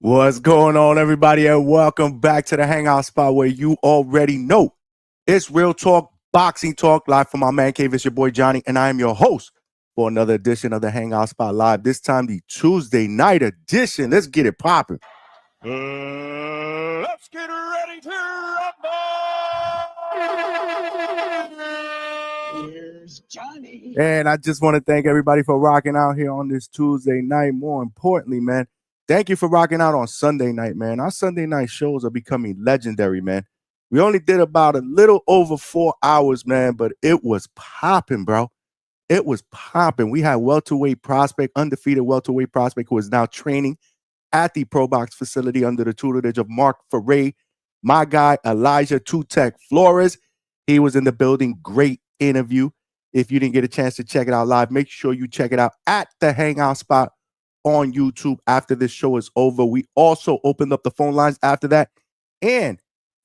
What's going on, everybody, and welcome back to the Hangout spot where you already know it's real talk, boxing talk, live from my man cave. It's your boy Johnny, and I am your host for another edition of the Hangout spot live. This time, the Tuesday night edition. Let's get it popping. Let's get ready to rumble! Here's Johnny. And I just want to thank everybody for rocking out here on this Tuesday night. More importantly, man, thank you for rocking out on Sunday night, man. Our Sunday night shows are becoming legendary, man. We only did about a little over 4 hours, man, but it was popping, bro. It was popping. We had welterweight prospect, undefeated welterweight prospect, who is now training at the Pro Box facility under the tutelage of Mark Ferre. My guy, Elijah Two-Tech Flores, he was in the building. Great interview. If you didn't get a chance to check it out live, make sure you check it out at the Hangout spot on YouTube after this show is over. We also opened up the phone lines after that. And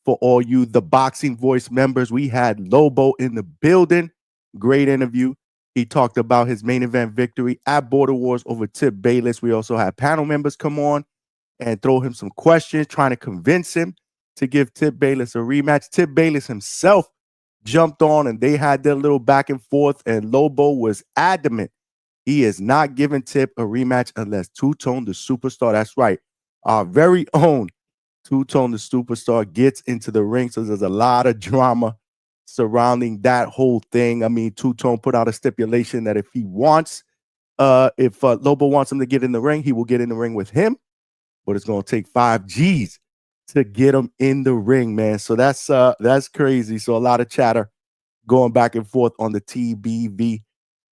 for all you, the Boxing Voice members, we had Lobo in the building. Great interview. He talked about his main event victory at Border Wars over Tip Bayless. We also had panel members come on and throw him some questions, trying to convince him to give Tip Bayless a rematch. Tip Bayless himself jumped on and they had their little back and forth, and Lobo was adamant he is not giving Tip a rematch unless Two-Tone the Superstar, that's right, our very own Two-Tone the Superstar, gets into the ring. So there's a lot of drama surrounding that whole thing. I mean, Two-Tone put out a stipulation that if he wants, if Lobo wants him to get in the ring, he will get in the ring with him, but it's going to take 5 G's to get him in the ring, man. So that's crazy. So a lot of chatter going back and forth on the TBV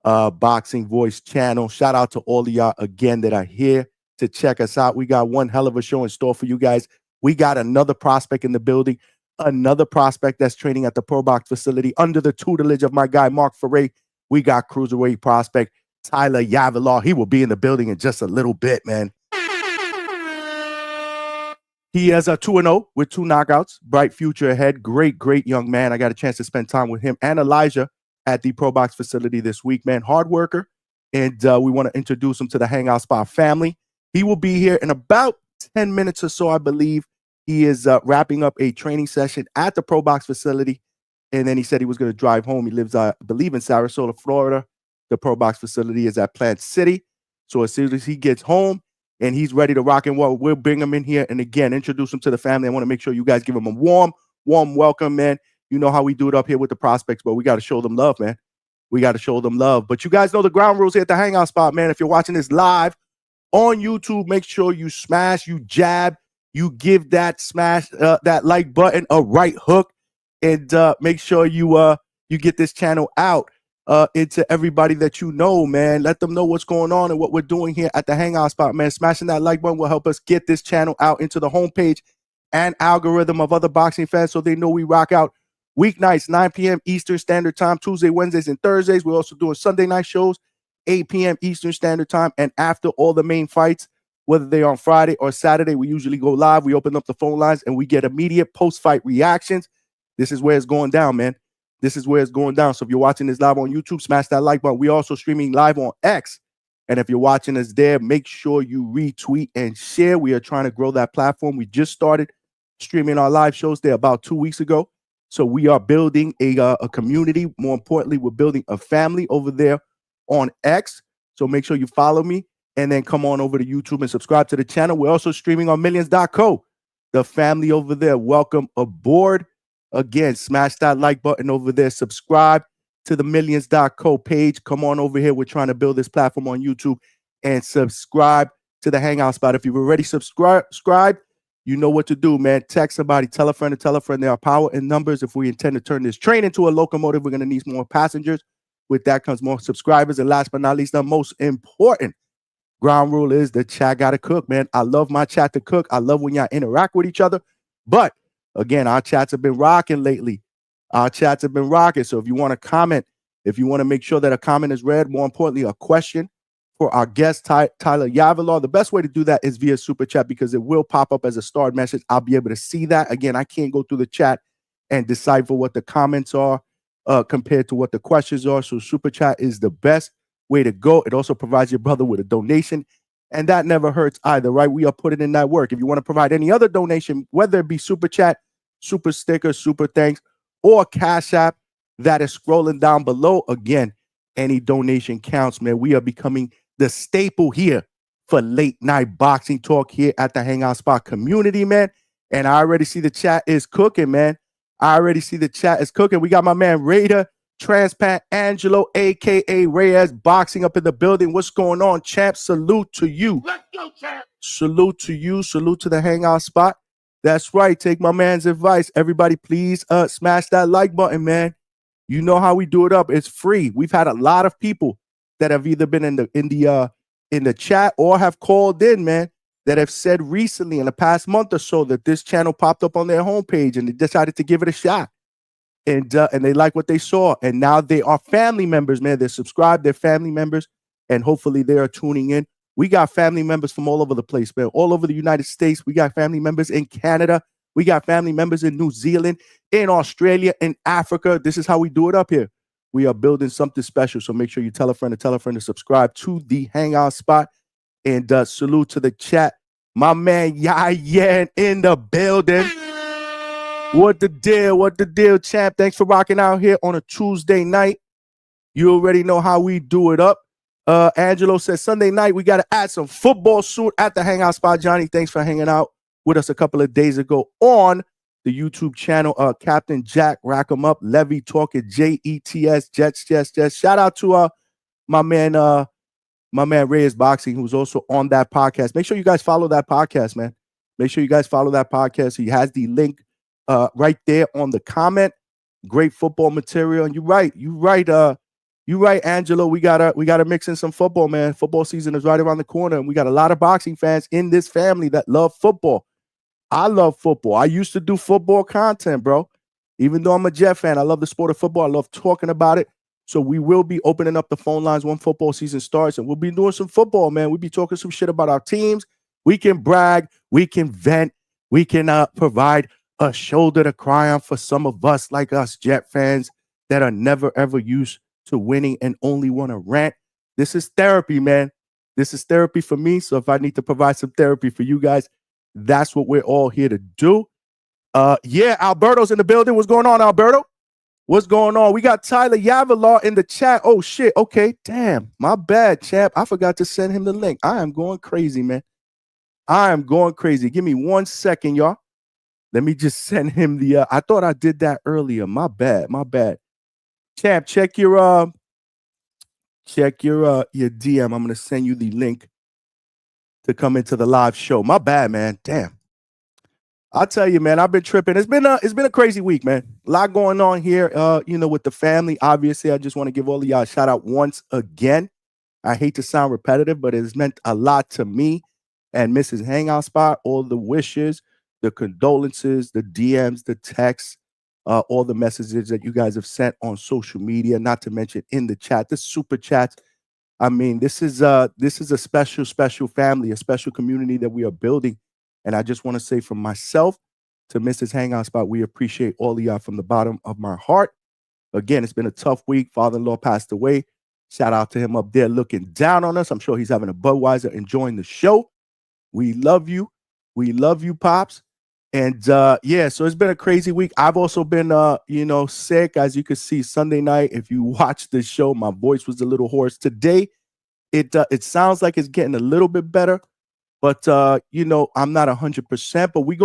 Boxing Voice channel. Shout out to all of y'all again that are here to check us out. We got one hell of a show in store for you guys. We got another prospect in the building, another prospect that's training at the Pro Box facility under the tutelage of my guy Mark Ferre. We got Cruiserweight prospect Tyler Yavalar. He will be in the building in just a little bit, man. He has a 2-0 with 2 knockouts. Bright future ahead. Great, great young man. I got a chance to spend time with him and Elijah at the Pro Box facility this week, man. Hard worker. And we want to introduce him to the Hangout Spot family. He will be here in about 10 minutes or so, I believe. He is wrapping up a training session at the Pro Box facility. And then he said he was going to drive home. He lives, I believe, in Sarasota, Florida. The Pro Box facility is at Plant City. So as soon as he gets home, and he's ready to rock and roll, we'll bring him in here and again introduce him to the family. I want to make sure you guys give him a warm welcome, man. You know how we do it up here with the prospects, but we got to show them love, man. We got to show them love. But you guys know the ground rules here at the Hangout Spot, man. If you're watching this live on YouTube, make sure you smash, you jab, you give that smash, that like button a right hook, and make sure you get this channel out into everybody that you know, man. Let them know what's going on and what we're doing here at the Hangout Spot, man. Smashing that like button will help us get this channel out into the homepage and algorithm of other boxing fans so they know we rock out weeknights, 9 p.m. Eastern Standard Time, Tuesday, Wednesdays, and Thursdays. We're also doing Sunday night shows, 8 p.m. Eastern Standard Time. And after all the main fights, whether they're on Friday or Saturday, we usually go live. We open up the phone lines and we get immediate post-fight reactions. This is where it's going down, man. This is where it's going down. So if you're watching this live on YouTube, smash that like button. We're also streaming live on X. And if you're watching us there, make sure you retweet and share. We are trying to grow that platform. We just started streaming our live shows there about 2 weeks ago. So we are building a community. More importantly, we're building a family over there on X. So make sure you follow me and then come on over to YouTube and subscribe to the channel. We're also streaming on millions.co. The family over there, welcome aboard. Again, smash that like button over there. Subscribe to the millions.co page. Come on over here. We're trying to build this platform on YouTube, and subscribe to the Hangout Spot. If you've already subscribed, you know what to do, man. Text somebody, tell a friend to tell a friend. There are power in numbers. If we intend to turn this train into a locomotive, we're going to need more passengers. With that comes more subscribers. And last but not least, the most important ground rule is the chat got to cook, man. I love my chat to cook. I love when y'all interact with each other. But again, our chats have been rocking lately. Our chats have been rocking. So if you want to comment, if you want to make sure that a comment is read, more importantly, a question for our guest, Tyler Yavalar, the best way to do that is via Super Chat because it will pop up as a starred message. I'll be able to see that. Again, I can't go through the chat and decipher what the comments are compared to what the questions are. So Super Chat is the best way to go. It also provides your brother with a donation And that never hurts either, right? We are putting in that work. If you want to provide any other donation, whether it be super chat, super sticker, super thanks, or Cash App that is scrolling down below, again, any donation counts, man. We are becoming the staple here for late night boxing talk here at the Hangout Spot community, man. And I already see the chat is cooking, man. I already see the chat is cooking. We got my man Raider Transplant Angelo, aka Reyes, boxing up in the building. What's going on, champ? Salute to you. Let's go, champ. Salute to you. Salute to the Hangout Spot. That's right. Take my man's advice. Everybody, please smash that like button, man. You know how we do it up. It's free. We've had a lot of people that have either been in the chat or have called in, man, that have said recently in the past month or so that this channel popped up on their homepage and they decided to give it a shot. And they like what they saw. And now they are family members, man. They're subscribed. They're family members. And hopefully they are tuning in. We got family members from all over the place, man. All over the United States. We got family members in Canada. We got family members in New Zealand, in Australia, in Africa. This is how we do it up here. We are building something special. So make sure you tell a friend to subscribe to the Hangout Spot. And salute to the chat. My man Yayan in the building. What the deal? What the deal, champ? Thanks for rocking out here on a Tuesday night. You already know how we do it up. Angelo says Sunday night, we got to add some football soon at the Hangout Spot. Johnny, thanks for hanging out with us a couple of days ago on the YouTube channel. Captain Jack, rack 'em up. Levy talking JETS, Jets. Shout out to my man Reyes Boxing, who's also on that podcast. Make sure you guys follow that podcast, man. Make sure you guys follow that podcast. He has the link right there on the comment. Great football material. And you're right, Angelo. We gotta mix in some football, man. Football season is right around the corner, and we got a lot of boxing fans in this family that love football. I love football. I used to do football content, bro. Even though I'm a Jet fan, I love the sport of football. I love talking about it. So we will be opening up the phone lines when football season starts, and we'll be doing some football, man. We'll be talking some shit about our teams. We can brag. We can vent. We can provide a shoulder to cry on for some of us like us Jet fans that are never, ever used to winning and only want to rant. This is therapy, man. This is therapy for me. So if I need to provide some therapy for you guys, that's what we're all here to do. Yeah, Alberto's in the building. What's going on, Alberto? What's going on? We got Tyler Yavalar in the chat. Oh, shit. Okay, damn. My bad, champ. I forgot to send him the link. I am going crazy, man. I am going crazy. Give me 1 second, y'all. Let me just send him the I thought I did that earlier. My bad. Champ, check your DM. I'm gonna send you the link to come into the live show. My bad, man. Damn. I'll tell you, man, I've been tripping. It's been a crazy week, man. A lot going on here, with the family. Obviously, I just want to give all of y'all a shout out once again. I hate to sound repetitive, but it's meant a lot to me and Mrs. Hangout Spot. All the wishes, the condolences, the DMs, the texts, all the messages that you guys have sent on social media, not to mention in the chat, the super chats. I mean, this is a special family, a special community that we are building. And I just want to say from myself to Mrs. Hangout Spot, we appreciate all of y'all from the bottom of my heart. Again, it's been a tough week. Father-in-law passed away. Shout out to him up there looking down on us. I'm sure he's having a Budweiser, enjoying the show. We love you. We love you, Pops. And so it's been a crazy week. I've also been sick, as you can see Sunday night. If you watch the show, my voice was a little hoarse. Today, it sounds like it's getting a little bit better, but I'm not 100%. But we're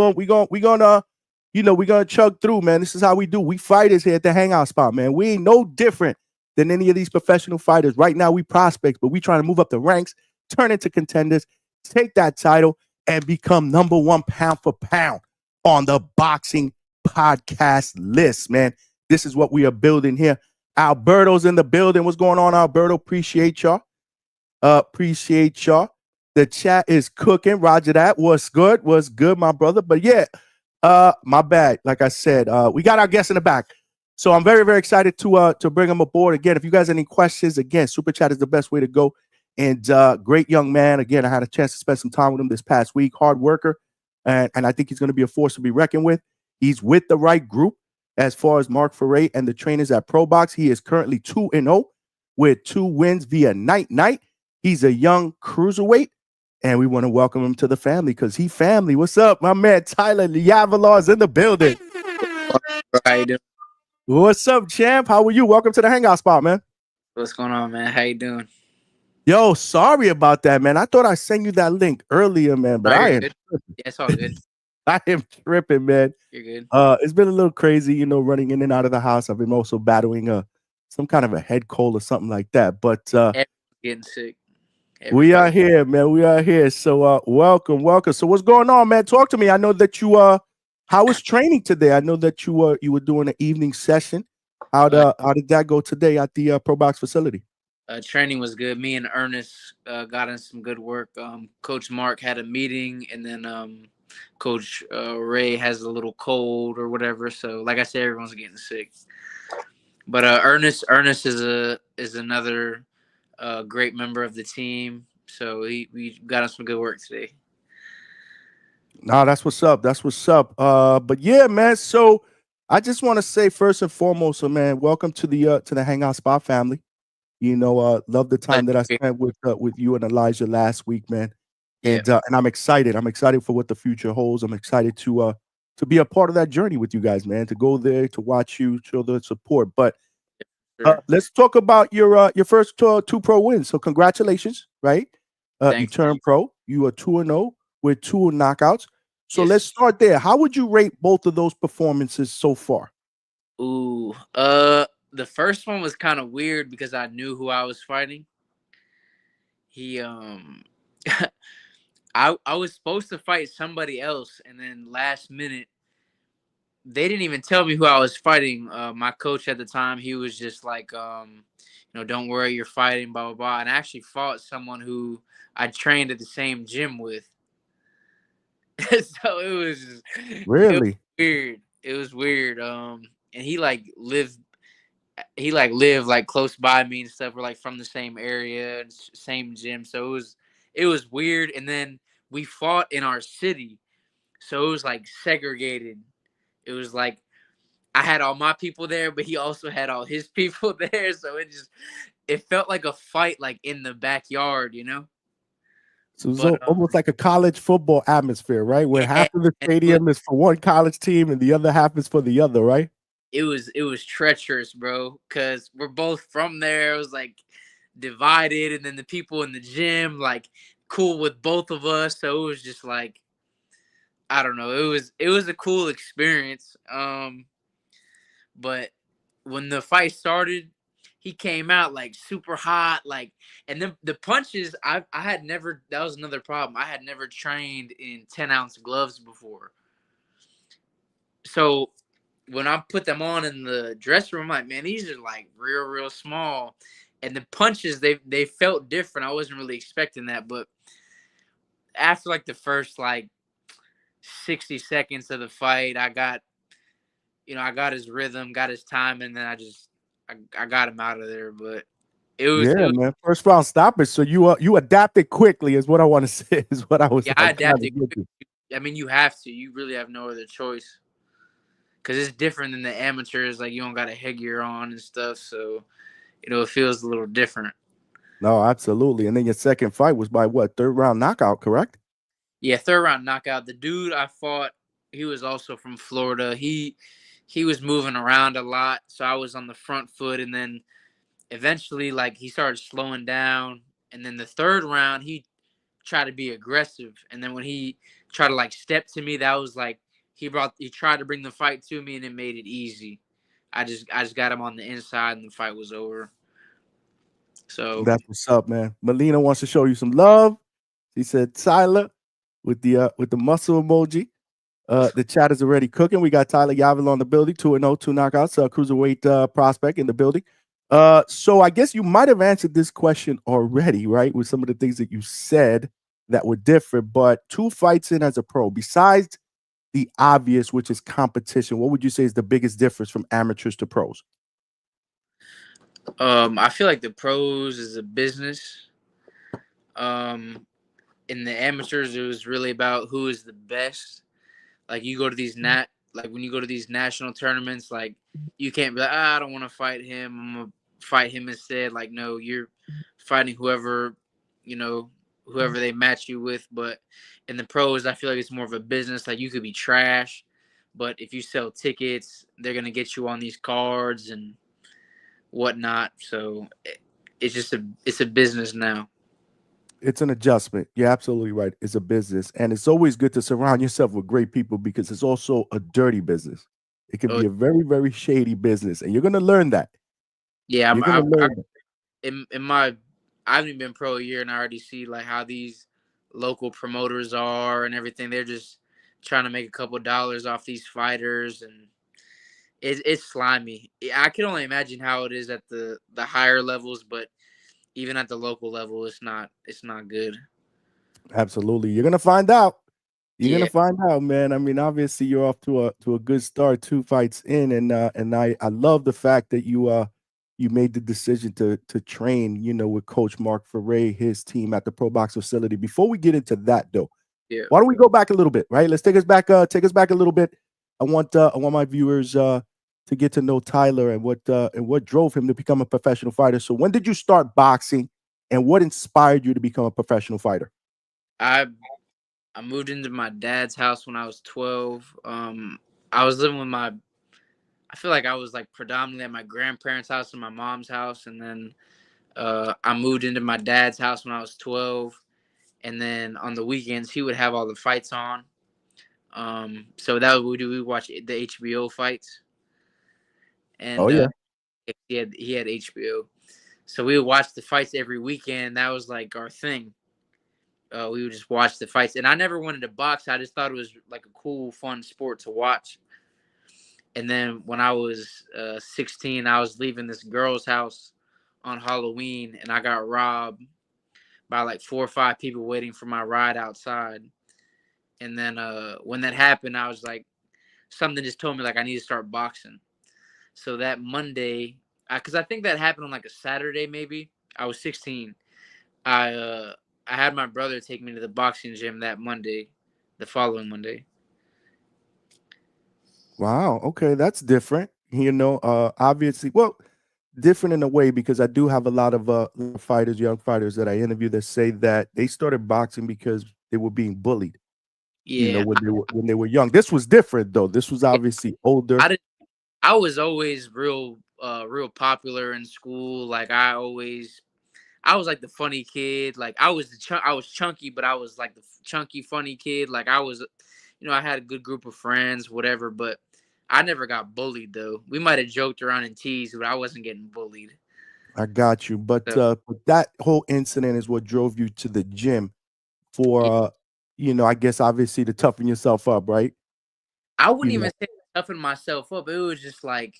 gonna chug through, man. This is how we do. We fighters here at the Hangout Spot, man. We ain't no different than any of these professional fighters. Right now, we prospects, but we trying to move up the ranks, turn into contenders, take that title, and become number one pound for pound on the boxing podcast list, man. This is what we are building here. Alberto's in the building. What's going on, Alberto? Appreciate y'all. The chat is cooking. Roger that. What's good, my brother? But yeah, my bad. Like I said, we got our guests in the back. So I'm very, very excited to bring them aboard. Again, if you guys have any questions, again, Super Chat is the best way to go. And great young man. Again, I had a chance to spend some time with him this past week. Hard worker. And I think he's going to be a force to be reckoned with. He's with the right group as far as Mark Ferre and the trainers at ProBox. He is currently 2-0 with 2 wins via night. He's a young cruiserweight. And we want to welcome him to the family because he family. What's up? My man Tyler Yavalar is in the building. How you doing? What's up, champ? How are you? Welcome to the Hangout spot, man. What's going on, man? How you doing? Yo, sorry about that, man. I thought I sent you that link earlier, man, but I You're am good. Yeah, it's all good. I am tripping, man. You're good. It's been a little crazy, running in and out of the house. I've been also battling some kind of a head cold or something like that. But Everyone's getting sick. we are Everybody. here, man. We are here. So welcome. So what's going on, man? Talk to me. I know that you how was training today? I know that you were doing an evening session. How did that go today at the Pro Box facility? Training was good. Me and Ernest got in some good work. Coach Mark had a meeting, and then Coach Ray has a little cold or whatever. So, like I said, everyone's getting sick. But Ernest is another great member of the team. So we got in some good work today. No, that's what's up. That's what's up. But yeah, man. So I just want to say first and foremost, man, welcome to the Hangout Spot family. Love the time that I spent with you and Elijah last week, man. And I'm excited. I'm excited for what the future holds. I'm excited to be a part of that journey with you guys, man. To go there, to watch you, show the support. But let's talk about your first two pro wins. So congratulations, right? You turned pro. You are 2-0 with 2 knockouts. So let's start there. How would you rate both of those performances so far? Ooh, the first one was kind of weird because I knew who I was fighting. He I was supposed to fight somebody else, and then last minute they didn't even tell me who I was fighting. My coach at the time, he was just like, don't worry, you're fighting, blah blah blah. And I actually fought someone who I trained at the same gym with. So it was Really weird. It was weird. And he lived like close by me and stuff. We're like from the same area and same gym. So it was weird. And then we fought in our city. So it was like segregated. It was like I had all my people there, but he also had all his people there. So it felt like a fight like in the backyard, So it's almost like a college football atmosphere, right? Where half of the stadium is for one college team and the other half is for the other, right? It was treacherous, bro, because we're both from there. It was like divided, and then the people in the gym like cool with both of us. So it was just like, I don't know. It was a cool experience. But when the fight started, he came out like super hot, like, and then the punches I had never. That was another problem. I had never trained in 10-ounce gloves before, so when I put them on in the dressing room, I'm like, man, these are like real small, and the punches they felt different. I wasn't really expecting that, but after like the first like 60 seconds of the fight, I got his rhythm, got his time, and then I got him out of there. But it was man. First round stoppage. So you adapted quickly, is what I want to say. Is what I was. Yeah, I adapted quickly. I mean, you have to. You really have no other choice. Because it's different than the amateurs. Like, you don't got a headgear on and stuff. So, it feels a little different. No, absolutely. And then your second fight was by what? Third round knockout, correct? Yeah, third round knockout. The dude I fought, he was also from Florida. He was moving around a lot. So I was on the front foot. And then eventually, like, he started slowing down. And then the third round, he tried to be aggressive. And then when he tried to, like, step to me, that was like, he tried to bring the fight to me, and it made it easy. I just got him on the inside, and the fight was over. So that's what's up, man. Melina wants to show you some love. She said Tyler with the muscle emoji. The chat is already cooking. We got Tyler Yavalar on the building, 2-0, 2 knockouts, cruiserweight prospect in the building. So I guess you might have answered this question already, right? With some of the things that you said that were different, but 2 fights in as a pro, besides the obvious, which is competition, what would you say is the biggest difference from amateurs to pros? I feel like the pros is a business. In the amateurs, it was really about who is the best. Like, you go to these when you go to these national tournaments, like, you can't be like, I don't want to fight him. I'm gonna fight him instead. Like, no, you're fighting whoever whoever they match you with. But in the pros, I feel like it's more of a business. Like you could be trash, but if you sell tickets, they're gonna get you on these cards and whatnot. So it's just it's a business now. It's an adjustment. You're absolutely right. It's a business, and it's always good to surround yourself with great people because it's also a dirty business. It can Oh be a very, very shady business, and you're gonna learn that. yeah, You're gonna learn that. in my I haven't even been pro a year, and I already see like how these local promoters are and everything. They're just trying to make a couple dollars off these fighters, and it's slimy. I can only imagine how it is at the higher levels, but even at the local level, it's not good. Absolutely. You're gonna find out. You're gonna Yeah, find out, man. I mean, obviously, you're off to a good start, 2 fights in, and I love the fact that you made the decision to train, with Coach Mark Ferre, his team at the Pro Box facility. Before we get into that, though, yeah. why don't we go back a little bit, right? Let's take us back a little bit. I want my viewers to get to know Tyler and what drove him to become a professional fighter. So when did you start boxing, and what inspired you to become a professional fighter? I I moved into my dad's house when I was 12. I was living with my. I feel like I was like predominantly at my grandparents' house and my mom's house, and then I moved into my dad's house when I was 12. And then on the weekends, he would have all the fights on. So that would we do. We watch the HBO fights, Oh and yeah. he had HBO. So we would watch the fights every weekend. That was like our thing. We would just watch the fights, and I never wanted to box. I just thought it was like a cool, fun sport to watch. And then when I was 16, I was leaving this girl's house on Halloween, and I got robbed by like 4 or 5 people waiting for my ride outside. And then when that happened, I was like, something just told me like I need to start boxing. So that Monday, because I think that happened on like a Saturday, maybe. I was 16. I had my brother take me to the boxing gym that Monday, the following Monday. Wow. Okay, that's different. Obviously, well, different in a way because I do have a lot of fighters, young fighters that I interview that say that they started boxing because they were being bullied. Yeah, When they were young. This was different though. This was obviously older. I did. I was always real popular in school. Like I was like the funny kid. Like I was chunky, but I was like the chunky funny kid. Like I was, I had a good group of friends, whatever. But I never got bullied though. We might have joked around and teased, but I wasn't getting bullied. I got you. But So but that whole incident is what drove you to the gym for yeah, I guess obviously to toughen yourself up, right? I You wouldn't know. even say toughen myself up. It was just like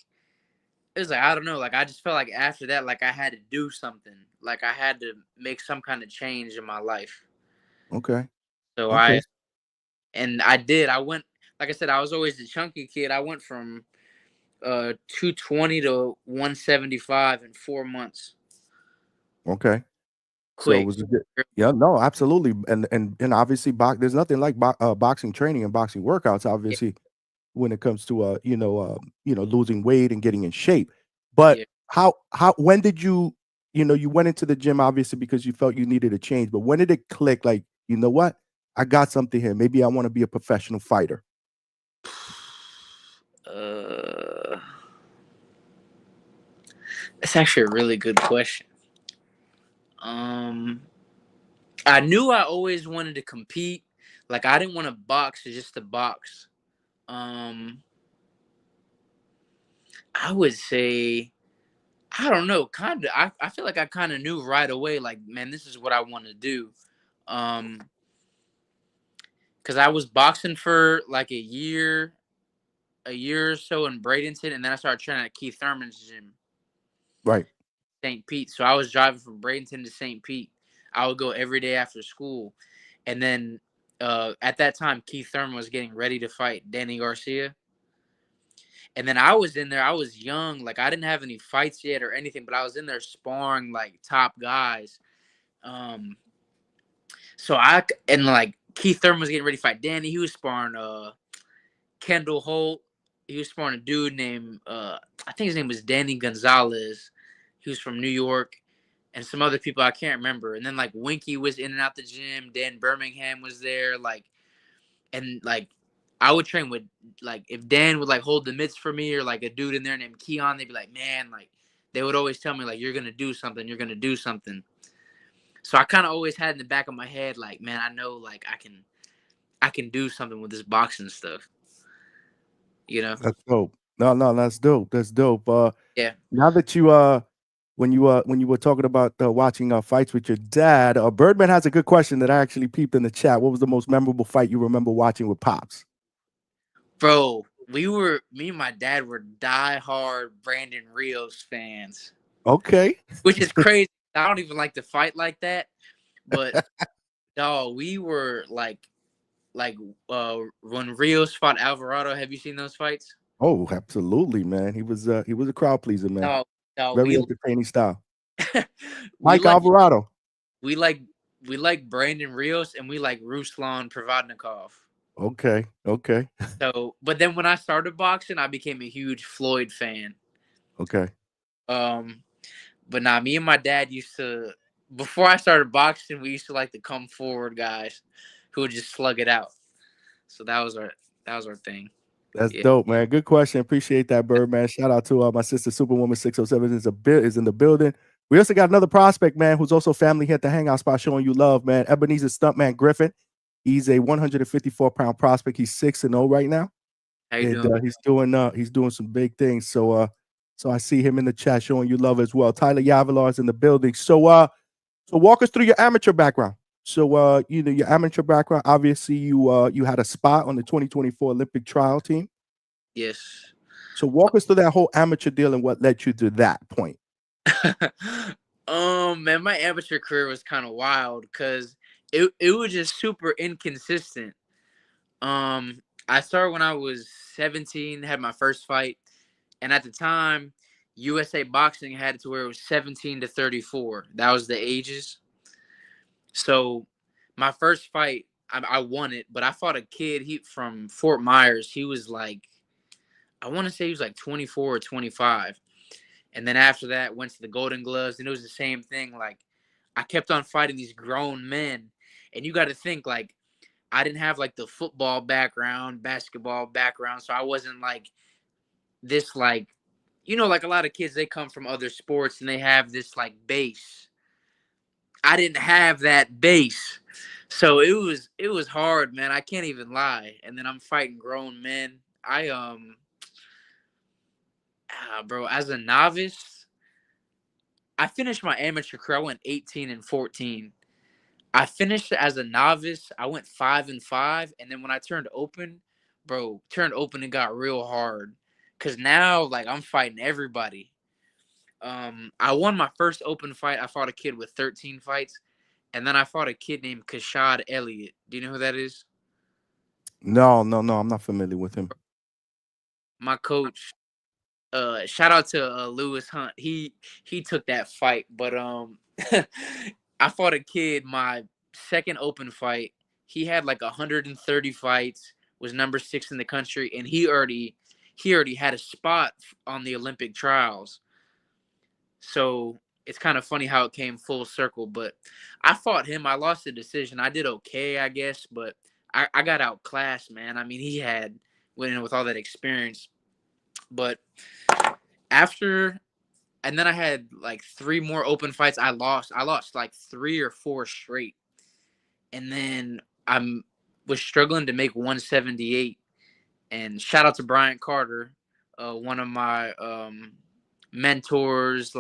it was like I don't know. Like I just felt like after that, like I had to do something. Like I had to make some kind of change in my life. Okay. So Okay. I did. I went, like I said, I was always the chunky kid. I went from 220 to 175 in 4 months. Okay. So it Quick. was a good. Yeah, no, absolutely, and obviously, there's nothing like boxing training and boxing workouts. Yeah, Obviously, when it comes to losing weight and getting in shape. But yeah. how when did you went into the gym obviously because you felt you needed a change. But when did it click? Like, you know what? I got something here. Maybe I want to be a professional fighter. Uh, that's actually a really good question. Um, I knew I always wanted to compete. Like I didn't want to box just to box. Um, I would say I don't know, kind of. I feel like I kind of knew right away. Like, man, this is what I want to do. Um, because I was boxing for like a year or so in Bradenton, and then I started training at Keith Thurman's gym, Right. St. Pete. So I was driving from Bradenton to St. Pete. I would go every day after school, and then at that time, Keith Thurman was getting ready to fight Danny Garcia. And then I was in there. I was young, like I didn't have any fights yet or anything, but I was in there sparring like top guys. Um, so like Keith Thurman was getting ready to fight Danny. He was sparring Kendall Holt. He was sparring a dude named I think his name was Danny Gonzalez. He was from New York. and some other people I can't remember. And then like Winky was in and out the gym. Dan Birmingham was there. And I would train with if Dan would hold the mitts for me or a dude in there named Keon, they'd be like, man, they would always tell me you're gonna do something, you're gonna do something. So I kind of always had in the back of my head man, I know I can do something with this boxing stuff. That's dope. No, that's dope. That's dope. Yeah. Now that you when you were talking about watching fights with your dad, Birdman has a good question that I actually peeped in the chat. What was the most memorable fight you remember watching with Pops? Bro, me and my dad were diehard Brandon Rios fans. Okay. Which is crazy. I don't even like to fight like that. But dog, we were when Rios fought Alvarado. Have you seen those fights? Oh, absolutely, man. He was a crowd pleaser, man. No, Very entertaining style. Mike Alvarado. We like Brandon Rios and we like Ruslan Provodnikov. Okay. So, but then when I started boxing, I became a huge Floyd fan. Okay. But nah, me and my dad used to, before I started boxing, we used to like the come forward guys who would just slug it out. So that was our thing. That's dope, man. Good question. Appreciate that, Birdman. Shout out to my sister Superwoman 607 is in the building. We also got another prospect, man, who's also family here at the Hangout spot showing you love, man. Ebenezer Stuntman Griffin. He's a 154-pound prospect. He's 6-0 right now. How you doing? He's doing some big things. So I see him in the chat showing you love as well. Tyler Yavalar is in the building. So walk us through your amateur background. So your amateur background, obviously you had a spot on the 2024 Olympic trial team. Yes. So walk us through that whole amateur deal and what led you to that point. Man, my amateur career was kind of wild because it was just super inconsistent. I started when I was 17, had my first fight, and at the time, USA Boxing had it to where it was 17 to 34. That was the ages. So my first fight, I won it, but I fought a kid from Fort Myers. He was I want to say he was 24 or 25. And then after that, went to the Golden Gloves, and it was the same thing. I kept on fighting these grown men, and you got to think I didn't have the football background, basketball background, so I wasn't this a lot of kids, they come from other sports and they have this base. I didn't have that base. So it was hard, man. I can't even lie. And then I'm fighting grown men. Bro, as a novice, I finished my amateur career. I went 18 and 14. I finished as a novice. I went 5-5. And then when I turned open, it got real hard. Cause now I'm fighting everybody. I won my first open fight. I fought a kid with 13 fights. And then I fought a kid named Kashad Elliott. Do you know who that is? No, I'm not familiar with him. My coach, shout out to Lewis Hunt. He took that fight. But I fought a kid my second open fight. He had 130 fights, was number 6 in the country, and he already had a spot on the Olympic trials. So it's kind of funny how it came full circle, but I fought him. I lost the decision. I did okay, I guess, but I got outclassed, man. I mean, he had went in with all that experience. But and then I had 3 more open fights. I lost 3 or 4 straight. And then was struggling to make 178. And shout out to Bryant Carter, one of my mentors,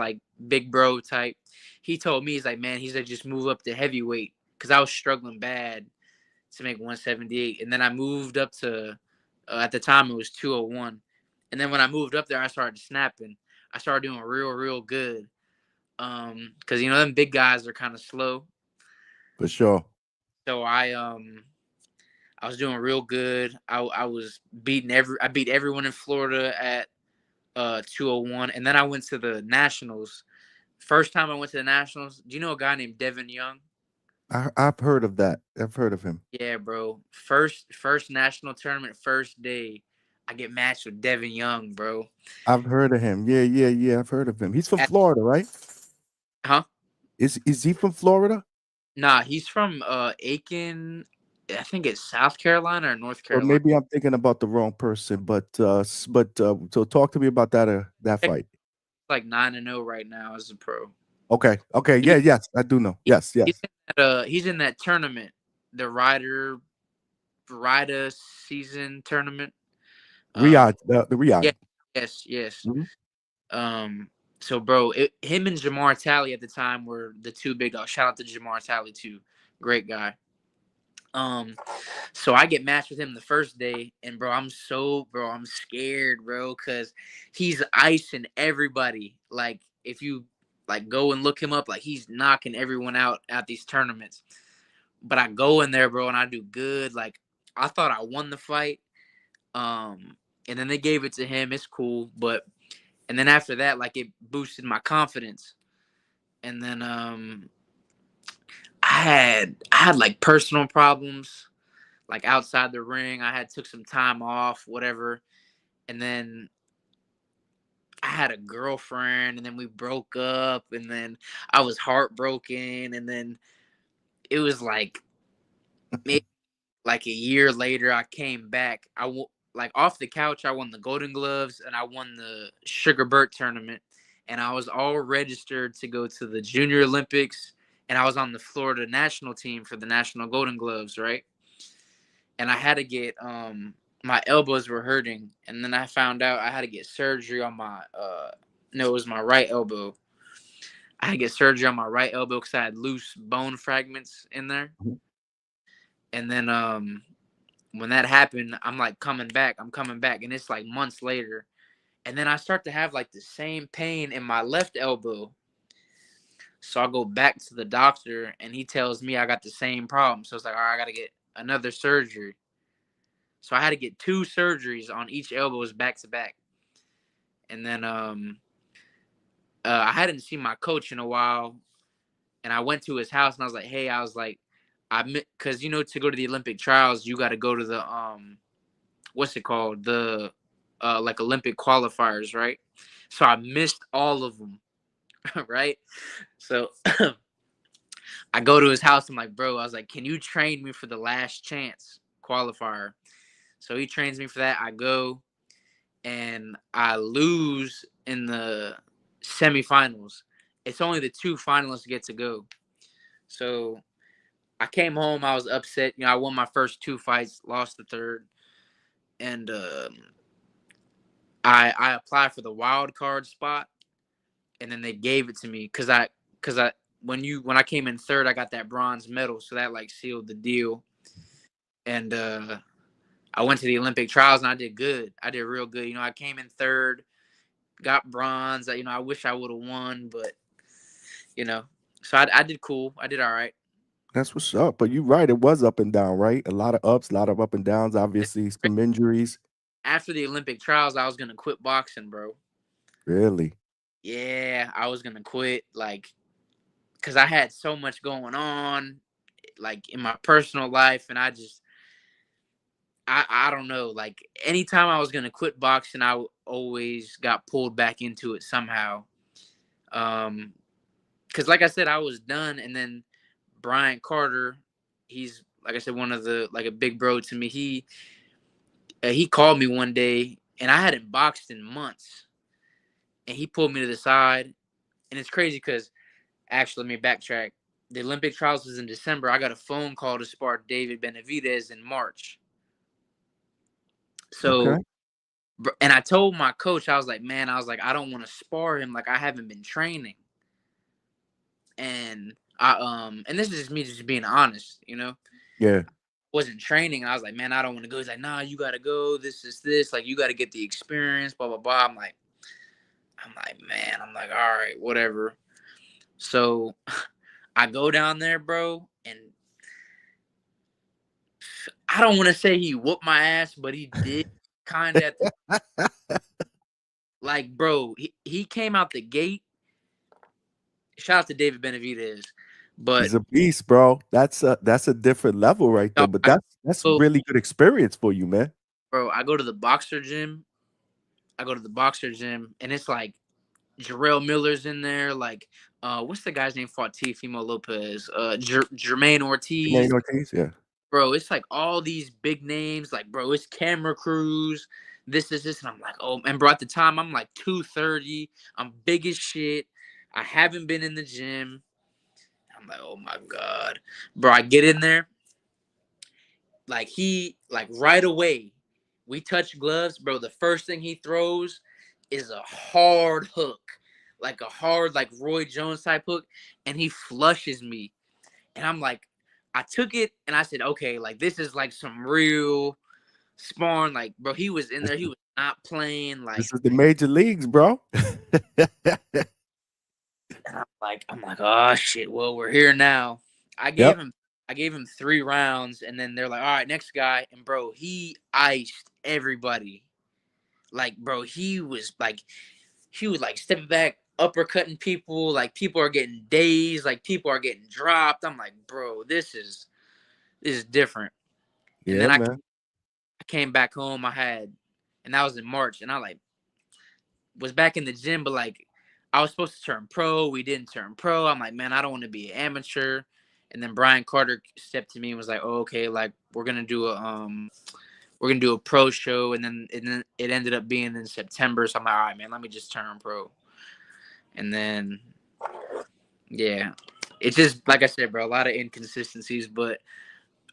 big bro type. He told me, he's man, just move up to heavyweight, because I was struggling bad to make 178. And then I moved up to at the time it was 201. And then when I moved up there, I started snapping. I started doing real good. Because them big guys are kind of slow. For sure. So I was doing real good. I was I beat everyone in Florida at 201, and then I went to the Nationals. First time I went to the Nationals, do you know a guy named Devin Young? I've heard of that. I've heard of him. Yeah, bro. First national tournament, first day, I get matched with Devin Young, bro. I've heard of him. Yeah. I've heard of him. He's from Florida, right? Huh? Is he from Florida? Nah, he's from Aiken. I think it's South Carolina or North Or Carolina. maybe I'm thinking about the wrong person. So talk to me about that fight. Like 9-0 right now as a pro. Okay. Yeah. Yes, I do know. He- Yes. he's in that tournament, the Ryder season tournament. Riyadh, the Riyadh. Yeah, yes. Mhm. So bro, him and Jamar Talley at the time were the two big dogs. Shout out to Jamar Talley too, great guy. So I get matched with him the first day, and bro, I'm scared, bro, because he's icing everybody. Like if you like go and look him up, like he's knocking everyone out at these tournaments. But I go in there, bro, and I do good. Like I thought I won the fight. And then they gave it to him. It's cool, but and then after that, like it boosted my confidence. And then I had like personal problems, like outside the ring. I had took some time off, whatever. And then I had a girlfriend, and then we broke up, and then I was heartbroken, and then it was like maybe like a year later I came back. Like off the couch, I won the Golden Gloves and I won the Sugar Burt tournament, and I was all registered to go to the Junior Olympics, and I was on the Florida national team for the National Golden Gloves, right? And I had to get my elbows were hurting, and then I found out I had to get surgery on my no, it was my right elbow. I had to get surgery on my right elbow because I had loose bone fragments in there. Mhm. And then when that happened, I'm like coming back, and it's like months later. And then I start to have like the same pain in my left elbow. So I go back to the doctor, and he tells me I got the same problem. So it's like, all right, I got to get another surgery. So I had to get 2 surgeries on each elbows back to back. And then I hadn't seen my coach in a while, and I went to his house, and I was like, hey, because to go to the Olympic trials, you got to go to the what's it called, the like Olympic qualifiers, right? So I missed all of them, right? So I go to his house. I'm like, bro, I was like, can you train me for the last chance qualifier? So he trains me for that. I go, and I lose in the semifinals. It's only the 2 finalists get to go. So I came home. I was upset. I won my first 2 fights, lost the third, and I applied for the wild card spot, and then they gave it to me because when I came in third, I got that bronze medal, so that like sealed the deal. And I went to the Olympic trials, and I did good. I did real good. I came in third, got bronze. I wish I would have won, but so I did cool. I did all right. That's what's up. But you're right. It was up and down, right? A lot of ups, a lot of up and downs. Obviously, some injuries. After the Olympic trials, I was gonna quit boxing, bro. Really? Yeah, I was gonna quit, like, because I had so much going on, like in my personal life, and I don't know, like anytime I was gonna quit boxing, I always got pulled back into it somehow. Because like I said, I was done, and then Brian Carter, he's like I said, one of the like a big bro to me. He called me one day, and I hadn't boxed in months, and he pulled me to the side, and it's crazy because actually, let me backtrack. The Olympic trials was in December. I got a phone call to spar David Benavidez in March. Okay. So, and I told my coach, I was like, man, I don't want to spar him. Like, I haven't been training. And and this is just me just being honest, Yeah. wasn't training. And I was like, man, I don't want to go. He's like, nah, you got to go. This is this. Like, you got to get the experience, blah, blah, blah. I'm like, man, all right, whatever. So I go down there, bro, and I don't want to say he whooped my ass, but he did kind of. Like, bro, he came out the gate. Shout out to David Benavidez, but He's a beast, bro. That's a different level right there. But that's really good experience for you, man. bro, I go to the boxer gym. And it's like Jarrell Miller's in there. Like, what's the guy's name? Fought Teofimo Lopez. Jermaine Jermaine Ortiz. Ortiz, yeah. Bro, it's like all these big names. Like, bro, it's camera crews. This is this, and I'm like, oh, and bro, at the time I'm like 230. I'm big as shit. I haven't been in the gym. I'm like, oh my god, bro. I get in there, like right away. We touch gloves, bro. The first thing he throws is a hard hook, like a hard, like Roy Jones type hook, and he flushes me, and I'm like, I took it, and I said, okay, like this is like some real sparring. Like, bro, he was in there, he was not playing. Like, This is the major leagues, bro. and I'm like, oh shit. Well, we're here now. I gave Yep. him I gave him 3 rounds, and then they're like, all right, next guy. And bro, he iced everybody. Like, bro, he was like stepping back, uppercutting people. Like, people are getting dazed. Like, people are getting dropped. I'm like, bro, this is different. And Yeah, then I man. came back home. And that was in March, and I like was back in the gym, but like I was supposed to turn pro. We didn't turn pro. I'm like, man, I don't want to be an amateur. And then Brian Carter stepped to me and was like, oh, okay, like we're gonna do a pro show, and then it ended up being in September. So I'm like, all right, man, let me just turn pro. And then yeah, it's just like I said, bro, a lot of inconsistencies, but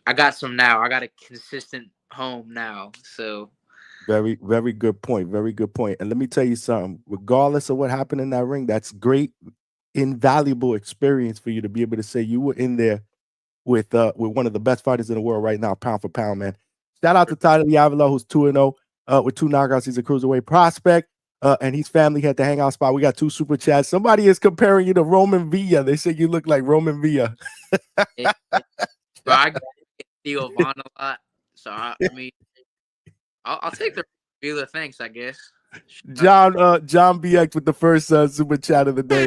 I got some now. I got a consistent home now. So Very, very good point. Very good point. And let me tell you something. Regardless of what happened in that ring, that's great, invaluable experience for you to be able to say you were in there with one of the best fighters in the world right now, pound for pound, man. Shout out to Tyler Yavalar, who's 2-0 with 2 knockouts. He's a cruiserweight prospect, and his family had the hangout spot. We got 2 super chats. Somebody is comparing you to Roman Villa. They say you look like Roman Villa. but I get Theo Vaughn a lot. So I mean, I'll take the Vila. Thanks, I guess. John BX with the first super chat of the day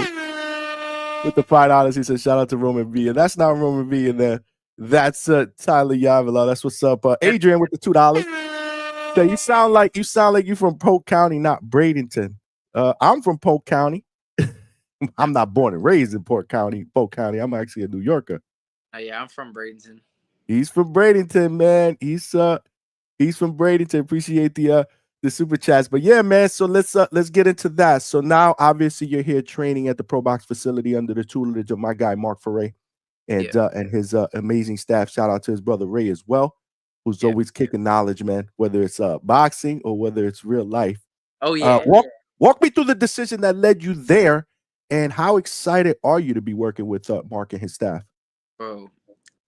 with the $5. He said, "Shout out to Roman Villa." That's not Roman Villa there. That's Tyler Yavalar. That's what's up. Adrian with the $2. So you sound like you from Polk County, not Bradenton. I'm from Polk County. I'm not born and raised in Polk County. I'm actually a New Yorker. Yeah, I'm from Bradenton. He's from Bradenton, man. He's from Bradenton. Appreciate the super chats. But yeah, man. So let's get into that. So now, obviously, you're here training at the Pro Box facility under the tutelage of my guy Mark Foray and his amazing staff. Shout out to his brother Ray as well, who's always kicking knowledge, man. Whether it's boxing or whether it's real life. Oh yeah. Walk me through the decision that led you there, and how excited are you to be working with Mark and his staff? Bro,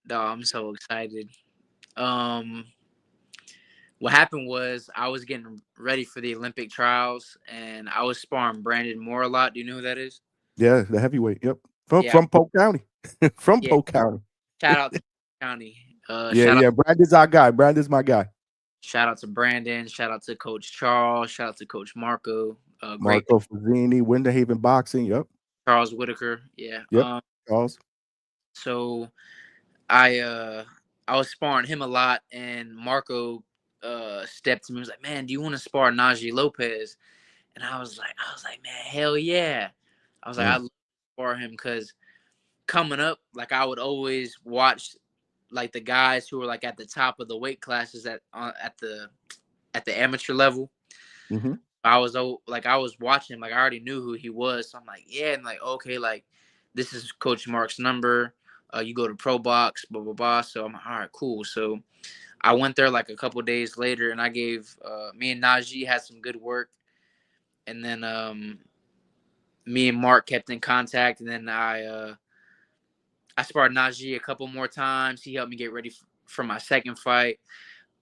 no, I'm so excited. What happened was I was getting ready for the Olympic trials, and I was sparring Brandon Moore a lot. Do you know who that is? Yeah, the heavyweight. Yep, from Polk County. From Polk County. Shout out to County. Yeah. Brandon's our guy. Brandon's my guy. Shout out to Brandon. Shout out to Coach Charles. Shout out to Coach Marco. Marco Fazzini, Winter Haven Boxing. Yep. Charles Whitaker. Yeah. Yep. Charles. So I was sparring him a lot, and Marco stepped to me and was like, "Man, do you want to spar Najee Lopez?" And I was like, "Man, hell yeah!" I was like, "I'd love to spar him," because coming up, like I would always watch like the guys who were like at the top of the weight classes at the amateur level. Mm-hmm. I was watching him, like I already knew who he was. So I'm like, yeah, and like, okay, like this is Coach Mark's number. You go to Pro Box, blah blah blah. So I'm like, all right, cool. So I went there like a couple days later, and I gave me and Najee had some good work, and then me and Mark kept in contact, and then I sparred Najee a couple more times. He helped me get ready for my second fight.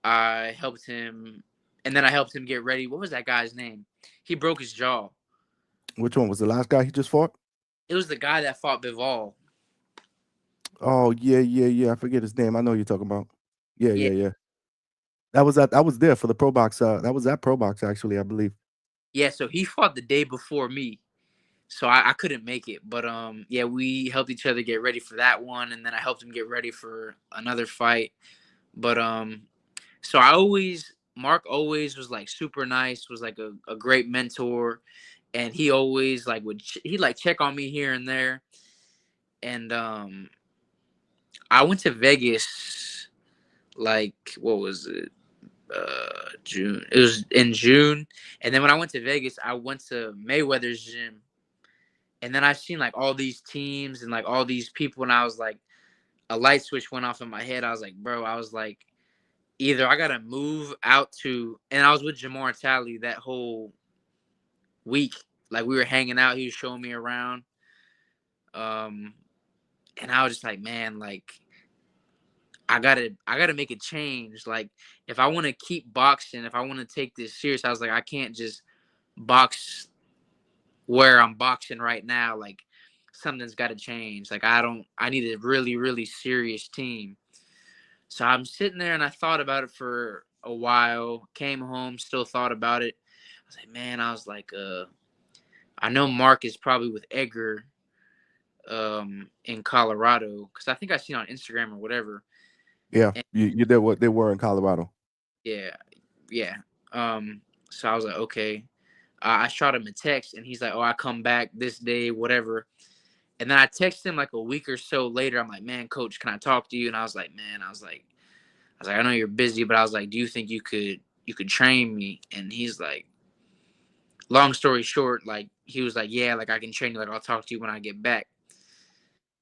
I helped him, and then I helped him get ready. What was that guy's name? He broke his jaw. Which one was the last guy he just fought? It was the guy that fought Bivol. Oh yeah. I forget his name. I know who you're talking about. Yeah. I was there for the Pro Box. That was at Pro Box actually, I believe. Yeah, so he fought the day before me. So I couldn't make it. But yeah, we helped each other get ready for that one, and then I helped him get ready for another fight. But so Mark always was like super nice, was like a great mentor. and he always like he like check on me here and there. And I went to Vegas like what was it? June. It was in June. And then when I went to Vegas, I went to Mayweather's gym. And then I seen like all these teams and like all these people, and I was like, a light switch went off in my head. I was like, bro, I was like, either I gotta move out to, and I was with Jamar Talley that whole week. Like we were hanging out, he was showing me around. And I was just like, man, like I gotta make a change. Like if I want to keep boxing, if I want to take this serious, I was like, I can't just box where I'm boxing right now. Like something's got to change. Like I need a really, really serious team. So I'm sitting there and I thought about it for a while, came home, still thought about it. I was like, man, I know Mark is probably with Edgar in Colorado, because I think I seen on Instagram or whatever. Yeah, And you did what they were in Colorado. yeah, yeah. So I was like, okay. I shot him a text and he's like, oh, I come back this day, whatever. And then I texted him like a week or so later. I'm like, man, coach, can I talk to you? And I was like, man, I know you're busy, but I was like, do you think you could train me? And he's like, long story short, like he was like, yeah, like I can train you. Like I'll talk to you when I get back.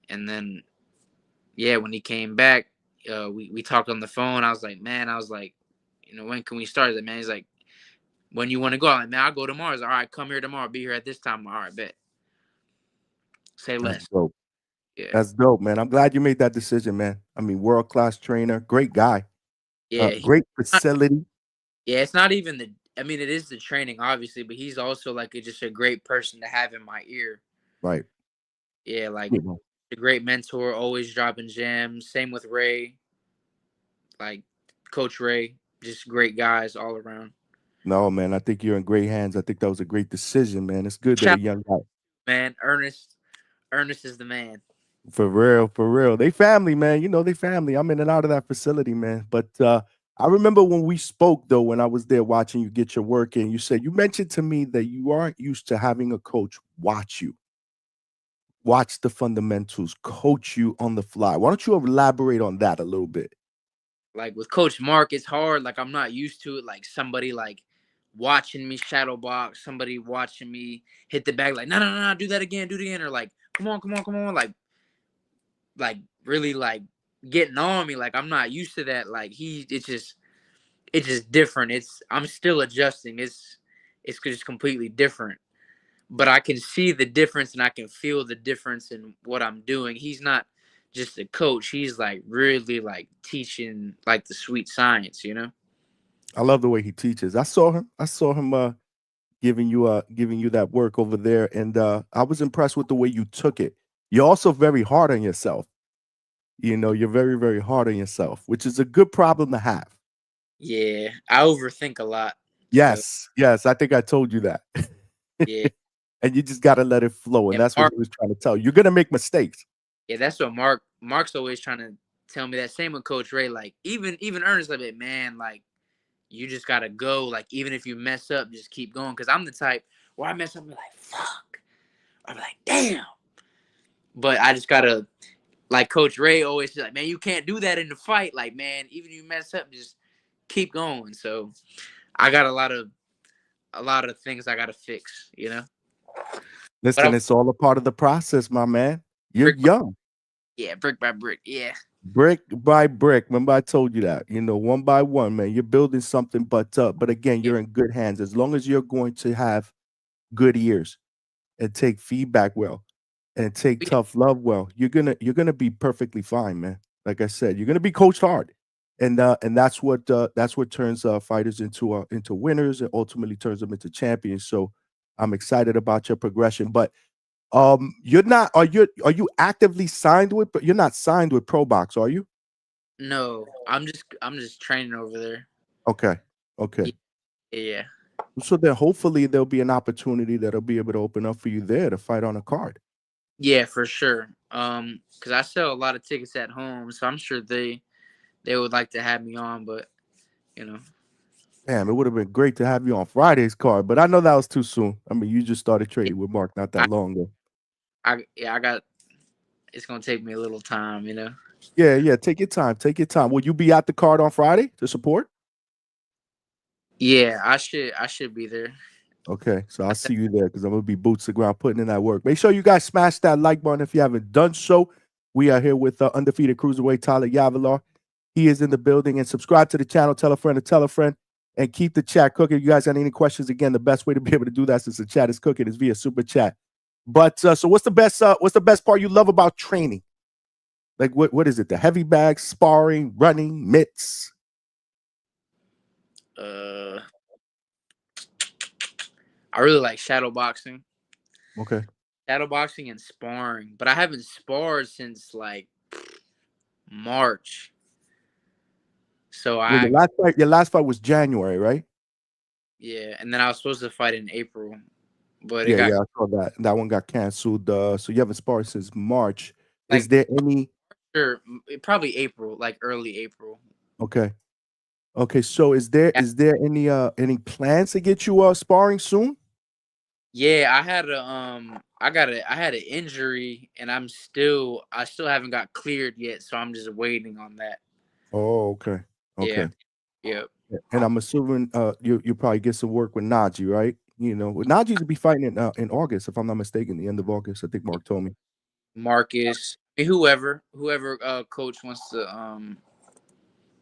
And then, yeah, when he came back, we talked on the phone. I was like, man, when can we start? He's like, man, he's like, when you want to go? I'm like, man, I'll go tomorrow. He's like, all right, come here tomorrow. Be here at this time. All right, bet. Say That's less. dope. Yeah. That's dope, man. I'm glad you made that decision, man. I mean, world-class trainer, great guy, Yeah. great facility. Yeah, it's not even I mean, it is the training, obviously, but he's also like just a great person to have in my ear. Right. Yeah, like You know. a great mentor, always dropping gems. Same with Ray, like Coach Ray, just great guys all around. No, man, I think you're in great hands. I think that was a great decision, man. It's good that a Shout young guy. man, Ernest is the man. For real, for real. They family, man. You know, they family. I'm in and out of that facility, man. But I remember when we spoke, though, when I was there watching you get your work in, you mentioned to me that you aren't used to having a coach watch the fundamentals, coach you on the fly. Why don't you elaborate on that a little bit? Like with Coach Mark, it's hard. Like I'm not used to it. Like somebody like watching me shadow box, somebody watching me hit the bag. Like no, do that again, do it again, or like come on, like really like getting on me. Like I'm not used to that. Like it's just different. I'm still adjusting. It's just completely different. But I can see the difference and I can feel the difference in what I'm doing. He's not just a coach. He's like really like teaching like the sweet science, you know? I love the way he teaches. I saw him. Giving you that work over there, and I was impressed with the way you took it. You're also very hard on yourself. You know, you're very, very hard on yourself, which is a good problem to have. Yeah. I overthink a lot. So Yes, I think I told you that. yeah. And you just gotta let it flow, and And that's what Mark, he was trying to tell you. You're gonna make mistakes. yeah, that's what Mark's always trying to tell me that. Same with Coach Ray. Like even Ernest like, man, like you just gotta go. Like even if you mess up, just keep going. Cause I'm the type where I mess up, I'm like, fuck. I'm like, damn. But I just gotta, like Coach Ray always says, like, man, you can't do that in the fight. Like, man, even if you mess up, just keep going. So I got a lot of things I gotta fix, you know. But Listen, I'm it's all a part of the process, my man. You're brick by young. yeah, brick by brick. Yeah. Brick by brick. Remember, I told you that. You know, one by one, man. You're building something, but again, Yeah. you're in good hands. As long as you're going to have good ears and take feedback well and take Yeah. tough love well, you're gonna be perfectly fine, man. Like I said, you're gonna be coached hard. And that's what turns fighters into winners and ultimately turns them into champions. So I'm excited about your progression. But you're not are you actively signed with, but you're not signed with Pro Box, are you? No, I'm just training over there. Okay. Okay. Yeah. Yeah. So then hopefully there'll be an opportunity that'll be able to open up for you there to fight on a card. Yeah, for sure. Because I sell a lot of tickets at home, so I'm sure they would like to have me on, but you know. Damn, it would have been great to have you on Friday's card, but I know that was too soon. I mean, you just started trading with Mark not that I, long ago. I got. It's gonna take me a little time, you know. Yeah, yeah. Take your time. Take your time. Will you be at the card on Friday to support? Yeah, I should be there. Okay, so I'll see you there because I'm gonna be boots to ground putting in that work. Make sure you guys smash that like button if you haven't done so. We are here with undefeated cruiserweight Tyler Yavalar. He is in the building, and subscribe to the channel. Tell a friend, and keep the chat cooking. If you guys got any questions, again, the best way to be able to do that since the chat is cooking is via super chat. But so what's the best part you love about training? Like what is it? The heavy bags, sparring, running, mitts. Uh, I really like shadow boxing. Okay. Shadow boxing and sparring, but I haven't sparred since like March. So Well, your last fight was January, right? yeah, and then I was supposed to fight in April, but it Yeah, got yeah, I saw that. That one got canceled. So you haven't sparred since March. Is like there any? sure, probably April, like early April. Okay, okay. So is there any plans to get you sparring soon? Yeah, I had an injury and I still haven't got cleared yet, so I'm just waiting on that. Oh, okay, Yeah. okay. Yeah. And I'm assuming you probably get some work with Najee, right? You know, Najee's to be fighting in August, if I'm not mistaken, the end of August. I think Mark told me. Marcus, whoever coach wants to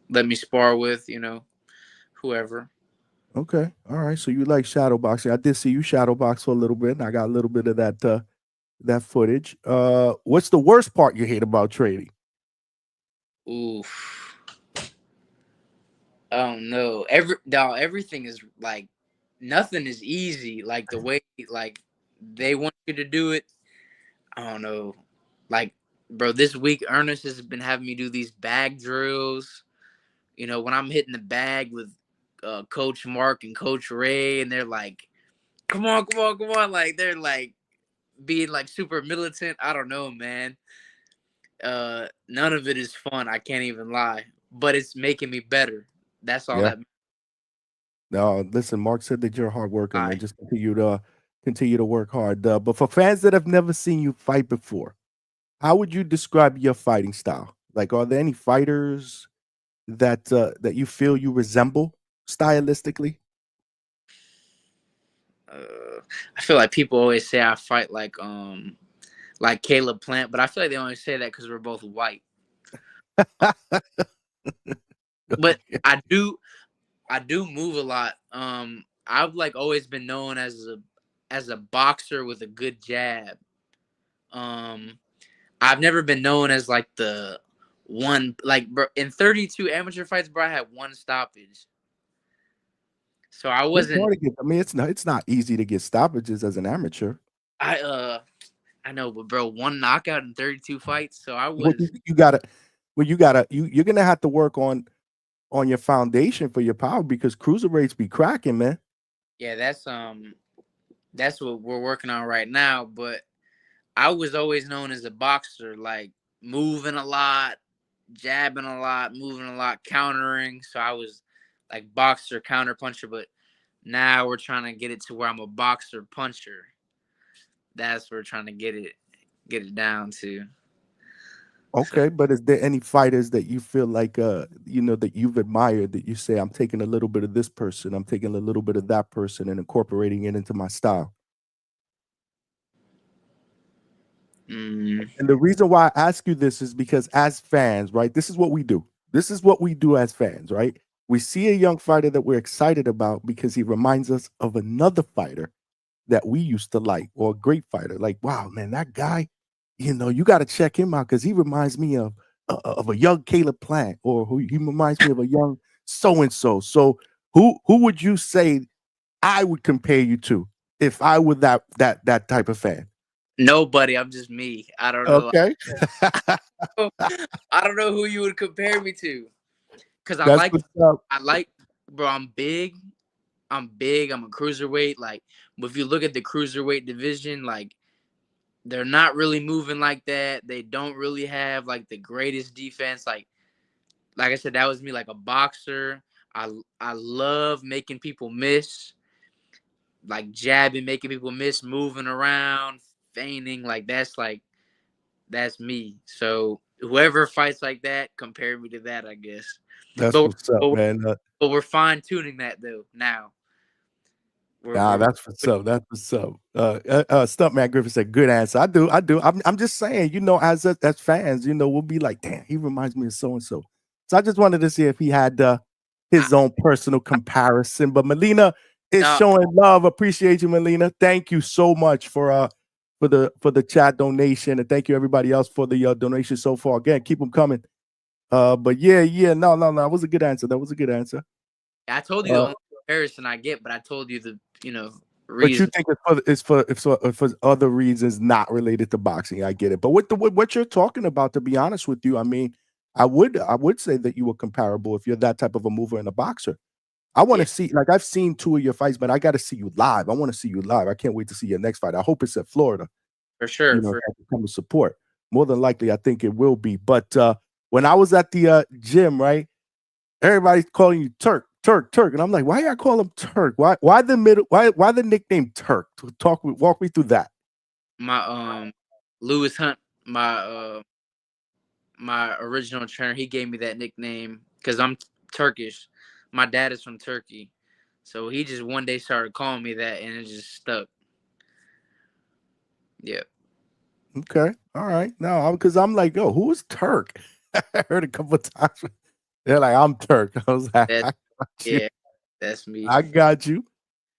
let me spar with, whoever. Okay, all right. So you like shadow boxing? I did see you shadow box for a little bit, and I got a little bit of that footage. What's the worst part you hate about trading? Oof. Oh no. Everything is like nothing is easy. Like the way like they want you to do it. I don't know. Like, bro, this week Ernest has been having me do these bag drills. When I'm hitting the bag with Coach Mark and Coach Ray, and they're like, "Come on, come on, come on!" Like they're like being like super militant. I don't know, man. None of it is fun. I can't even lie, but it's making me better. That's all Yeah. that No, listen, Mark said that you're a hard worker, man. matters. Just continue to work hard. But for fans that have never seen you fight before, how would you describe your fighting style? Like, are there any fighters that you feel you resemble stylistically? I feel like people always say I fight like Caleb Plant, but I feel like they only say that because we're both white. But I do move a lot. I've like always been known as a boxer with a good jab. Um, I've never been known as like the one like bro, in 32 amateur fights, bro. I had one stoppage, so I It's wasn't. hard to get. I mean, it's not easy to get stoppages as an amateur. I I know, but bro, one knockout in 32 fights, so I Well, was. you gotta, you're gonna have to work on your foundation for your power because cruiserweights be cracking, man. Yeah, that's what we're working on right now. But I was always known as a boxer, like moving a lot, jabbing a lot, moving a lot, countering. So I was like boxer, counter puncher. But now we're trying to get it to where I'm a boxer puncher. That's where we're trying to get it down to. So Okay, but is there any fighters that you feel like that you've admired that you say I'm taking a little bit of this person, I'm taking a little bit of that person and incorporating it into my style? mm, And the reason why I ask you this is because as fans, right? This is what we do. This is what we do as fans, right? We see a young fighter that we're excited about because he reminds us of another fighter that we used to like or a great fighter. Like, wow, man, that guy, you got to check him out because he reminds me of a young Caleb Plant, or who he reminds me of a young so and so. So, who would you say I would compare you to if I were that type of fan? nobody. I'm just me. I don't know. Okay, I don't know who you would compare me to. Cause that's what's up. I like, bro. I'm big. I'm big. I'm a cruiserweight. Like, if you look at the cruiserweight division, like they're not really moving like that. They don't really have like the greatest defense. Like I said, that was me, like a boxer. I love making people miss, like jabbing, making people miss, moving around, feigning. That's me. So whoever fights like that, compare me to that, I guess. That's But what's up, but, man. but we're fine tuning that though now. Nah, We're that's what's up. That's what's up. Stuntman Griffin said, "Good answer." I do. I'm just saying, as fans, we'll be like, "Damn, he reminds me of so and so." So I just wanted to see if he had his own personal comparison. But Melina is showing love. Appreciate you, Melina. Thank you so much for the chat donation, and thank you everybody else for the donation so far. Again, keep them coming. But yeah, no, that was a good answer. That was a good answer. I told you the only comparison I get, but I told you the But you reason. think it's for other reasons not related to boxing. I get it. But what you're talking about, to be honest with you, I mean, I would say that you were comparable if you're that type of a mover and a boxer. I want to see, like, I've seen 2 of your fights, but I got to see you live. I want to see you live. I can't wait to see your next fight. I hope it's at Florida. For sure. I can come to support. More than likely, I think it will be. But when I was at the gym, right, everybody's calling you Turk. And I'm like, why y'all call him Turk? Why the nickname Turk? Walk me through that. My Lewis Hunt, my original trainer, he gave me that nickname because I'm Turkish. My dad is from Turkey. So he just one day started calling me that and it just stuck. Yeah. Okay. All right. No, because I'm like, yo, who is Turk? I heard a couple of times. They're like, I'm Turk. I was like, that's me. I got you.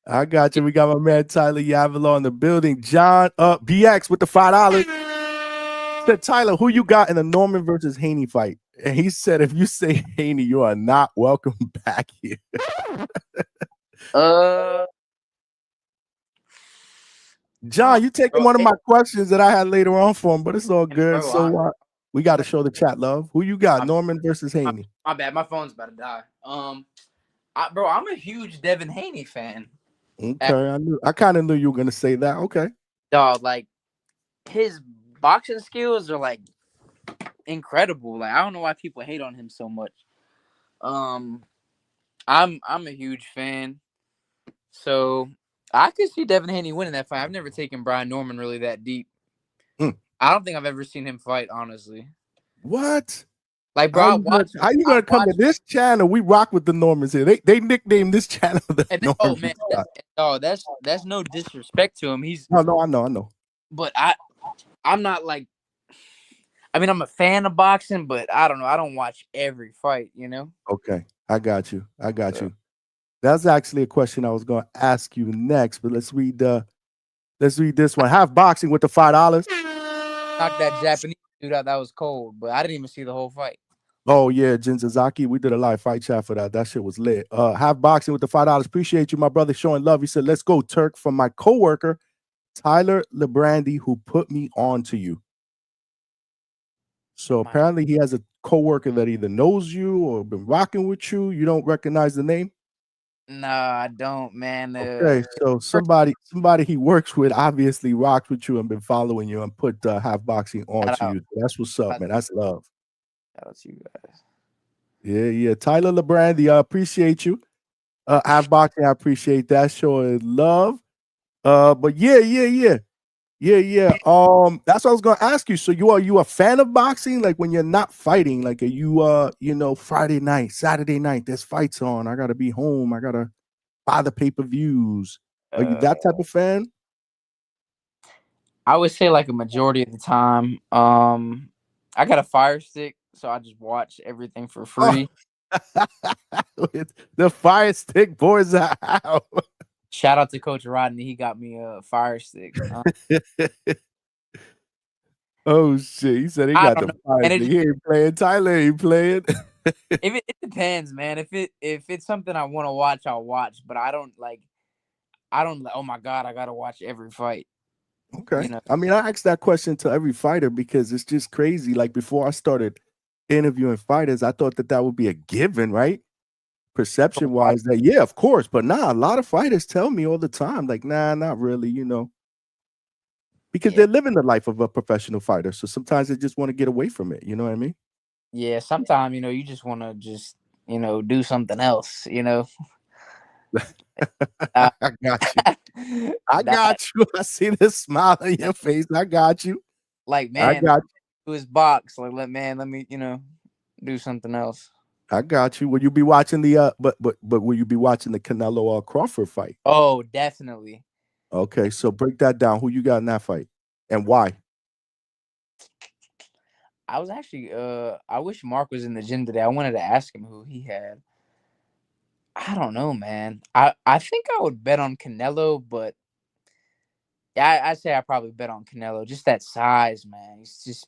We got my man Tyler Yavalar in the building. John BX with the $5. Said, Tyler, who you got in the Norman versus Haney fight? And he said, if you say Haney, you are not welcome back here. John, you taking one of my questions that I had later on for him, but it's all good. So we got to show the chat love. Who you got? Norman versus Haney. My bad. My phone's about to die. Bro, I'm a huge Devin Haney fan. Okay, I kind of knew you were gonna say that. Okay, dog, like his boxing skills are like incredible. Like I don't know why people hate on him so much. I'm a huge fan, so I could see Devin Haney winning that fight. I've never taken Brian Norman really that deep. I don't think I've ever seen him fight, honestly. What? Like, bro, how you gonna come to this channel? We rock with the Normans here. They nicknamed this channel the Normans. Oh man, that's no disrespect to him. He's no, I know. But I'm not like. I mean, I'm a fan of boxing, but I don't know. I don't watch every fight, Okay, I got you. That's actually a question I was going to ask you next, but let's read this one. Have boxing with the $5. Knock that Japanese dude out. That was cold, but I didn't even see the whole fight. Oh yeah, Jin Sasaki. We did a live fight chat for that. That shit was lit. Have boxing with the $5. Appreciate you, my brother, showing love. He said, "Let's go, Turk," from my coworker, Tyler Lebrandy, who put me on to you. So apparently he has a coworker that either knows you or been rocking with you. You don't recognize the name? No, I don't, man. Okay, so somebody he works with obviously rocked with you and been following you and put Have Boxing on to you. That's what's up, man. That's love. Shout out to you guys. Yeah. Tyler Lebrandy, I appreciate you. Have Boxing, I appreciate that. Showing love. But yeah. That's what I was gonna ask you. So are you a fan of boxing? Like when you're not fighting, like are you Friday night, Saturday night, there's fights on. I gotta be home. I gotta buy the pay-per-views. Are you that type of fan? I would say like a majority of the time. I got a Fire Stick, so I just watch everything for free. The Fire Stick boys are out. Shout out to Coach Rodney. He got me a Fire Stick. Oh shit! He said he got the Fire Stick. He ain't playing. Tyler ain't playing. It depends, man. If it's something I want to watch, I'll watch. But I don't like. Oh my god, I gotta watch every fight. Okay. I mean, I asked that question to every fighter because it's just crazy. Like before I started interviewing fighters, I thought that would be a given, right? Perception wise, that yeah, of course. But a lot of fighters tell me all the time, like, nah, not really, because they're living the life of a professional fighter. So sometimes they just want to get away from it. You know what I mean? Yeah, sometimes you just want to do something else. I Uh, got you. I that got you. I see the smile on your face. I got you. like I man, got to his box. Like let me do something else. I got you. Will you be watching the but will you be watching the Canelo Crawford fight? Oh, definitely. Okay, so break that down. Who you got in that fight and why? I was actually I wish Mark was in the gym today. I wanted to ask him who he had. I don't know, man. I think I would bet on Canelo, but I say I probably bet on Canelo. Just that size, man. He's just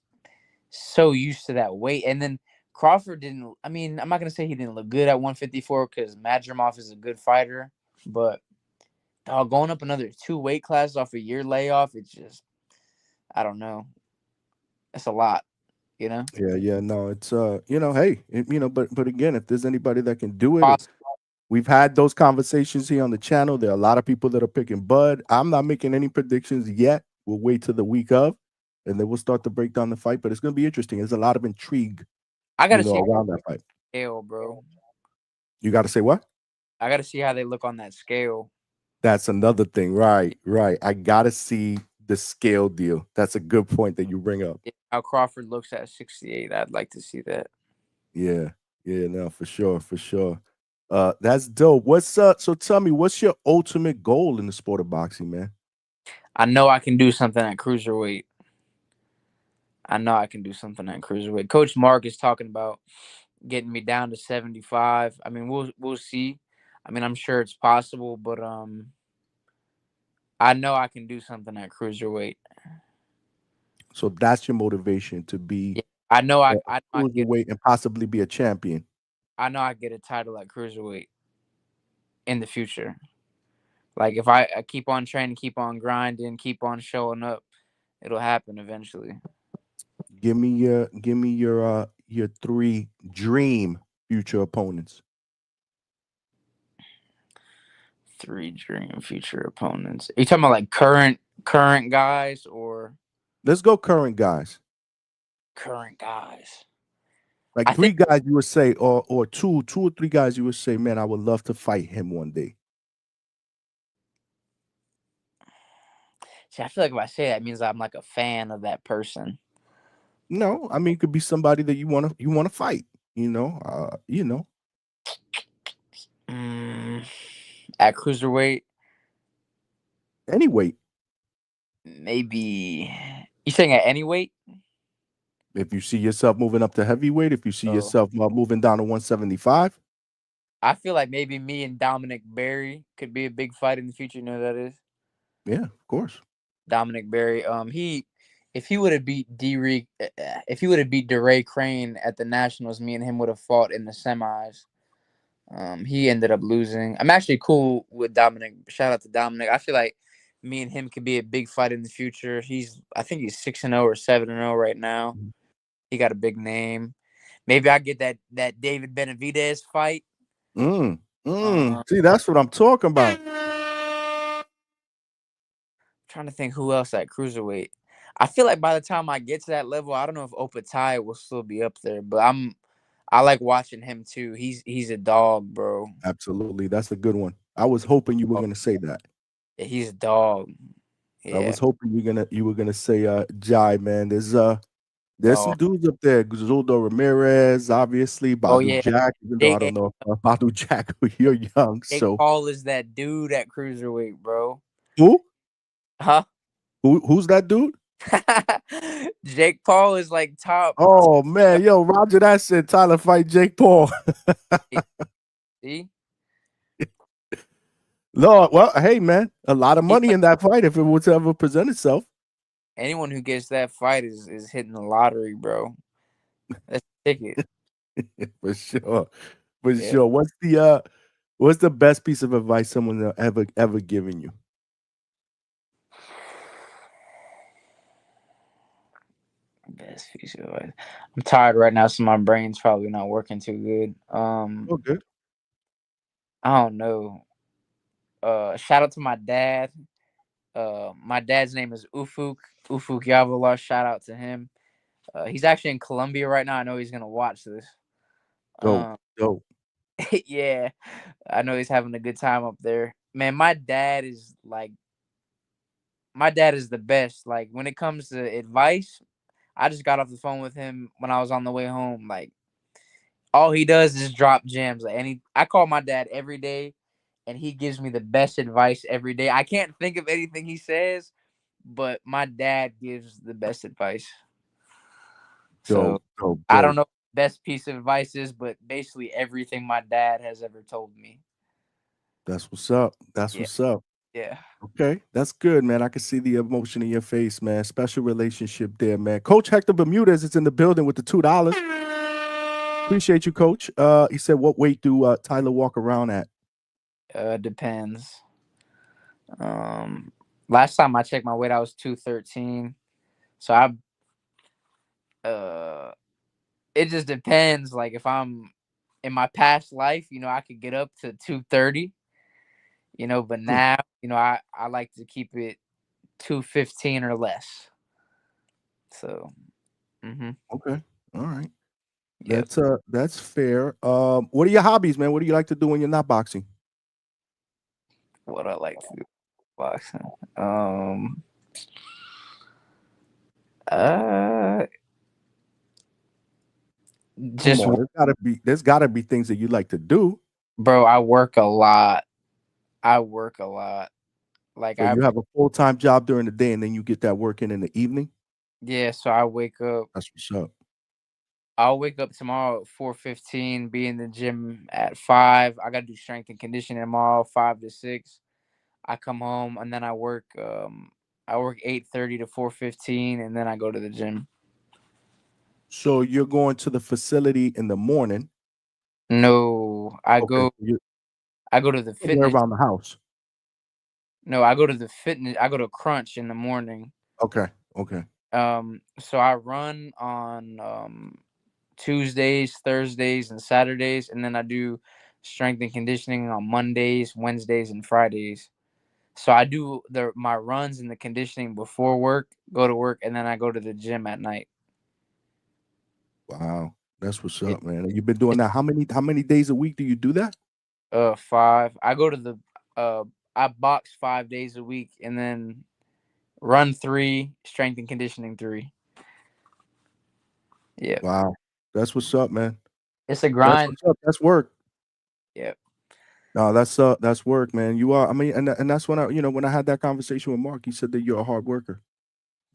so used to that weight. And then Crawford didn't. I mean, I'm not gonna say he didn't look good at 154 because Madrimov is a good fighter, but going up another 2 weight classes off a year layoff, it's just I don't know. That's a lot, you know. Yeah, no, it's hey, but again, if there's anybody that can do it, Possible. we've had those conversations here on the channel. There are a lot of people that are picking Bud. I'm not making any predictions yet. We'll wait till the week of, and then we'll start to break down the fight. But it's going to be interesting. There's a lot of intrigue, I gotta see around that fight. scale, bro. You got to say what? I gotta see how they look on that scale. That's another thing. Right. I got to see the scale deal. That's a good point that you bring up. Yeah, how Crawford looks at 68. I'd like to see that. Yeah. Yeah, no, for sure, for sure. That's dope. So tell me, what's your ultimate goal in the sport of boxing, man? I know I can do something at cruiserweight. I know I can do something at cruiserweight. Coach Mark is talking about getting me down to 75. I mean, we'll see. I mean, I'm sure it's possible, but I know I can do something at cruiserweight. So that's your motivation to be Yeah, I know a I get cruiserweight and possibly be a champion. I know I get a title at cruiserweight in the future. Like if I keep on training, keep on grinding, keep on showing up, it'll happen eventually. Give me your 3 dream future opponents. 3 dream future opponents. Are you talking about like current guys or Let's go current guys. current guys? Like I 3 think. guys you would say, or two or 3 guys you would say, man, I would love to fight him one day. See, I feel like if I say that, it means I'm like a fan of that person. No, I mean it could be somebody that you wanna fight, you know. Mm, at cruiserweight, Any weight. maybe. You saying at any weight? If you see yourself moving up to heavyweight, if you see Oh, yourself moving down to 175, I feel like maybe me and Dominic Berry could be a big fight in the future. You know who that is? yeah, of course. Dominic Berry. If he would have beat if he would have beat DeRay Crane at the Nationals, me and him would have fought in the semis. He ended up losing. I'm actually cool with Dominic. Shout out to Dominic. I feel like me and him could be a big fight in the future. I think he's 6-0 or 7-0 right now. He got a big name. Maybe I get that David Benavidez fight. See, that's what I'm talking about. Trying to think who else at cruiserweight. I feel like by the time I get to that level, I don't know if Opatai will still be up there, but I like watching him too. He's a dog, bro. Absolutely. That's a good one. I was hoping you were gonna say that. Yeah, he's a dog. I Yeah, was hoping you were gonna say Jai, man. There's some dog. dudes up there. Zoldo Ramirez, obviously, Oh Badu yeah, Jack, even though I don't know if Badu Jack, you're young. Jake So Paul is that dude at cruiserweight, bro. who? Huh? Who's that dude? Jake Paul is like top. Oh man, yo, Roger that said Tyler fight Jake Paul. See, Lord, well, hey man, a lot of he, money in that fight if it were to ever present itself. anyone who gets that fight is hitting the lottery, bro. That's a ticket. For sure. For Yeah. sure. What's the best piece of advice someone ever given you? Best piece of advice. I'm tired right now, so my brain's probably not working too good. Okay. I don't know. Shout out to my dad. My dad's name is Ufuk Yavalar. Shout out to him. He's actually in Colombia right now. I know he's gonna watch this. Dope. Um, Dope. Yeah, I know he's having a good time up there. Man, my dad is the best. Like when it comes to advice, I just got off the phone with him when I was on the way home. Like all he does is drop gems. Like, I call my dad every day, and he gives me the best advice every day. I can't think of anything he says, but my dad gives the best advice. So Dope, dope, I don't dope. know what the best piece of advice is, but basically everything my dad has ever told me. That's what's up. That's Yeah, what's up. yeah. Okay, that's good, man. I can see the emotion in your face, man. Special relationship there, man. Coach Hector Bermudez is in the building with the $2. Appreciate you, Coach. He said, "What weight do Tyler walk around at?" Depends. Um, Last time I checked my weight, I was 213. So uh, it just depends. Like if I'm in my past life, I could get up to 230. But Hmm, now, I like to keep it 215 or less. So, okay, all right. yep. That's fair. What are your hobbies, man? What do you like to do when you're not boxing? What I like to do boxing. Uh, Come just on, there's gotta be things that you like to do. bro, I work a lot. I work a lot. Like So I you have a full-time job during the day, and then you get that work in the evening. Yeah, so I wake up. That's what's up. I'll wake up tomorrow at 4:15. Be in the gym at 5. I gotta do strength and conditioning tomorrow, 5 to 6. I come home and then I work. I work 8:30 to 4:15, and then I go to the gym. So you're going to the facility in the morning. No, I Okay, go. so you're I go to the somewhere fitness. around the house. No, I go to the fitness. I go to Crunch in the morning. Okay, okay. So I run on Tuesdays, Thursdays, and Saturdays, and then I do strength and conditioning on Mondays, Wednesdays, and Fridays. So I do my runs and the conditioning before work, go to work, and then I go to the gym at night. Wow, that's what's It, up, man. And you've been doing it's that. How many days a week do you do that? 5. I go to the uh I box 5 days a week, and then run 3, strength and conditioning 3. Yeah, Wow, that's what's up, man. it's a That's grind. what's up. That's work. Yeah, No, that's work, man. You are. I mean, and that's when when I had that conversation with Mark, he said that you're a hard worker,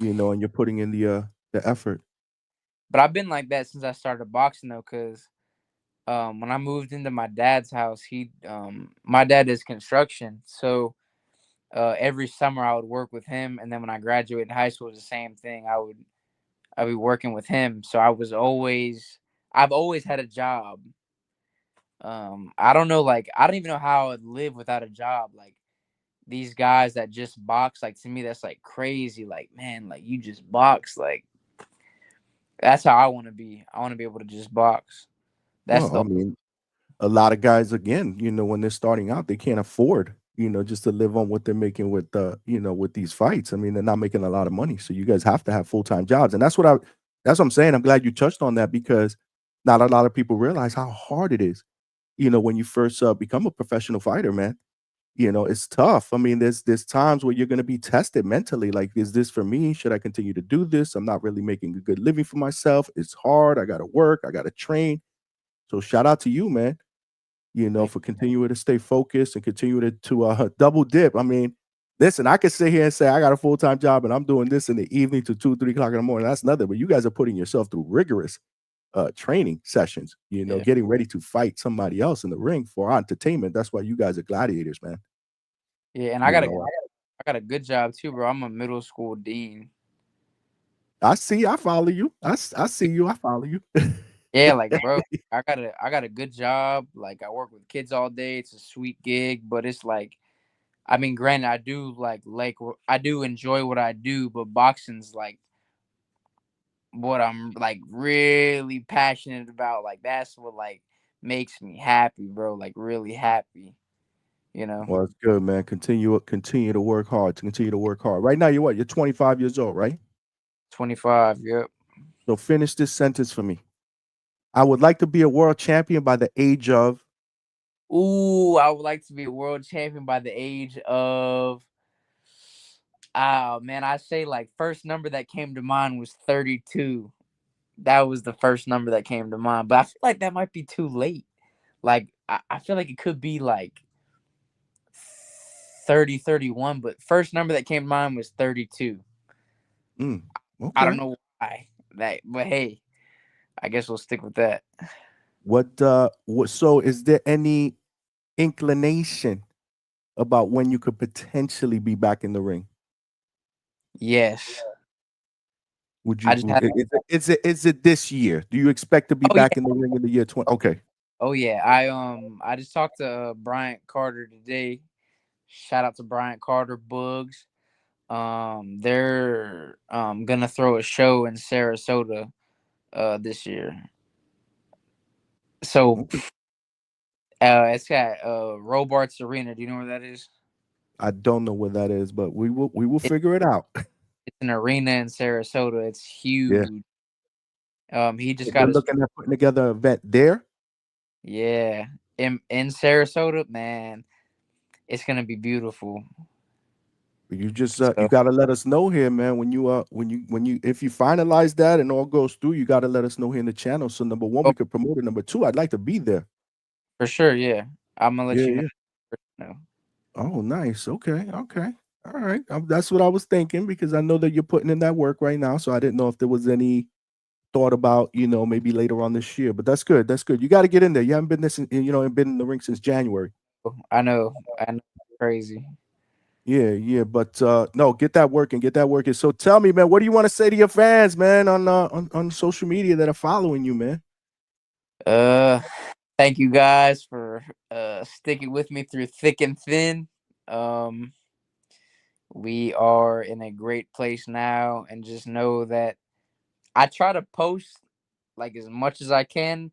and you're putting in the effort. but I've been like that since I started boxing though, because when I moved into my dad's house, my dad does construction, so every summer I would work with him, and then when I graduated high school, it was the same thing. I'd be working with him, so I've always had a job. I don't know, like I don't even know how I'd live without a job. Like these guys that just box, like to me, that's like crazy. Like man, like you just box, like that's how I want to be. I want to be able to just box. That's Well, I the mean, a lot of guys, again, when they're starting out, they can't afford, just to live on what they're making with these fights. I mean, they're not making a lot of money, so you guys have to have full-time jobs, and that's what I'm saying. I'm glad you touched on that because not a lot of people realize how hard it is. When you first become a professional fighter, man. It's tough. I mean, there's times where you're going to be tested mentally. Like, is this for me? Should I continue to do this? I'm not really making a good living for myself. It's hard. I got to work. I got to train. So shout out to you, man. For continuing to stay focused and continue to double dip. I mean, listen, I could sit here and say I got a full time job and I'm doing this in the evening to 2, 3 o'clock in the morning. That's nothing. But you guys are putting yourself through rigorous training sessions. yeah, Getting ready to fight somebody else in the ring for entertainment. That's why you guys are gladiators, man. yeah. And You know, I got a good job too, bro. I'm a middle school dean. I see. I follow you. I see you. I follow you. Yeah, like bro, I got a good job. Like I work with kids all day. It's a sweet gig, but it's like I mean, granted, I do I do enjoy what I do, but boxing's like what I'm like really passionate about. Like that's what like makes me happy, bro. Like really happy, you know. Well, it's good, man. Continue to work hard. To continue to work hard. Right now, you're what? You're 25 years old, right? 25, yep. So finish this sentence for me. I would like to be a world champion by the age of. Ooh, I would like to be a world champion by the age of. Oh man, I say like first number that came to mind was 32. That was the first number that came to mind, but I feel like that might be too late. Like I feel like it could be like 30, 31, but first number that came to mind was 32. I don't Okay. know why that, but hey, I guess we'll stick with that. What so is there any inclination about when you could potentially be back in the ring? Yes, Would I you just had. is it this year? Do you expect to be Oh yeah, back in the ring in the year 20? Okay. oh yeah. I just talked to Bryant Carter today. Shout out to Bryant Carter Bugs. They're gonna throw a show in Sarasota this year. So Okay. it's at Robarts Arena. Do you know where that is? I don't know what that is, but we will It, figure it out. it's an arena in Sarasota. It's Yeah. huge. He just So got they're his looking at putting together an event there. yeah in Sarasota. Man, it's gonna be beautiful. You just you So gotta let us know here, man. When you if you finalize that and all goes through, you gotta let us know here in the channel. So number one, oh, we could promote it. Number two, I'd like to be there. for sure, yeah. I'm gonna let Yeah, you know. yeah. No, Oh, nice. Okay, okay. All right. That's what I was thinking because I know that you're putting in that work right now. So I didn't know if there was any thought about, maybe later on this year. But that's good. That's good. You got to get in there. You haven't been been in the ring since January. I know, crazy. Yeah, yeah. But no, get that working. Get that working. So tell me, man, what do you want to say to your fans, man, on social media that are following you, man? Uh, Thank you guys for sticking with me through thick and thin. Um, we are in a great place now, and just know that I try to post like as much as I can,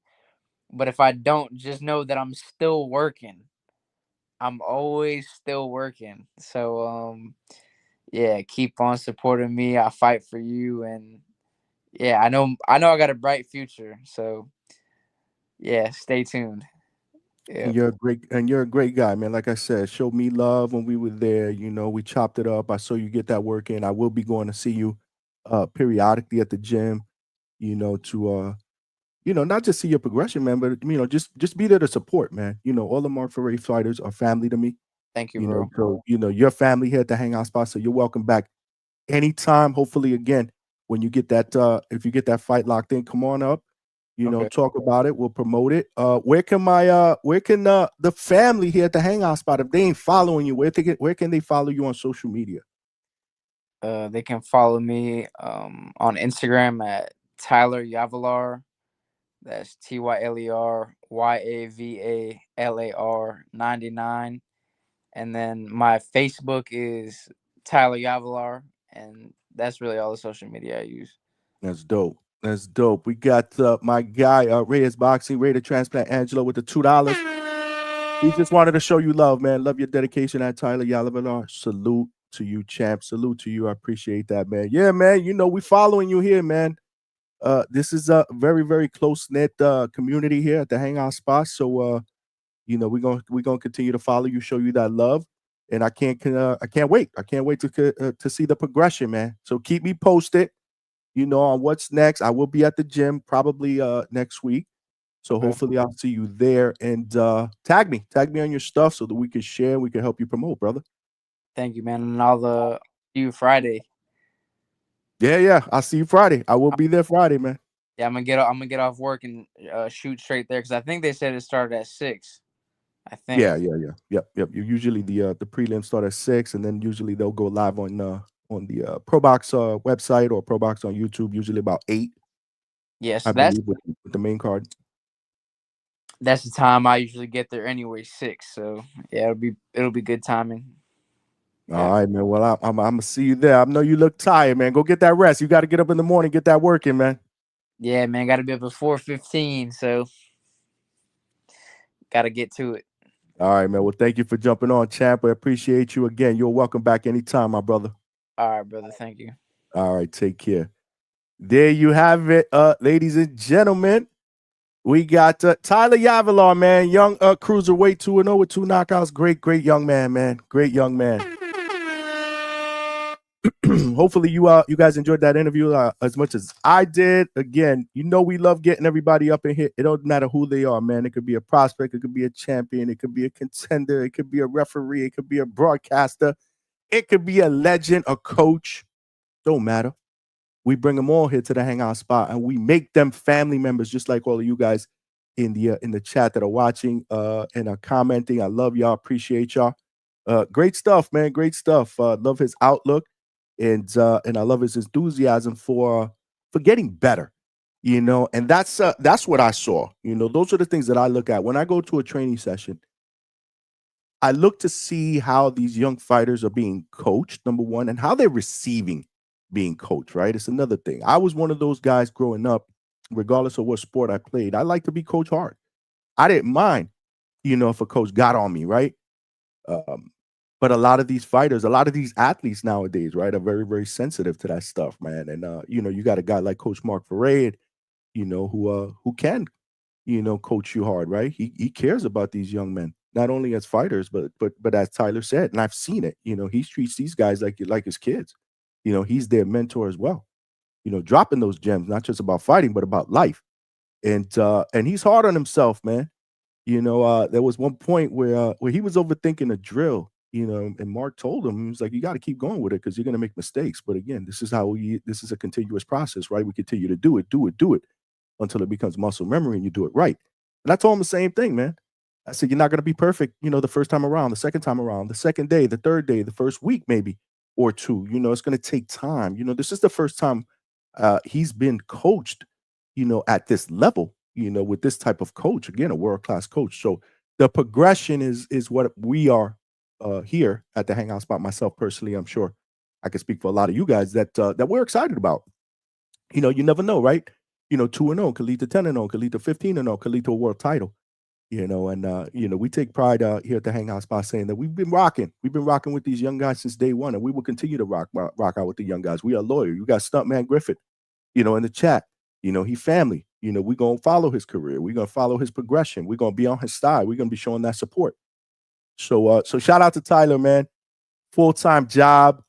but if I don't, just know that I'm still working. I'm always still working. So yeah, keep on supporting me. I fight for you, and yeah, I know I got a bright future. So yeah, stay tuned. And Yep. you're a great guy, man. Like I said, showed me love when we were there. We chopped it up. I saw you get that work in. I will be going to see you periodically at the gym, to not just see your progression, man, but just be there to support, man. All the Mark Ferre fighters are family to me. Thank you, bro. So your family here at the Hangout spot. So you're welcome back anytime. Hopefully, again, when you get that, if you get that fight locked in, come on up. Okay. Talk about it. We'll promote it. Where can the family here at the Hangout spot, if they ain't following you, where can they follow you on social media? They can follow me on Instagram at Tyler Yavalar. That's TYLERYAVALAR 99. And then my Facebook is Tyler Yavalar, and that's really all the social media I use. That's dope. That's dope. We got my guy, Reyes Boxing, Ray the Transplant Angelo with the $2. He just wanted to show you love, man. Love your dedication at Tyler Yalavar. Salute to you, champ. Salute to you. I appreciate that, man. Yeah, man. We following you here, man. This is a very, very close-knit community here at the Hangout spot. So we're gonna continue to follow you, show you that love. And I can't wait. I can't wait to see the progression, man. So keep me posted, on what's next. I will be at the gym probably next week. So Okay. hopefully I'll see you there and tag me on your stuff so that we can share and we can help you promote, brother. Thank you, man. And I'll see you Friday. Yeah, yeah. I'll see you Friday. I will be there Friday, man. Yeah, I'm gonna get off work and shoot straight there because I think they said it started at 6. I think. Yeah, yeah, yeah. Yep, yep. You usually the prelims start at 6 and then usually they'll go live on the ProBox website or ProBox on YouTube, usually about 8, Yes, I believe, with the main card. that's the time I usually get there anyway, 6. So yeah, it'll be good timing. All Yeah. right, man. Well, I'm gonna see you there. I know you look tired, man. Go get that rest. You got to get up in the morning, get that work in, man. Yeah, man, gotta be up at 4:15, so gotta get to it. All right, man. Well, thank you for jumping on, champ. I appreciate you again. You're welcome back anytime, my brother. All right, brother. Thank you. All right, take care. There you have it, ladies and gentlemen. We got Tyler Yavalar, man. Young cruiserweight 2-0 with 2 knockouts. Great young man. Great young man. Hopefully you guys enjoyed that interview as much as I did. Again, we love getting everybody up in here. It don't matter who they are, man. It could be a prospect, it could be a champion, it could be a contender, it could be a referee, it could be a broadcaster, it could be a legend, a coach. Don't matter. We bring them all here to the Hangout spot, and we make them family members, just like all of you guys in the chat that are watching and are commenting. I love y'all. Appreciate y'all. Great stuff, man. Great stuff. Love his outlook, and I love his enthusiasm for getting better. And that's what I saw. Those are the things that I look at when I go to a training session. I look to see how these young fighters are being coached, number one, and how they're receiving being coached, right? It's another thing. I was one of those guys growing up, regardless of what sport I played. I like to be coached hard. I didn't mind, if a coach got on me, right? But a lot of these fighters, a lot of these athletes nowadays, right, are very, very sensitive to that stuff, man. And you got a guy like Coach Mark Ferre, who can, coach you hard, right? He cares about these young men, not only as fighters, but as Tyler said, and I've seen it. He treats these guys like his kids. He's their mentor as well. Dropping those gems, not just about fighting, but about life. And he's hard on himself, man. There was one point where he was overthinking a drill, and Mark told him, he was like, you got to keep going with it because you're going to make mistakes. But again, this is a continuous process, right? We continue to do it until it becomes muscle memory and you do it right. And I told him the same thing, man. I said, you're not going to be perfect, the first time around, the second time around, the second day, the third day, the first week, maybe, or two. It's going to take time. This is the first time he's been coached, at this level, with this type of coach, again, a world-class coach. So the progression is what we are here at the Hangout spot. Myself personally, I'm sure I can speak for a lot of you guys that we're excited about. You never know, right? 2-0 could lead to 10-0, could lead to 15-0, could lead to a world title. We take pride here at the Hangout spot saying that we've been rocking with these young guys since day one, and we will continue to rock out with the young guys. We are loyal. You got Stuntman Griffith, in the chat. He family. We're going to follow his career. We're going to follow his progression. We're going to be on his side. We're going to be showing that support. So shout out to Tyler, man. Full-time job,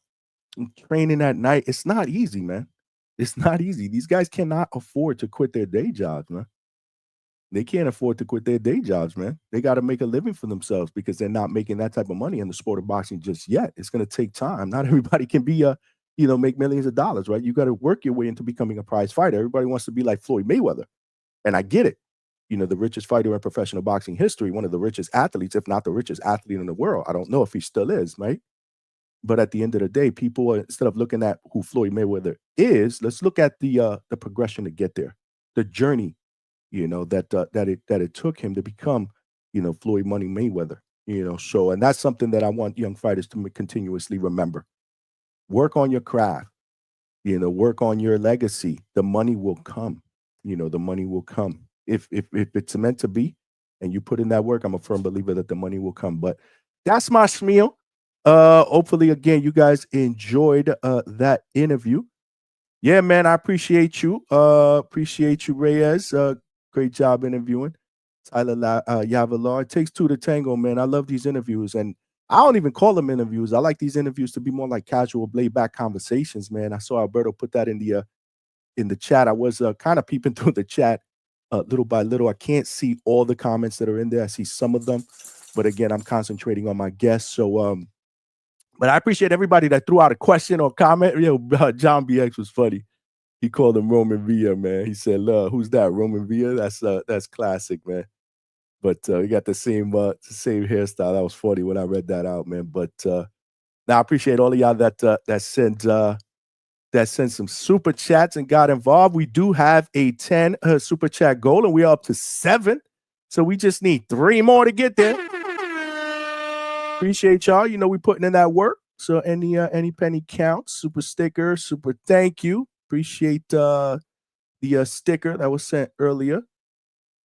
training at night. It's not easy, man. It's not easy. These guys cannot afford to quit their day jobs, man. They can't afford to quit their day jobs, man. They got to make a living for themselves because they're not making that type of money in the sport of boxing just yet. It's going to take time. Not everybody can be make millions of dollars, right? You got to work your way into becoming a prize fighter. Everybody wants to be like Floyd Mayweather. And I get it. The richest fighter in professional boxing history, one of the richest athletes, if not the richest athlete in the world. I don't know if he still is, right? But at the end of the day, people, instead of looking at who Floyd Mayweather is, let's look at the progression to get there, the journey, that it took him to become, Floyd Money Mayweather, So, and that's something that I want young fighters to continuously remember. Work on your craft, work on your legacy. The money will come, the money will come. If it's meant to be and you put in that work, I'm a firm believer that the money will come. But that's my spiel. Hopefully, again, you guys enjoyed that interview. Yeah, man, I appreciate you. Appreciate you, Reyes. Great job interviewing. Tyler Yavalar. It takes two to tango, man. I love these interviews. And I don't even call them interviews. I like these interviews to be more like casual, laid-back conversations, man. I saw Alberto put that in the chat. I was kind of peeping through the chat little by little. I can't see all the comments that are in there. I see some of them. But again, I'm concentrating on my guests. So, but I appreciate everybody that threw out a question or comment. John BX was funny. He called him Roman Villa, man. He said, who's that? Roman Villa? That's classic, man. But we got the same hairstyle. That was funny when I read that out, man. But now I appreciate all of y'all that sent some super chats and got involved. We do have a 10 super chat goal, and we're up to 7. So we just need 3 more to get there. Appreciate y'all. We putting in that work. So any penny counts. Super sticker, super thank you. Appreciate the sticker that was sent earlier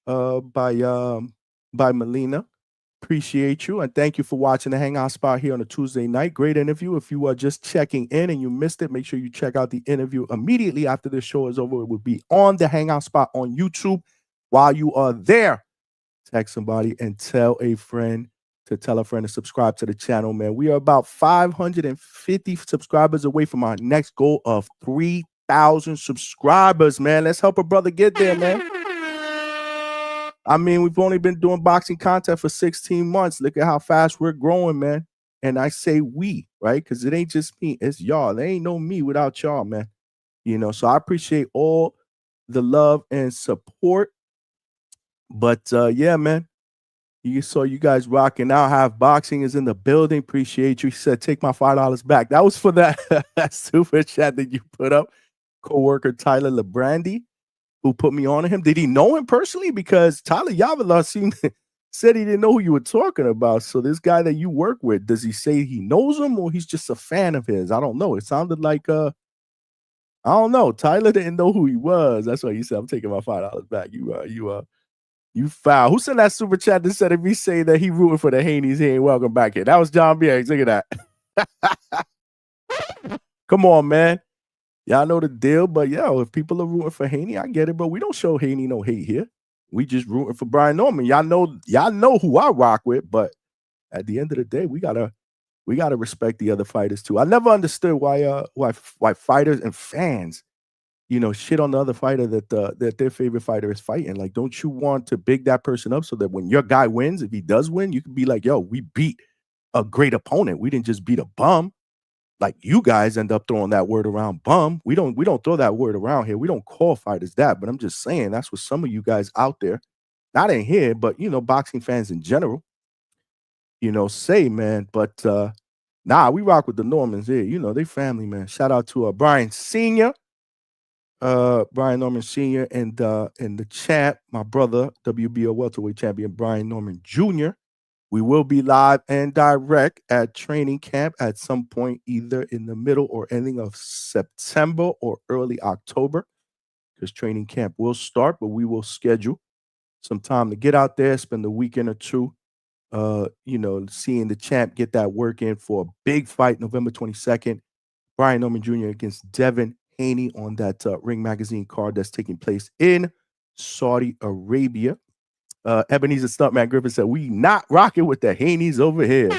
by Melina. Appreciate you, and thank you for watching the Hangout spot here on a Tuesday night. Great interview. If you are just checking in and you missed it, make sure you check out the interview immediately after the show is over. It will be on the Hangout spot on YouTube While you are there, text somebody and tell a friend to tell a friend to subscribe to the channel, man. We are about 550 subscribers away from our next goal of 3,000 subscribers, man. Let's help a brother get there, man. I mean, we've only been doing boxing content for 16 months. Look at how fast we're growing, man. And I say we, right? Because it ain't just me, it's y'all. There ain't no me without y'all, man. So I appreciate all the love and support. But yeah, man. You saw you guys rocking out. Have Boxing is in the building. Appreciate you. He said, take my $5 back. That was for that super chat that you put up. Coworker Tyler Labrandy, who put me on to him. Did he know him personally? Because Tyler Yavalar said he didn't know who you were talking about. So this guy that you work with, does he say he knows him or he's just a fan of his? I don't know. It sounded like I don't know. Tyler didn't know who he was. That's why he said, I'm taking my $5 back. You foul. Who sent that super chat that said if he say that he rooting for the Haney's, he ain't welcome back here? That was John Biggs. Look at that. Come on, man. Y'all know the deal. But yo, if people are rooting for Haney, I get it. But we don't show Haney no hate here. We just rooting for Brian Norman. Y'all know who I rock with. But at the end of the day, we gotta respect the other fighters too. I never understood why fighters and fans, shit on the other fighter that their favorite fighter is fighting. Like, don't you want to big that person up so that when your guy wins, if he does win, you can be like, yo, we beat a great opponent. We didn't just beat a bum. Like, you guys end up throwing that word around, bum. We don't throw that word around here. We don't call fighters that, but I'm just saying that's what some of you guys out there, not in here, but boxing fans in general, say, man. But nah, we rock with the Normans here. They family, man. Shout out to Brian Sr., Brian Norman Sr. and the champ, my brother, WBO welterweight champion Brian Norman Jr. We will be live and direct at training camp at some point, either in the middle or ending of September or early October, because training camp will start, but we will schedule some time to get out there, spend a weekend or two, seeing the champ get that work in for a big fight November 22nd. Brian Norman Jr. against Devin Haney on that Ring Magazine card that's taking place in Saudi Arabia. Ebenezer Stuntman Griffin said, we not rocking with the Haneys over here.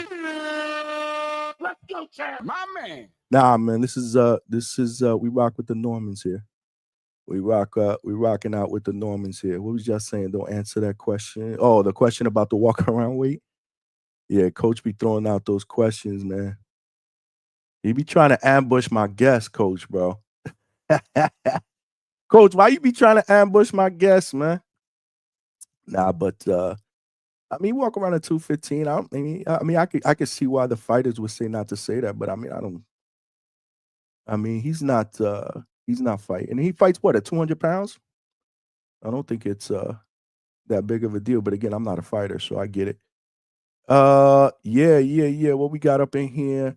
Let's go, champ. My man. Nah, man, this is we rock with the Normans here. We rocking out with the Normans here. What was y'all saying? Don't answer that question. Oh, the question about the walk around weight. Yeah, Coach be throwing out those questions, man. He be trying to ambush my guest, Coach, bro. Coach, why you be trying to ambush my guests, man? Nah, but walk around at 215. I could see why the fighters would say not to say that, but he's not fighting. He fights what, at 200 pounds? I don't think it's that big of a deal, but again, I'm not a fighter, so I get it. Yeah. What we got up in here?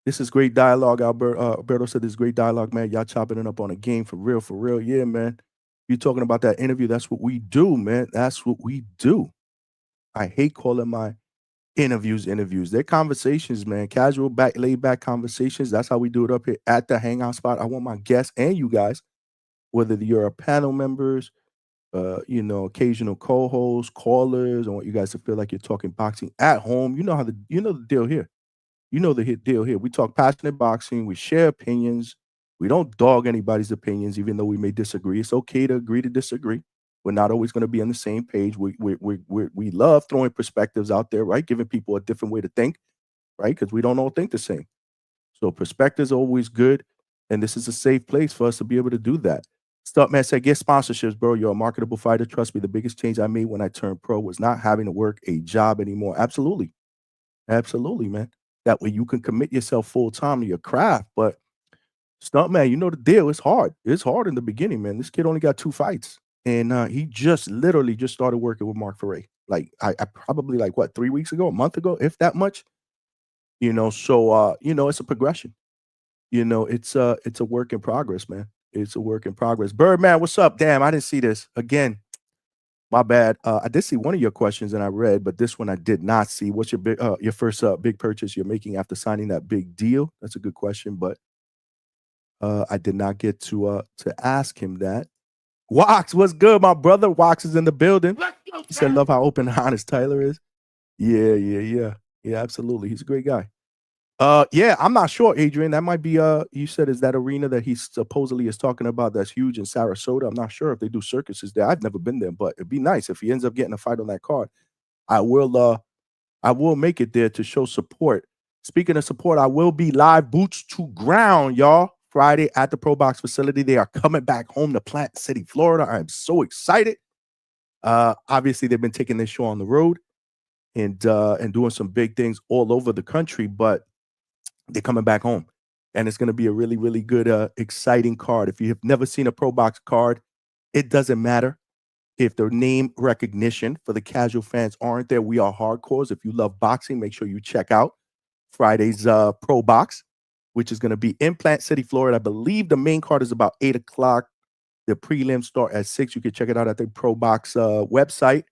This is great dialogue. Alberto said this is great dialogue, man. Y'all chopping it up on a game for real. Yeah, man. You talking about that interview? That's what we do, man. That's what we do. I hate calling my interviews. They're conversations, man. Casual, laid back conversations. That's how we do it up here at the Hangout spot. I want my guests and you guys, whether you're panel members, occasional co-hosts, callers, I want you guys to feel like you're talking boxing at home. You know the deal here. You know the deal here. We talk passionate boxing. We share opinions. We don't dog anybody's opinions, even though we may disagree. It's okay to agree to disagree. We're not always going to be on the same page. We love throwing perspectives out there, right? Giving people a different way to think, right? Because we don't all think the same. So perspectives are always good, and this is a safe place for us to be able to do that. Stuntman said, get sponsorships, bro. You're a marketable fighter. Trust me, the biggest change I made when I turned pro was not having to work a job anymore. Absolutely, man. That way you can commit yourself full time to your craft. But Stuntman, you know the deal. It's hard. It's hard in the beginning, man. This kid only got 2 fights. And he literally just started working with Mark Ferre. Like I probably 3 weeks ago, a month ago, if that much. So it's a progression. It's a work in progress, man. It's a work in progress. Birdman, what's up? Damn, I didn't see this. Again, my bad. I did see one of your questions and I read, but this one I did not see. What's your first big purchase you're making after signing that big deal? That's a good question, but I did not get to ask him that. Wax, what's good, my brother? Wax is in the building. Let's go, He said, champ. love how open and honest Tyler is. Yeah, absolutely. He's a great guy. Yeah, I'm not sure, Adrian. That might be you said is that arena that he supposedly is talking about that's huge in Sarasota. I'm not sure if they do circuses there. I've never been there, but it'd be nice if he ends up getting a fight on that card. I will make it there to show support. Speaking of support, I will be live boots to ground, y'all. Friday at the Pro Box facility. They are coming back home to Plant City, Florida. I am so excited. Obviously, they've been taking this show on the road and doing some big things all over the country, but they're coming back home. And it's going to be a really, really good, exciting card. If you have never seen a Pro Box card, it doesn't matter if the name recognition for the casual fans aren't there. We are hardcores. If you love boxing, make sure you check out Friday's Pro Box, which is going to be in Plant City, Florida. I believe the main card is about 8 o'clock. The prelims start at 6. You can check it out at the Pro Box website,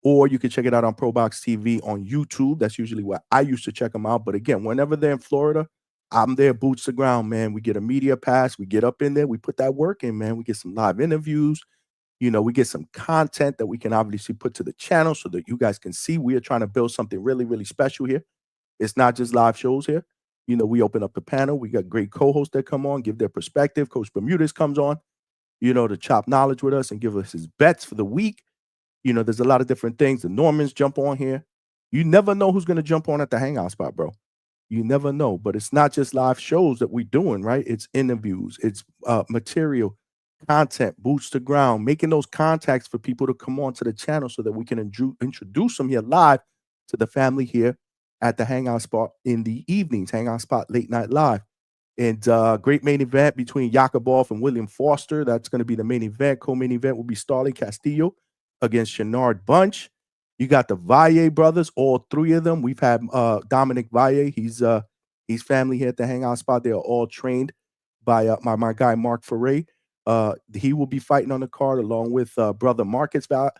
or you can check it out on Pro Box TV on YouTube. That's usually where I used to check them out. But again, whenever they're in Florida, I'm there, boots to ground, man. We get a media pass. We get up in there. We put that work in, man. We get some live interviews. You know, we get some content that we can obviously put to the channel so that you guys can see. We are trying to build something really, really special here. It's not just live shows here. You know, we open up the panel. We got great co-hosts that come on, give their perspective. Coach Bermudez comes on, you know, to chop knowledge with us and give us his bets for the week. You know, there's a lot of different things. The Normans jump on here. You never know who's going to jump on at the Hangout spot, bro. You never know. But it's not just live shows that we're doing, right? It's interviews. It's material, content, boots to ground, making those contacts for people to come on to the channel so that we can introduce them here live to the family here at the Hangout spot in the evenings, Hangout spot late night live. And great main event between Yakubov and William Foster. That's going to be the main event. Co-main event will be Starling Castillo against Shenard Bunch. You got the Valle brothers, all three of them. We've had Dominic Valle. He's family here at the Hangout spot. They are all trained by my guy Mark Ferre. He will be fighting on the card along with brother Marcus Valle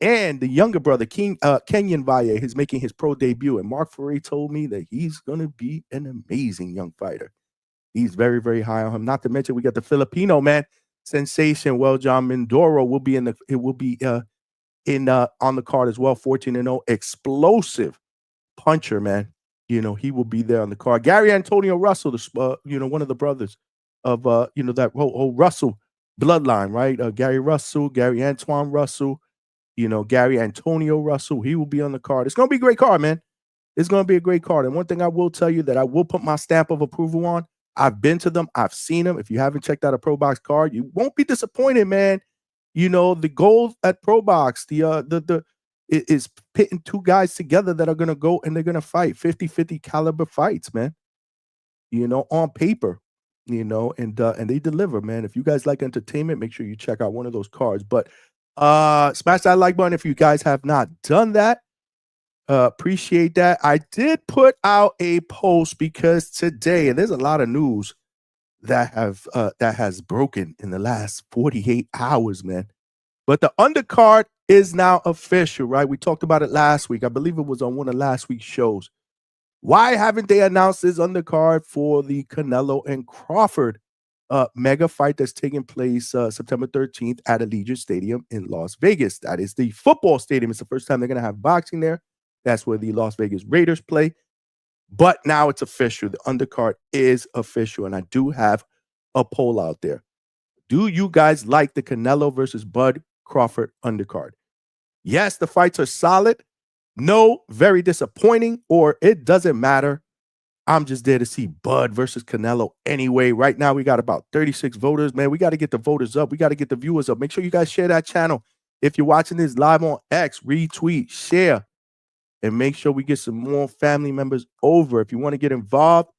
and the younger brother Kenyon Valle. He's making his pro debut, and Mark Ferre told me that he's going to be an amazing young fighter. He's very, very high on him. Not to mention we got the Filipino man sensation. Well, John Mindoro will be on the card as well. 14-0, explosive puncher, man. You know, he will be there on the card. Gary Antonio Russell, one of the brothers of that whole Russell bloodline, right? Gary Russell, Gary Antoine Russell, Gary Antonio Russell. He will be on the card. It's gonna be a great card, man. It's gonna be a great card. And one thing I will tell you that I will put my stamp of approval on. I've been to them. I've seen them. If you haven't checked out a Pro Box card, you won't be disappointed, man. You know, the goal at Pro Box, it is pitting two guys together that are going to go and they're going to fight 50-50 caliber fights, man. You know, on paper, and they deliver, man. If you guys like entertainment, make sure you check out one of those cards. But smash that like button if you guys have not done that. Appreciate that. I did put out a post because today, and there's a lot of news that has broken in the last 48 hours, man. But the undercard is now official, right? We talked about it last week. I believe it was on one of last week's shows. Why haven't they announced this undercard for the Canelo and Crawford mega fight that's taking place September 13th at Allegiant Stadium in Las Vegas? That is the football stadium. It's the first time they're going to have boxing there. That's where the Las Vegas Raiders play. But now it's official. The undercard is official. And I do have a poll out there. Do you guys like the Canelo versus Bud Crawford undercard? Yes, the fights are solid. No, very disappointing. Or it doesn't matter. I'm just there to see Bud versus Canelo anyway. Right now, we got about 36 voters. Man, we got to get the voters up. We got to get the viewers up. Make sure you guys share that channel. If you're watching this live on X, retweet, share. And make sure we get some more family members over. If you want to get involved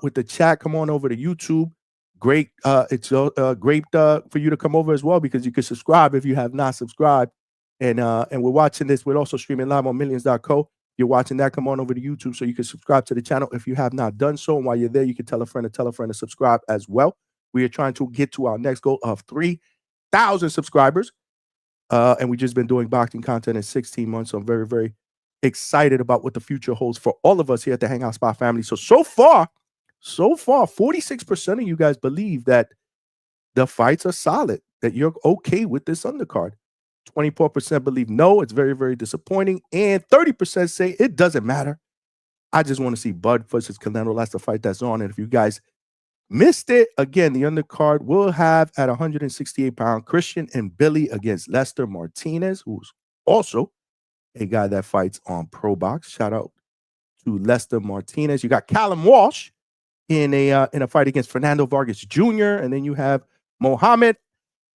with the chat, come on over to YouTube. Great. It's great for you to come over as well because you can subscribe if you have not subscribed. And we're watching this. We're also streaming live on millions.co. You're watching that, come on over to YouTube so you can subscribe to the channel if you have not done so. And while you're there, you can tell a friend to subscribe as well. We are trying to get to our next goal of 3,000 subscribers. And we've just been doing boxing content in 16 months. So I'm very, very excited about what the future holds for all of us here at the Hangout Spot family. So far, 46% of you guys believe that the fights are solid. that you're okay with this undercard. 24% believe no, it's very, very disappointing. And 30% say it doesn't matter. I just want to see Bud versus Canelo. That's the fight that's on. And if you guys missed it, again, the undercard will have at 168 pound Christian and Billy against Lester Martinez, who's also a guy that fights on Pro Box. Shout out to Lester Martinez. You got Callum Walsh in a fight against Fernando Vargas Jr. And then you have Mohamed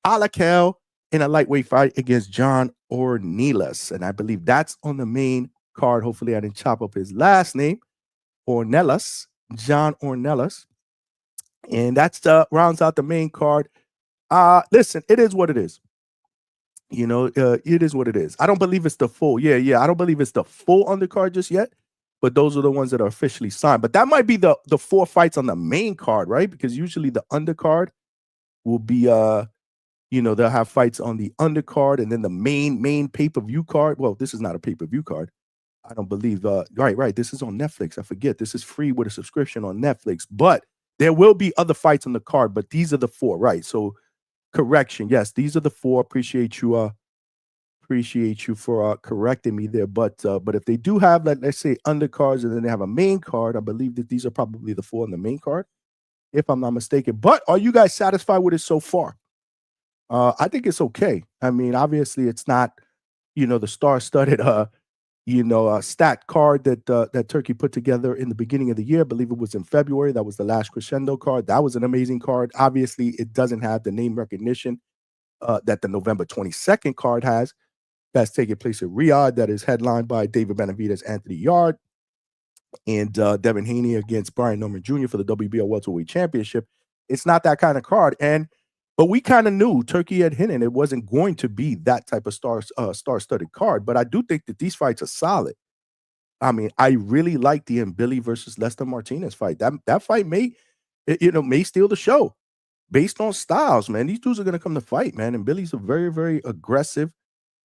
Alakel in a lightweight fight against John Ornelas. And I believe that's on the main card. Hopefully I didn't chop up his last name. Ornelas, John Ornelas. And that's rounds out the main card. Listen, it is what it is. You know, it is what it is. I don't believe it's the full. I don't believe it's the full undercard just yet. But those are the ones that are officially signed. But that might be the 4 fights on the main card, right? Because usually the undercard will be they'll have fights on the undercard and then the main pay-per-view card. Well, this is not a pay-per-view card. I don't believe right. This is on Netflix. I forget. This is free with a subscription on Netflix. But there will be other fights on the card, but these are the 4, right? So correction. Yes, these are the 4. Appreciate you for correcting me there. But if they do have, let's say, undercards and then they have a main card, I believe that these are probably the 4 on the main card, if I'm not mistaken. But are you guys satisfied with it so far? I think it's okay. I mean, obviously, it's not, the star-studded, stat card that Turkey put together in the beginning of the year. I believe it was in February. That was the last crescendo card. That was an amazing card. Obviously, it doesn't have the name recognition that the November 22nd card has. That's taking place in Riyadh. That is headlined by David Benavidez, Anthony Yard, and Devin Haney against Brian Norman Jr. for the WBO Welterweight Championship. It's not that kind of card. But we kind of knew Turkey had hinted it wasn't going to be that type of star-studded card. But I do think that these fights are solid. I mean, I really like the Billy versus Lester Martinez fight. That fight may steal the show based on styles, man. These dudes are going to come to fight, man. And Billy's a very, very aggressive,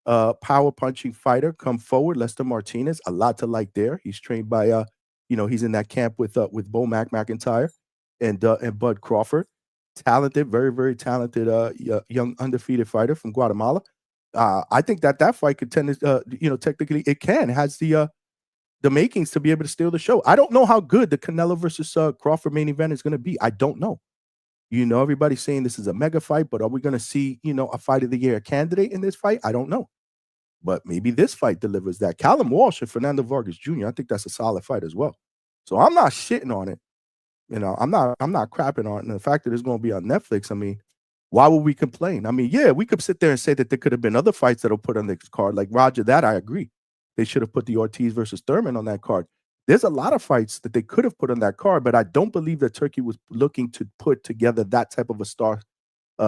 power punching fighter. Come forward, Lester Martinez, a lot to like there. He's trained by, he's in that camp with Bo McIntyre and Bud Crawford. Talented, very, very talented, young undefeated fighter from Guatemala. I think that fight could tend to, technically it can. It has the makings to be able to steal the show. I don't know how good the Canelo versus Crawford main event is going to be. I don't know. Everybody's saying this is a mega fight, but are we going to see, a fight of the year candidate in this fight? I don't know. But maybe this fight delivers that. Callum Walsh and Fernando Vargas Jr., I think that's a solid fight as well. So I'm not shitting on it. I'm not crapping on it. And the fact that it's going to be on Netflix, I mean, why would we complain? I mean, yeah, we could sit there and say that there could have been other fights that'll put on this card. Like Roger, that I agree. They should have put the Ortiz versus Thurman on that card. There's a lot of fights that they could have put on that card, but I don't believe that Turkey was looking to put together that type of a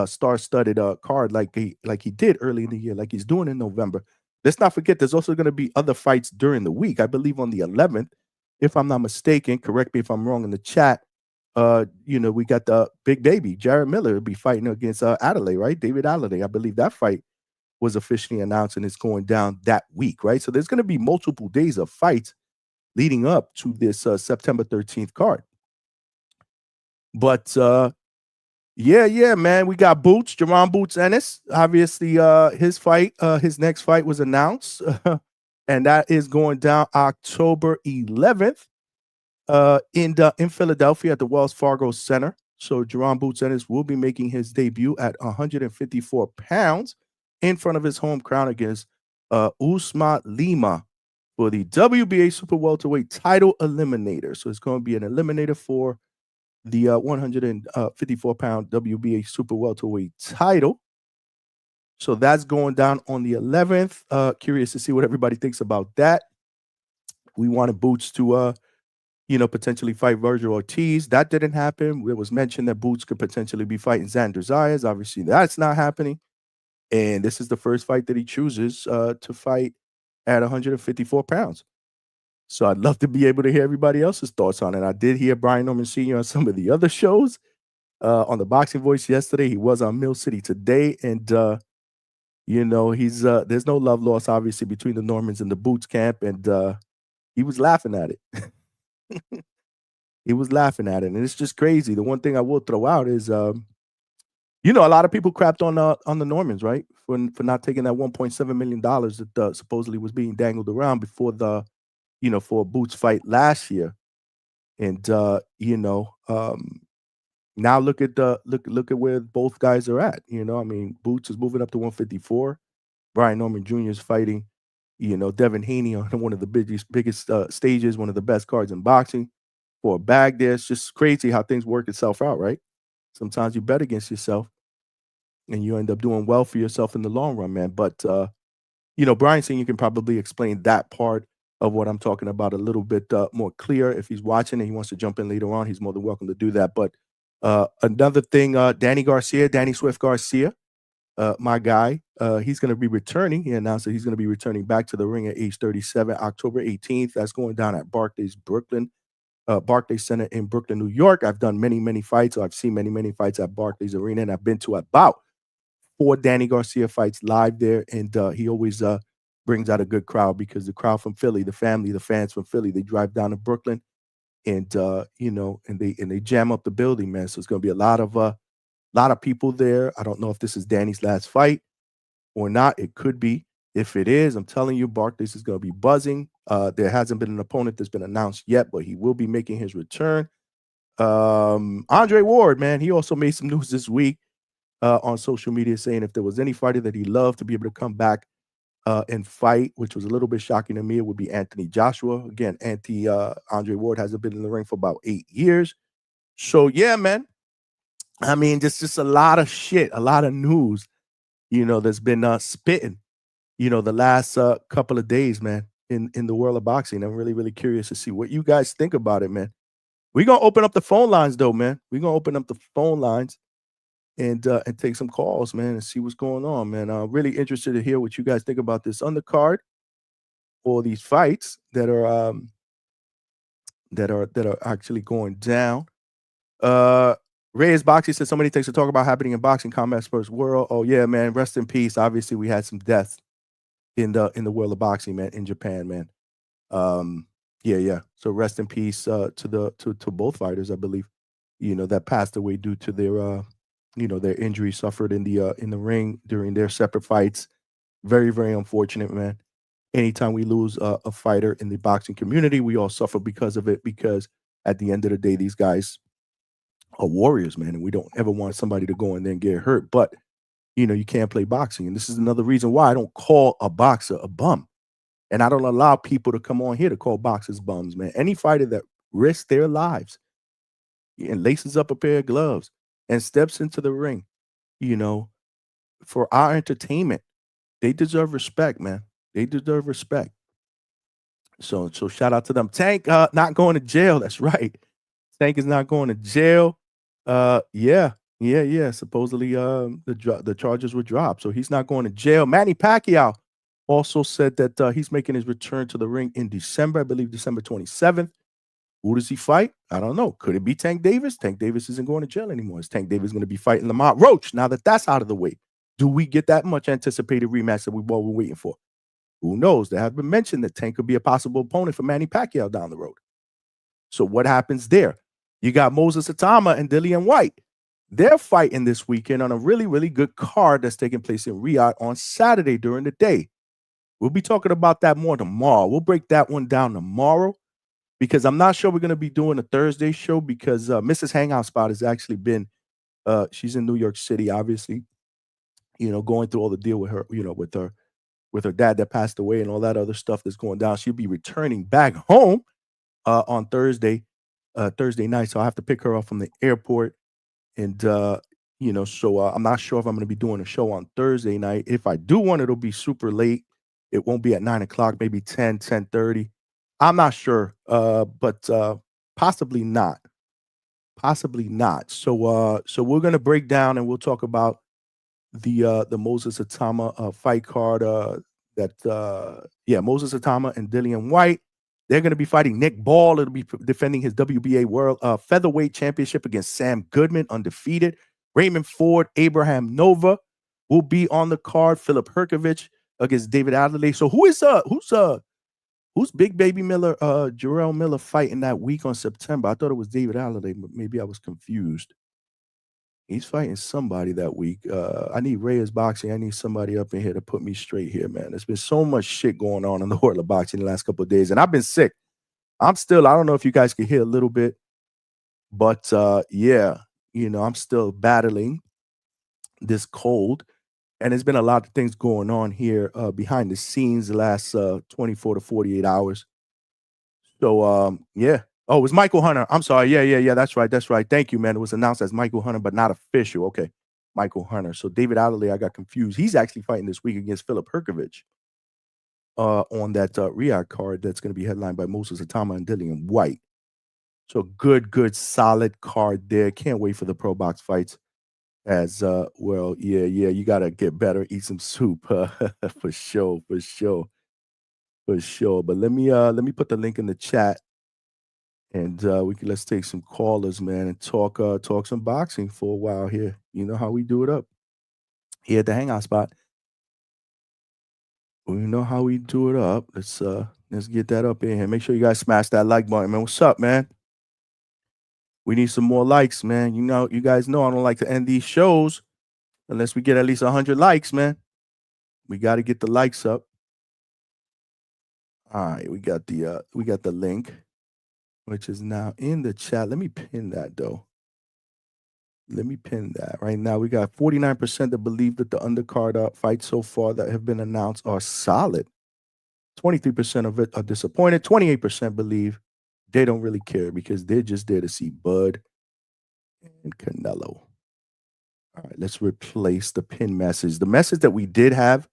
star-studded card like he did early in the year, like he's doing in November. Let's not forget, there's also going to be other fights during the week. I believe on the 11th, if I'm not mistaken, correct me if I'm wrong in the chat. We got the big baby, Jared Miller, will be fighting against Adelaide, right? David Adelaide. I believe that fight was officially announced and it's going down that week, right? So there's going to be multiple days of fights leading up to this September 13th card. But yeah, man, we got Boots, Jerron Boots Ennis. Obviously, his next fight was announced, and that is going down October 11th. In Philadelphia at the Wells Fargo Center. So Jerron Boots Ennis will be making his debut at 154 pounds in front of his home crowd against Usman Lima for the WBA Super Welterweight title eliminator. So it's going to be an eliminator for the 154-pound WBA Super Welterweight title. So that's going down on the 11th. Curious to see what everybody thinks about that. We wanted Boots to potentially fight Virgil Ortiz. That didn't happen. It was mentioned that Boots could potentially be fighting Xander Zayas. Obviously, that's not happening. And this is the first fight that he chooses to fight at 154 pounds. So I'd love to be able to hear everybody else's thoughts on it. I did hear Brian Norman Sr. on some of the other shows on the Boxing Voice yesterday. He was on Mill City today. And, he's there's no love lost, obviously, between the Normans and the Boots camp. And he was laughing at it. He was laughing at it. And it's just crazy. The one thing I will throw out is, You know, a lot of people crapped on the Normans, right? For not taking that $1.7 million that supposedly was being dangled around before for a Boots fight last year. And now look at where both guys are at. I mean, Boots is moving up to 154. Brian Norman Jr. is fighting, Devin Haney on one of the biggest stages, one of the best cards in boxing for a bag there. It's just crazy how things work itself out, right? Sometimes you bet against yourself and you end up doing well for yourself in the long run, man. But Brian Senior can probably explain that part of what I'm talking about a little bit more clear. If he's watching and he wants to jump in later on, he's more than welcome to do that. But another thing, Danny Swift Garcia, my guy, he's going to be returning. He announced that he's going to be returning back to the ring at age 37, October 18th. That's going down at Barclays Center in Brooklyn, New York. I've done many, many fights. I've seen many, many fights at Barclays Arena, and I've been to about 4 Danny Garcia fights live there, and he always brings out a good crowd because the crowd from Philly, the family, the fans from Philly, they drive down to Brooklyn, and and they jam up the building, man. So it's going to be a lot of people there. I don't know if this is Danny's last fight or not. It could be. If it is, I'm telling you, Barclays is going to be buzzing. There hasn't been an opponent that's been announced yet, but he will be making his return. Andre Ward, man, he also made some news this week on social media saying if there was any fighter that he loved to be able to come back and fight, which was a little bit shocking to me, it would be Anthony Joshua. Again, Andre Ward hasn't been in the ring for about 8 years. So, yeah, man. I mean, just a lot of shit, a lot of news, that's been spitting, the last couple of days, man, in the world of boxing. I'm really, really curious to see what you guys think about it, man. We're going to open up the phone lines, though, man. We're going to open up the phone lines and take some calls, man, and see what's going on, man. I'm really interested to hear what you guys think about this undercard or these fights that are actually going down. Reyes Boxy said so many things to talk about happening in boxing combat sports world. Oh yeah, man. Rest in peace. Obviously, we had some deaths in the world of boxing, man, in Japan, man. Yeah. So rest in peace to both fighters, I believe, that passed away due to their their injuries suffered in the ring during their separate fights. Very, very unfortunate, man. Anytime we lose a fighter in the boxing community, we all suffer because of it, because at the end of the day, these guys are warriors, man, and we don't ever want somebody to go in there and get hurt. But, you can't play boxing. And this is another reason why I don't call a boxer a bum. And I don't allow people to come on here to call boxers bums, man. Any fighter that risks their lives and laces up a pair of gloves and steps into the ring, for our entertainment, they deserve respect, man. They deserve respect. So shout out to them. Tank not going to jail. That's right. Tank is not going to jail. Yeah. Supposedly the charges were dropped, so he's not going to jail. Manny Pacquiao also said that he's making his return to the ring in December, I believe December 27th. Who does he fight? I don't know. Could it be Tank Davis? Tank Davis isn't going to jail anymore. Is Tank Davis going to be fighting Lamont Roach now that that's out of the way? Do we get that much anticipated rematch that we've all been waiting for? Who knows? There have been mentioned that Tank could be a possible opponent for Manny Pacquiao down the road. So what happens there? You got Moses Atama and Dillian White. They're fighting this weekend on a really, really good card that's taking place in Riyadh on Saturday during the day. We'll be talking about that more tomorrow. We'll break that one down tomorrow because I'm not sure we're going to be doing a Thursday show because Mrs. Hangout Spot has actually been, she's in New York City, obviously, going through all the deal with her, with her dad that passed away and all that other stuff that's going down. She'll be returning back home on Thursday night. So I have to pick her up from the airport. And, so I'm not sure if I'm going to be doing a show on Thursday night. If I do one, it'll be super late. It won't be at 9 o'clock, maybe 10:30. I'm not sure, but possibly not. Possibly not. So we're going to break down and we'll talk about the Moses Atama fight card Moses Atama and Dillian White. They're going to be fighting Nick Ball. It'll be defending his WBA World Featherweight Championship against Sam Goodman, undefeated. Raymond Ford, Abraham Nova will be on the card. Philip Herkovich against David Adelaide. So who's Big Baby Miller, Jarrell Miller fighting that week on September? I thought it was David Adelaide, but maybe I was confused. He's fighting somebody that week. I need Reyes Boxing. I need somebody up in here to put me straight here, man. There's been so much shit going on in the world of boxing the last couple of days, and I've been sick. I don't know if you guys can hear a little bit, but yeah, I'm still battling this cold, and there's been a lot of things going on here behind the scenes the last 24 to 48 hours. So yeah. Oh, it was Michael Hunter. I'm sorry. Yeah. That's right. Thank you, man. It was announced as Michael Hunter, but not official. Okay. Michael Hunter. So David Adelaide, I got confused. He's actually fighting this week against Philip Herkovich on that Riyadh card that's going to be headlined by Moses Atama and Dillian White. So good, solid card there. Can't wait for the pro box fights. As well, yeah, you gotta get better, eat some soup, for sure. But let me put the link in the chat, and let's take some callers, man, and talk some boxing for a while here. You know how we do it up here at the Hangout spot. We know how we do it up. Let's get that up in here. Make sure you guys smash that like button, man. What's up, man? We need some more likes, man. You guys know I don't like to end these shows unless we get at least 100 likes, man. We got to get the likes up. All right, we got the link, which is now in the chat. Let me pin that though. Let me pin that right now. We got 49% that believe that the undercard fights so far that have been announced are solid. 23% of it are disappointed. 28% believe they don't really care because they're just there to see Bud and Canelo. All right, let's replace the pin message. The message that we did have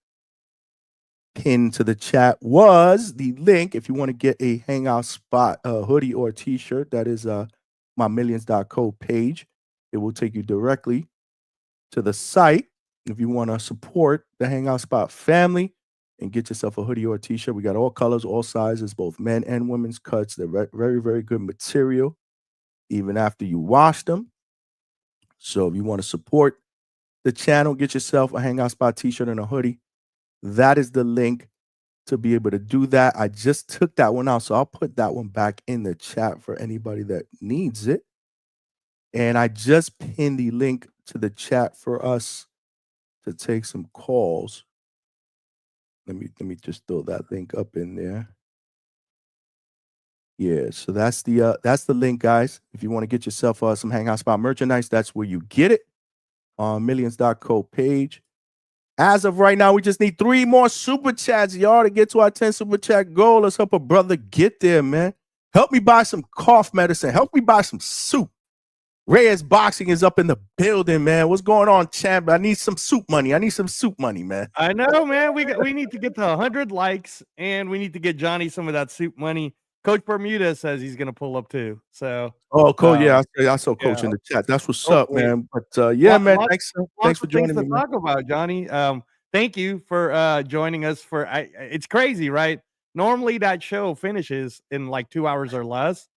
pinned to the chat was the link if you want to get a Hangout spot hoodie or t-shirt. That is my millions.co page. It will take you directly to the site if you want to support the Hangout Spot family and get yourself a hoodie or a t-shirt. We got all colors, all sizes, both men and women's cuts. They're very, very good material, even after you wash them. So if you want to support the channel, get yourself a Hangout Spot t-shirt and a hoodie. That is the link to be able to do that. I just took that one out, so I'll put that one back in the chat for anybody that needs it. And I just pinned the link to the chat for us to take some calls. Let me just throw that link up in there. Yeah, so that's the link, guys. If you want to get yourself some Hangout Spot merchandise, that's where you get it on millions.co page. As of right now, we just need 3 more super chats, y'all, to get to our 10 super chat goal. Let's help a brother get there, man. Help me buy some cough medicine. Help me buy some soup. Reyes Boxing is up in the building, man. What's going on, champ? I need some soup money, man. I know, man. We need to get to 100 likes, and we need to get Johnny some of that soup money. Coach Bermuda says he's going to pull up too. So, Coach, I saw Coach in the chat. That's what's up, man. But yeah, man, thanks for joining me. Talk about, Johnny. Thank you for joining us. It's crazy, right? Normally that show finishes in like 2 hours or less.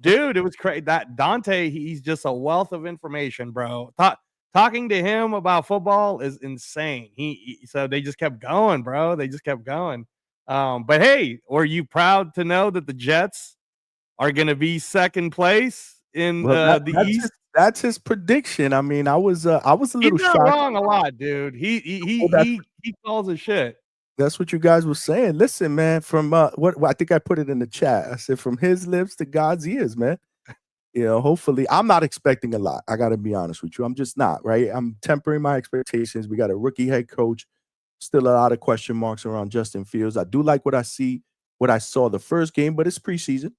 Dude, it was crazy. That Dante, he's just a wealth of information, bro. Talking to him about football is insane. So they just kept going, bro. They just kept going. But hey, were you proud to know that the Jets are going to be second place in the East? That's his prediction. I mean, I was a little shocked. He's not wrong a lot, dude. He calls his shit. That's what you guys were saying. Listen, man, from what I think I put it in the chat. I said from his lips to God's ears, man. Hopefully, I'm not expecting a lot. I got to be honest with you. I'm just not, right? I'm tempering my expectations. We got a rookie head coach. Still a lot of question marks around Justin Fields. I do like what I saw the first game, but it's preseason.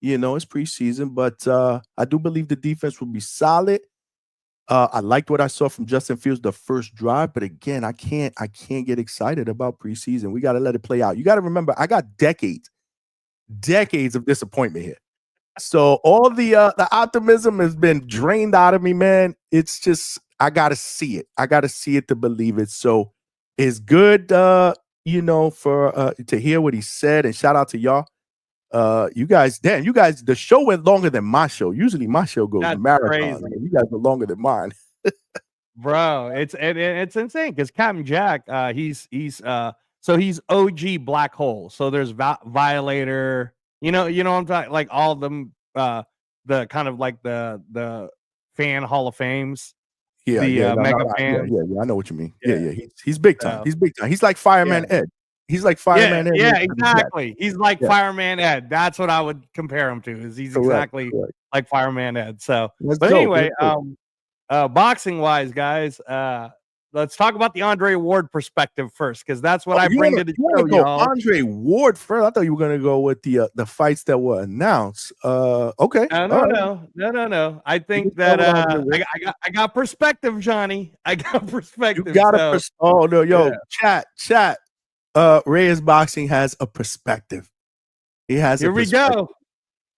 It's preseason, but I do believe the defense will be solid. I liked what I saw from Justin Fields the first drive, but again, I can't get excited about preseason. We got to let it play out. You got to remember, I got decades of disappointment here. So all the optimism has been drained out of me, man. It's just I got to see it. I got to see it to believe it. So it's good, for to hear what he said, and shout out to y'all. You guys, the show went longer than my show. Usually my show goes marathon. You guys are longer than mine. Bro, it's insane because Captain Jack, he's OG Black Hole. So there's Violator, you know what I'm talking, like all of them, the kind of like the fan Hall of Fames. Mega fan. I know what you mean. Yeah. He's big time. He's big time. He's like Fireman Ed. He's like Fireman Ed. Yeah, exactly. He's like Yeah. Fireman Ed. That's what I would compare him to. He's exactly like Fireman Ed. So, anyway, boxing wise, guys, let's talk about the Andre Ward perspective first, because that's what I bring to the show, y'all. Andre Ward first. I thought you were gonna go with the fights that were announced. Okay. No. I think that I got perspective, Johnny. I got perspective. You got oh no, yo, chat. Reyes Boxing has a perspective. He has. Here we go.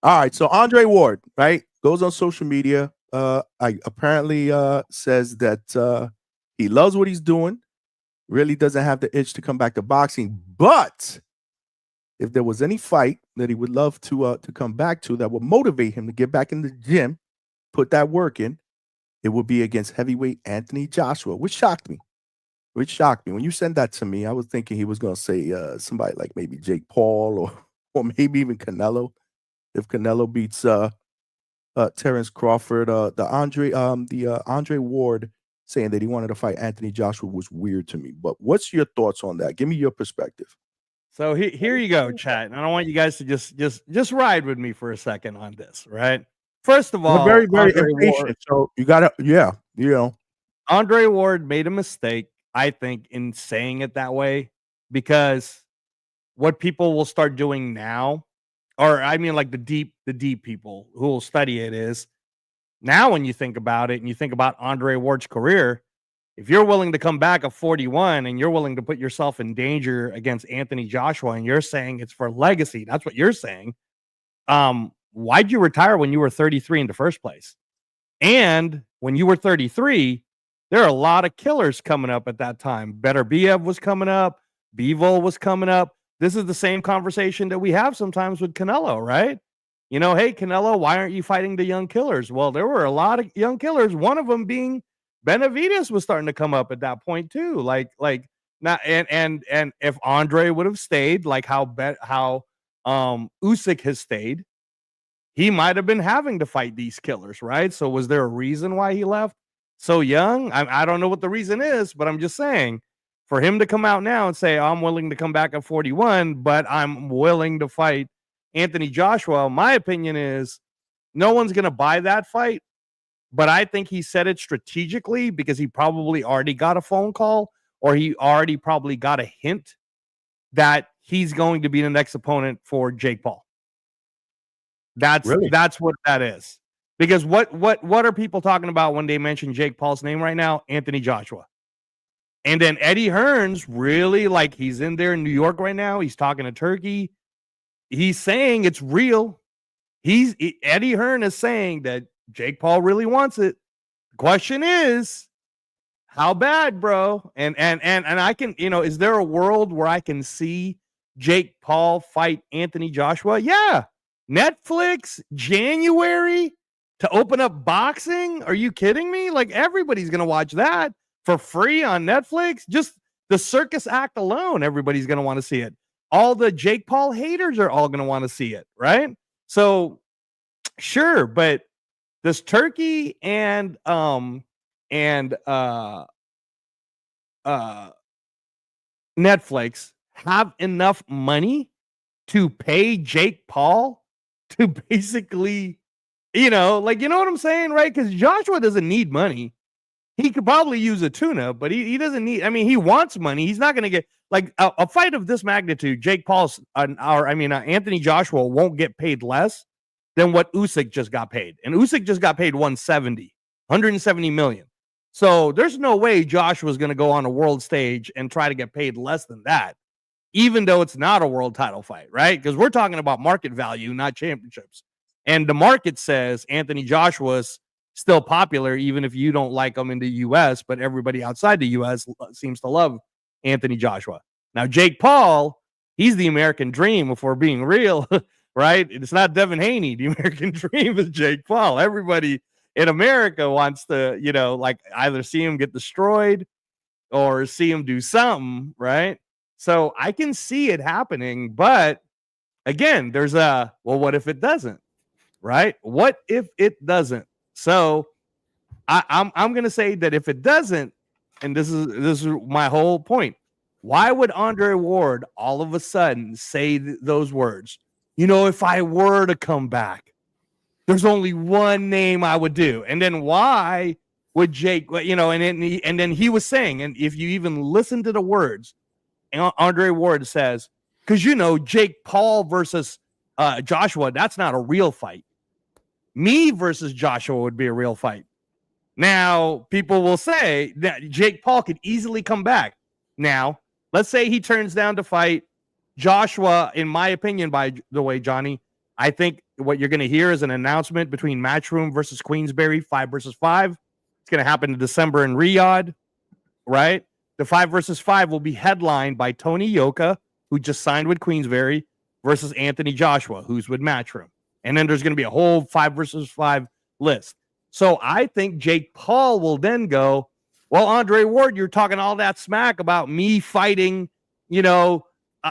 All right, so Andre Ward, right, goes on social media. I apparently says that he loves what he's doing, really doesn't have the itch to come back to boxing. But if there was any fight that he would love to come back to that would motivate him to get back in the gym, put that work in, it would be against heavyweight Anthony Joshua, which shocked me. When you sent that to me, I was thinking he was going to say somebody like maybe Jake Paul or maybe even Canelo. If Canelo beats Terrence Crawford, the Andre Ward saying that he wanted to fight Anthony Joshua was weird to me. But what's your thoughts on that? Give me your perspective. So here you go, chat. And I don't want you guys to just ride with me for a second on this, right? First of all, very impatient. So you gotta, Andre Ward made a mistake, I think, in saying it that way, because what people will start doing now, or I mean, like the deep people who will study it, is now when you think about it and you think about Andre Ward's career, if you're willing to come back at 41 and you're willing to put yourself in danger against Anthony Joshua and you're saying it's for legacy, that's what you're saying. Why'd you retire when you were 33 in the first place? And when you were 33, there are a lot of killers coming up at that time. Better Biev was coming up. Bivol was coming up. This is the same conversation that we have sometimes with Canelo, right? You know, hey, Canelo, why aren't you fighting the young killers? Well, there were a lot of young killers. One of them being Benavidez was starting to come up at that point too. Like now, and if Andre would have stayed, like how Usyk has stayed, he might have been having to fight these killers, right? So was there a reason why he left so young? I don't know what the reason is, but I'm just saying, for him to come out now and say, I'm willing to come back at 41, but I'm willing to fight Anthony Joshua, my opinion is no one's going to buy that fight. But I think he said it strategically because he probably already got a phone call, or he already probably got a hint that he's going to be the next opponent for Jake Paul. That's what that is. Because what are people talking about when they mention Jake Paul's name right now? Anthony Joshua. And then Eddie Hearn's really, like, he's in there in New York right now. He's talking to Turkey. He's saying it's real. Eddie Hearn is saying that Jake Paul really wants it. The question is, how bad, bro? And I can, is there a world where I can see Jake Paul fight Anthony Joshua? Yeah. Netflix, January, to open up boxing? Are you kidding me? Like, everybody's going to watch that for free on Netflix. Just the circus act alone, everybody's going to want to see it. All the Jake Paul haters are all going to want to see it, right? So, sure, but does Turkey and Netflix have enough money to pay Jake Paul to basically, you know what I'm saying, right? Because Joshua doesn't need money. He could probably use a tuna, but he doesn't need, he wants money. He's not going to get, like, a fight of this magnitude. Jake Paul's, Anthony Joshua won't get paid less than what Usyk just got paid. And Usyk just got paid 170 million. So there's no way Joshua's going to go on a world stage and try to get paid less than that, even though it's not a world title fight, right? Because we're talking about market value, not championships. And the market says Anthony Joshua's still popular, even if you don't like him in the U.S., but everybody outside the U.S. seems to love Anthony Joshua. Now, Jake Paul, he's the American dream, if we're being real, right? It's not Devin Haney. The American dream is Jake Paul. Everybody in America wants to, either see him get destroyed or see him do something, right? So I can see it happening, but again, there's what if it doesn't, right? What if it doesn't? So I'm gonna say that if it doesn't, and this is my whole point, why would Andre Ward all of a sudden say those words? If I were to come back, there's only one name I would do. And then why would Jake, and then he was saying, and if you even listen to the words, Andre Ward says, because Jake Paul versus Joshua, that's not a real fight. Me versus Joshua would be a real fight. Now, people will say that Jake Paul could easily come back. Now, let's say he turns down to fight Joshua, in my opinion, by the way, Johnny, I think what you're going to hear is an announcement between Matchroom versus Queensberry, 5 versus 5. It's going to happen in December in Riyadh, right? The 5 versus 5 will be headlined by Tony Yoka, who just signed with Queensberry, versus Anthony Joshua, who's with Matchroom. And then there's going to be a whole 5 versus 5 list. So I think Jake Paul will then go, well, Andre Ward, you're talking all that smack about me fighting,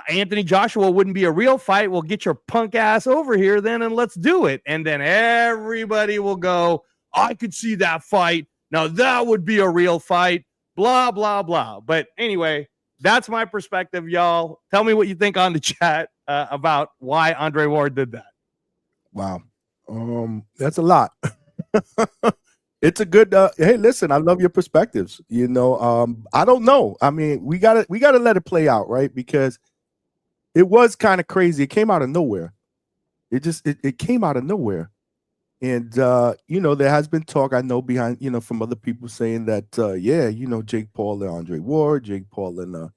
Anthony Joshua wouldn't be a real fight. Well, get your punk ass over here then and let's do it. And then everybody will go, I could see that fight. Now that would be a real fight, blah, blah, blah. But anyway, that's my perspective, y'all. Tell me what you think on the chat about why Andre Ward did that. Wow. That's a lot. It's a good hey, listen, I love your perspectives. I don't know. I mean, we gotta let it play out, right? Because it was kind of crazy. It came out of nowhere. It came out of nowhere. And there has been talk, I know, behind, from other people saying that Jake Paul and Andre Ward, Jake Paul and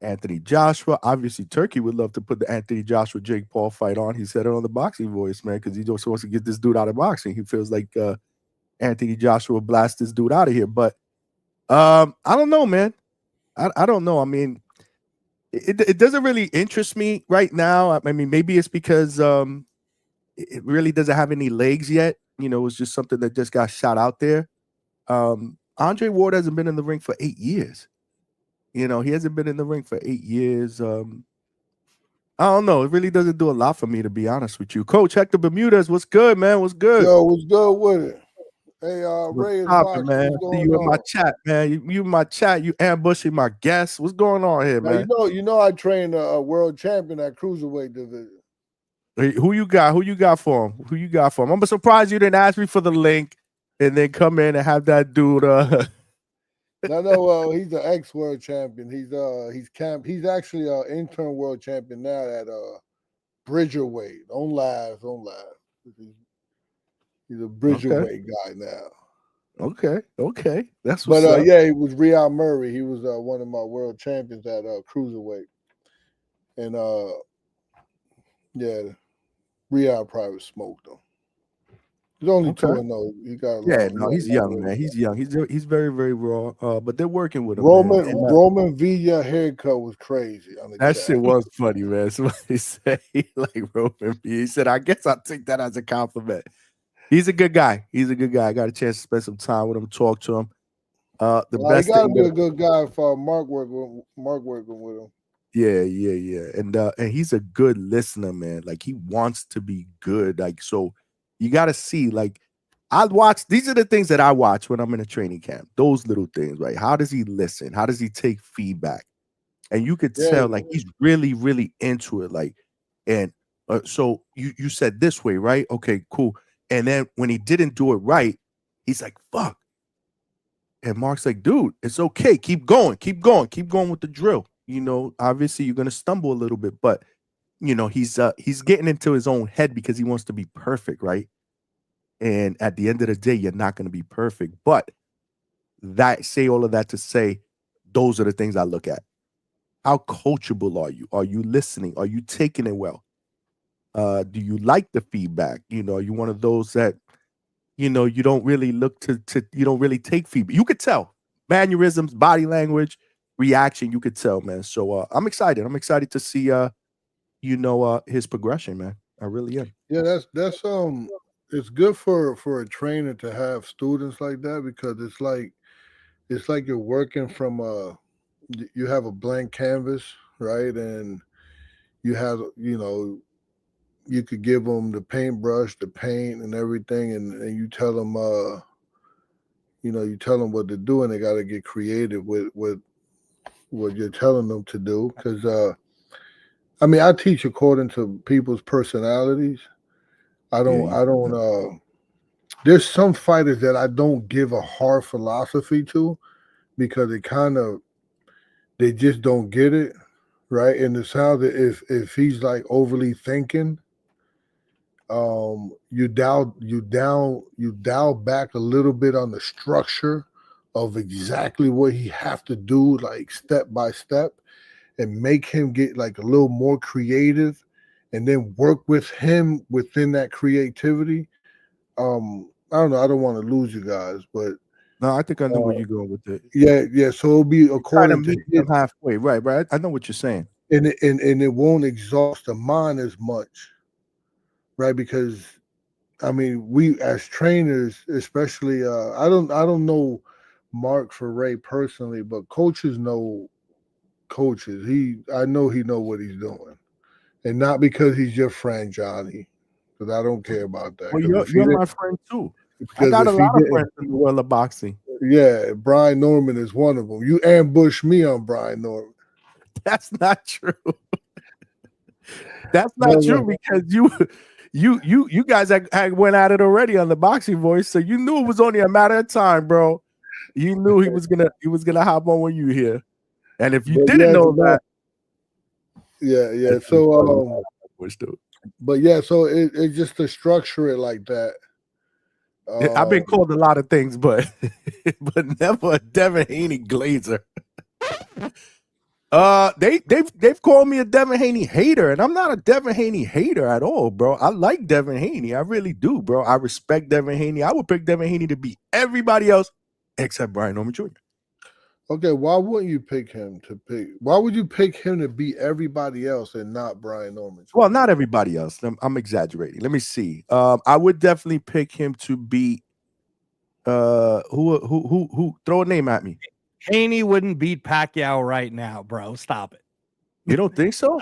Anthony Joshua. Obviously, Turkey would love to put the Anthony Joshua Jake Paul fight on. He said it on the Boxing Voice, man, because he just wants to get this dude out of boxing. He feels like Anthony Joshua blast this dude out of here. But I don't know, man. I don't know. I mean, it doesn't really interest me right now. I mean, maybe it's because it really doesn't have any legs yet. It's just something that just got shot out there. Andre Ward hasn't been in the ring for 8 years. He hasn't been in the ring for 8 years. I don't know. It really doesn't do a lot for me, to be honest with you. Coach Hector Bermudez, what's good, man? What's good? Yo, what's good with it? Hey, Ray, man. See you in my chat, man. You in my chat. You ambushing my guests. What's going on here, man? I trained a world champion at Cruiserweight division. Who you got? Who you got for him? I'm surprised you didn't ask me for the link and then come in and have that dude. No, he's an ex-world champion. He's actually an intern world champion now at Bridgerweight. Don't laugh. He's a Bridgerweight guy now. Okay. That's what's up. He was Riyad Murray. He was one of my world champions at Cruiserweight. And Riyad probably smoked him. He's only 2-0. He got he's young, man. He's young. He's very, very raw. But they're working with him. Roman Villa haircut was crazy. That shit was funny, man. Somebody say like Roman Villa. He said, "I guess I'll take that as a compliment." He's a good guy. I got a chance to spend some time with him, talk to him. He got to be a good guy for Mark working with him. Yeah. And he's a good listener, man. Like, he wants to be good. Like, so you got to see, like, these are the things that I watch when I'm in a training camp. Those little things, right? How does he listen? How does he take feedback? And you could tell, like, he's really, really into it. Like, and so you said this way, right? Okay, cool. And then when he didn't do it right, he's like, fuck. And Mark's like, dude, it's okay. Keep going with the drill. Obviously you're going to stumble a little bit, but he's getting into his own head because he wants to be perfect, right? And at the end of the day, you're not going to be perfect. But all of that to say, those are the things I look at. How coachable are you? Are you listening? Are you taking it well? Do you like the feedback? Are you one of those that, you don't really look to you don't really take feedback? You could tell mannerisms, body language, reaction. You could tell, man. So I'm excited. I'm excited to see, his progression, man. I really am. Yeah, that's it's good for a trainer to have students like that, because it's like you're working from you have a blank canvas, right? And you have, you could give them the paintbrush, the paint and everything, and you tell them, you tell them what to do, and they got to get creative with what you're telling them to do. Because I teach according to people's personalities. I don't. There's some fighters that I don't give a hard philosophy to because they just don't get it, right? And it sounds that if he's like overly thinking, you dial back a little bit on the structure of exactly what he have to do, like step by step, and make him get like a little more creative, and then work with him within that creativity. I don't know. I don't want to lose you guys, but No, I think I know where you're going with it. yeah. So it'll be according to meet them halfway, right. I know what you're saying, and it won't exhaust the mind as much, right? Because we as trainers, especially, I don't know Mark for Ray personally, but coaches know coaches. I know he know what he's doing, and not because he's your friend Johnny, because I don't care about that. Well, you're my friend too. I got a lot of friends in the world of boxing. Yeah, Brian Norman is one of them. You ambushed me on Brian Norman. That's not true. That's not true because you guys had went at it already on the Boxing Voice, so you knew it was only a matter of time, bro. You knew he was gonna hop on when you here, and if you didn't know that, yeah. So but yeah, so it's just to structure it like that. I've been called a lot of things, but never a Devin Haney glazer. They've called me a Devin Haney hater, and I'm not a Devin Haney hater at all, bro. I like Devin Haney, I really do, bro. I respect Devin Haney. I would pick Devin Haney to beat everybody else except Brian Norman Jr. Okay, why wouldn't you pick him to pick? Why would you pick him to beat everybody else and not Brian Norman Jr.? Well, not everybody else. I'm exaggerating. Let me see. I would definitely pick him to beat who throw a name at me. Haney wouldn't beat Pacquiao right now, bro. Stop it. You don't think so?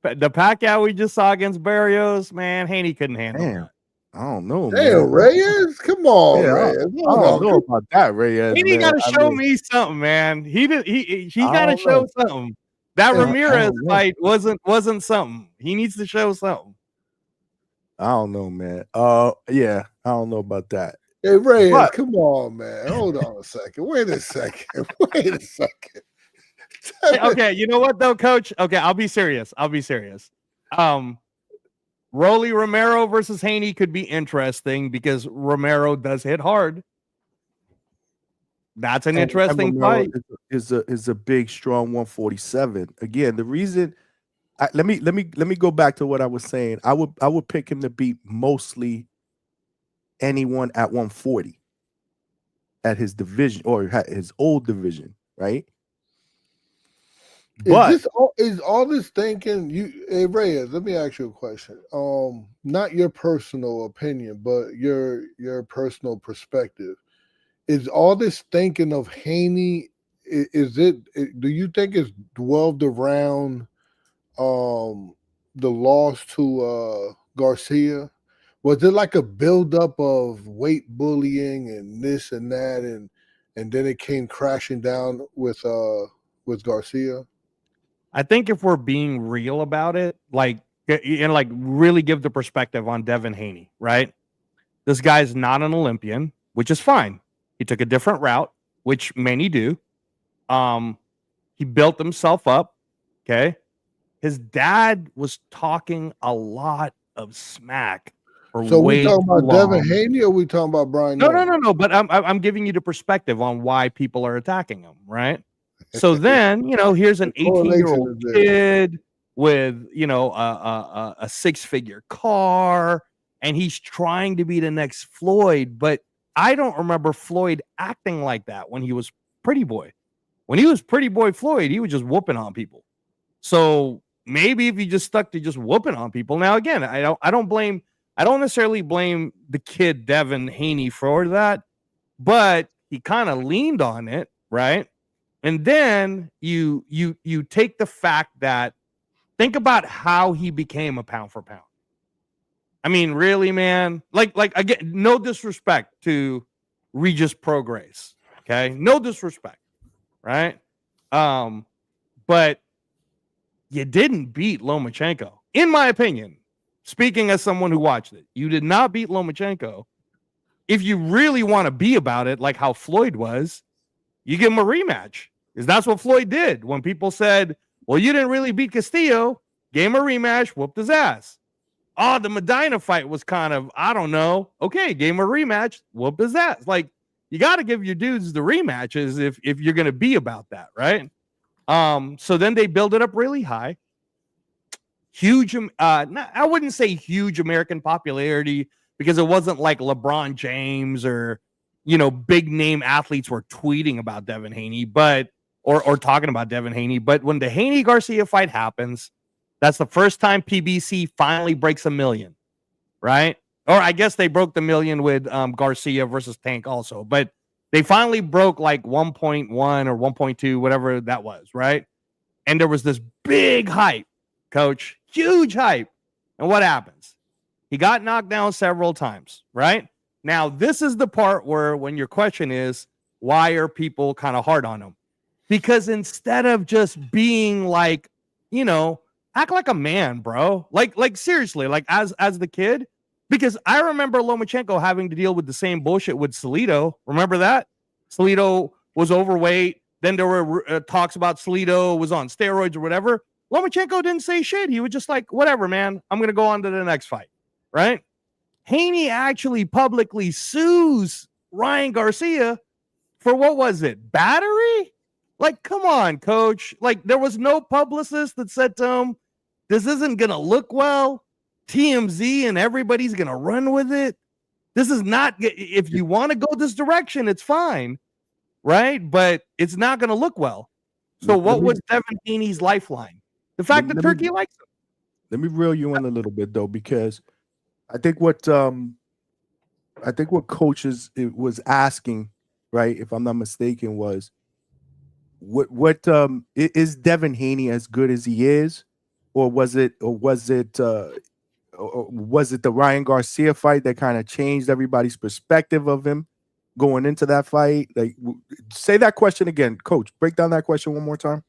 The Pacquiao we just saw against Barrios, man, Haney couldn't handle that. I don't know. Damn, man. Reyes, come on, Reyes. I don't know about that, Reyes. He got to show me something, man. He got to show something. That Ramirez fight wasn't something. He needs to show something. I don't know, man. Yeah, I don't know about that. Hey, Reyes, come on, man. Hold on a second. Wait a second. Okay, you know what though, Coach? Okay, I'll be serious. Rolly Romero versus Haney could be interesting because Romero does hit hard. That's an interesting fight. Is a big, strong 147. Again, the reason. Let me go back to what I was saying. I would pick him to beat mostly anyone at 140 at his division or his old division, right? But is all this thinking hey Reyes, let me ask you a question. Not your personal opinion, but your personal perspective. Is all this thinking of Haney, do you think it's dwelled around the loss to Garcia? Was it like a buildup of weight bullying and this and that, and then it came crashing down with Garcia? I think if we're being real about it, really give the perspective on Devin Haney, right? This guy's not an Olympian, which is fine. He took a different route, which many do. He built himself up. Okay. His dad was talking a lot of smack. So we talking about Devin Haney, or we talking about Brian? No. But I'm giving you the perspective on why people are attacking him, right? So then, here's an 18-year-old kid with, a six-figure car, and he's trying to be the next Floyd. But I don't remember Floyd acting like that when he was Pretty Boy. When he was Pretty Boy Floyd, he was just whooping on people. So maybe if he just stuck to just whooping on people. Now, again, I don't necessarily blame the kid Devin Haney for that, but he kind of leaned on it, right? And then you take the fact that think about how he became a pound for pound. I mean, really, man. Like again, no disrespect to Regis Prograis. Okay, no disrespect, right? But you didn't beat Lomachenko, in my opinion. Speaking as someone who watched it, you did not beat Lomachenko. If you really want to be about it, like how Floyd was, you give him a rematch. Because that's what Floyd did. When people said, well, you didn't really beat Castillo, gave him a rematch, whooped his ass. Oh, the Medina fight was kind of, I don't know. Okay, gave him a rematch, whooped his ass. Like, you got to give your dudes the rematches if you're going to be about that, right? So then they build it up really high. Huge, I wouldn't say huge American popularity, because it wasn't like LeBron James or, big name athletes were tweeting about Devin Haney, but or talking about Devin Haney. But when the Haney Garcia fight happens, that's the first time PBC finally breaks 1 million, right? Or I guess they broke the 1 million with Garcia versus Tank also, but they finally broke like 1.1 or 1.2, whatever that was, right? And there was this big hype, coach, huge hype. And what happens? He got knocked down several times, right? Now, this is the part where when your question is, why are people kind of hard on him? Because instead of just being like, act like a man, bro. Like seriously, like as the kid. Because I remember Lomachenko having to deal with the same bullshit with Salido. Remember that? Salido was overweight. Then there were talks about Salido was on steroids or whatever. Lomachenko didn't say shit. He was just like, whatever, man. I'm going to go on to the next fight, right? Haney actually publicly sues Ryan Garcia for, what was it, battery? Like, come on, coach. Like, there was no publicist that said to him, this isn't going to look well. TMZ and everybody's going to run with it. This is not, if you want to go this direction, it's fine, right? But it's not going to look well. So what was Devin Haney's lifeline? The fact that Turkey likes him. Let me reel you in a little bit, though, because I think what coaches was asking, right, if I'm not mistaken, was what is Devin Haney as good as he is, or was it the Ryan Garcia fight that kind of changed everybody's perspective of him going into that fight? Like, say that question again, Coach. Break down that question one more time.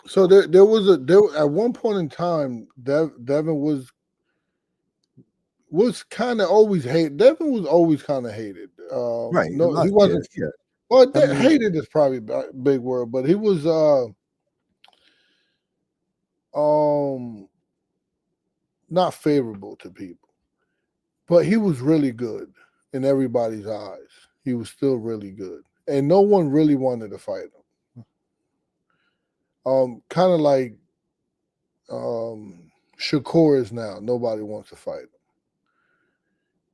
So there was at one point in time, Devin was kind of always hated. Devin was always kind of hated. Right. No, he wasn't. Yeah. Well, hated is probably a big word, but he was not favorable to people. But he was really good in everybody's eyes. He was still really good, and no one really wanted to fight him. Kind of like Shakur is now. Nobody wants to fight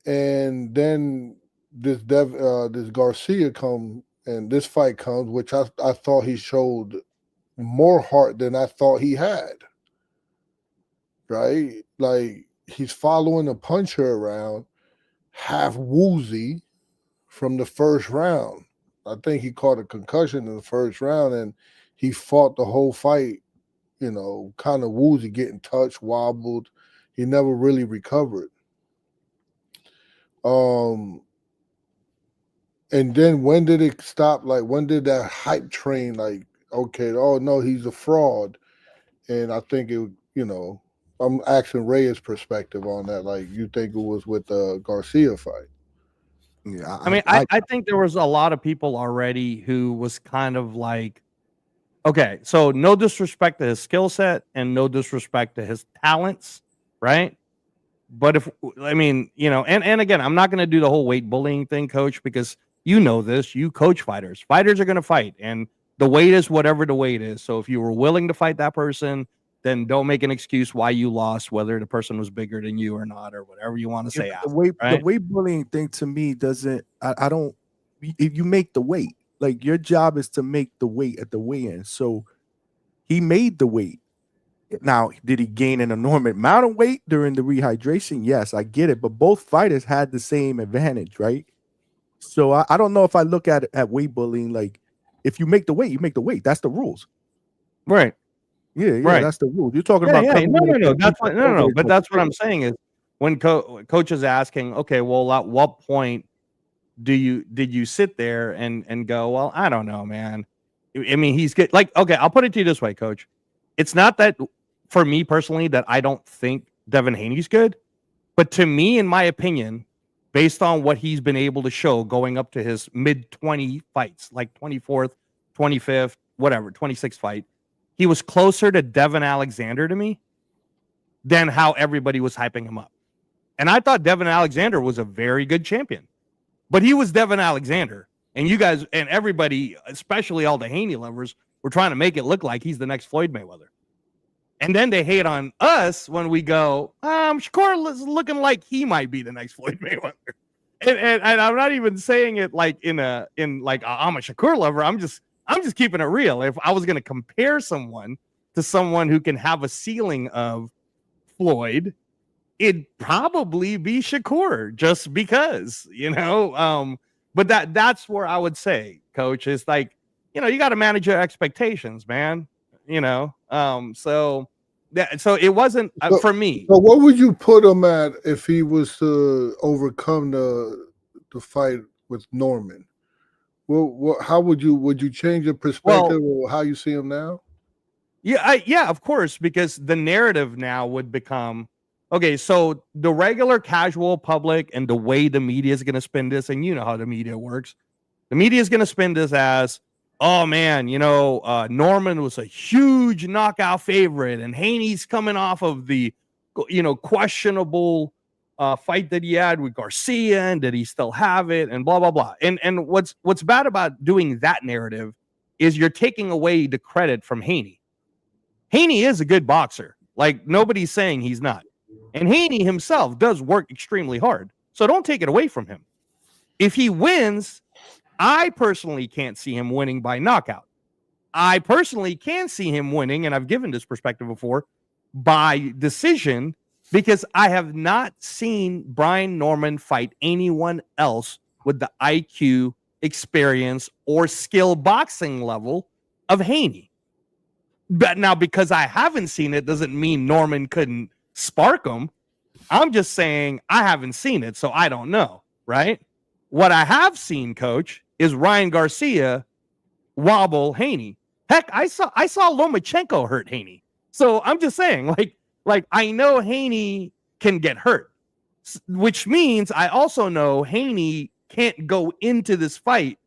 him. And then this Garcia comes, and this fight comes, which I thought he showed more heart than I thought he had. Right? Like, he's following a puncher around, half woozy from the first round. I think he caught a concussion in the first round, and he fought the whole fight, kind of woozy, getting touched, wobbled. He never really recovered. And then when did it stop? Like, when did that hype train, like, okay, oh no, he's a fraud? And I think it, I'm asking Rey's perspective on that. Like, you think it was with the Garcia fight? Yeah, I think there was a lot of people already who was kind of like, okay, so no disrespect to his skill set and no disrespect to his talents, right? But and again, I'm not going to do the whole weight bullying thing, Coach, because this, you coach fighters. Fighters are going to fight, and the weight is whatever the weight is. So if you were willing to fight that person, then don't make an excuse why you lost, whether the person was bigger than you or not, or whatever you want to say. The weight bullying thing to me doesn't. I don't. If you make the weight, like, your job is to make the weight at the weigh-in. So he made the weight. Now, did he gain an enormous amount of weight during the rehydration? Yes, I get it. But both fighters had the same advantage, right? So I don't know if I look at weight bullying like, if you make the weight, you make the weight. That's the rules. Right. Yeah, right. That's the rules. You're talking about no. That's what, no. But that's what I'm saying is, when coach is asking, okay, well, at what point did you sit there and go, well, I don't know, man. I mean, he's good. Like, okay, I'll put it to you this way, coach. It's not that for me personally that I don't think Devin Haney's good, but to me, in my opinion, based on what he's been able to show going up to his mid-20 fights, like 24th, 25th, whatever, 26th fight, he was closer to Devin Alexander to me than how everybody was hyping him up. And I thought Devin Alexander was a very good champion, but he was Devin Alexander. And you guys and everybody, especially all the Haney lovers, were trying to make it look like he's the next Floyd Mayweather. And then they hate on us when we go, Shakur is looking like he might be the next Floyd Mayweather. And I'm not even saying it like I'm a Shakur lover. I'm just keeping it real. If I was going to compare someone to someone who can have a ceiling of Floyd, it'd probably be Shakur, just because, but that's where I would say, coach, is like, you got to manage your expectations, man. So it wasn't for me. So what would you put him at if he was to overcome the fight with Norman? Well, how would you change your perspective of how you see him now? Yeah, of course, because the narrative now would become, okay, so the regular casual public and the way the media is going to spin this, and you know how the media works, the media is going to spin this as, oh man, Norman was a huge knockout favorite, and Haney's coming off of the, questionable fight that he had with Garcia, and did he still have it, and blah blah blah. And what's bad about doing that narrative is you're taking away the credit from Haney. Haney is a good boxer. Like, nobody's saying he's not. And Haney himself does work extremely hard. So don't take it away from him. If he wins, I personally can't see him winning by knockout. I personally can see him winning, and I've given this perspective before, by decision, because I have not seen Brian Norman fight anyone else with the IQ, experience, or skill boxing level of Haney. But now, because I haven't seen it, doesn't mean Norman couldn't spark him. I'm just saying I haven't seen it, so I don't know, right? What I have seen, coach, is Ryan Garcia wobble Haney. Heck, I saw Lomachenko hurt Haney. So I'm just saying, like I know Haney can get hurt, which means I also know Haney can't go into this fight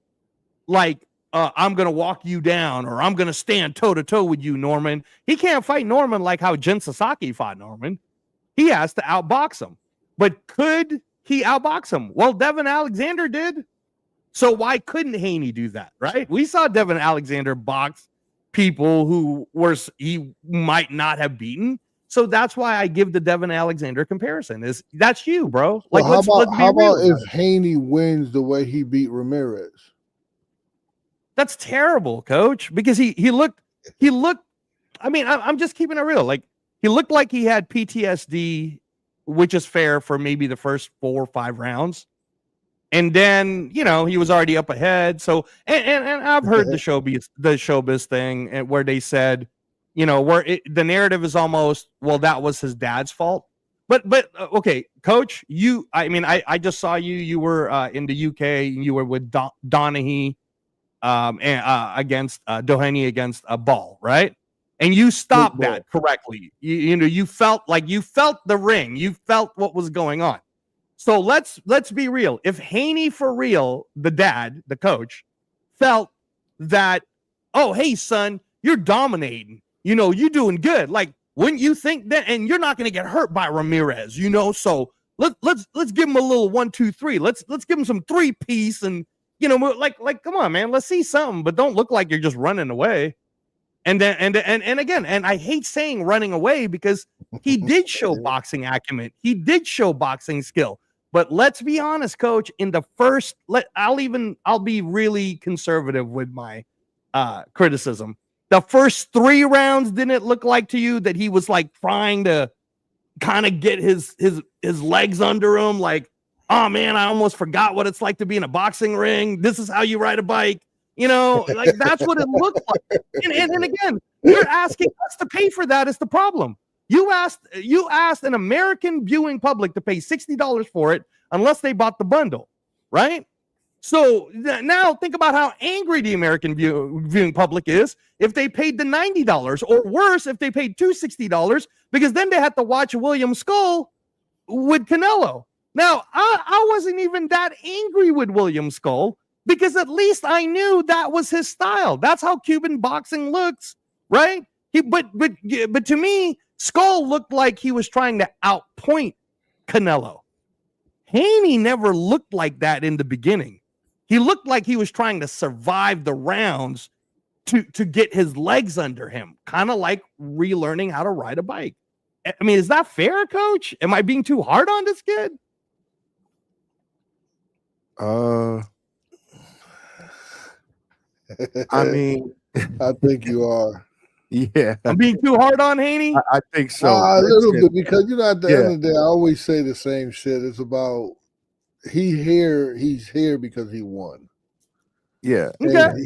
like, I'm going to walk you down, or I'm going to stand toe-to-toe with you, Norman. He can't fight Norman like how Jin Sasaki fought Norman. He has to outbox him. But could he outbox him? Well, Devin Alexander did. So why couldn't Haney do that, right? We saw Devin Alexander box people who he might not have beaten. So that's why I give the Devin Alexander comparison. That's you, bro. Like, well, how about if Haney wins the way he beat Ramirez? That's terrible, coach, because he looked, I mean, I'm just keeping it real. Like, he looked like he had PTSD, which is fair for maybe the first 4 or 5 rounds. And then, he was already up ahead. So, and I've heard the showbiz thing, and where they said, where the narrative is almost, well, that was his dad's fault. But okay, coach, I just saw you were in the UK, and you were with Donaghy. Against Doheny against a Ball, right? And you stopped that correctly. You felt the ring. You felt what was going on. So let's be real. If Haney for real, the dad, the coach, felt that, oh, hey son, you're dominating. You're doing good. Like, wouldn't you think that? And you're not going to get hurt by Ramirez. So let's give him a little 1, 2, 3. Let's give him some 3-piece and. Like, come on, man, let's see something, but don't look like you're just running away. And again, I hate saying running away, because he did show boxing acumen. He did show boxing skill. But let's be honest, coach, in the first, I'll be really conservative with my criticism. The first 3 rounds, didn't it look like to you that he was like trying to kind of get his legs under him, like, oh man, I almost forgot what it's like to be in a boxing ring. This is how you ride a bike. Like, that's what it looked like. And again, you're asking us to pay for that is the problem. You asked an American viewing public to pay $60 for it unless they bought the bundle, right? So now think about how angry the American viewing public is if they paid the $90, or worse, if they paid $260, because then they had to watch William Skull with Canelo. Now, I wasn't even that angry with William Skull because at least I knew that was his style. That's how Cuban boxing looks, right? But to me, Skull looked like he was trying to outpoint Canelo. Haney never looked like that in the beginning. He looked like he was trying to survive the rounds to get his legs under him, kind of like relearning how to ride a bike. I mean, is that fair, Coach? Am I being too hard on this kid? I mean, I think you are. Yeah, I'm being too hard on Haney. I think so. A little bit, because at the end of the day, I always say the same shit. It's about he's here because he won. Yeah. And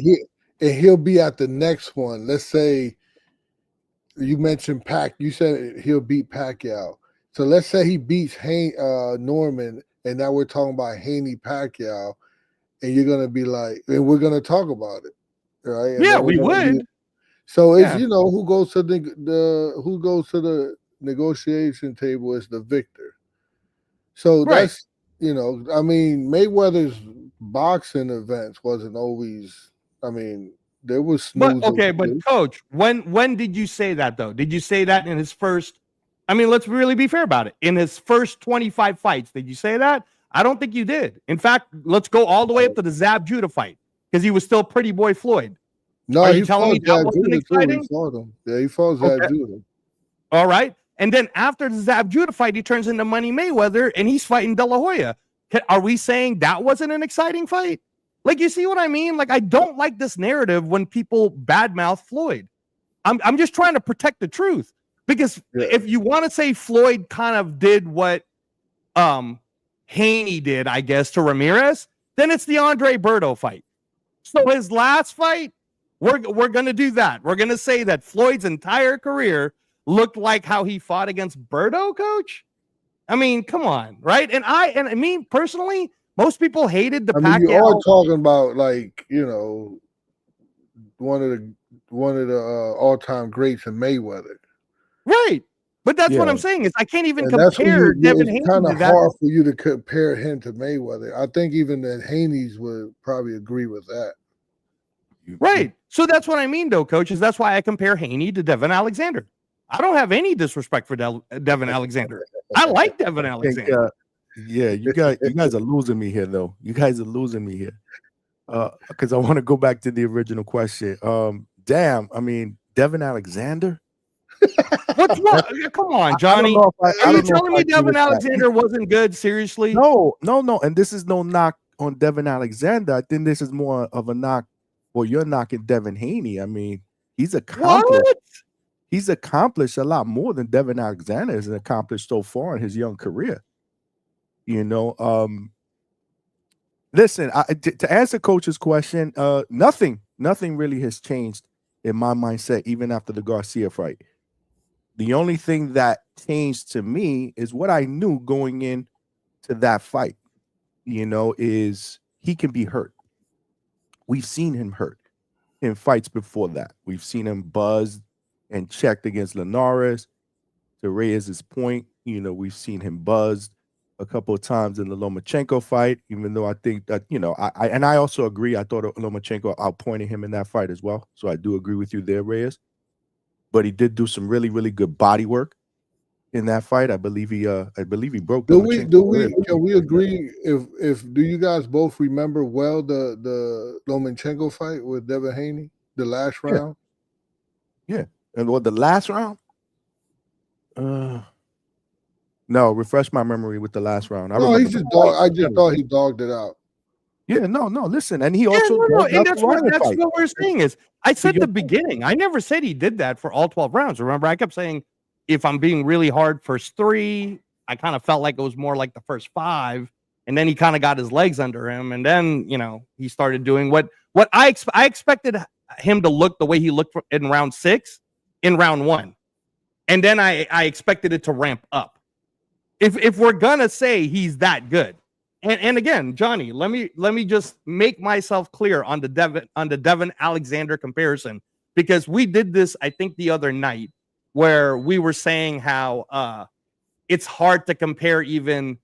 he'll be at the next one. Let's say you mentioned you said he'll beat Pacquiao. So let's say he beats Norman, and now we're talking about Haney Pacquiao, and you're gonna be like, and we're gonna talk about it, right? And yeah, we would. So it's who goes to the negotiation table is the victor. So that's I mean, Mayweather's boxing events wasn't always. I mean, there was. But Coach, when did you say that though? Did you say that in his first? I mean, let's really be fair about it. In his first 25 fights, did you say that? I don't think you did. In fact, let's go all the way up to the Zab Judah fight because he was still Pretty Boy Floyd. No, are you telling me that wasn't exciting? He fought him. Yeah, he fought Zab Judah. All right. And then after the Zab Judah fight, he turns into Money Mayweather and he's fighting De La Hoya. Are we saying that wasn't an exciting fight? Like, you see what I mean? Like, I don't like this narrative when people badmouth Floyd. I'm just trying to protect the truth. Because if you want to say Floyd kind of did what Haney did, I guess, to Ramirez, then it's the Andre Berto fight. So his last fight, we're going to do that. We're going to say that Floyd's entire career looked like how he fought against Berto, Coach. I mean, come on, right? And I mean, personally, most people hated the Pacquiao. You're all talking about one of the all-time greats in Mayweather. Right. But that's what I'm saying is I can't even compare Devin Haney. It's kind of hard for you to compare him to Mayweather. I think even the Haney's would probably agree with that. Right. So that's what I mean, though, coaches. That's why I compare Haney to Devin Alexander. I don't have any disrespect for Devin Alexander. I like Devin Alexander. You guys are losing me here, though. You guys are losing me here. Because I want to go back to the original question. Damn, I mean, Devin Alexander? What's wrong? Come on, Johnny. Are you telling me Devin Alexander wasn't good? Seriously? No. And this is no knock on Devin Alexander. I think this is more of a knock. Well, you're knocking Devin Haney. I mean, he's accomplished. What? He's accomplished a lot more than Devin Alexander has accomplished so far in his young career. Listen, to answer Coach's question, nothing really has changed in my mindset, even after the Garcia fight. The only thing that changed to me is what I knew going into that fight, is he can be hurt. We've seen him hurt in fights before that. We've seen him buzzed and checked against Linares. To Reyes's point, we've seen him buzzed a couple of times in the Lomachenko fight, even though I think that, I also agree. I thought Lomachenko outpointed him in that fight as well. So I do agree with you there, Reyes. But he did do some really, really good body work in that fight. I believe he broke. Can we agree? If do you guys both remember well the Lomachenko fight with Devin Haney, the last round? Yeah. And what, the last round? No, refresh my memory with the last round. I just thought he dogged it out. Yeah, no. Listen, and he also and that's what we're saying is. I said the beginning. I never said he did that for all 12 rounds. Remember, I kept saying if I'm being really hard first 3, I kind of felt like it was more like the first 5, and then he kind of got his legs under him, and then he started doing what I expected him to look the way he looked in round 6 in round 1. And then I expected it to ramp up. If we're gonna say he's that good. And again, Johnny, let me just make myself clear on the Devin Alexander comparison, because we did this, I think, the other night, where we were saying how it's hard to compare even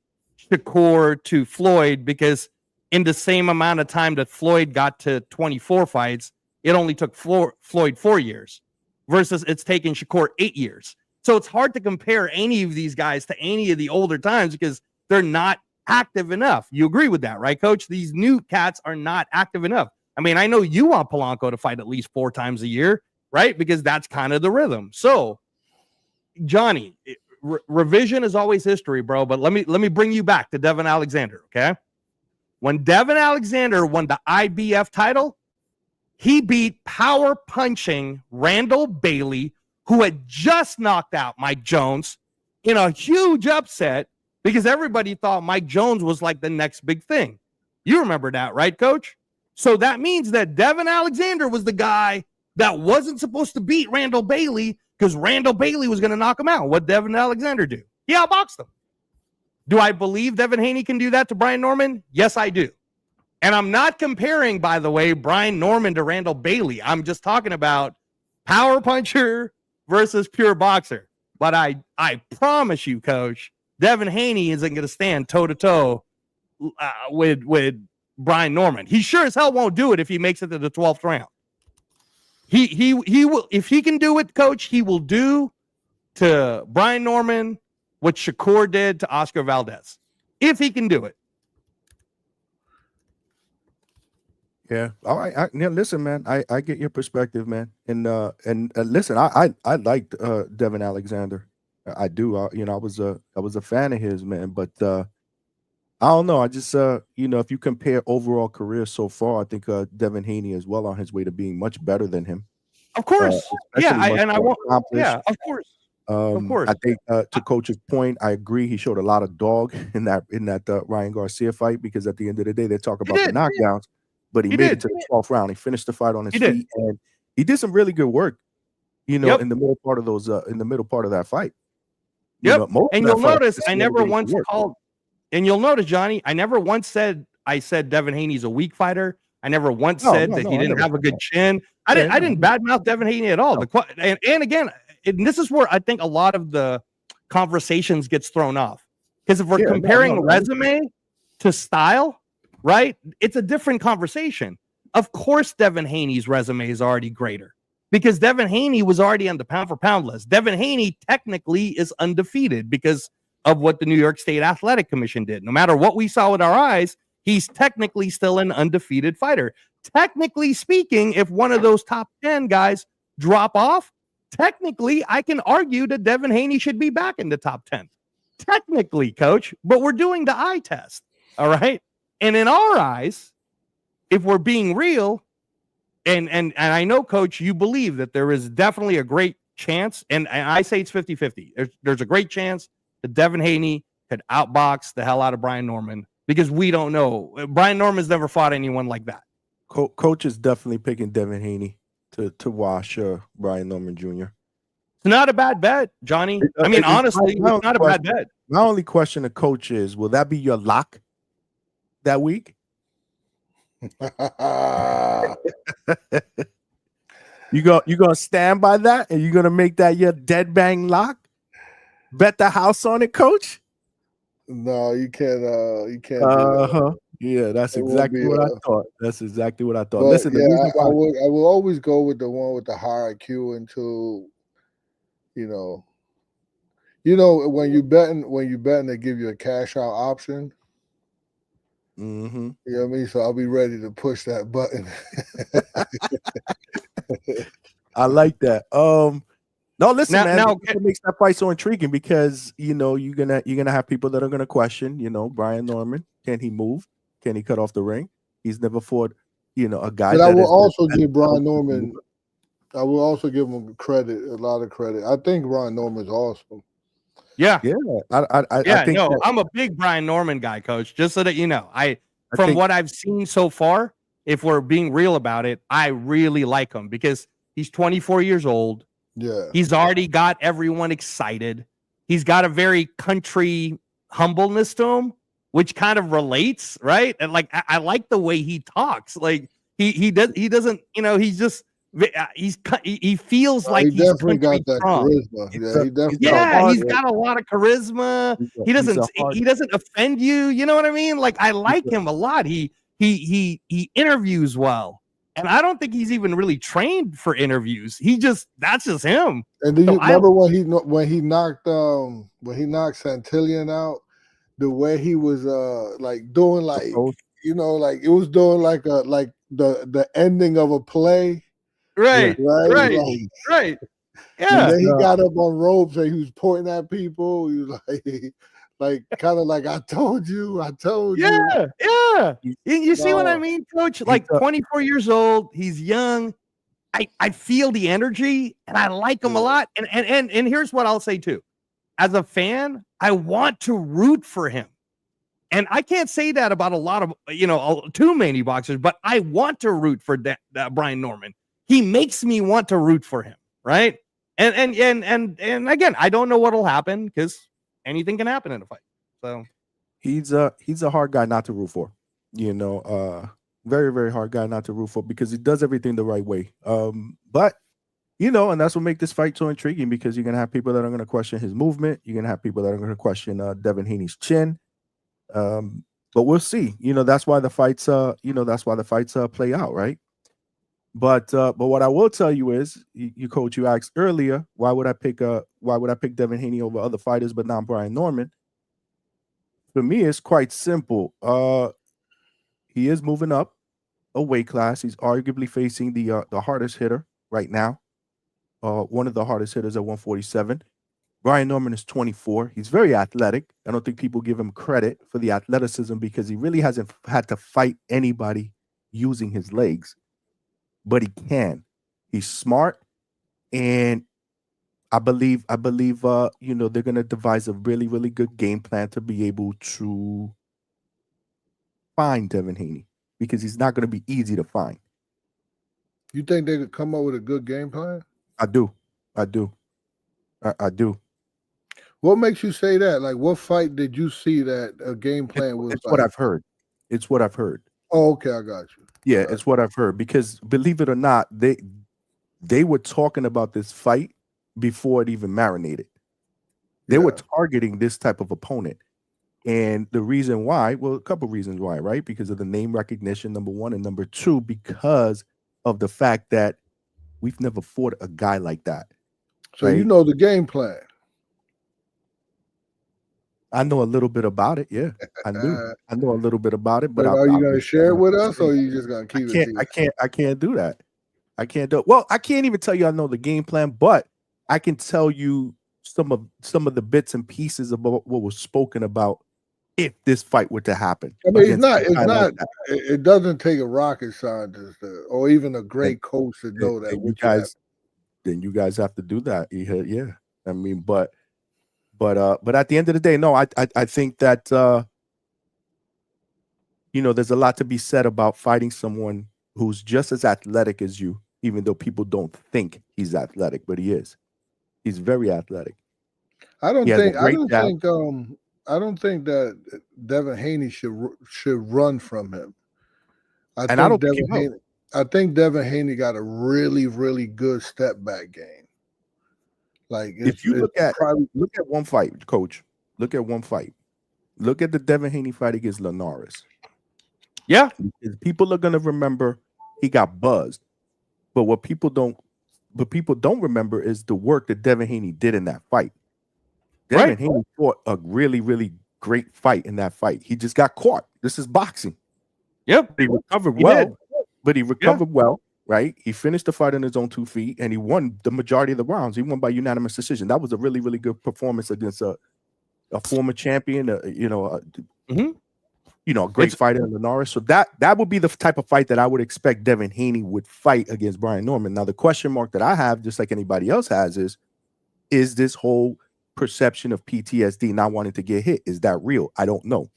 Shakur to Floyd, because in the same amount of time that Floyd got to 24 fights, it only took Floyd 4 years, versus it's taken Shakur 8 years. So it's hard to compare any of these guys to any of the older times because they're not active enough. You agree with that, right, Coach? These new cats are not active enough. I mean, I know you want Polanco to fight at least 4 times a year, right? Because that's kind of the rhythm. So, Johnny, revision is always history, bro. But let me bring you back to Devin Alexander, okay? When Devin Alexander won the IBF title, he beat power punching Randall Bailey, who had just knocked out Mike Jones in a huge upset, because everybody thought Mike Jones was like the next big thing. You remember that, right, Coach? So that means that Devin Alexander was the guy that wasn't supposed to beat Randall Bailey, because Randall Bailey was going to knock him out. What did Devin Alexander do? He outboxed him. Do I believe Devin Haney can do that to Brian Norman? Yes, I do. And I'm not comparing, by the way, Brian Norman to Randall Bailey. I'm just talking about power puncher versus pure boxer. But I promise you, Coach, Devin Haney isn't going to stand toe-to-toe with Brian Norman. He sure as hell won't do it if he makes it to the 12th round. He will, if he can do it, Coach, he will do to Brian Norman what Shakur did to Oscar Valdez. If he can do it. Yeah. All right. Listen, man. I get your perspective, man. And listen, I liked Devin Alexander. I do. I was a fan of his, man. But I don't know. I just if you compare overall career so far, I think Devin Haney is well on his way to being much better than him. Of course. I won't. Yeah, of course. Of course. I think to Coach's point, I agree. He showed a lot of dog in that Ryan Garcia fight, because at the end of the day, they talk about the knockdowns, but he made it to the 12th round. He finished the fight on his feet, and he did some really good work. In the middle part of that fight. And you'll notice I never once called. And you'll notice, Johnny, I never once said Devin Haney's a weak fighter. I never once said that he didn't have a good chin. I didn't badmouth Devin Haney at all. No. And again, this is where I think a lot of the conversations gets thrown off. Because if we're comparing resume to style, right, it's a different conversation. Of course, Devin Haney's resume is already greater, because Devin Haney was already on the pound-for-pound list. Devin Haney technically is undefeated because of what the New York State Athletic Commission did. No matter what we saw with our eyes, he's technically still an undefeated fighter. Technically speaking, if one of those top 10 guys drop off, technically I can argue that Devin Haney should be back in the top 10. Technically, Coach, but we're doing the eye test, all right? And in our eyes, if we're being real, and I know, Coach, you believe that there is definitely a great chance, and I say it's 50-50. There's a great chance that Devin Haney could outbox the hell out of Brian Norman, because we don't know. Brian Norman's never fought anyone like that. Coach is definitely picking Devin Haney to wash Brian Norman Jr. It's not a bad bet, Johnny. I mean, honestly, it's not a bad bet. My only question to Coach is, will that be your lock that week? You gonna stand by that, and you're gonna make that your dead bang lock? Bet the house on it, Coach? No, you can't. You can't. Yeah, that's exactly what I thought. That's exactly what I thought. Listen, I will always go with the one with the higher IQ until, when you betting, they give you a cash out option. Mm-hmm. You know what I mean? So I'll be ready to push that button. I like that. No, listen, man. Now it makes that fight so intriguing, because you're gonna have people that are gonna question, Brian Norman. Can he move? Can he cut off the ring? He's never fought, a guy. But I will also give Brian Norman. I will also give him a lot of credit. I think Brian Norman's awesome. Yeah. I think I'm a big Brian Norman guy, Coach. Just so that you know, from what I've seen so far, if we're being real about it, I really like him, because he's 24 years old. Yeah. He's already got everyone excited. He's got a very country humbleness to him, which kind of relates, right? And like I like the way he talks. Like he doesn't, you know, he's just he feels like he he's definitely got country that strong. charisma. Yeah, he definitely. Yeah, he's yeah. got a lot of charisma. He doesn't offend you. You know what I mean? Like I like him a lot. He interviews well. And I don't think he's even really trained for interviews. That's just him. And do you So remember when he knocked Santillan out? The way he was like doing like you know like it was doing like the ending of a play. Right. Right. Yeah. And then he got up on ropes and he was pointing at people. He was like kind of like I told you. Yeah. You see what I mean, Coach? Like 24 years old, he's young. I feel the energy and I like him a lot. And here's what I'll say too. As a fan, I want to root for him. And I can't say that about a lot of, too many boxers, but I want to root for Brian Norman. He makes me want to root for him, right? And again, I don't know what'll happen because anything can happen in a fight. So he's a hard guy not to root for. Very, very hard guy not to root for because he does everything the right way. But and that's what makes this fight so intriguing because you're gonna have people that are gonna question his movement. You're gonna have people that are gonna question Devin Haney's chin. But we'll see. That's why the fights play out, right? But what I will tell you is, you coach, you asked earlier, why would I pick Devin Haney over other fighters, but not Brian Norman? For me, it's quite simple. He is moving up a weight class. He's arguably facing the hardest hitter right now. One of the hardest hitters at 147. Brian Norman is 24. He's very athletic. I don't think people give him credit for the athleticism because he really hasn't had to fight anybody using his legs, but he can. He's smart, and I believe they're going to devise a really, really good game plan to be able to find Devin Haney because he's not going to be easy to find. You think they could come up with a good game plan? I do. What makes you say that? Like, what fight did you see that a game plan was? It's what I've heard. It's what I've heard. Oh, okay, I got you. Yeah, it's what I've heard because believe it or not, they were talking about this fight before it even marinated. They were targeting this type of opponent. And the reason why, well, a couple of reasons why, right? Because of the name recognition, number one, and number two, because of the fact that we've never fought a guy like that. So right? You know the game plan. I know a little bit about it. Yeah, I know a little bit about it. But are you going to share it with us, or are you just going to keep it? I can't do that. I can't do it. Well, I can't even tell you I know the game plan, but I can tell you some of the bits and pieces about what was spoken about if this fight were to happen. I mean, it doesn't take a rocket scientist or even a great coach to know that. Then you guys have to do that. Yeah. I mean, but at the end of the day, no, I think that there's a lot to be said about fighting someone who's just as athletic as you, even though people don't think he's athletic, but he is. He's very athletic. I don't think that Devin Haney should run from him. I think Devin Haney got a really, really good step back game. Like if you look at one fight, Coach, look at one fight. Look at the Devin Haney fight against Linares. Yeah, people are gonna remember he got buzzed, but what people don't remember is the work that Devin Haney did in that fight. Devin Haney fought a really, really great fight in that fight. He just got caught. This is boxing. Yep, he recovered well, but he recovered well. Right, he finished the fight on his own 2 feet, and he won the majority of the rounds. He won by unanimous decision. That was a really, really good performance against a former champion. A great fighter in Linares. So that would be the type of fight that I would expect Devin Haney would fight against Brian Norman. Now, the question mark that I have, just like anybody else has, is this whole perception of PTSD, not wanting to get hit, is that real? I don't know.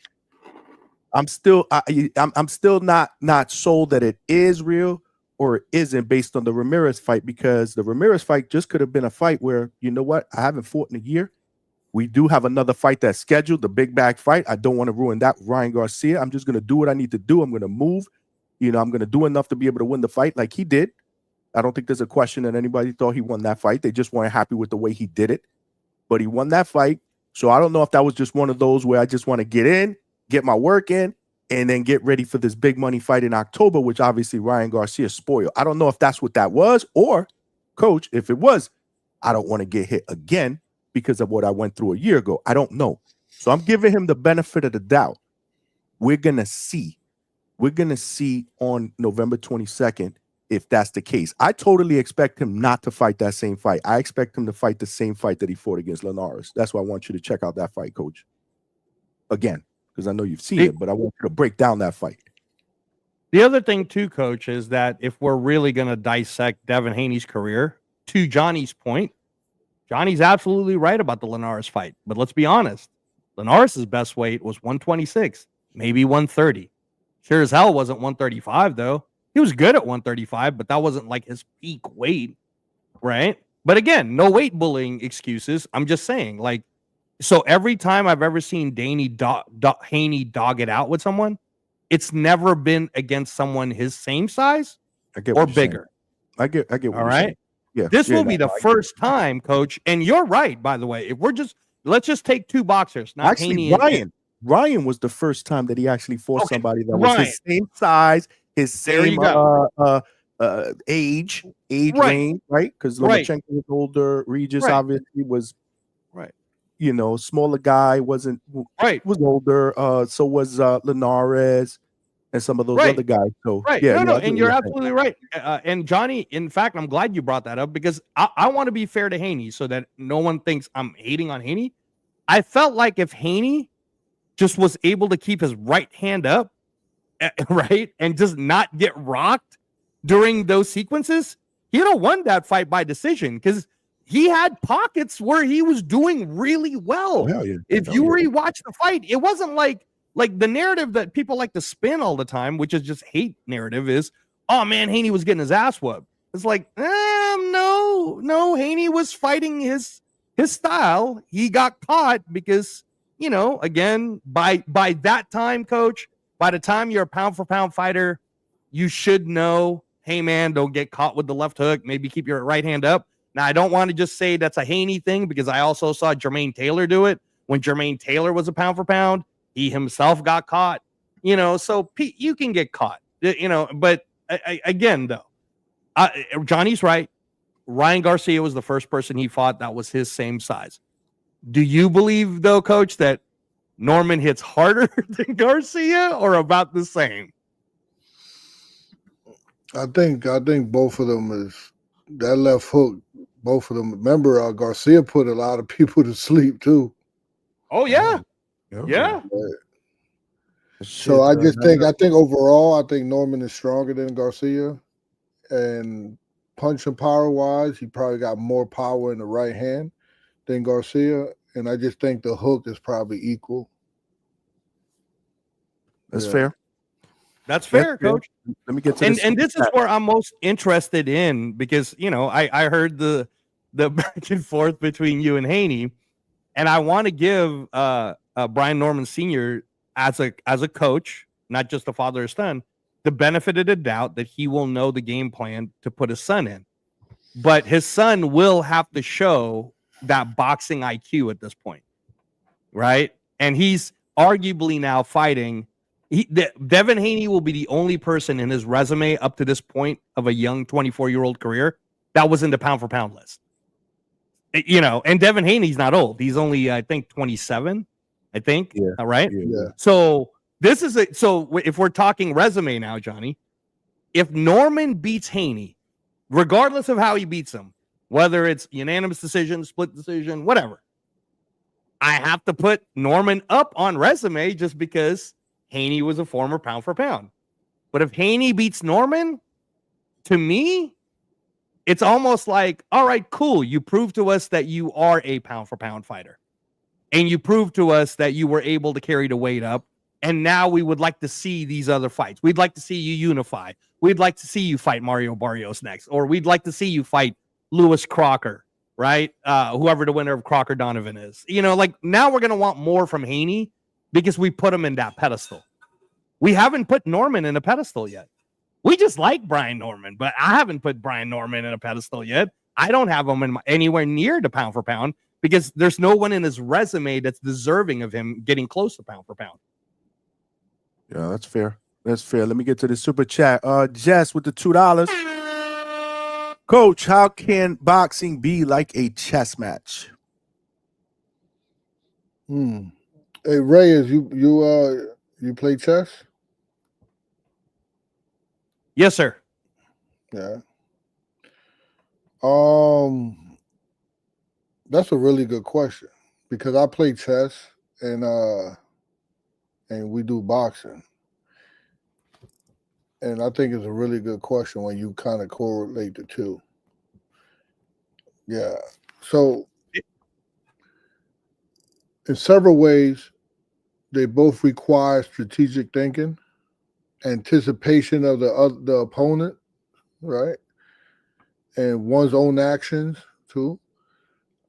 I'm still not sold that it is real. or it isn't based on the Ramirez fight, because the Ramirez fight just could have been a fight where, you know what, I haven't fought in a year. We do have another fight that's scheduled, the big bag fight. I don't want to ruin that with Ryan Garcia. I'm just going to do what I need to do. I'm going to move. I'm going to do enough to be able to win the fight like he did. I don't think there's a question that anybody thought he won that fight. They just weren't happy with the way he did it. But he won that fight. So I don't know if that was just one of those where I just want to get in, get my work in, and then get ready for this big money fight in October, which obviously Ryan Garcia spoiled. I don't know if that's what that was, or, Coach, if it was, I don't want to get hit again because of what I went through a year ago. I don't know. So I'm giving him the benefit of the doubt. We're going to see. We're going to see on November 22nd if that's the case. I totally expect him not to fight that same fight. I expect him to fight the same fight that he fought against Linares. That's why I want you to check out that fight, Coach. Again, because I know you've seen it, but I want you to break down that fight. The other thing, too, Coach, is that if we're really going to dissect Devin Haney's career, to Johnny's point, Johnny's absolutely right about the Linares fight. But let's be honest. Linares' best weight was 126, maybe 130. Sure as hell wasn't 135, though. He was good at 135, but that wasn't like his peak weight, right? But again, no weight bullying excuses. I'm just saying, like, so every time I've ever seen Haney dog it out with someone, it's never been against someone his same size or bigger. I get what all right. Saying. Yeah, this will be the first time, Coach. And you're right, by the way. If let's just take two boxers. Not actually, Haney Ryan was the first time that he actually fought somebody that was his same size, his same age range, right? Because Lomachenko was older. Regis obviously was smaller guy, was older. So was Linares and some of those other guys. So and you're absolutely right. And Johnny, in fact, I'm glad you brought that up because I want to be fair to Haney so that no one thinks I'm hating on Haney. I felt like if Haney just was able to keep his right hand up, right, and just not get rocked during those sequences, he'd have won that fight by decision because he had pockets where he was doing really well. If you rewatch the fight, it wasn't like the narrative that people like to spin all the time, which is just hate narrative, is, oh man, Haney was getting his ass whooped. It's like, no, Haney was fighting his style. He got caught because, again, by that time, Coach, by the time you're a pound for pound fighter, you should know, hey man, don't get caught with the left hook. Maybe keep your right hand up. Now, I don't want to just say that's a Haney thing because I also saw Jermaine Taylor do it when Jermaine Taylor was a pound for pound. He himself got caught, so Pete, you can get caught, but again, though, Johnny's right. Ryan Garcia was the first person he fought that was his same size. Do you believe, though, Coach, that Norman hits harder than Garcia or about the same? I think both of them is that left hook. Both of them. Remember, Garcia put a lot of people to sleep too. Oh yeah. Yeah. So I think overall, I think Norman is stronger than Garcia, and punching power wise, he probably got more power in the right hand than Garcia, and I just think the hook is probably equal. That's fair. That's fair, Coach. Let me get to and this is where I'm most interested in because I heard the back and forth between you and Haney, and I want to give Brian Norman Sr. as a coach, not just a father or son, the benefit of the doubt that he will know the game plan to put his son in. But his son will have to show that boxing IQ at this point, right? And he's arguably now fighting. Devin Haney will be the only person in his resume up to this point of a young 24-year-old career that was in the pound for pound list. And Devin Haney's not old. He's only, I think, 27. I think. Yeah. Right. Yeah. So this is it. So if we're talking resume now, Johnny, if Norman beats Haney, regardless of how he beats him, whether it's unanimous decision, split decision, whatever, I have to put Norman up on resume just because Haney was a former pound for pound. But if Haney beats Norman, to me, it's almost like, all right, cool. You prove to us that you are a pound for pound fighter. And you proved to us that you were able to carry the weight up. And now we would like to see these other fights. We'd like to see you unify. we'd like to see you fight Mario Barrios next, or we'd like to see you fight Lewis Crocker, right? Whoever the winner of Crocker Donovan is. Like now we're going to want more from Haney because we put him in that pedestal. We haven't put Norman in a pedestal yet. We just like Brian Norman, but I haven't put Brian Norman in a pedestal yet. I don't have him anywhere near the pound for pound because there's no one in his resume that's deserving of him getting close to pound for pound. Yeah, that's fair. That's fair. Let me get to the super chat. Jess with the $2. Coach, how can boxing be like a chess match? Hey, Reyes, you play chess? Yes, sir. Yeah. That's a really good question because I play chess and we do boxing. And I think it's a really good question when you kind of correlate the two. Yeah. So in several ways, they both require strategic thinking, anticipation of the opponent, right? And one's own actions too.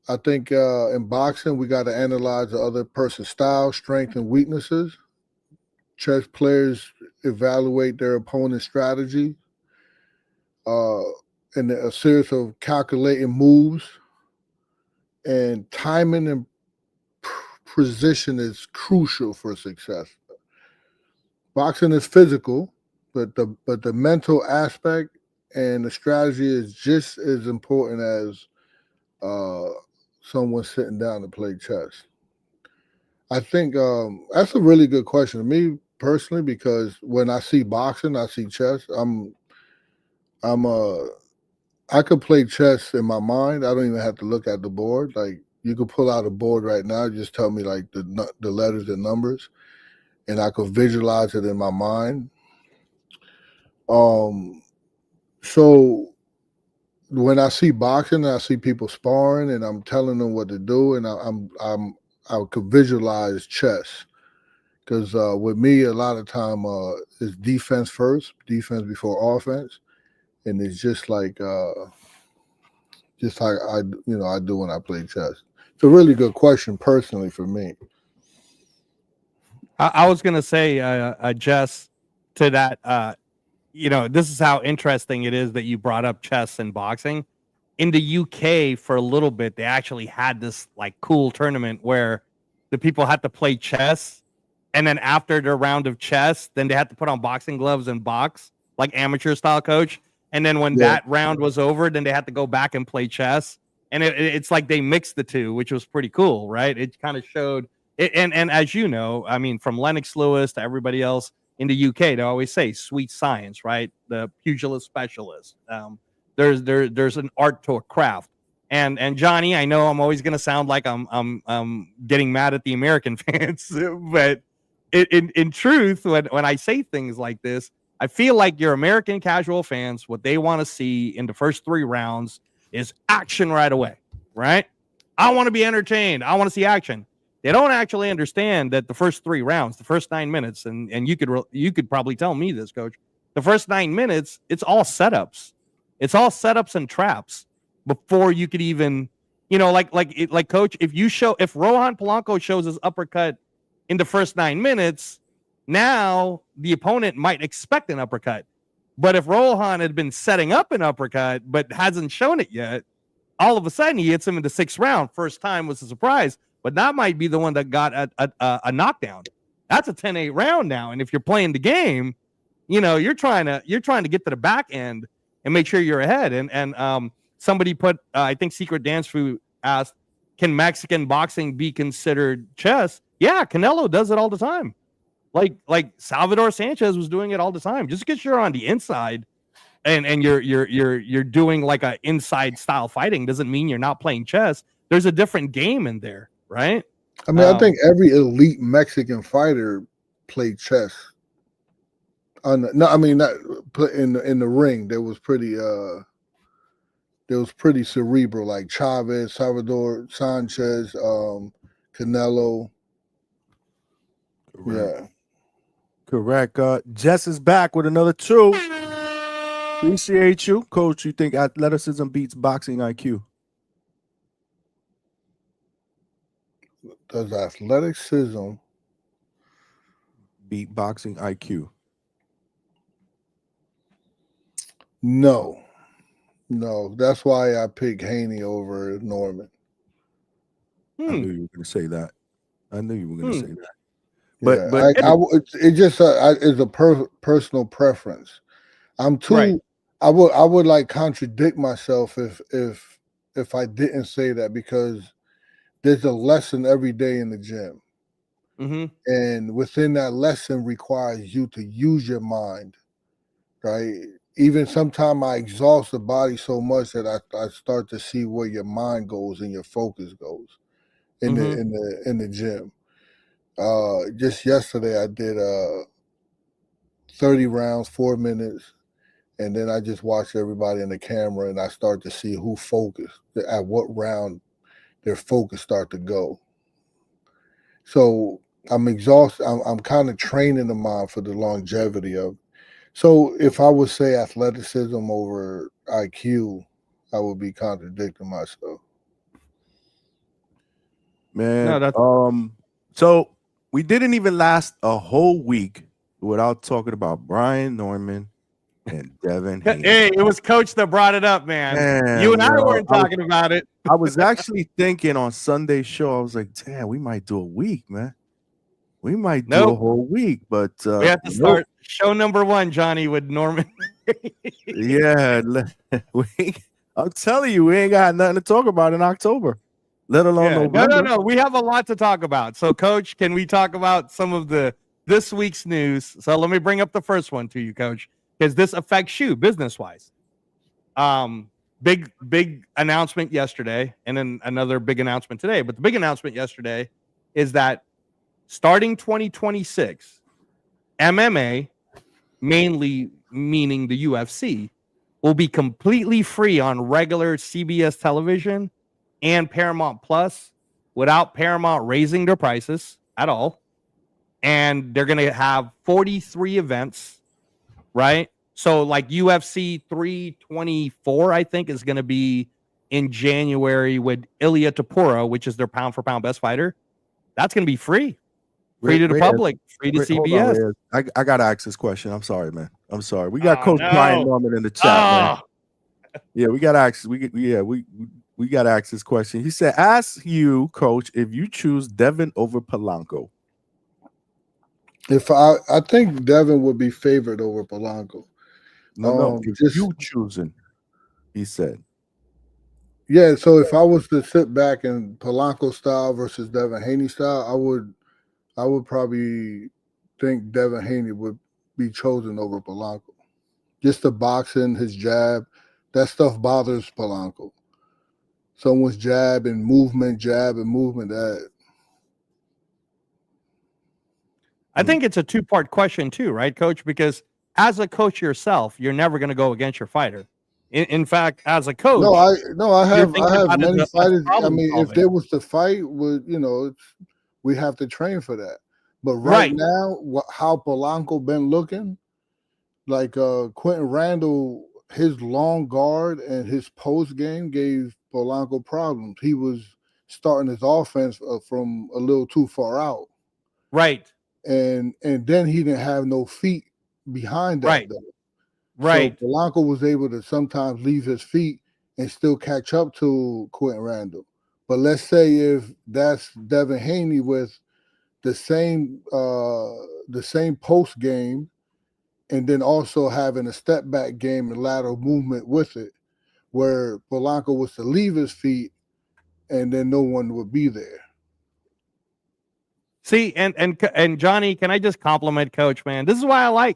I think in boxing, we got to analyze the other person's style, strength, and weaknesses. Chess players evaluate their opponent's strategy and a series of calculating moves. And timing and precision is crucial for success. Boxing is physical, but the mental aspect and the strategy is just as important as someone sitting down to play chess. I think that's a really good question to me personally because when I see boxing, I see chess. I could play chess in my mind. I don't even have to look at the board. Like you could pull out a board right now, just tell me like the letters and numbers, and I could visualize it in my mind. So when I see boxing, I see people sparring, and I'm telling them what to do, and I could visualize chess because with me, a lot of time it's defense first, defense before offense, and it's just like I do when I play chess. It's a really good question personally for me. I was going to say, Jess, to that, this is how interesting it is that you brought up chess and boxing. In the UK, for a little bit, they actually had this like cool tournament where the people had to play chess, and then after their round of chess, then they had to put on boxing gloves and box like amateur style, coach. And then when that round was over, then they had to go back and play chess. And it's like they mixed the two, which was pretty cool, right? It kind of showed it, and as you know, I mean, from Lennox Lewis to everybody else in the UK, they always say sweet science, right? The pugilist specialist. There's an art to a craft. And Johnny, I know I'm always gonna sound like I'm getting mad at the American fans, but in truth, when I say things like this, I feel like your American casual fans, what they want to see in the first 3 rounds is action right away, right? I want to be entertained. I want to see action. They don't actually understand that the first 3 rounds, the first 9 minutes, and you could probably tell me this, coach. The first 9 minutes, it's all setups. It's all setups and traps before you could even, like coach, if Rohan Polanco shows his uppercut in the first 9 minutes, now the opponent might expect an uppercut. But if Rohan had been setting up an uppercut but hasn't shown it yet, all of a sudden he hits him in the 6th round. First time was a surprise, but that might be the one that got a knockdown. That's a 10-8 round now. And if you're playing the game, you're trying to get to the back end and make sure you're ahead. And somebody put, I think Secret Dance Food asked, can Mexican boxing be considered chess? Yeah, Canelo does it all the time. Like Salvador Sanchez was doing it all the time. Just because you're on the inside and you're doing like a inside style fighting doesn't mean you're not playing chess. There's a different game in there, right? I mean, I think every elite Mexican fighter played chess. Not in the ring. There was pretty cerebral, like Chavez, Salvador Sanchez, Canelo. Correct. Correct. Jess is back with another 2. Appreciate you, Coach. You think athleticism beats boxing IQ? Does athleticism beat boxing IQ? No. That's why I picked Haney over Norman. I knew you were going to say that. But it just is a personal preference. I'm too. Right. I would like contradict myself if I didn't say that, because there's a lesson every day in the gym, and within that lesson requires you to use your mind, right? Even sometimes I exhaust the body so much that I start to see where your mind goes and your focus goes in the gym. Just yesterday I did 30 rounds, 4 minutes, and then I just watched everybody in the camera, and I start to see who focused at what round their focus start to go. So I'm exhausted. I'm kind of training the mind for the longevity of it. So if I would say athleticism over IQ, I would be contradicting myself. Man, so we didn't even last a whole week without talking about Brian Norman and Devin Haney. Hey, it was Coach that brought it up, man. You and I weren't talking about it. I was actually thinking on Sunday's show, I was like, damn, we might do a week, man. We might do a whole week, but we have to start show number 1, Johnny, with Norman. Yeah, I'm telling you, we ain't got nothing to talk about in October, let alone November. No. We have a lot to talk about. So, Coach, can we talk about some of this week's news? So let me bring up the first one to you, Coach, because this affects you business-wise. Big announcement yesterday, and then another big announcement today. But the big announcement yesterday is that starting 2026, MMA, mainly meaning the UFC, will be completely free on regular CBS television and Paramount Plus without Paramount raising their prices at all. And they're going to have 43 events, right? So like UFC 324, I think, is going to be in January with Ilia Topuria, which is their pound-for-pound best fighter. That's going to be free. Free to the public, free to CBS. I got to ask this question. I'm sorry, man. I'm sorry. We got Coach Brian Norman in the chat, man. Yeah, we got to ask. We got to ask this question. He said, ask you, Coach, if you choose Devin over Polanco. If I think Devin would be favored over Polanco. No, if you choosing, he said. Yeah, so if I was to sit back in Polanco style versus Devin Haney style, I would probably think Devin Haney would be chosen over Polanco. Just the boxing, his jab, that stuff bothers Polanco. Someone's jab and movement, that. I think it's a two-part question too, right, Coach? Because as a coach yourself, you're never going to go against your fighter. In fact, as a coach, I have many fighters. I mean, if there was to fight, we have to train for that. But right now, how Polanco been looking, like Quentin Randall, his long guard and his post game gave Polanco problems. He was starting his offense from a little too far out. Right. And then he didn't have no feet behind that. Right. Though. Right. So Polanco was able to sometimes leave his feet and still catch up to Quentin Randall. But let's say if that's Devin Haney with the same post game, and then also having a step back game and lateral movement with it, where Polanco was to leave his feet, and then no one would be there. See, and Johnny, can I just compliment Coach, man? This is why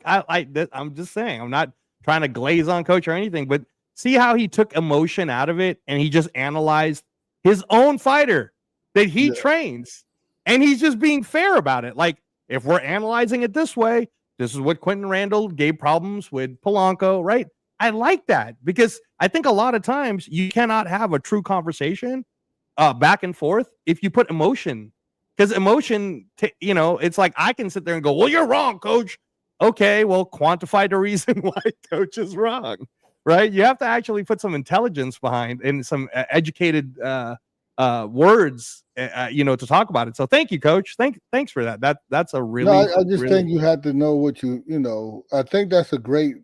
I'm just saying, I'm not trying to glaze on Coach or anything, but see how he took emotion out of it and he just analyzed his own fighter that he trains, and he's just being fair about it. Like, if we're analyzing it this way, this is what Quentin Randall gave problems with Polanco, right? I like that, because I think a lot of times you cannot have a true conversation back and forth if you put emotion. Because emotion, it's like I can sit there and go, well, you're wrong, Coach. Okay, well, quantify the reason why Coach is wrong. right? You have to actually put some intelligence behind and some educated words, to talk about it. So thank you, Coach. Thanks for that. That's a really. No, I just really, think you have to know what I think that's a great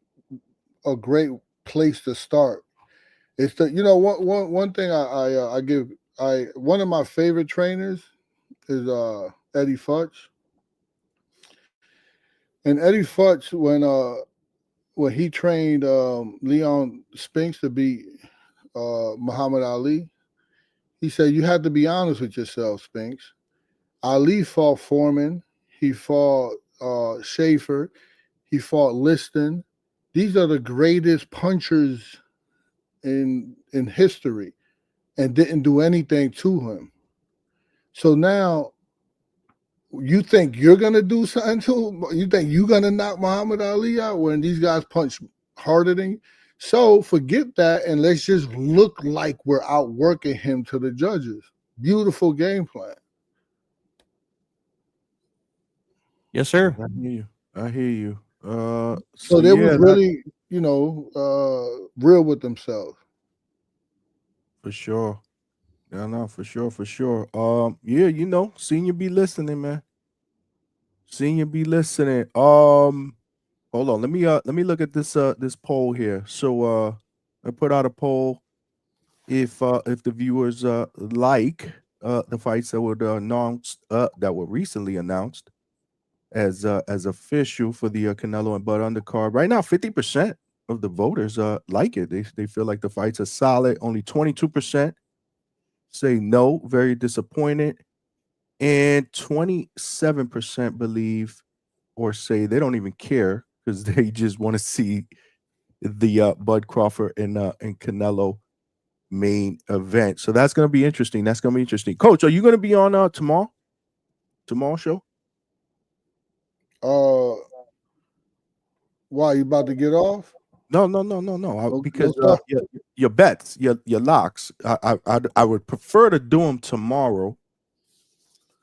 place to start. It's the one thing I give one of my favorite trainers is Eddie Futch. And Eddie Futch, when he trained Leon Spinks to beat Muhammad Ali, he said you have to be honest with yourself, Spinks. Ali fought Foreman, he fought Schaefer, he fought Liston. These are the greatest punchers in history, and didn't do anything to him. So now you think you're gonna do something to him? You think you're gonna knock Muhammad Ali out when these guys punch harder than you? So forget that, and let's just look like we're outworking him to the judges. Beautiful game plan. Yes, sir. I hear you. So they was really, real with themselves. For sure. Yeah, no, for sure. Senior be listening, man. Senior be listening. Hold on. Let me look at this poll here. So I put out a poll if the viewers like the fights that were announced that were recently announced as official for the Canelo and Bud undercard. Right now, 50% of the voters like it. They feel like the fights are solid. Only 22% say no, very disappointed, and 27% believe or say they don't even care because they just want to see the Bud Crawford and Canelo main event. So that's going to be interesting. Coach, are you going to be on tomorrow's show? Why, you about to get off? No. Because your bets, your locks, I would prefer to do them tomorrow.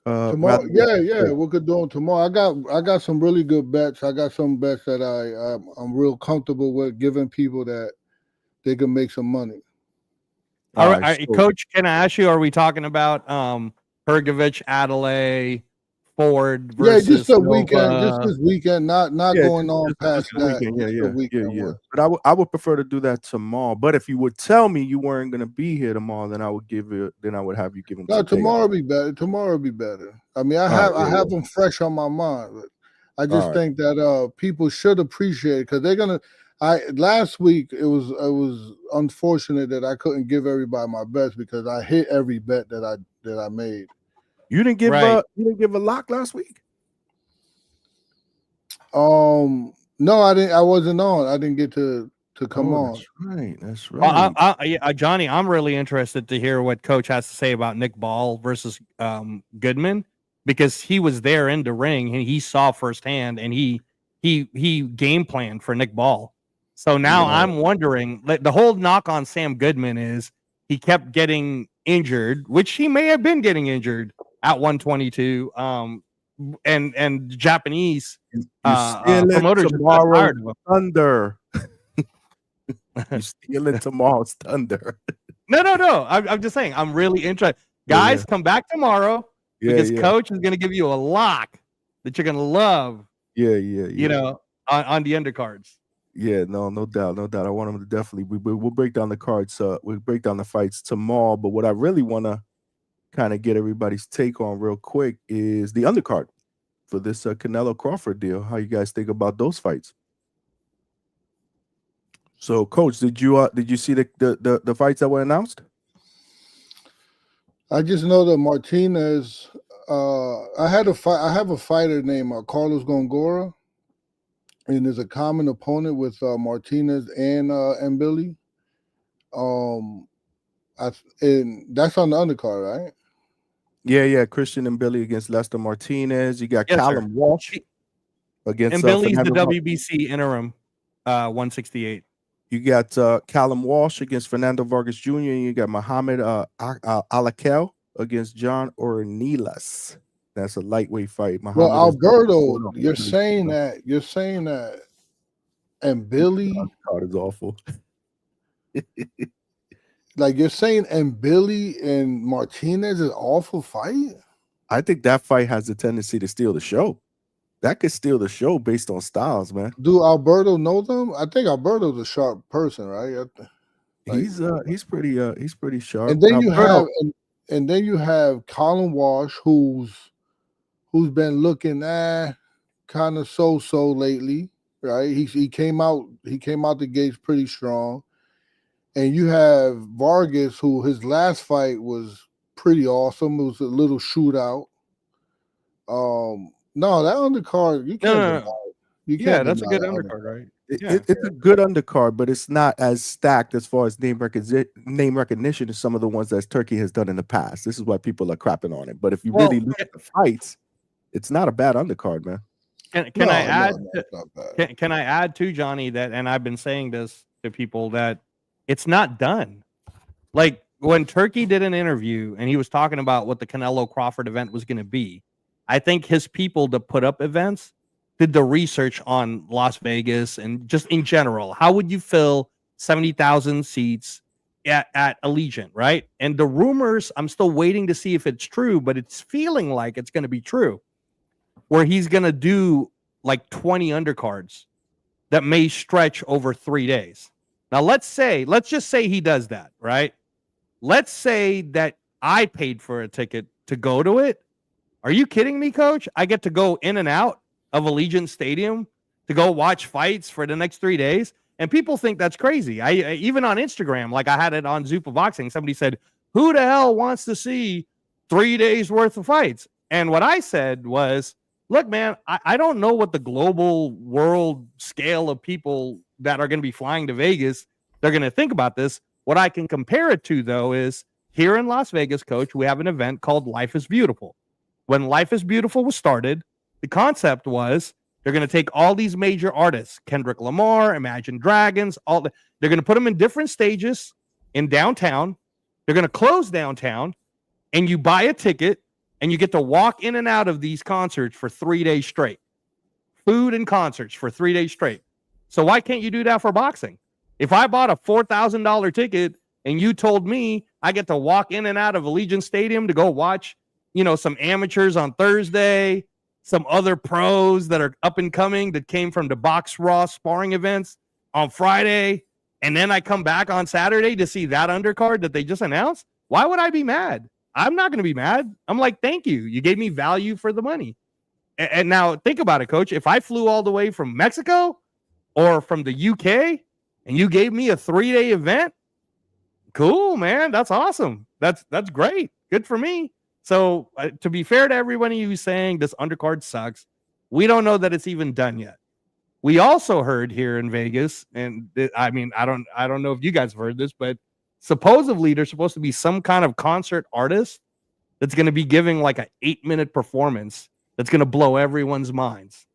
Tomorrow, we could do them tomorrow. I got some really good bets. I got some bets that I'm real comfortable with giving people that they can make some money. All right, Coach, can I ask you? Are we talking about Hergovich, Adelaide, Ford versus just a Nova? weekend, just this weekend, not going on past that. Yeah. But I would prefer to do that tomorrow. But if you would tell me you weren't going to be here tomorrow, then I would have you give them. No, tomorrow will be better. Tomorrow will be better. I mean, I have them fresh on my mind. But I just think that people should appreciate it because they're gonna. Last week it was unfortunate that I couldn't give everybody my bets because I hit every bet that I made. You didn't give a lock last week? No, I didn't. I wasn't on. I didn't get to come on. That's right. Johnny, I'm really interested to hear what Coach has to say about Nick Ball versus Goodman because he was there in the ring and he saw firsthand and he game planned for Nick Ball. So now I'm wondering, the whole knock on Sam Goodman is he kept getting injured, which he may have been getting injured at 122. And Japanese promoters tomorrow's thunder. You stealing tomorrow's thunder. No. I'm just saying. I'm really interested. Guys, come back tomorrow because Coach is going to give you a lock that you're going to love. Yeah. On the undercards. Yeah, no doubt. I want them to definitely. We'll break down the cards. We'll break down the fights tomorrow. But what I really want to kind of get everybody's take on real quick is the undercard for this Canelo Crawford deal. How you guys think about those fights? So, Coach, did you see the fights that were announced? I just know that Martinez. I have a fighter named Carlos Gongora, and there's a common opponent with Martinez and Billy. And that's on the undercard, right? Yeah. Christian and Billy against Lester Martinez. You got Callum Walsh against and Billy's Fernando the WBC interim 168. You got Callum Walsh against Fernando Vargas Jr. and you got Muhammad Alakel against John Ornelas. That's a lightweight fight. Muhammad Alberto, you're saying that, and Billy. Card is awful. Like you're saying, and Billy and Martinez is awful fight. I think that fight has the tendency to steal the show. That could steal the show based on styles, man. Do Alberto know them? I think Alberto's a sharp person, right? He's pretty sharp. And then Alberto, and then you have Colin Walsh, who's been looking kind of so lately, right? He came out the gates pretty strong. And you have Vargas, who his last fight was pretty awesome. It was a little shootout. No, that undercard you can't. No. Deny it. You Yeah, can't. that's a deny good that undercard, right? it's a good undercard, but it's not as stacked as far as name recognition as some of the ones that Turkey has done in the past. This is why people are crapping on it. But if you really look at the fights, it's not a bad undercard, man. Can I add? Can I add to Johnny that? And I've been saying this to people that it's not done. Like when Turkey did an interview and he was talking about what the Canelo Crawford event was going to be, I think his people that put up events did the research on Las Vegas and just in general. How would you fill 70,000 seats at Allegiant, right? And the rumors, I'm still waiting to see if it's true, but it's feeling like it's going to be true, where he's going to do like 20 undercards that may stretch over 3 days. Now, let's just say he does that, right? Let's say that I paid for a ticket to go to it. Are you kidding me, Coach? I get to go in and out of Allegiant Stadium to go watch fights for the next 3 days. And people think that's crazy. I even on Instagram, like I had it on Zupa Boxing, somebody said, who the hell wants to see 3 days worth of fights? And what I said was, look, man, I don't know what the global world scale of people that are going to be flying to Vegas, they're going to think about this. What I can compare it to, though, is here in Las Vegas, Coach, we have an event called Life is Beautiful. When Life is Beautiful was started, the concept was they're going to take all these major artists, Kendrick Lamar, Imagine Dragons, they're going to put them in different stages in downtown. They're going to close downtown, and you buy a ticket, and you get to walk in and out of these concerts for 3 days straight. Food and concerts for 3 days straight. So why can't you do that for boxing? If I bought a $4,000 ticket and you told me I get to walk in and out of Allegiant Stadium to go watch, some amateurs on Thursday, some other pros that are up and coming that came from the Box Raw sparring events on Friday, and then I come back on Saturday to see that undercard that they just announced, why would I be mad? I'm not going to be mad. I'm like, thank you. You gave me value for the money. And now think about it, Coach. If I flew all the way from Mexico or from the UK and you gave me a 3-day event, cool, man. That's awesome. That's great. Good for me. So to be fair to everybody who's saying this undercard sucks, we don't know that it's even done yet. We also heard here in Vegas, and I don't know if you guys have heard this, but supposedly there's supposed to be some kind of concert artist that's going to be giving like an 8-minute performance that's going to blow everyone's minds.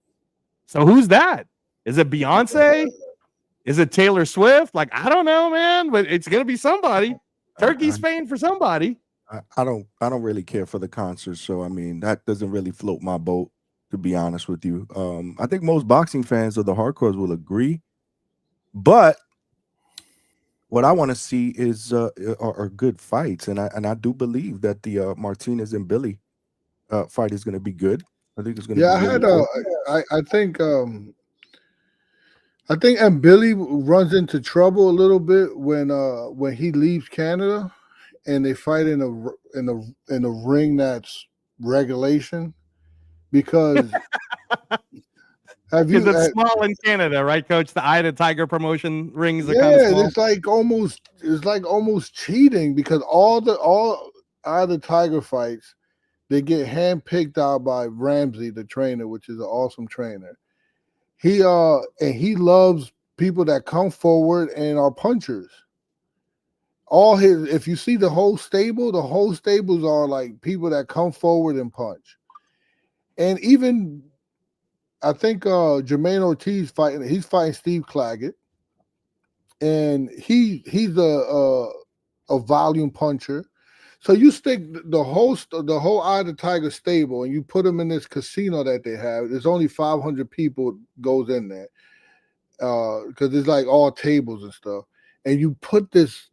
So who's that? Is it Beyonce? Is it Taylor Swift? Like, I don't know, man, but it's going to be somebody. Turkey's paying for somebody. I don't really care for the concerts, so I mean that doesn't really float my boat, to be honest with you. I think most boxing fans or the hardcores will agree, but what I want to see is are good fights, and I do believe that the Martinez and Billy fight is going to be good. I think it's going to. Yeah, I think and Billy runs into trouble a little bit when he leaves Canada, and they fight in a ring that's regulation, because because it's small in Canada, right, Coach? The Eye to Tiger promotion rings are yeah, kind of small. it's like almost cheating, because all Eye to Tiger fights, they get handpicked out by Ramsey, the trainer, which is an awesome trainer. He loves people that come forward and are punchers. If you see the whole stables are like people that come forward and punch. And even I think Jermaine Ortiz he's fighting Steve Claggett, and he's a volume puncher. So you stick the whole Eye of the Tiger stable, and you put them in this casino that they have. There's only 500 people goes in there, because it's like all tables and stuff. and you put this.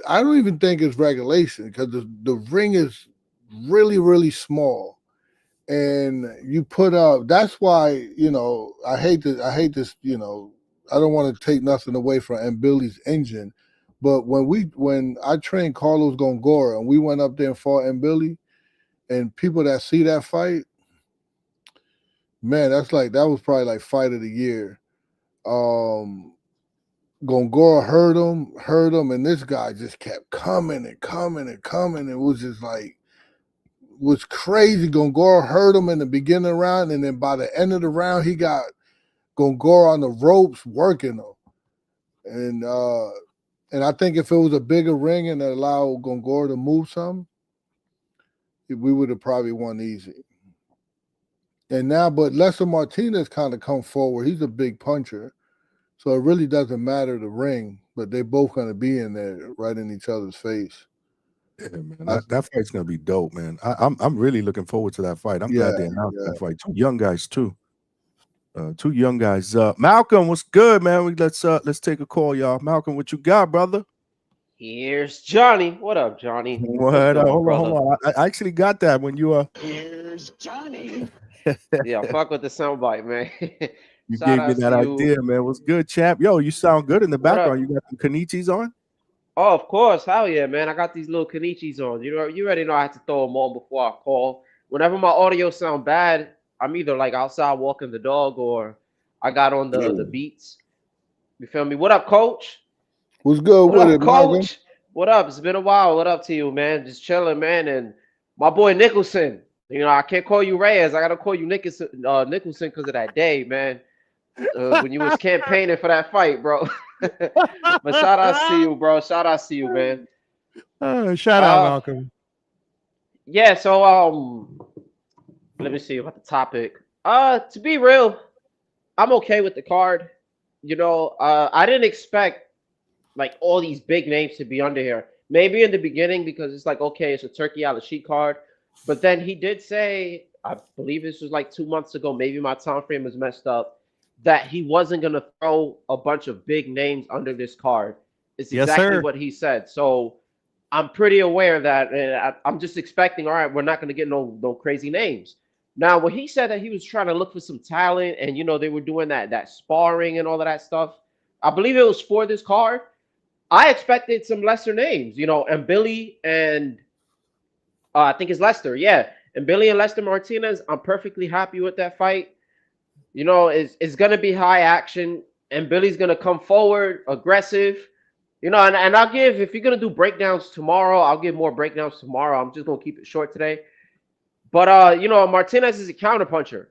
I don't even think it's regulation because the ring is really, really small. And you put up, that's why, I hate this, I don't want to take nothing away from M. Billy's engine. But when I trained Carlos Gongora and we went up there and fought M. Billy, and people that see that fight, man, that was probably like fight of the year. Gongora heard him, and this guy just kept coming and coming and coming. It was just like, was crazy. Gongora heard him in the beginning of the round, and then by the end of the round, he got Gongora on the ropes working him. And I think if it was a bigger ring and it allowed Gongora to move some, we would have probably won easy. And now, but Lester Martinez kind of come forward. He's a big puncher. So it really doesn't matter the ring, but they're both going to be in there right in each other's face. Yeah, man, that fight's gonna be dope, man. I'm really looking forward to that fight. I'm glad they announced that fight. Two young guys too. Malcolm, what's good, man? Let's take a call, y'all. Malcolm, what you got, brother? Here's Johnny. What up, Johnny? What? Hold on. I actually got that when you Here's Johnny. Yeah, fuck with the soundbite, man. You gave me that idea, man. What's good, champ? Yo, you sound good in the background. You got some Kenichis on? Oh, of course. Hell yeah, man. I got these little Kenichis on. You already know I have to throw them on before I call. Whenever my audio sound bad, I'm either like outside walking the dog or I got on the beats. You feel me? What up, coach? What's good with it, coach? Malcolm? What up? It's been a while. What up to you, man? Just chilling, man. And my boy Nicholson. I can't call you Reyes. I gotta call you Nicholson because of that day, man. When you was campaigning for that fight, bro. But shout out to you, bro. Shout out to you, man. Shout out, Malcolm. Yeah, so let me see about the topic. To be real, I'm okay with the card. I didn't expect like all these big names to be under here. Maybe in the beginning because it's like, okay, it's a Turkey Al-Rashid card. But then he did say, I believe this was like 2 months ago, maybe my time frame was messed up, that he wasn't going to throw a bunch of big names under this card. It's exactly what he said. So I'm pretty aware of that. And I'm just expecting, all right, we're not going to get no crazy names. Now, when he said that he was trying to look for some talent and, they were doing that sparring and all of that stuff, I believe it was for this card. I expected some lesser names, and Billy and I think it's Lester. Yeah. And Billy and Lester Martinez, I'm perfectly happy with that fight. It's going to be high action, and Billy's going to come forward, aggressive. And I'll give, if you're going to do breakdowns tomorrow, I'll give more breakdowns tomorrow. I'm just going to keep it short today. But, Martinez is a counterpuncher.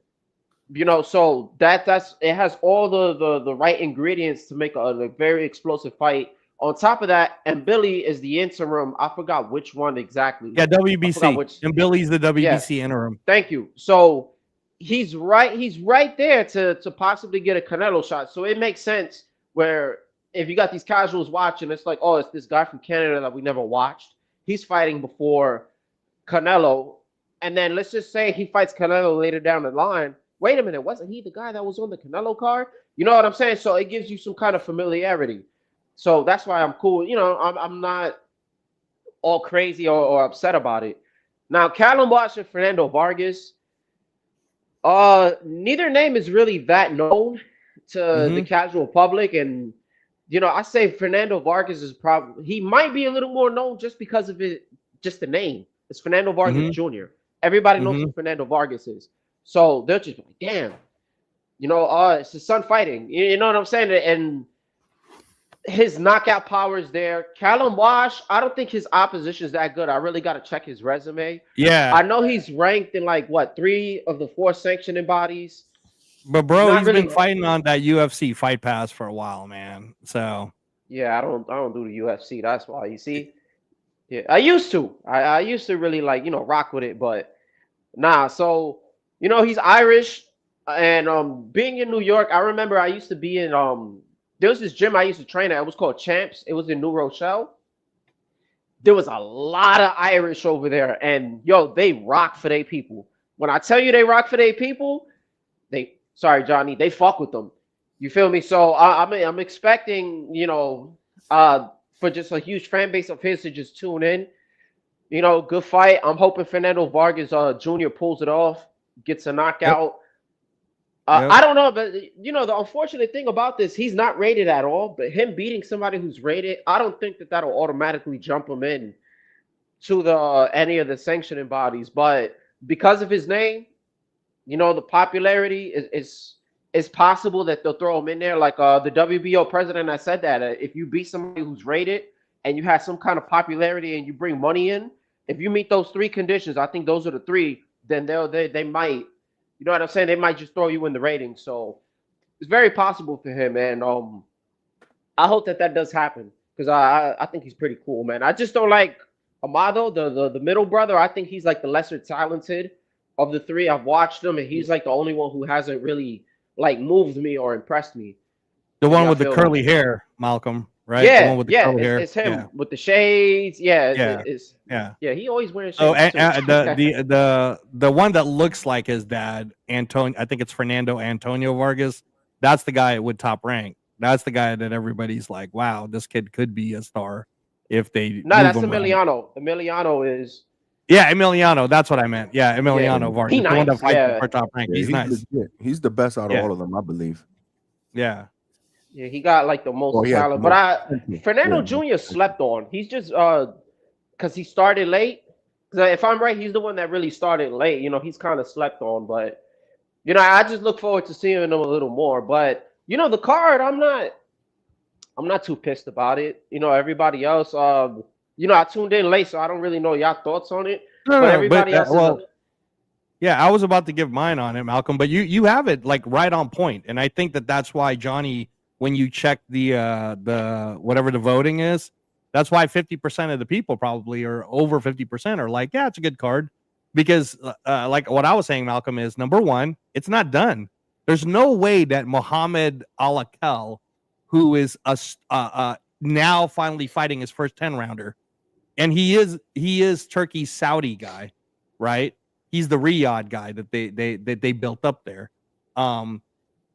So that's it has all the right ingredients to make a very explosive fight. On top of that, and Billy is the interim. I forgot which one exactly. Yeah, WBC. And Billy's the WBC interim. Thank you. So he's right there to possibly get a Canelo shot. So it makes sense where if you got these casuals watching, it's like, oh, it's this guy from Canada that we never watched. He's fighting before Canelo. And then let's just say he fights Canelo later down the line. Wait a minute, wasn't he the guy that was on the Canelo card? You know what I'm saying? So it gives you some kind of familiarity. So that's why I'm cool. I'm not all crazy or upset about it. Now, Callum Watts and Fernando Vargas, neither name is really that known to the casual public. And, I say Fernando Vargas is probably, he might be a little more known just because of it, just the name. It's Fernando Vargas Jr. Everybody knows who Fernando Vargas is. So they're just like, damn, it's his son fighting. You know what I'm saying? And his knockout power is there. Callum Wash, I don't think his opposition is that good. I really got to check his resume. Yeah. I know he's ranked in 3 of the 4 sanctioning bodies. But bro, he's been fighting on that UFC Fight Pass for a while, man. So yeah, I don't do the UFC. That's why, you see. Yeah, I used to. I used to really rock with it, but nah. So he's Irish, and being in New York, I remember I used to be in there was this gym I used to train at. It was called Champs. It was in New Rochelle. There was a lot of Irish over there. And, they rock for their people. When I tell you they rock for their people, sorry, Johnny, they fuck with them. You feel me? So I'm expecting, for just a huge fan base of his to just tune in. You know, good fight. I'm hoping Fernando Vargas Jr. pulls it off, gets a knockout. Yep. I don't know, but you know, the unfortunate thing about this, he's not rated at all. But him beating somebody who's rated, I don't think that that'll automatically jump him in to the any of the sanctioning bodies. But because of his name, you know, the popularity is possible that they'll throw him in there. Like the WBO president, I said that if you beat somebody who's rated and you have some kind of popularity and you bring money in, if you meet those three conditions, I think those are the three. Then they might. You know what I'm saying? They might just throw you in the ratings. So it's very possible for him, and I hope that does happen because I think he's pretty cool, man. I just don't like Amado, the middle brother. I think he's like the lesser talented of the three. I've watched him, and he's like the only one who hasn't really like moved me or impressed me. The one with the curly hair, Malcolm, right? Yeah, the one with the curly hair. It's him with the shades. Yeah, yeah. He always wears shades. Oh, and the one that looks like his dad, Antonio. I think it's Fernando Antonio Vargas. That's the guy with Top Rank. That's the guy that everybody's like, wow, this kid could be a star if they. No, that's Emiliano. Right. Emiliano is. Yeah, Emiliano. That's what I meant. Yeah, Emiliano Vargas. He's nice. The one that fights for Top Rank. Yeah, he's nice. Legit. He's the best out of all of them, I believe. Yeah. Yeah, he got like the most talent. But Fernando Jr. slept on. He's just because he started late. If I'm right, he's the one that really started late. You know, he's kind of slept on. But you know, I just look forward to seeing him a little more. But you know, the card, I'm not too pissed about it. You know, everybody else, you know, I tuned in late, so I don't really know y'all thoughts on it. But everybody else yeah, I was about to give mine on it, Malcolm, but you have it like right on point, and I think that's why Johnny, when you check the whatever the voting is, that's why 50% of the people probably or over 50% are like, yeah, it's a good card, because like what I was saying, Malcolm, is number one, it's not done. There's no way that Muhammad Alakel, who is now finally fighting his first 10-rounder, and he is Turkey's Saudi guy, right? He's the Riyadh guy that they built up there.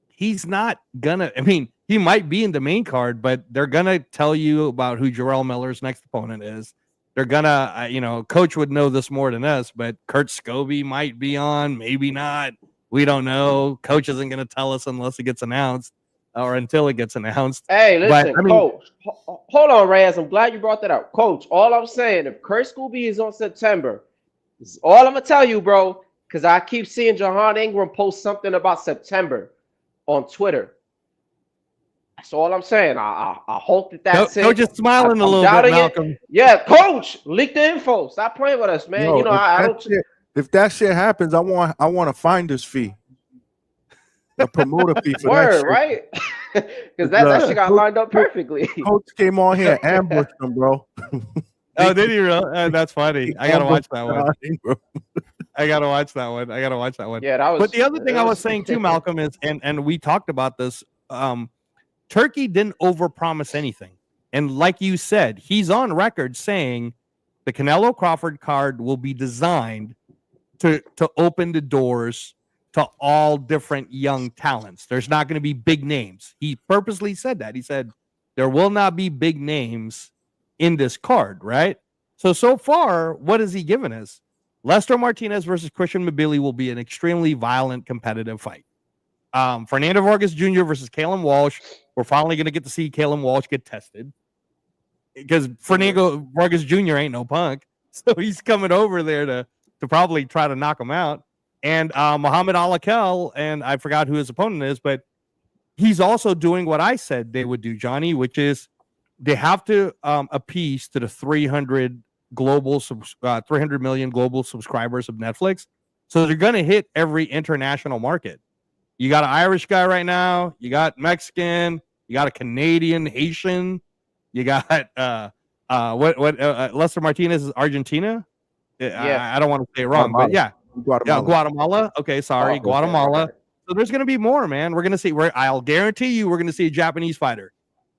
He's not gonna. I mean, he might be in the main card, but they're gonna tell you about who Jarrell Miller's next opponent is. They're gonna, you know, Coach would know this more than us, but Kurt Scobie might be on, maybe not. We don't know. Coach isn't gonna tell us unless it gets announced or until it gets announced. Hey, listen, Coach. Hold on, Reyes. I'm glad you brought that up, Coach. All I'm saying, if Kurt Scobie is on September, this is all I'm gonna tell you, bro. Because I keep seeing Jahan Ingram post something about September on Twitter. That's all I'm saying. I hope that's it. Coach is smiling a little bit, Malcolm. Yeah, Coach, leak the info. Stop playing with us, man. Yo, you know, I don't. If that shit happens, I want a finder's fee, a promoter fee for that shit. Right? Because that shit got lined up perfectly. Coach came on here, ambushed him, bro. Oh, did he really? That's funny. I gotta watch that one. I gotta watch that one. Yeah, that was. But the other thing I was saying too, Malcolm, is and we talked about this. Turkey didn't overpromise anything, and like you said, he's on record saying the Canelo Crawford card will be designed to open the doors to all different young talents. There's not going to be big names. He purposely said that. He said there will not be big names in this card, right? So far, what has he given us? Lester Martinez versus Christian Mabili will be an extremely violent, competitive fight. Fernando Vargas Jr. versus Kalen Walsh. We're finally going to get to see Kalen Walsh get tested, because Fernando Vargas Jr. ain't no punk. So he's coming over there to probably try to knock him out. And Muhammad Alakel, and I forgot who his opponent is, but he's also doing what I said they would do, Johnny, which is they have to appease to the 300 million global subscribers of Netflix. So they're going to hit every international market. You got an Irish guy right now. You got Mexican. You got a Canadian, Haitian. You got Lester Martinez is Argentina. Yeah. I don't want to say it wrong, but yeah. Guatemala. Okay, sorry, Guatemala. So there's going to be more, man. We're going to see. I'll guarantee you, we're going to see a Japanese fighter.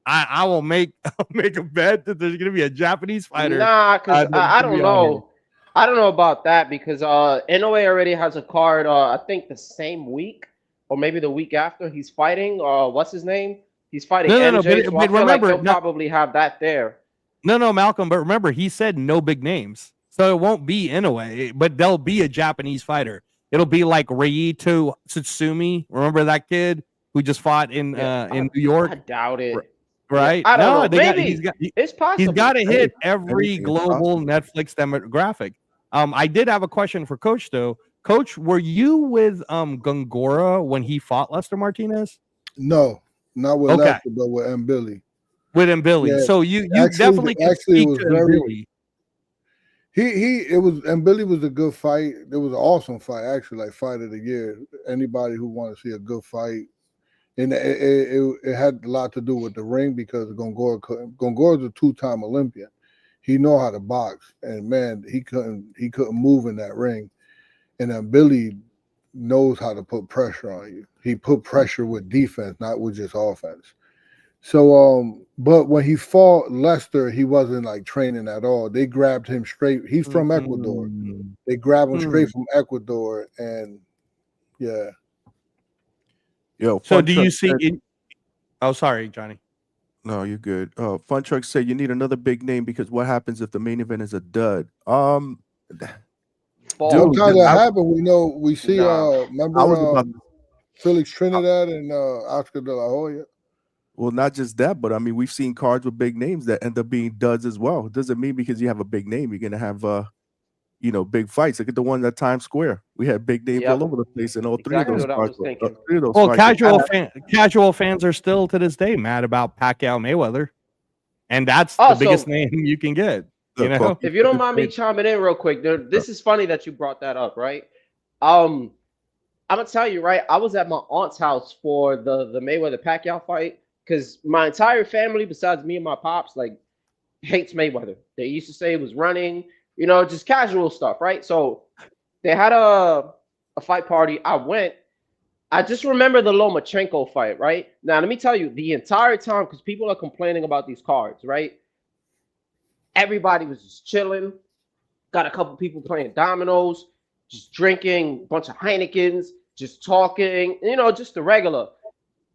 I will make a bet that there's going to be a Japanese fighter. Nah, because I don't know. I don't know about that, because Inoue already has a card. I think the same week or maybe the week after he's fighting. What's his name? He's fighting No, MJ, so I but feel like remember, they'll probably have that there. No, Malcolm, but remember, he said no big names. So it won't be Inoue, but there'll be a Japanese fighter. It'll be like Ryito Tsutsumi. Remember that kid who just fought in New York? I doubt it. Right? Yeah, I don't know. Maybe it's possible. He's got to hit every Everything is global Netflix demographic. I did have a question for Coach though. Coach, were you with Gongora when he fought Lester Martinez? No, not with Okay. Lester, but with Billy. With Billy. Yeah. So you Actually, definitely can speak was to very. Billy. Billy was a good fight. It was an awesome fight, actually, like fight of the year. Anybody who want to see a good fight, and it had a lot to do with the ring because Gongora is a 2-time Olympian. He know how to box, and man, he couldn't move in that ring. And then Billy knows how to put pressure on you. He put pressure with defense, not with just offense. So, but when he fought Lester, he wasn't like training at all. They grabbed him straight. He's from Ecuador. They grabbed him straight from Ecuador, and yeah. Yo, So Fun do Truck you see? said- Oh, sorry, Johnny. No, you're good. Fun Truck said you need another big name because what happens if the main event is a dud? Sometimes that happens. We see. Remember, I was about Felix Trinidad and Oscar De La Hoya. Well, not just that, but I mean, we've seen cards with big names that end up being duds as well. It doesn't mean because you have a big name, you're gonna have big fights. Look at the one at Times Square. We had big names all over the place, and all Exactly three of what I those was cards. thinking. Three of those Well, fights. casual fans are still to this day mad about Pacquiao Mayweather, and that's the biggest name you can get. You know, if you don't mind me chiming in real quick, this is funny that you brought that up, right? I'm gonna tell you, right? I was at my aunt's house for the Mayweather Pacquiao fight because my entire family, besides me and my pops, like hates Mayweather. They used to say it was running, just casual stuff, right? So they had a fight party. I went. I just remember the Lomachenko fight, right? Now, let me tell you, the entire time, because people are complaining about these cards, right? Everybody was just chilling. Got a couple people playing dominoes, just drinking a bunch of Heinekens, just talking, just the regular.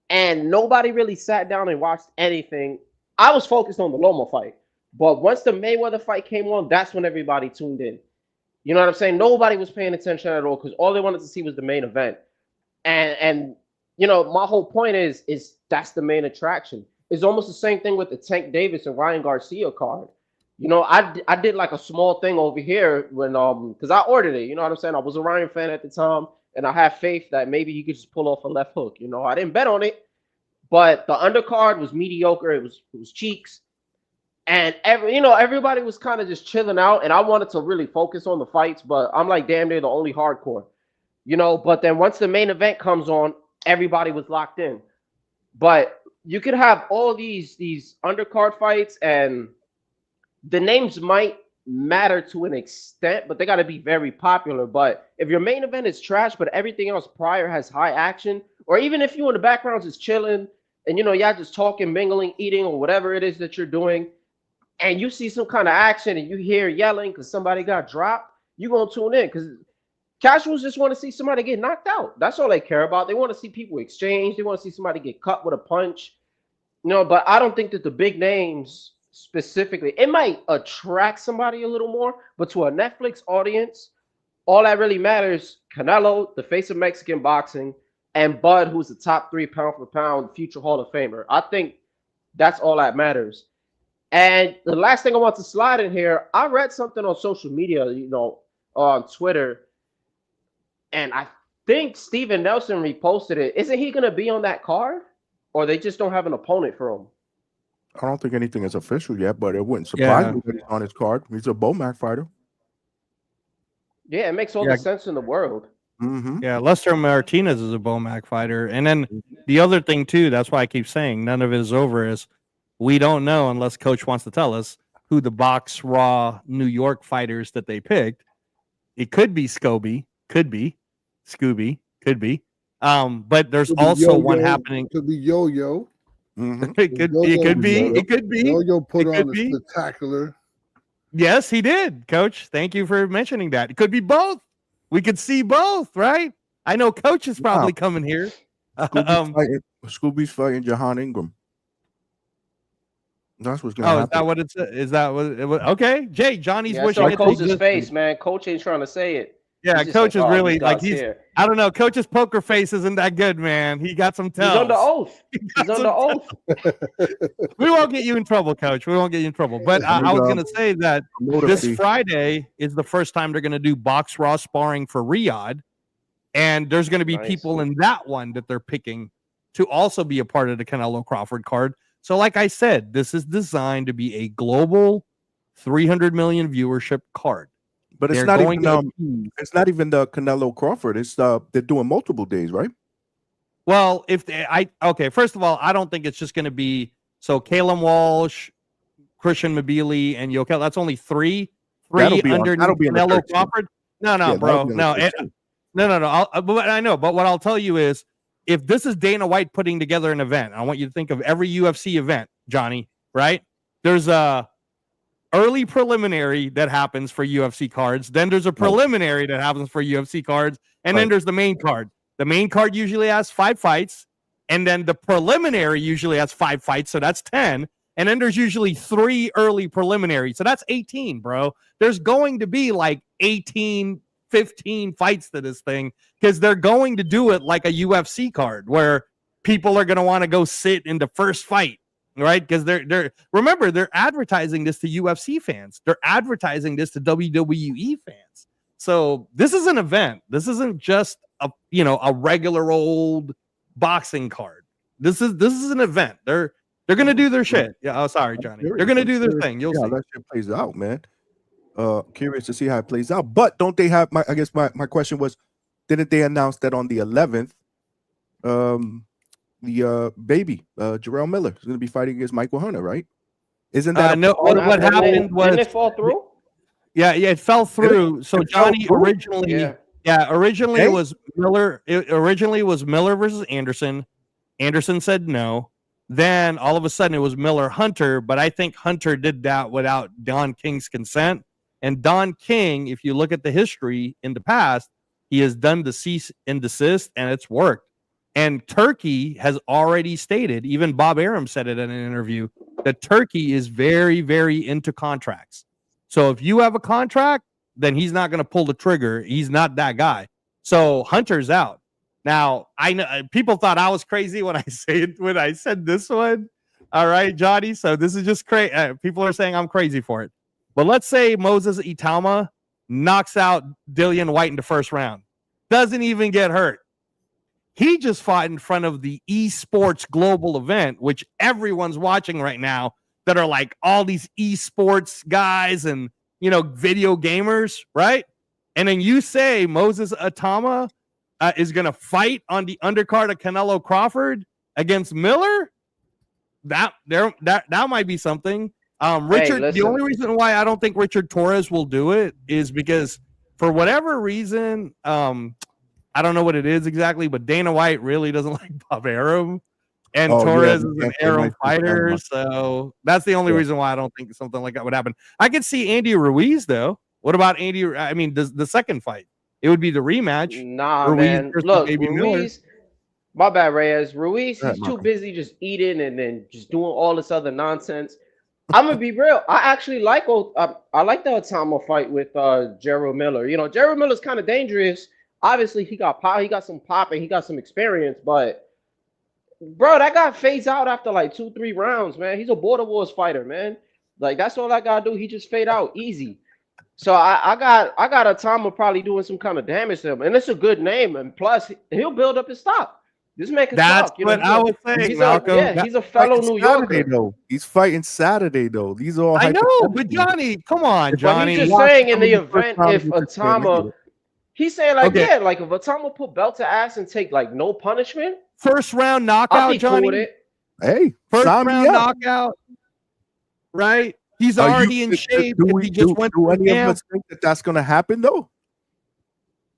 And nobody really sat down and watched anything. I was focused on the Loma fight. But once the Mayweather fight came on, that's when everybody tuned in. You know what I'm saying? Nobody was paying attention at all because all they wanted to see was the main event. And my whole point is that's the main attraction. It's almost the same thing with the Tank Davis and Ryan Garcia card. I did like a small thing over here when because I ordered it. You know what I'm saying? I was a Ryan fan at the time, and I had faith that maybe he could just pull off a left hook. I didn't bet on it, but the undercard was mediocre. It was cheeks, and everybody was kind of just chilling out, and I wanted to really focus on the fights, but I'm like damn near the only hardcore. But then once the main event comes on, everybody was locked in. But you could have all these undercard fights, and the names might matter to an extent, but they got to be very popular. But if your main event is trash, but everything else prior has high action, or even if you in the background just chilling and y'all just talking, mingling, eating, or whatever it is that you're doing, and you see some kind of action and you hear yelling because somebody got dropped, you're gonna tune in because casuals just want to see somebody get knocked out. That's all they care about. They want to see people exchange. They want to see somebody get cut with a punch. But I don't think that the big names specifically, it might attract somebody a little more, but to a Netflix audience, all that really matters, Canelo, the face of Mexican boxing, and Bud, who's the top 3 pound for pound future Hall of Famer. I think that's all that matters. And the last thing I want to slide in here, I read something on social media, on Twitter, and I think Steven Nelson reposted it. Isn't he going to be on that card? Or they just don't have an opponent for him? I don't think anything is official yet, but it wouldn't surprise me that he's on his card. He's a Bomac fighter. Yeah, it makes all the sense in the world. Mm-hmm. Yeah, Lester Martinez is a Bomac fighter. And then the other thing, too, that's why I keep saying none of it is over, is we don't know unless Coach wants to tell us who the Box Raw New York fighters that they picked. It could be Scooby, could be Scooby, could be. But there's also one happening. Could be Yo-Yo. Mm-hmm. It could be. Yo-Yo put on a spectacular. Yes, he did, Coach. Thank you for mentioning that. It could be both. We could see both, right? I know Coach is probably coming here. Scooby's fighting Jahan Ingram. That's what's gonna Oh, is happen. that what it's? Is that what? Okay, Jay, Johnny's Yeah, wishing so it. coach's face, man. Coach ain't trying to say it. Yeah, He's just coach is like, oh, really these like guys here. I don't know. Coach's poker face isn't that good, man. He got some tells. He's under oath. He's under oath. We won't get you in trouble, Coach. We won't get you in trouble. But I was gonna say that this Friday is the first time they're gonna do box raw sparring for Riyadh, and there's gonna be people in that one that they're picking to also be a part of the Canelo Crawford card. So, like I said, this is designed to be a global 300 million viewership card. But it's not even it's not even the Canelo Crawford. It's they're doing multiple days, right? Well, okay, first of all, I don't think it's just going to be Caleb Walsh, Christian Mabili, and Yokel. That's only three under Canelo Crawford. No, bro, no. But I know. But what I'll tell you is, if this is Dana White putting together an event, I want you to think of every UFC event, Johnny. Right? There's a early preliminary that happens for UFC cards. Then there's a preliminary that happens for UFC cards, and then there's the main card. The main card usually has 5 fights, and then the preliminary usually has 5 fights, so that's 10. And then there's usually 3 early preliminaries, so that's 18, bro. There's going to be like 18, 15 fights to this thing because they're going to do it like a UFC card where people are going to want to go sit in the first fight, right? Because remember, they're advertising this to UFC fans. They're advertising this to WWE fans. So this is an event. This isn't just a regular old boxing card. This is an event. They're gonna do their shit. Yeah. Oh, sorry, Johnny. They're gonna do their thing. You'll see. That shit plays out, man. Curious to see how it plays out. But don't they have my question was, didn't they announce that on the 11th, the baby, Jarrell Miller is gonna be fighting against Michael Hunter, right? Isn't that no? What happened was, didn't it fall through? Yeah, it fell through. So Johnny originally it was Miller. Originally was Miller versus Anderson. Anderson said no. Then all of a sudden it was Miller Hunter, but I think Hunter did that without Don King's consent. And Don King, if you look at the history in the past, he has done the cease and desist, and it's worked. And Turkey has already stated, even Bob Arum said it in an interview, that Turkey is very, very into contracts. So if you have a contract, then he's not going to pull the trigger. He's not that guy. So Hunter's out. Now, I know people thought I was crazy when I said this one. All right, Johnny. So this is just crazy. People are saying I'm crazy for it. But let's say Moses Itama knocks out Dillian White in the first round. Doesn't even get hurt. He just fought in front of the esports global event, which everyone's watching right now, that are like all these esports guys and, video gamers, right? And then you say Moses Itama is going to fight on the undercard of Canelo Crawford against Miller. That might be something. Richard, the only reason why I don't think Richard Torres will do it is because for whatever reason, I don't know what it is exactly, but Dana White really doesn't like Bob Arum. And Torres is an Arum fighter, so that's the only reason why I don't think something like that would happen. I could see Andy Ruiz, though. What about Andy? I mean, the second fight? It would be the rematch. Nah, Ruiz man. Look, Ruiz. My bad, Reyes. Ruiz, he's too busy just eating and then just doing all this other nonsense. I'm gonna be real. I actually like the Itama fight with Jarrell Miller. Jarrell Miller's kind of dangerous. Obviously, he got pop. He got some pop and he got some experience, but. Bro, that guy fades out after like 2-3 rounds, man. He's a border wars fighter, man. Like that's all I gotta do. He just fade out easy. So I got Itama probably doing some kind of damage to him, and it's a good name. And plus, he'll build up his stock. This man can That's talk. what I was saying, Malcolm. He's a fellow New Yorker. Though. He's fighting Saturday though. These are all. I know, but Johnny, come on, Johnny. But he's just saying in the event if Itama, he's saying like like if Itama put belt to ass and take like no punishment. First round knockout, Johnny. Cool hey, first round knockout, right? He's already in shape. He just went to any of us think that that's going to happen, though?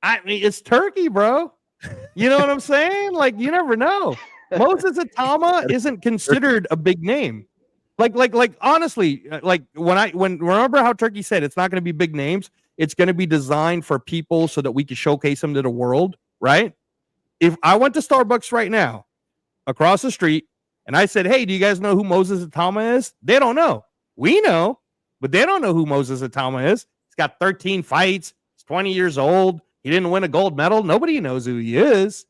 I mean, it's Turkey, bro. You know what I'm saying? Like, you never know. Moses Itama isn't considered a big name. Like honestly, like when remember how Turkey said it's not going to be big names. It's going to be designed for people so that we can showcase them to the world, right? If I went to Starbucks right now, across the street, And I said, hey, do you guys know who Moses Atama is? They don't know. We know, but they don't know who Moses Atama is. He's got 13 fights. He's 20 years old. He didn't win a gold medal. Nobody knows who he is.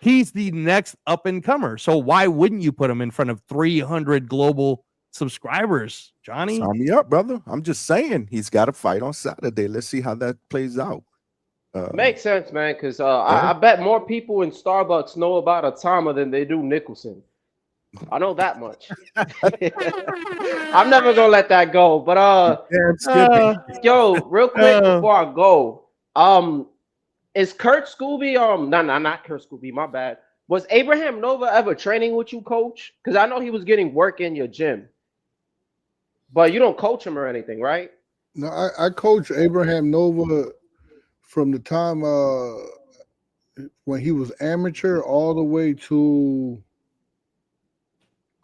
He's the next up and comer. So why wouldn't you put him in front of 300 global subscribers, Johnny? Sign me up, brother. I'm just saying he's got a fight on Saturday. Let's see how that plays out. Makes sense, man, because I bet more people in Starbucks know about Atama than they do Nicholson. I know that much. I'm never gonna let that go. But yo, real quick before I go, is Kurt Scooby not Kurt Scooby, my bad. Was Abraham Nova ever training with you, coach? Because I know he was getting work in your gym. But you don't coach him or anything, right? No, I coach Abraham Nova from the time when he was amateur all the way to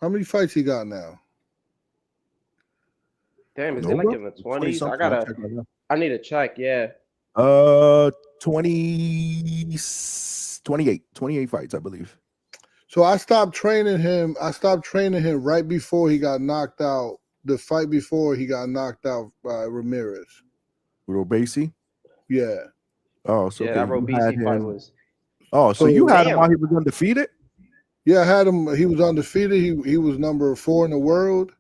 how many fights he got now? Damn, is it like in the 20s? I need to check, yeah. 28 fights, I believe. So I stopped training him right before he got knocked out. The fight before he got knocked out by Ramirez. Robesi? Yeah. Oh, so yeah, that Robesi fight was. Oh, so you had him while he was undefeated? Yeah, I had him. He was undefeated. He was number 4 in the world.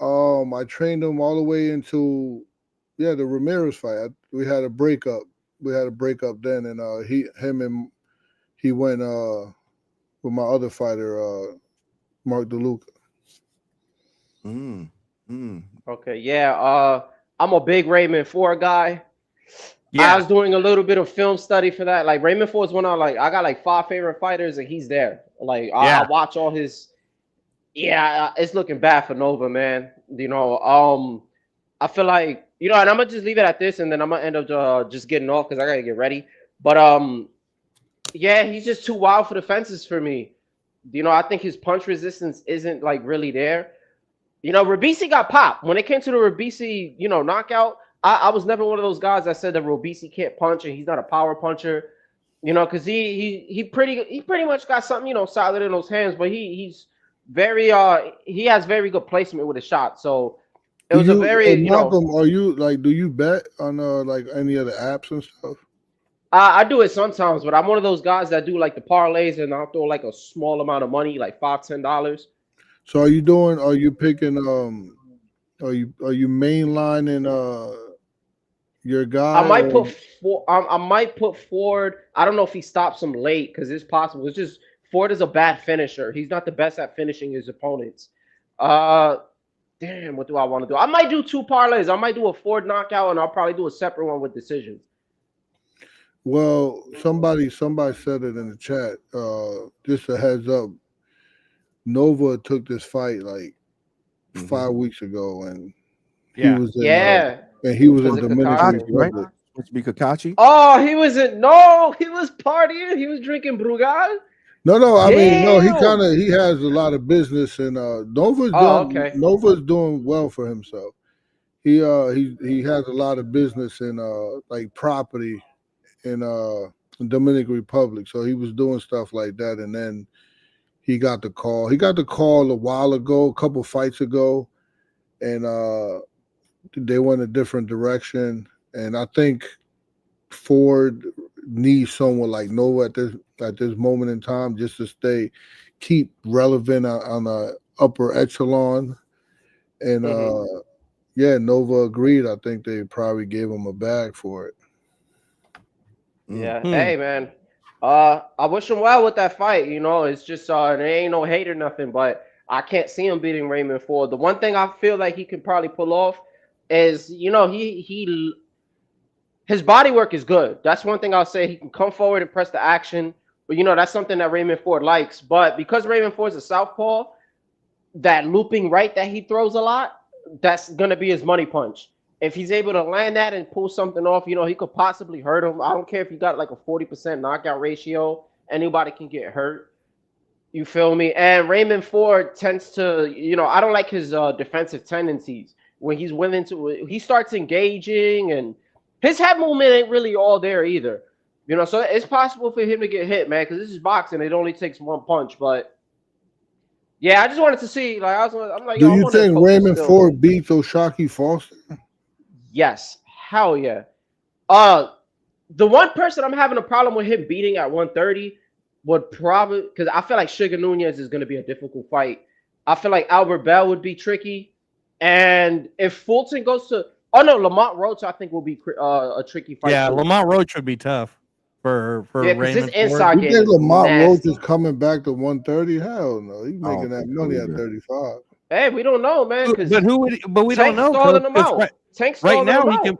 I trained him all the way into the Ramirez fight. We had a breakup. Then, and he went with my other fighter, Mark DeLuca. Okay, yeah. I'm a big Raymond Ford guy. Yeah. I was doing a little bit of film study for that. Like Raymond Ford's one I got like 5 favorite fighters, and he's there. Like I watch all his. Yeah, it's looking bad for Nova, man. You know, I feel like and I'm gonna just leave it at this, and then I'm gonna end up just getting off because I gotta get ready. But yeah, he's just too wild for the fences for me. I think his punch resistance isn't like really there. Robesi got popped when it came to the Robesi, knockout. I was never one of those guys that said that Robesi can't punch and he's not a power puncher, because he pretty much got something, solid in those hands, but he's very he has very good placement with a shot. So it was a very Malcolm, are you like, do you bet on like any other apps and stuff? I do it sometimes, but I'm one of those guys that do like the parlays and I'll throw like a small amount of money, like $5-10. So are you picking are you mainlining your guy? I might put Ford. I don't know if he stops him late because it's possible. It's just Ford is a bad finisher. He's not the best at finishing his opponents. Damn, what do I want to do? I might do 2 parlays. I might do a Ford knockout and I'll probably do a separate one with decisions. Well, somebody said it in the chat. Just a heads up. Nova took this fight like 5 weeks ago, and he was in, and he was in Dominican Republic. Right? Supposed to be Kakashi. Oh, he was partying. He was drinking Brugal. No. I mean, no. He has a lot of business, and Nova's doing well for himself. He has a lot of business in like property in Dominican Republic, so he was doing stuff like that, and then he got the call. He got the call a couple fights ago, and they went a different direction. And I think Ford needs someone like Nova at this moment in time just to keep relevant on the upper echelon. And Nova agreed. I think they probably gave him a bag for it. Yeah. Hey, man. I wish him well with that fight. It's just there ain't no hate or nothing, but I can't see him beating Raymond Ford. The one thing I feel like he can probably pull off is, his body work is good. That's one thing I'll say. He can come forward and press the action, but that's something that Raymond Ford likes. But because Raymond Ford's a southpaw, that looping right that he throws a lot, that's gonna be his money punch. If he's able to land that and pull something off, he could possibly hurt him. I don't care if you got like a 40% knockout ratio. Anybody can get hurt. You feel me? And Raymond Ford tends to, I don't like his defensive tendencies. When he's willing to, he starts engaging, and his head movement ain't really all there either. So it's possible for him to get hit, man, because this is boxing. It only takes one punch. But Yeah, I just wanted to see. Like, I'm like, Do yo, I you wonder if think Coach is Raymond still. Ford beats Oshaki Foster? Yes, hell yeah. The one person I'm having a problem with him beating at 130 would probably, because I feel like Sugar Nunez is going to be a difficult fight. I feel like Albert Bell would be tricky, and if Fulton goes to, oh no, Lamont Roach I think will be a tricky fight Yeah, too. Lamont Roach would be tough for Yeah, because his Raymond Ford. inside You game think is Lamont Roach nasty. is coming back to 130? Hell no. He's I don't making that think so money at either. 35. Hey, we don't know, man, because But who would? But we don't Tank know, stalling coach. him 'Cause out. Tank right stalling now him he out. can.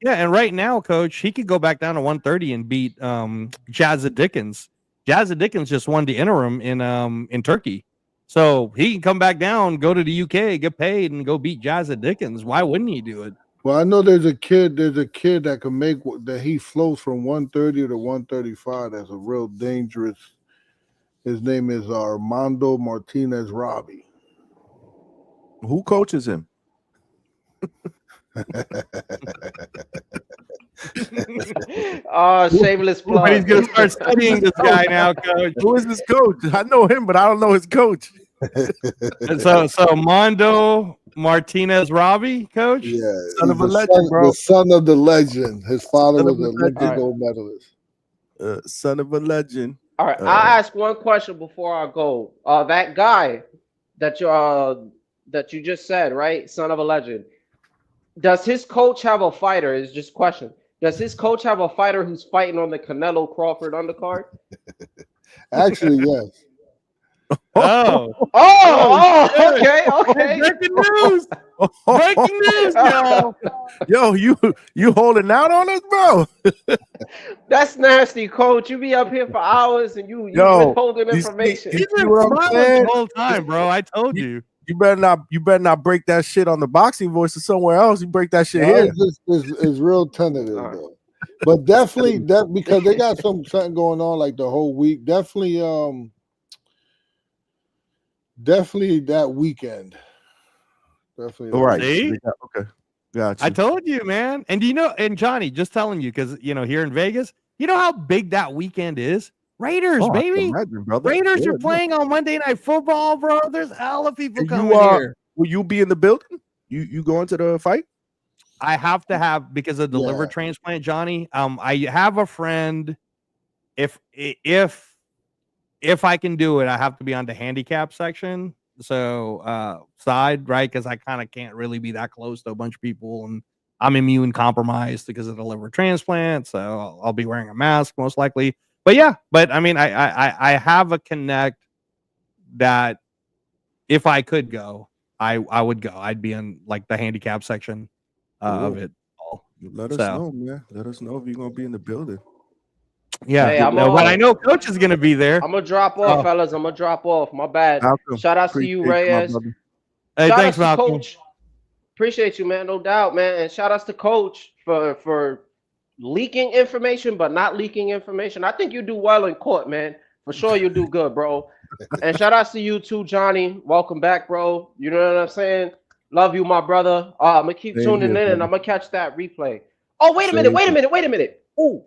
Yeah, and right now, coach, he could go back down to 130 and beat Jazza Dickens. Jazza Dickens just won the interim in Turkey. So he can come back down, go to the UK, get paid, and go beat Jazza Dickens. Why wouldn't he do it? Well, I know there's a kid that can make that he floats from 130 to 135. That's a real dangerous. His name is Armando Martinez Robbie. Who coaches him? Shameless plug. But he's gonna start studying this guy now, coach. Who is this coach? I know him, but I don't know his coach. And so Mondo Martinez Robbie, coach. Yeah, Son of he's a the legend, bro. The son of the legend. His father Son of was a an Olympic legend. gold medalist. Son of a legend. All right, I'll ask one question before I go. That guy that you just said, right? Son of a legend. Does his coach have a fighter? Is just a question. Does his coach have a fighter who's fighting on the Canelo Crawford undercard? Actually, yes. Oh, Okay. breaking news! Breaking news, y'all. Yo, you holding out on us, bro? That's nasty, coach. You be up here for hours and you Yo, withholding you see- information. you He's see been what I'm smiling saying? the whole time, bro. I told you. You better not break that shit on the boxing voice or somewhere else. You break that shit here. It's real tentative though. But definitely that because they got something going on like the whole week. Definitely that weekend. Definitely. All right. See? Okay. Gotcha. I told you, man. And and Johnny, just telling you, because here in Vegas, you know how big that weekend is? Raiders, Oh, I can baby. imagine, brother. Raiders Yeah, are playing on Monday Night Football, bro. There's hella people And coming here. Will you be in the building? You going to the fight? I have to have because of the liver transplant, Johnny. I have a friend. If I can do it, I have to be on the handicap section. So side, right? Because I kind of can't really be that close to a bunch of people, and I'm immune compromised because of the liver transplant. So I'll be wearing a mask most likely. But yeah, I mean, I have a connect that if I could go, I would go. I'd be in like the handicap section of it all. Let us know, man. Let us know if you're gonna be in the building. Yeah, Hey, but I know Coach is gonna be there. I'm gonna drop off, fellas. I'm gonna drop off. My bad. Malcolm, Shout outs to you, Reyes. Hey, Shout thanks, outs to Malcolm. Coach. Appreciate you, man. No doubt, man. And shout outs to Coach for leaking information, but not leaking information. I think you do well in court, man. For sure, you do good, bro. And shout outs to you too, Johnny. Welcome back, bro. You know what I'm saying? Love you, my brother. I'm gonna keep tuning in, and I'm gonna catch that replay. Oh, wait a minute. Ooh.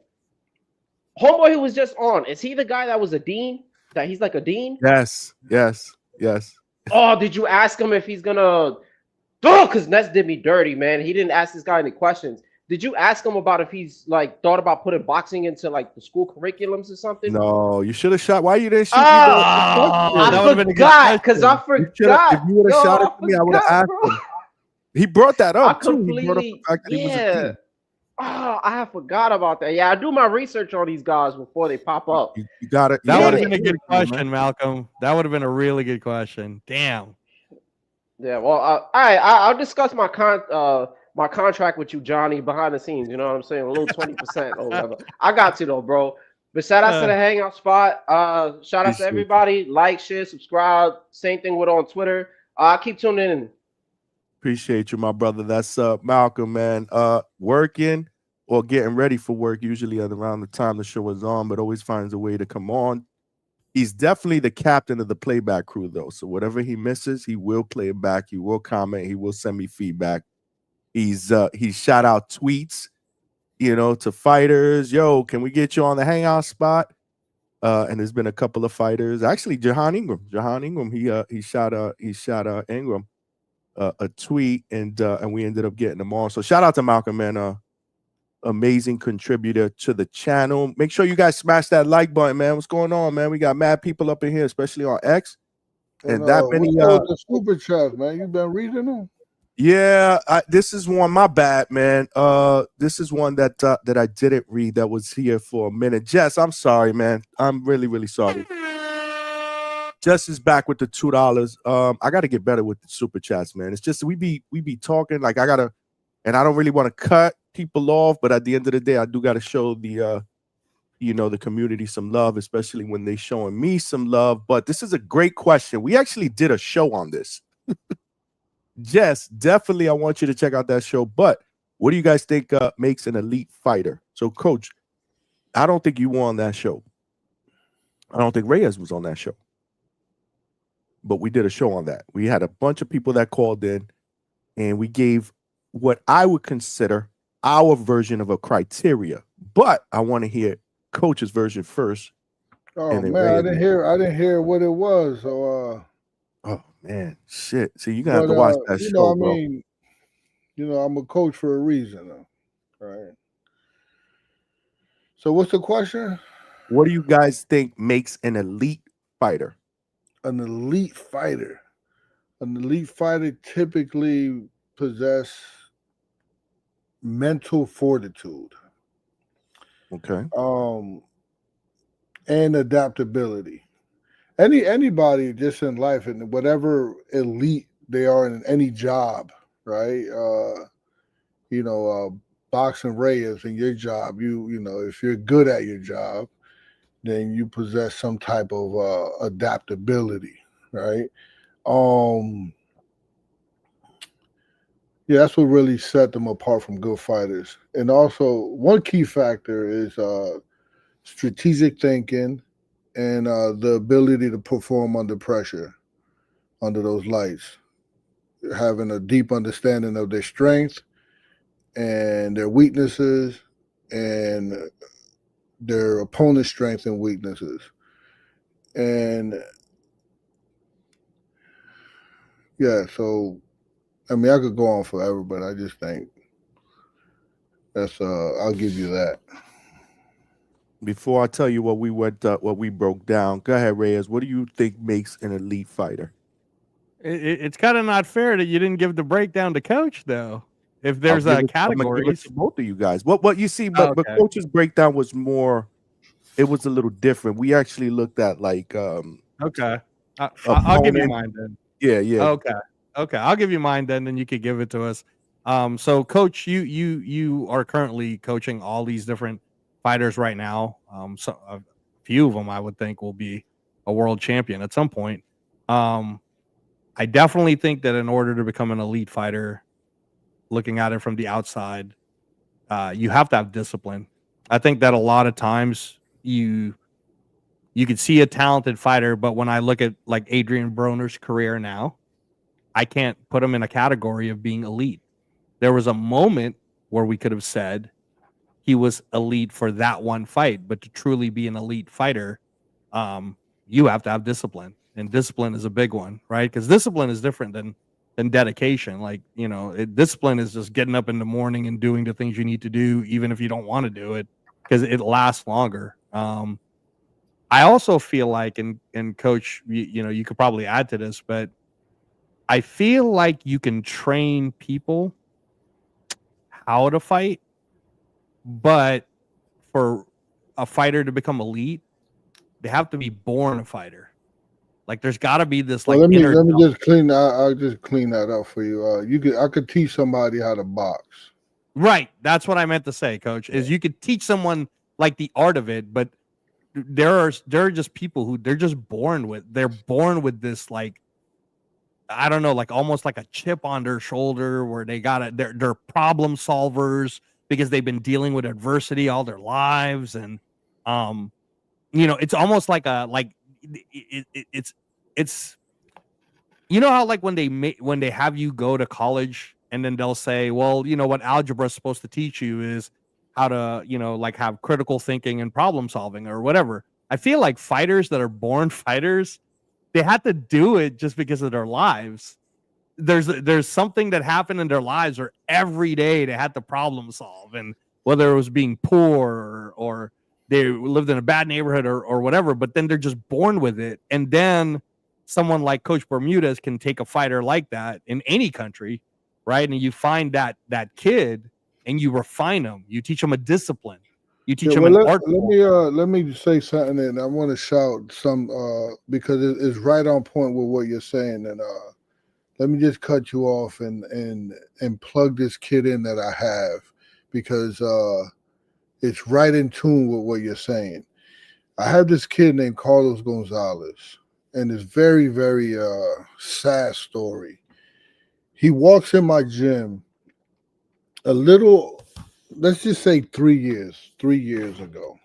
Homeboy who was just on, is he the guy that was a dean? That he's like a dean? Yes. Oh, did you ask him if he's gonna? Because Ness did me dirty, man. He didn't ask this guy any questions. Did you ask him about if he's like thought about putting boxing into like the school curriculums or something? No, you should have shot. Why you didn't shoot me? I forgot because I forgot. If you would have shot it to me, I would have asked him. He brought that up too. He brought up the fact that he was a team. Oh, I forgot about that. Yeah, I do my research on these guys before they pop up. You got it. That would have been a good question, Malcolm. That would have been a really good question. Damn. Yeah, well, all right. I'll discuss my contract with you, Johnny, behind the scenes. You know what I'm saying? A little 20% or whatever. I got you though, bro. But shout out to the Hangout spot. Shout out to everybody. Like, share, subscribe. Same thing with on Twitter. Keep tuning in. Appreciate you, my brother. That's Malcolm, man. Working or getting ready for work, usually at around the time the show is on, but always finds a way to come on. He's definitely the captain of the playback crew, though. So whatever he misses, he will play it back. He will comment. He will send me feedback. He's shout out tweets, to fighters. Yo, can we get you on the Hangout spot? And there's been a couple of fighters. Actually, Jahan Ingram. He shot Ingram a tweet, and we ended up getting them on. So shout out to Malcolm, man. Amazing contributor to the channel. Make sure you guys smash that like button, man. What's going on, man? We got mad people up in here, especially on X. And that many the super chats, man. You been reading them? Yeah, this is one. My bad, man. This is one that I didn't read. That was here for a minute. Jess, I'm sorry, man. I'm really, really sorry. Jess is back with the $2. I got to get better with the super chats, man. It's just we be talking like I gotta, and I don't really want to cut people off, but at the end of the day, I do got to show the the community some love, especially when they showing me some love. But this is a great question. We actually did a show on this. Jess, definitely I want you to check out that show. But what do you guys think makes an elite fighter? So, Coach, I don't think you were on that show. I don't think Reyes was on that show. But we did a show on that. We had a bunch of people that called in, and we gave what I would consider our version of a criteria. But I want to hear Coach's version first. Oh man, I didn't hear what it was. So oh man, shit. See, you're gonna have to watch that show, bro. I'm a coach for a reason, though. Right. So what's the question? What do you guys think makes an elite fighter? An elite fighter. An elite fighter typically possess mental fortitude. Okay. And adaptability. Anybody just in life, and whatever elite they are in any job, right? Boxing Reyes in your job, if you're good at your job, then you possess some type of adaptability, right? Yeah, that's what really set them apart from good fighters. And also, one key factor is strategic thinking and the ability to perform under pressure, under those lights, having a deep understanding of their strengths and their weaknesses and their opponent's strengths and weaknesses. And yeah, so I mean, I could go on forever, but I just think that's I'll give you that. Before I tell you what we broke down, go ahead, Reyes. What do you think makes an elite fighter? It's kind of not fair that you didn't give the breakdown to Coach, though. If there's categories, to both of you guys. What you see, but Coach's breakdown was more. It was a little different. We actually looked at like. Okay, I'll give you mine then. Yeah. Okay, I'll give you mine then you could give it to us. So Coach, you are currently coaching all these different fighters right now. So a few of them I would think will be a world champion at some point. I definitely think that in order to become an elite fighter, looking at it from the outside, you have to have discipline. I think that a lot of times you could see a talented fighter, but when I look at like Adrian Broner's career now, I can't put him in a category of being elite. There was a moment where we could have said he was elite for that one fight, but to truly be an elite fighter, you have to have discipline, and discipline is a big one, right? Because discipline is different than dedication. Like, discipline is just getting up in the morning and doing the things you need to do, even if you don't want to do it, because it lasts longer. I also feel like, and Coach, you could probably add to this, but I feel like you can train people how to fight, but for a fighter to become elite, they have to be born a fighter. Like, there's got to be this like. Let me just clean. I'll just clean that up for you. I could teach somebody how to box. Right, that's what I meant to say, Coach. Is you could teach someone like the art of it, but there are just people who they're born with this, like, I don't know, like almost like a chip on their shoulder where they're problem solvers because they've been dealing with adversity all their lives. And, it's almost like it's, how like when they have you go to college and then they'll say, well, what algebra is supposed to teach you is how to, like have critical thinking and problem solving or whatever. I feel like fighters that are born fighters, they had to do it just because of their lives. There's something that happened in their lives where every day they had to problem solve, and whether it was being poor or they lived in a bad neighborhood or whatever, but then they're just born with it. And then someone like Coach Bermudez can take a fighter like that in any country, right? And you find that kid and you refine them. You teach them a discipline. You teach them an art form. Let me say something, and I want to shout some because it's right on point with what you're saying. And let me just cut you off and plug this kid in that I have, because it's right in tune with what you're saying. I have this kid named Carlos Gonzalez, and it's very, very sad story. He walks in my gym a little, let's just say 3 years ago.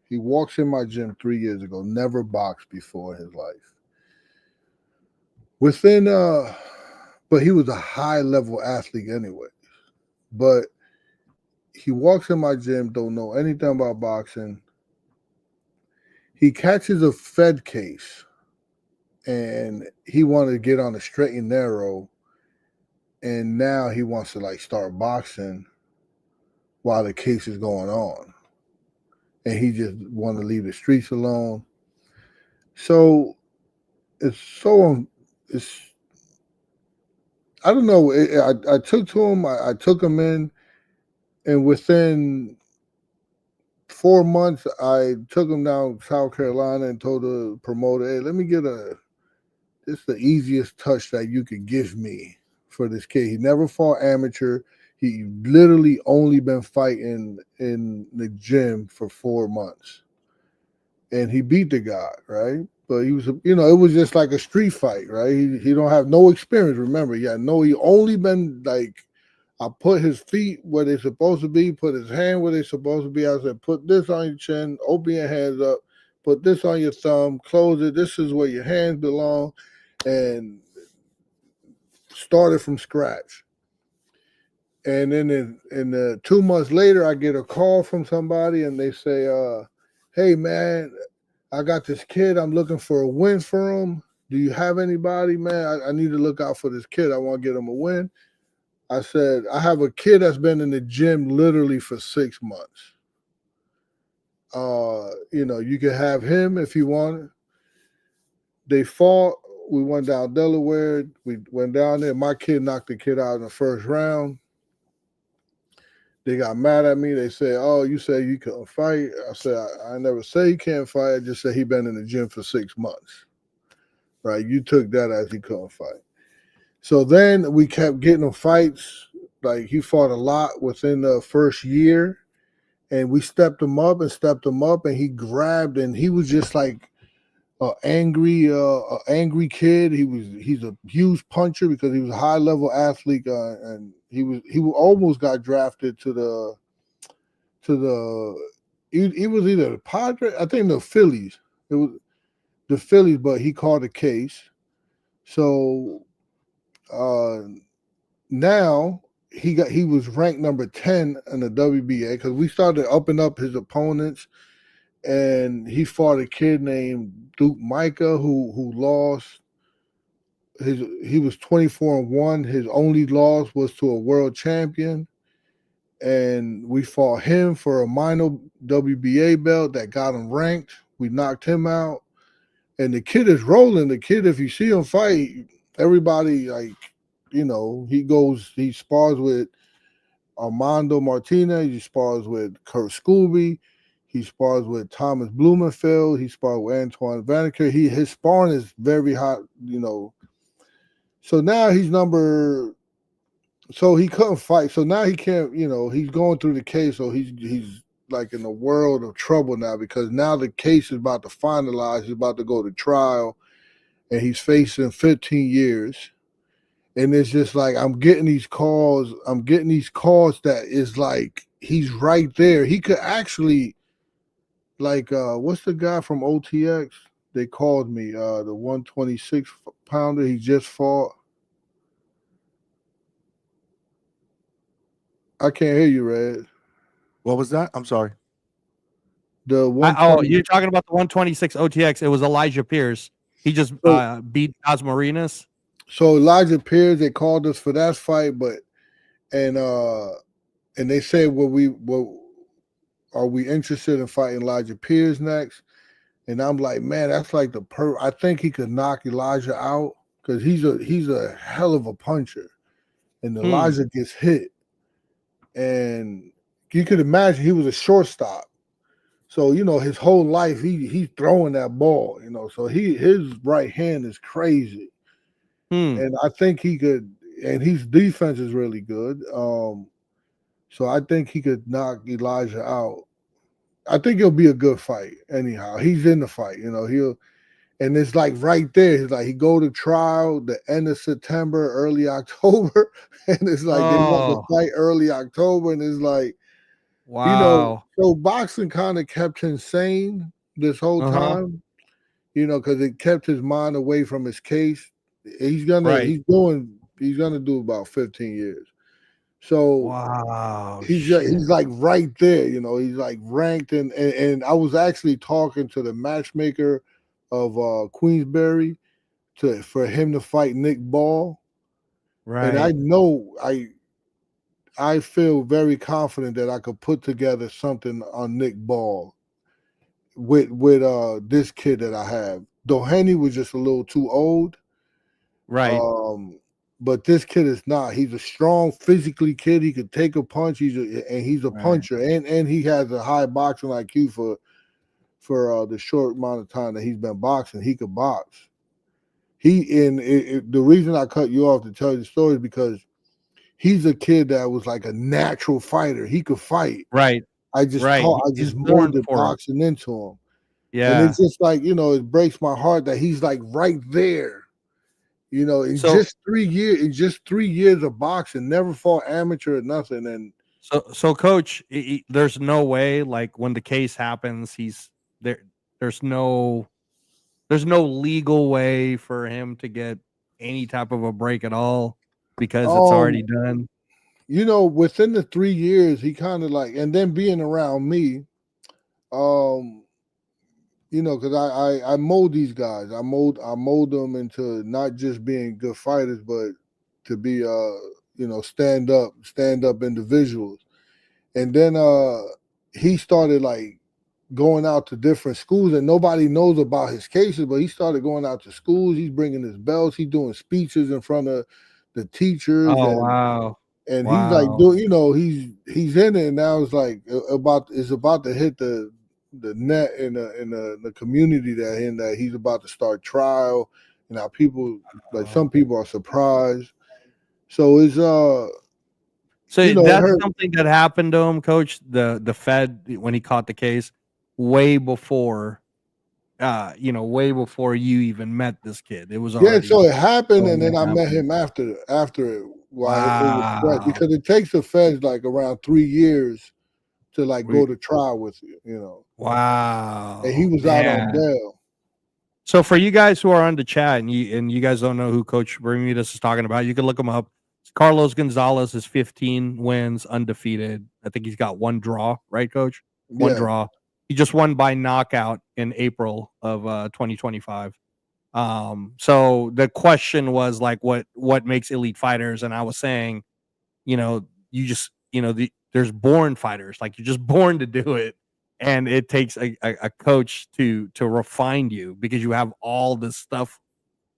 He walks in my gym 3 years ago, never boxed before in his life. But he was a high level athlete anyway. But he walks in my gym, don't know anything about boxing. He catches a Fed case, and he wanted to get on a straight and narrow, and now he wants to like start boxing while the case is going on, and he just want to leave the streets alone. So it's I don't know. I took to him. I took him in, and within 4 months, I took him down to South Carolina and told the promoter, "Hey, let me get it's the easiest touch that you could give me for this kid. He never fought amateur. He literally only been fighting in the gym for 4 months, and he beat the guy, right? But he was, it was just like a street fight, right? He don't have no experience. Remember, he only been like, I put his feet where they're supposed to be, put his hand where they're supposed to be. I said, put this on your chin, open your hands up, put this on your thumb, close it. This is where your hands belong, and started from scratch. And then in 2 months later, I get a call from somebody, and they say, hey, man, I got this kid. I'm looking for a win for him. Do you have anybody, man? I need to look out for this kid. I want to get him a win. I said, I have a kid that's been in the gym literally for 6 months. You can have him if you want. They fought. We went down Delaware. We went down there. My kid knocked the kid out in the first round. They got mad at me. They said, oh, you said you couldn't fight. I said, I never say he can't fight. I just said he been in the gym for 6 months. Right? You took that as he couldn't fight. So then we kept getting him fights. Like, he fought a lot within the first year. And we stepped him up, and he grabbed, and he was just like an angry kid. He's a huge puncher because he was a high level athlete, and he almost got drafted to the he was either the Padres, I think the Phillies. It was the Phillies, but he called a case. So now he was ranked number 10 in the WBA because we started upping up his opponents. And he fought a kid named Duke Micah who lost. He was 24-1. His only loss was to a world champion. And we fought him for a minor WBA belt that got him ranked. We knocked him out. And the kid is rolling. The kid, if you see him fight, everybody, he spars with Armando Martinez. He spars with Kurt Scooby. He spars with Thomas Blumenfeld. He spars with Antoine Vaneker. His sparring is very hot, So now he's so he couldn't fight. So now he can't, he's going through the case. So he's like in a world of trouble now because now the case is about to finalize. He's about to go to trial, and he's facing 15 years. And it's just like I'm getting these calls that is like he's right there. He could actually. Like, what's the guy from OTX? They called me, the 126-pounder he just fought. I can't hear you, Red. What was that? I'm sorry. The 120. You're talking about the 126 OTX. It was Elijah Pierce. He just beat Osmarinas. So Elijah Pierce, they called us for that fight, but and they said, are we interested in fighting Elijah Pierce next? And I'm like, man, that's like I think he could knock Elijah out because he's a hell of a puncher, and Elijah gets hit, and you could imagine he was a shortstop. So, his whole life he's throwing that ball, so his right hand is crazy. And I think he could, and his defense is really good. So I think he could knock Elijah out. I think it'll be a good fight anyhow. He's in the fight, and it's like right there. It's like he go to trial the end of September, early October, and it's like they want to fight early October, and it's like, wow. So boxing kind of kept him sane this whole time, because it kept his mind away from his case. He's gonna do about 15 years. So wow, he's like right there, he's like ranked, and I was actually talking to the matchmaker of Queensberry for him to fight Nick Ball. Right. And I know I feel very confident that I could put together something on Nick Ball with this kid that I have. Doheny was just a little too old. Right. But this kid is not. He's a strong physically kid. He could take a punch. He's a puncher, and he has a high boxing IQ for the short amount of time that he's been boxing. He could box. The reason I cut you off to tell you the story is because he's a kid that was like a natural fighter. He could fight. Right. I just molded boxing into him. Yeah. And it's just like, it breaks my heart that he's like right there. Just 3 years of boxing, never fought amateur or nothing. And so coach, there's no way, like when the case happens, he's there. There's no legal way for him to get any type of a break at all because it's already done. Within the 3 years, he kind of like, and then being around me, because I mold these guys. I mold them into not just being good fighters, but to be stand up individuals. And then he started like going out to different schools, and nobody knows about his cases, but he started going out to schools. He's bringing his belts. He's doing speeches in front of the teachers. Oh, wow. And he's like doing, he's in it, and now it's like about to hit the net in the community that he's about to start trial, and now people some people are surprised. So it's that's something that happened to him, coach. The Fed, when he caught the case way before way before you even met this kid. It was already so it happened, and then I met him after it. Wow. It was fresh, because it takes the Feds like around 3 years to like go to trial with you, Wow. And he was out on bail. So for you guys who are on the chat and you guys don't know who Coach Bermudez is talking about, you can look him up. Carlos Gonzalez is 15 wins, undefeated. I think he's got 1 draw, right, Coach? One draw. He just won by knockout in April of 2025. So the question was like, what makes elite fighters? And I was saying, you just, there's born fighters, like you're just born to do it. And it takes a coach to refine you because you have all this stuff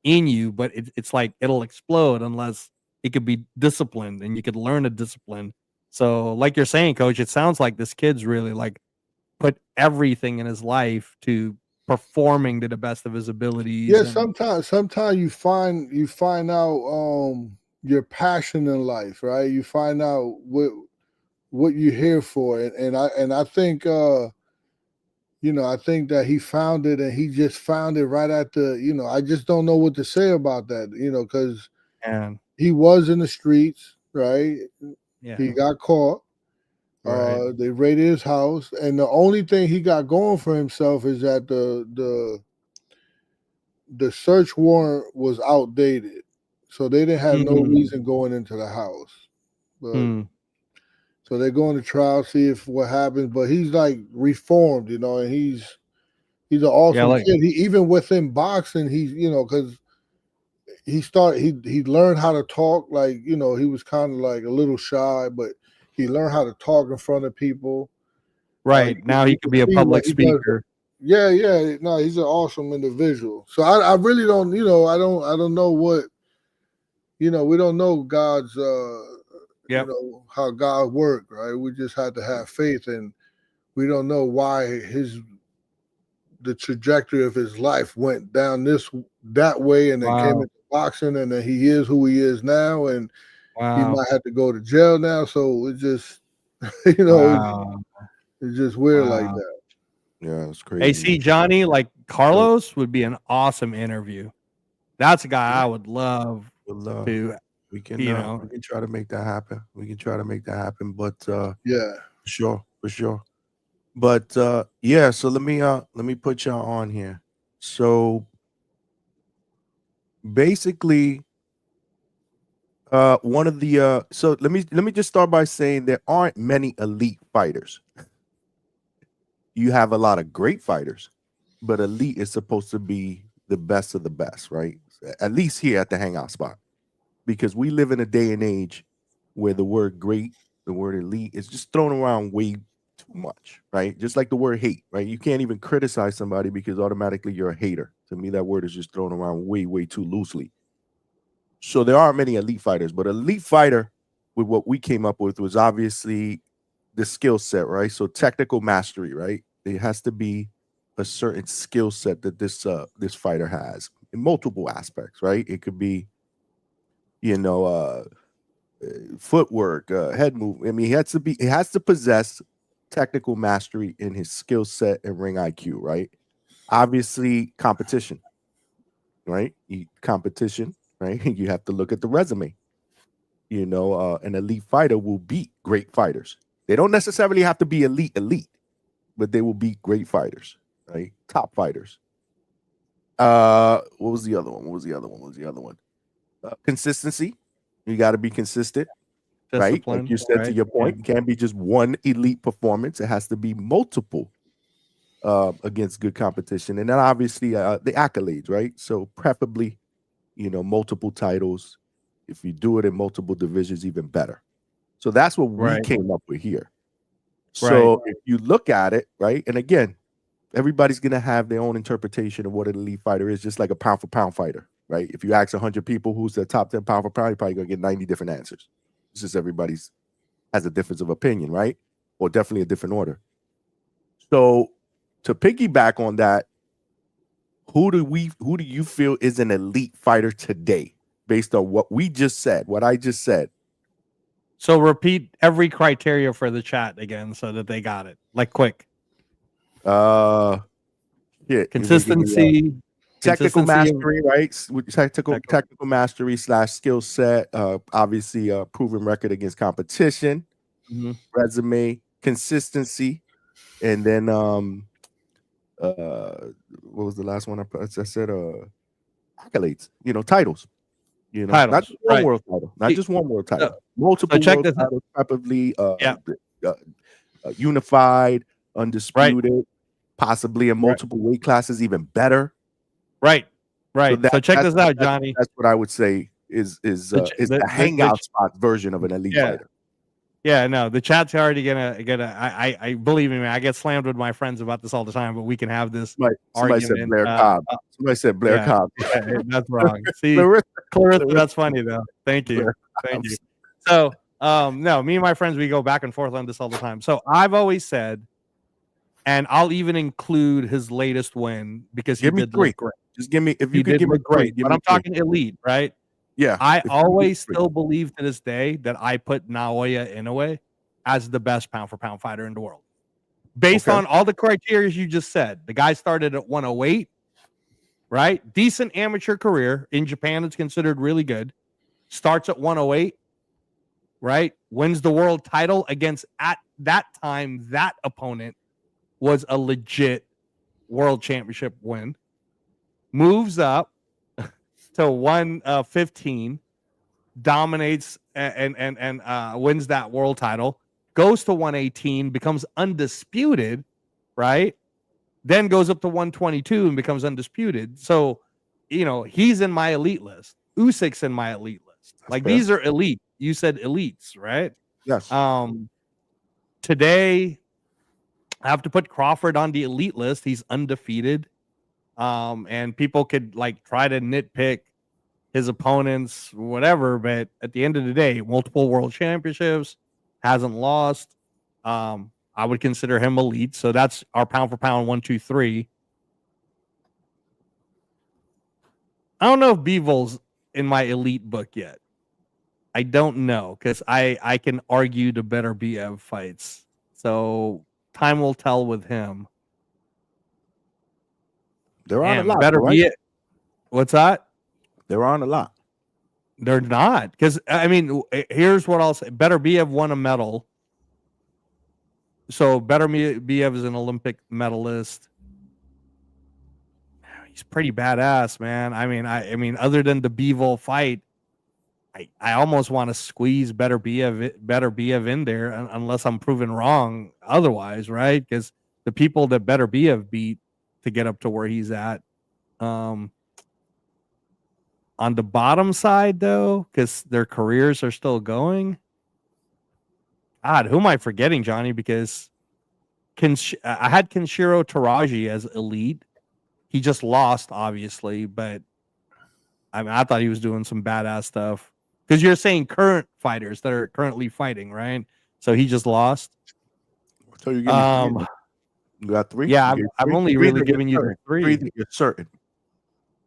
in you, but it's like it'll explode unless it could be disciplined and you could learn a discipline. So like you're saying, coach, it sounds like this kid's really like put everything in his life to performing to the best of his abilities. Yeah, sometimes you find out your passion in life, right? You find out what you're here for, and I think I think that he found it, and he just found it right at the I just don't know what to say about that, because he was in the streets, right? Yeah, he got caught. Right. They raided his house, and the only thing he got going for himself is that the search warrant was outdated, so they didn't have no reason going into the house. But So they're going to trial, see if what happens. But he's like reformed, you know, and he's an awesome kid. He even within boxing, he's because he learned how to talk. Like he was kind of like a little shy, but he learned how to talk in front of people. Right now, he could be a public speaker. Yeah. No, he's an awesome individual. So I really don't, I don't know what, we don't know God's, how God worked, right? We just had to have faith, and we don't know why the trajectory of his life went down that way, and then came into boxing, and then he is who he is now, and he might have to go to jail now. So it just, it's just weird like that. Yeah, it's crazy. Hey, see, Johnny, like Carlos would be an awesome interview. That's a guy I would love to. We can, we can try to make that happen. But for sure. But so let me put y'all on here. So basically, one of the so let me just start by saying there aren't many elite fighters. You have a lot of great fighters, but elite is supposed to be the best of the best, right? At least here at the Hangout spot, because we live in a day and age where the word great, the word elite is just thrown around way too much, right? Just like the word hate, right? You can't even criticize somebody because automatically you're a hater. To me, that word is just thrown around way too loosely. So there aren't many elite fighters, but elite fighter with what we came up with was obviously the skill set, right? So technical mastery, right? There has to be a certain skill set that this fighter has in multiple aspects, right? It could be, footwork, head move. I mean, he has to possess technical mastery in his skill set and ring IQ, right? Obviously, competition, right? Competition, right? You have to look at the resume. An elite fighter will beat great fighters. They don't necessarily have to be elite, but they will beat great fighters, right? Top fighters. What was the other one? Consistency. You got to be consistent, right? Like you said, to your point, it can't be just one elite performance. It has to be multiple against good competition. And then obviously the accolades, right? So preferably, multiple titles. If you do it in multiple divisions, even better. So that's what we came up with here. So if you look at it, right, and again, everybody's going to have their own interpretation of what an elite fighter is, just like a pound for pound fighter, right? If you ask 100 people who's the top 10 pound for pound, you're probably going to get 90 different answers. It's just everybody's has a difference of opinion, right? Or definitely a different order. So to piggyback on that, who do you feel is an elite fighter today based on what we just said, what I just said? So repeat every criteria for the chat again so that they got it. Like quick. Consistency, technical mastery, right? Technical mastery / skill set. Obviously, proven record against competition, resume, consistency, and then what was the last one I said? Accolades. Titles. Titles, not just one world title, not just one world title, multiple world titles, probably unified, undisputed, possibly in multiple weight classes, even better. Right. So check this out, Johnny. That's what I would say is the hangout spot version of an elite fighter. Yeah, no, the chat's already gonna. I believe me, man. I get slammed with my friends about this all the time, but we can have this Somebody argument. Said Blair Cobb. Somebody said Blair Cobb. Yeah, that's wrong. See, Clarissa, that's funny though. Thank you. So, no, me and my friends, we go back and forth on this all the time. So I've always said, and I'll even include his latest win because he did look great. Just give me, if you could give me great, but I'm talking elite, right? Yeah. I always still believe to this day that I put Naoya Inoue as the best pound for pound fighter in the world. Based on all the criteria you just said. The guy started at 108, right? Decent amateur career. In Japan, it's considered really good. Starts at 108, right? Wins the world title against, at that time, that opponent was a legit world championship win. Moves up to 115, dominates and wins that world title. goes to 118, becomes undisputed, right? Then goes up to 122 and becomes undisputed. So, he's in my elite list. Usyk's in my elite list. That's like fair. these are elite. You said elites, right? Yes. Today, I have to put Crawford on the elite list. He's undefeated. And people could try to nitpick his opponents, whatever, but at the end of the day, multiple world championships, hasn't lost. I would consider him elite. So that's our pound for pound 1, 2, 3. I don't know if Bivol in my elite book yet. I don't know because I can argue the better BF fights. So time will tell with him. They're on a lot. Better right? be it. What's that? They're on a lot. They're not. Because, here's what I'll say. Better BF won a medal. So Better BF is an Olympic medalist. He's pretty badass, man. I mean, other than the Bivol fight, I almost want to squeeze Better BF in there unless I'm proven wrong otherwise, right? Because the people that Better BF beat to get up to where he's at. On the bottom side, though, because their careers are still going. God, who am I forgetting, Johnny? Because I had Kenshiro Taraji as elite. He just lost, obviously, but I thought he was doing some badass stuff. Because you're saying current fighters that are currently fighting, right? So he just lost. So you got 3. Yeah, I'm only really giving you the 3. You're certain.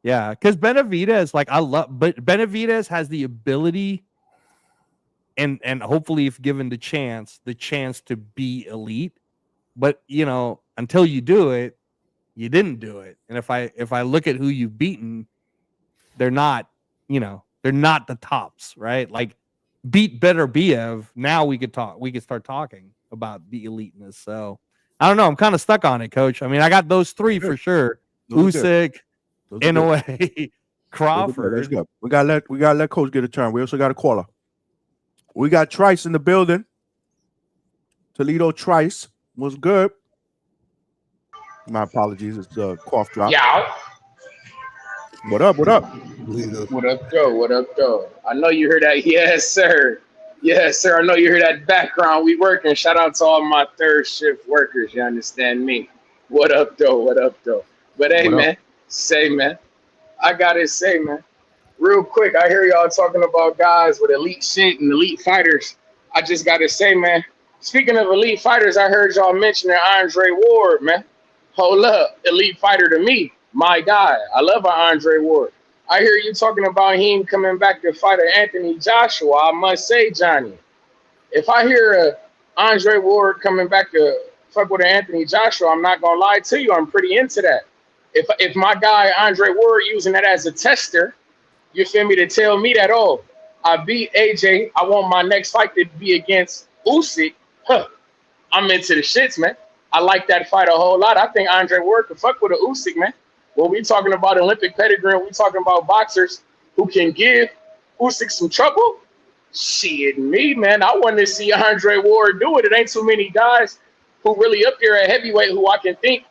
Yeah, because Benavidez, but Benavidez has the ability, and hopefully, if given the chance to be elite. But until you do it, you didn't do it. And if I look at who you've beaten, they're not, they're not the tops, right? Beat Better BF. Now we could start talking about the eliteness. So I don't know. I'm kind of stuck on it, Coach. I got those 3 for sure. Usyk, Inoue, Crawford. Let's go. We gotta let Coach get a turn. We also got a caller. We got Trice in the building. Toledo Trice was good. My apologies. It's a cough drop. Yeah. What up? What up, though? What up, though? I know you heard that. Yes, sir. Yes, sir. I know you hear that background. We working. Shout out to all my third shift workers. You understand me? What up, though? What up, though? But hey, man. Man. I gotta say, man. Real quick, I hear y'all talking about guys with elite shit and elite fighters. I just gotta say, man. Speaking of elite fighters, I heard y'all mentioning Andre Ward, man. Hold up, elite fighter to me. My guy. I love Andre Ward. I hear you talking about him coming back to fight Anthony Joshua. I must say, Johnny, if I hear Andre Ward coming back to fuck with Anthony Joshua, I'm not gonna lie to you. I'm pretty into that. If my guy Andre Ward using that as a tester, you feel me, to tell me that, oh, I beat AJ, I want my next fight to be against Usyk. I'm into the shits, man. I like that fight a whole lot. I think Andre Ward could fuck with a Usyk, man. When we talking about Olympic pedigree, we talking about boxers who can give Usyk some trouble. Shit, me, man. I want to see Andre Ward do it. It ain't too many guys who really up there at heavyweight who I can think,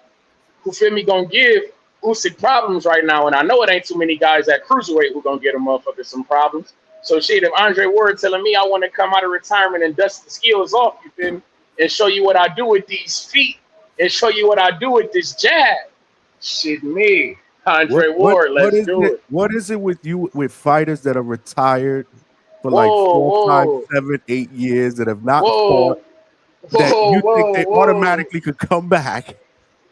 who feel me, gonna give Usyk problems right now. And I know it ain't too many guys at Cruiserweight who gonna get a motherfucker some problems. So shit, if Andre Ward telling me I want to come out of retirement and dust the skills off, you feel me, and show you what I do with these feet and show you what I do with this jab. Shit, me, Andre Ward, let's do it. What is it with you with fighters that are retired for 4, 5, 7, 8 years that have not fought, that you think they automatically could come back?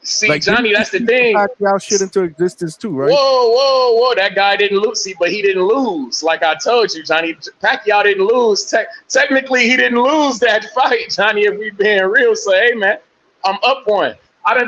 See, Johnny, that's the thing. Pacquiao shit into existence too, right? Whoa! That guy didn't lose, but he didn't lose. Like I told you, Johnny, Pacquiao didn't lose. Technically, he didn't lose that fight, Johnny. If we being real, so hey, man, I'm up one. I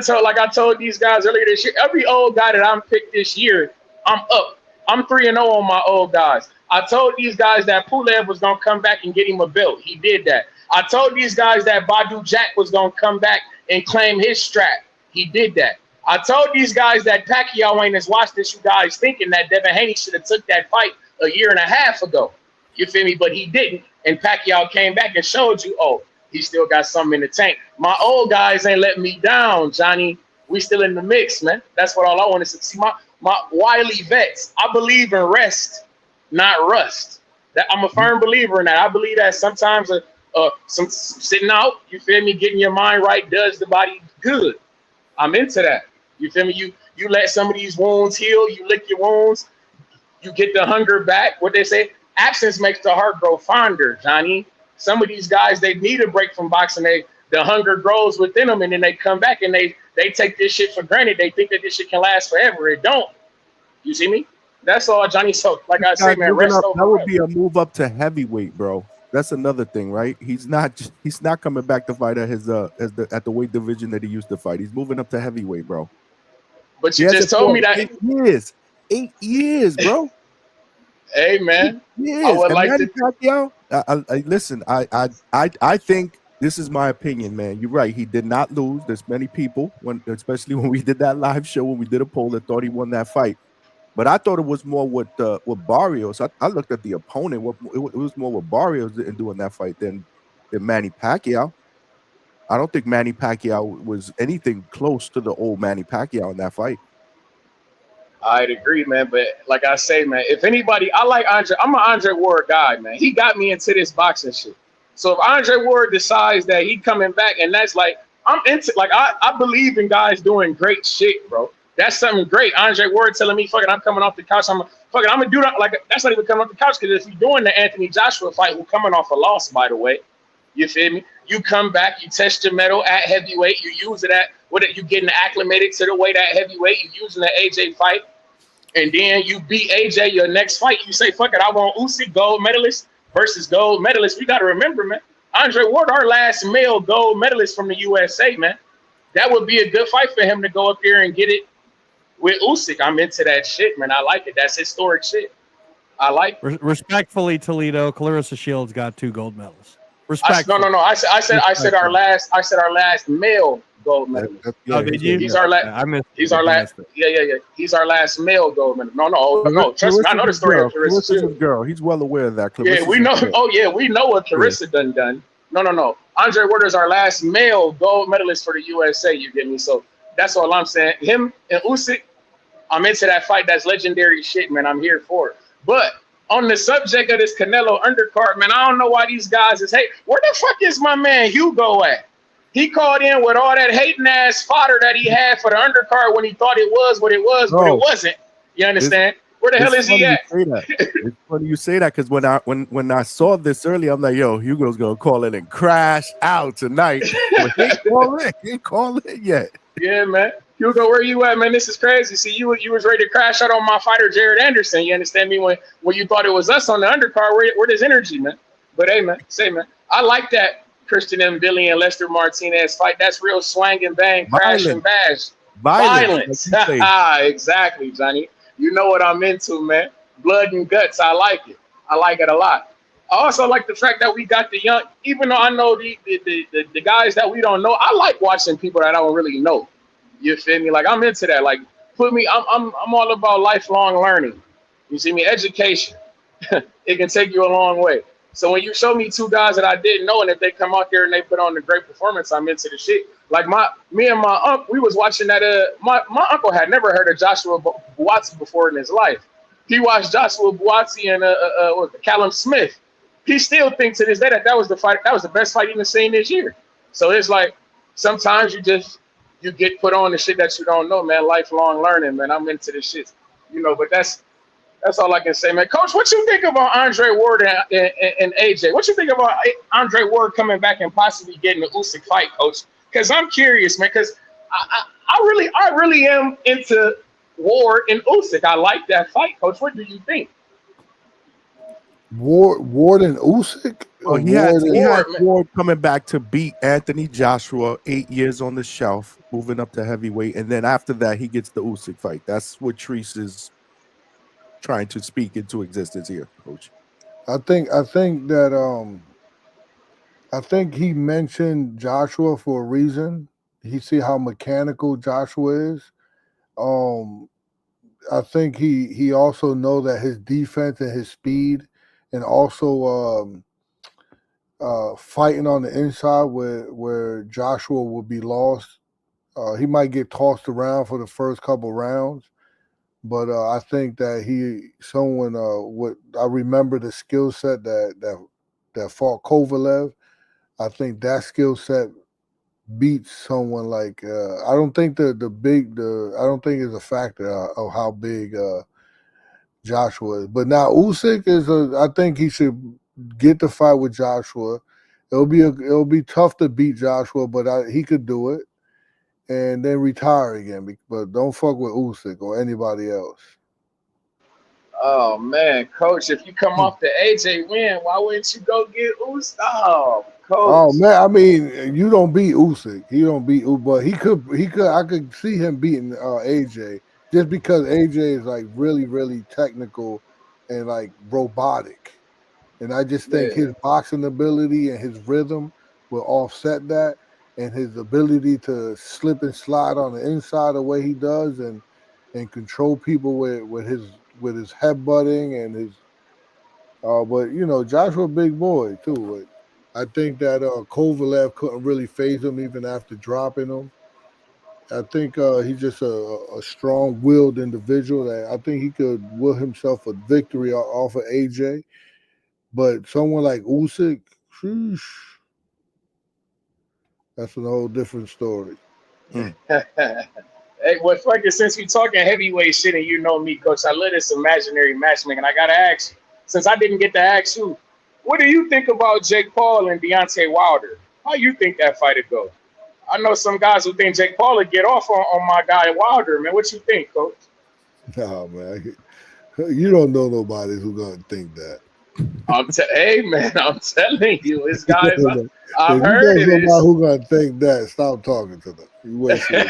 told these guys earlier this year. Every old guy that I'm picked this year, I'm up. I'm 3-0 on my old guys. I told these guys that Pulev was gonna come back and get him a belt. He did that. I told these guys that Badu Jack was gonna come back and claim his strap. He did that. I told these guys that Pacquiao ain't as watched as you guys thinking that Devin Haney should have took that fight a year and a half ago. You feel me? But he didn't. And Pacquiao came back and showed you, oh, He still got something in the tank. My old guys ain't letting me down, Johnny. We still in the mix, man. That's what all I want to see. My wily vets. I believe in rest, not rust. That I'm a firm believer in that. I believe that sometimes some sitting out, you feel me, getting your mind right does the body good. I'm into that. You feel me? You let some of these wounds heal. You lick your wounds. You get the hunger back. What they say, absence makes the heart grow fonder, Johnny. Some of these guys, they need a break from boxing. The hunger grows within them, and then they come back and they take this shit for granted. They think that this shit can last forever. It don't. You see me? That's all, Johnny. So, like I say, man, rest over. That would be a move up to heavyweight, bro. That's another thing, right? He's not coming back to fight at his at the weight division that he used to fight. He's moving up to heavyweight, bro. But you just told me that 8 years, bro. Hey, man. I would like to. Pacquiao, listen. I think this is my opinion, man. You're right. He did not lose. There's many people, especially when we did that live show, when we did a poll, that thought he won that fight. But I thought it was more with Barrios. I looked at the opponent. It was more with Barrios in doing that fight than Manny Pacquiao. I don't think Manny Pacquiao was anything close to the old Manny Pacquiao in that fight. I'd agree, man. But like I say, man, if anybody, I like Andre. I'm an Andre Ward guy, man. He got me into this boxing shit. So if Andre Ward decides that he coming back, and that's like, I'm into, like, I believe in guys doing great shit, bro. That's something great. Andre Ward telling me, fuck it, I'm coming off the couch. I'm gonna do that. Like, that's not even coming off the couch, because if you're doing the Anthony Joshua fight, who coming off a loss, by the way, you feel me? You come back, you test your metal at heavyweight, you use it at you getting acclimated to the weight at heavyweight, you using the AJ fight, and then you beat AJ your next fight. You say, fuck it, I want Usyk, gold medalist versus gold medalist. We got to remember, man, Andre Ward, our last male gold medalist from the USA, man. That would be a good fight for him to go up there and get it with Usyk. I'm into that shit, man. I like it. That's historic shit. I like it. Respectfully, Toledo, Clarissa Shields got 2 gold medals. No. I said our last male gold medalist. Oh, did you? He's our last. I missed. He's our last. Yeah. He's our last male gold medalist. No. Trust me, I know the story of Clarissa. Girl, he's well aware of that. Yeah, we know. Oh yeah, we know what Clarissa done. No. Andre Ward is our last male gold medalist for the USA. You get me? So that's all I'm saying. Him and Usyk, I'm into that fight. That's legendary shit, man. I'm here for it. But on the subject of this Canelo undercard, man, I don't know why these guys is hate. Where the fuck is my man Hugo at? He called in with all that hating ass fodder that he had for the undercard when he thought it was what it was, but it wasn't. You understand? Where the hell is he at? It's funny you say that, because when I saw this earlier, I'm like, yo, Hugo's gonna call it and crash out tonight. But he ain't called it yet. Yeah, man. Hugo, where you at, man? This is crazy. See, you was ready to crash out on my fighter, Jared Anderson. You understand me? When you thought it was us on the undercard, where there's energy, man. But hey, man, I like that Christian Mbili and Lester Martinez fight. That's real swang and bang, crash and bash. Violence. Exactly, Johnny. You know what I'm into, man. Blood and guts. I like it. I like it a lot. I also like the fact that we got the young, even though I know the guys that we don't know, I like watching people that I don't really know. You feel me? Like, I'm into that. Like, I'm all about lifelong learning. You see me? Education. It can take you a long way. So when you show me 2 guys that I didn't know, and if they come out there and they put on a great performance, I'm into the shit. Like me and my uncle, we was watching that. My uncle had never heard of Joshua Buatsi before in his life. He watched Joshua Buatsi and Callum Smith. He still thinks to this day that was the fight. That was the best fight he's seen this year. So it's like, sometimes you get put on the shit that you don't know, man. Lifelong learning, man. I'm into this shit, but that's all I can say, man. Coach, what you think about Andre Ward and AJ? What you think about Andre Ward coming back and possibly getting the Usyk fight, Coach? Because I'm curious, man, because I really am into Ward and Usyk. I like that fight, Coach. What do you think? Ward and Usyk? Oh, he had Ward coming back to beat Anthony Joshua, 8 years on the shelf, moving up to heavyweight, and then after that, he gets the Usyk fight. That's what Treese is trying to speak into existence here, Coach. I think he mentioned Joshua for a reason. He see how mechanical Joshua is. I think he also know that his defense and his speed, and also fighting on the inside where Joshua would be lost. He might get tossed around for the first couple rounds, but I think that I remember the skill set that fought Kovalev. I think that skill set beats someone like I don't think I don't think it's a factor of how big Joshua is. But now Usyk I think he should get the fight with Joshua. It'll be tough to beat Joshua, but he could do it and then retire again. But don't fuck with Usyk or anybody else. Oh man, Coach, if you come off the AJ win, why wouldn't you go get Usyk? Oh, Coach. Oh man, I mean, you don't beat Usyk. He don't beat Usyk, but he could. I could see him beating AJ just because AJ is like really, really technical and like robotic. And I just think his boxing ability and his rhythm will offset that, and his ability to slip and slide on the inside the way he does, and control people with his headbutting and his. But you know, Joshua a big boy too. I think that Kovalev couldn't really phase him even after dropping him. I think he's just a strong-willed individual that I think he could will himself a victory off of AJ. But someone like Usyk, sheesh, that's a whole different story. Hey, well, fuck it, since we talking heavyweight shit and you know me, Coach, I love this imaginary matchmaking. I gotta ask you, since I didn't get to ask you, what do you think about Jake Paul and Deontay Wilder? How you think that fight would go? I know some guys who think Jake Paul would get off on my guy Wilder, man. What you think, Coach? No, man. You don't know nobody who's gonna think that. Hey, man, I'm telling you, it's guys. I've if heard you know it. Somebody who's gonna think that, stop talking to them. You wasting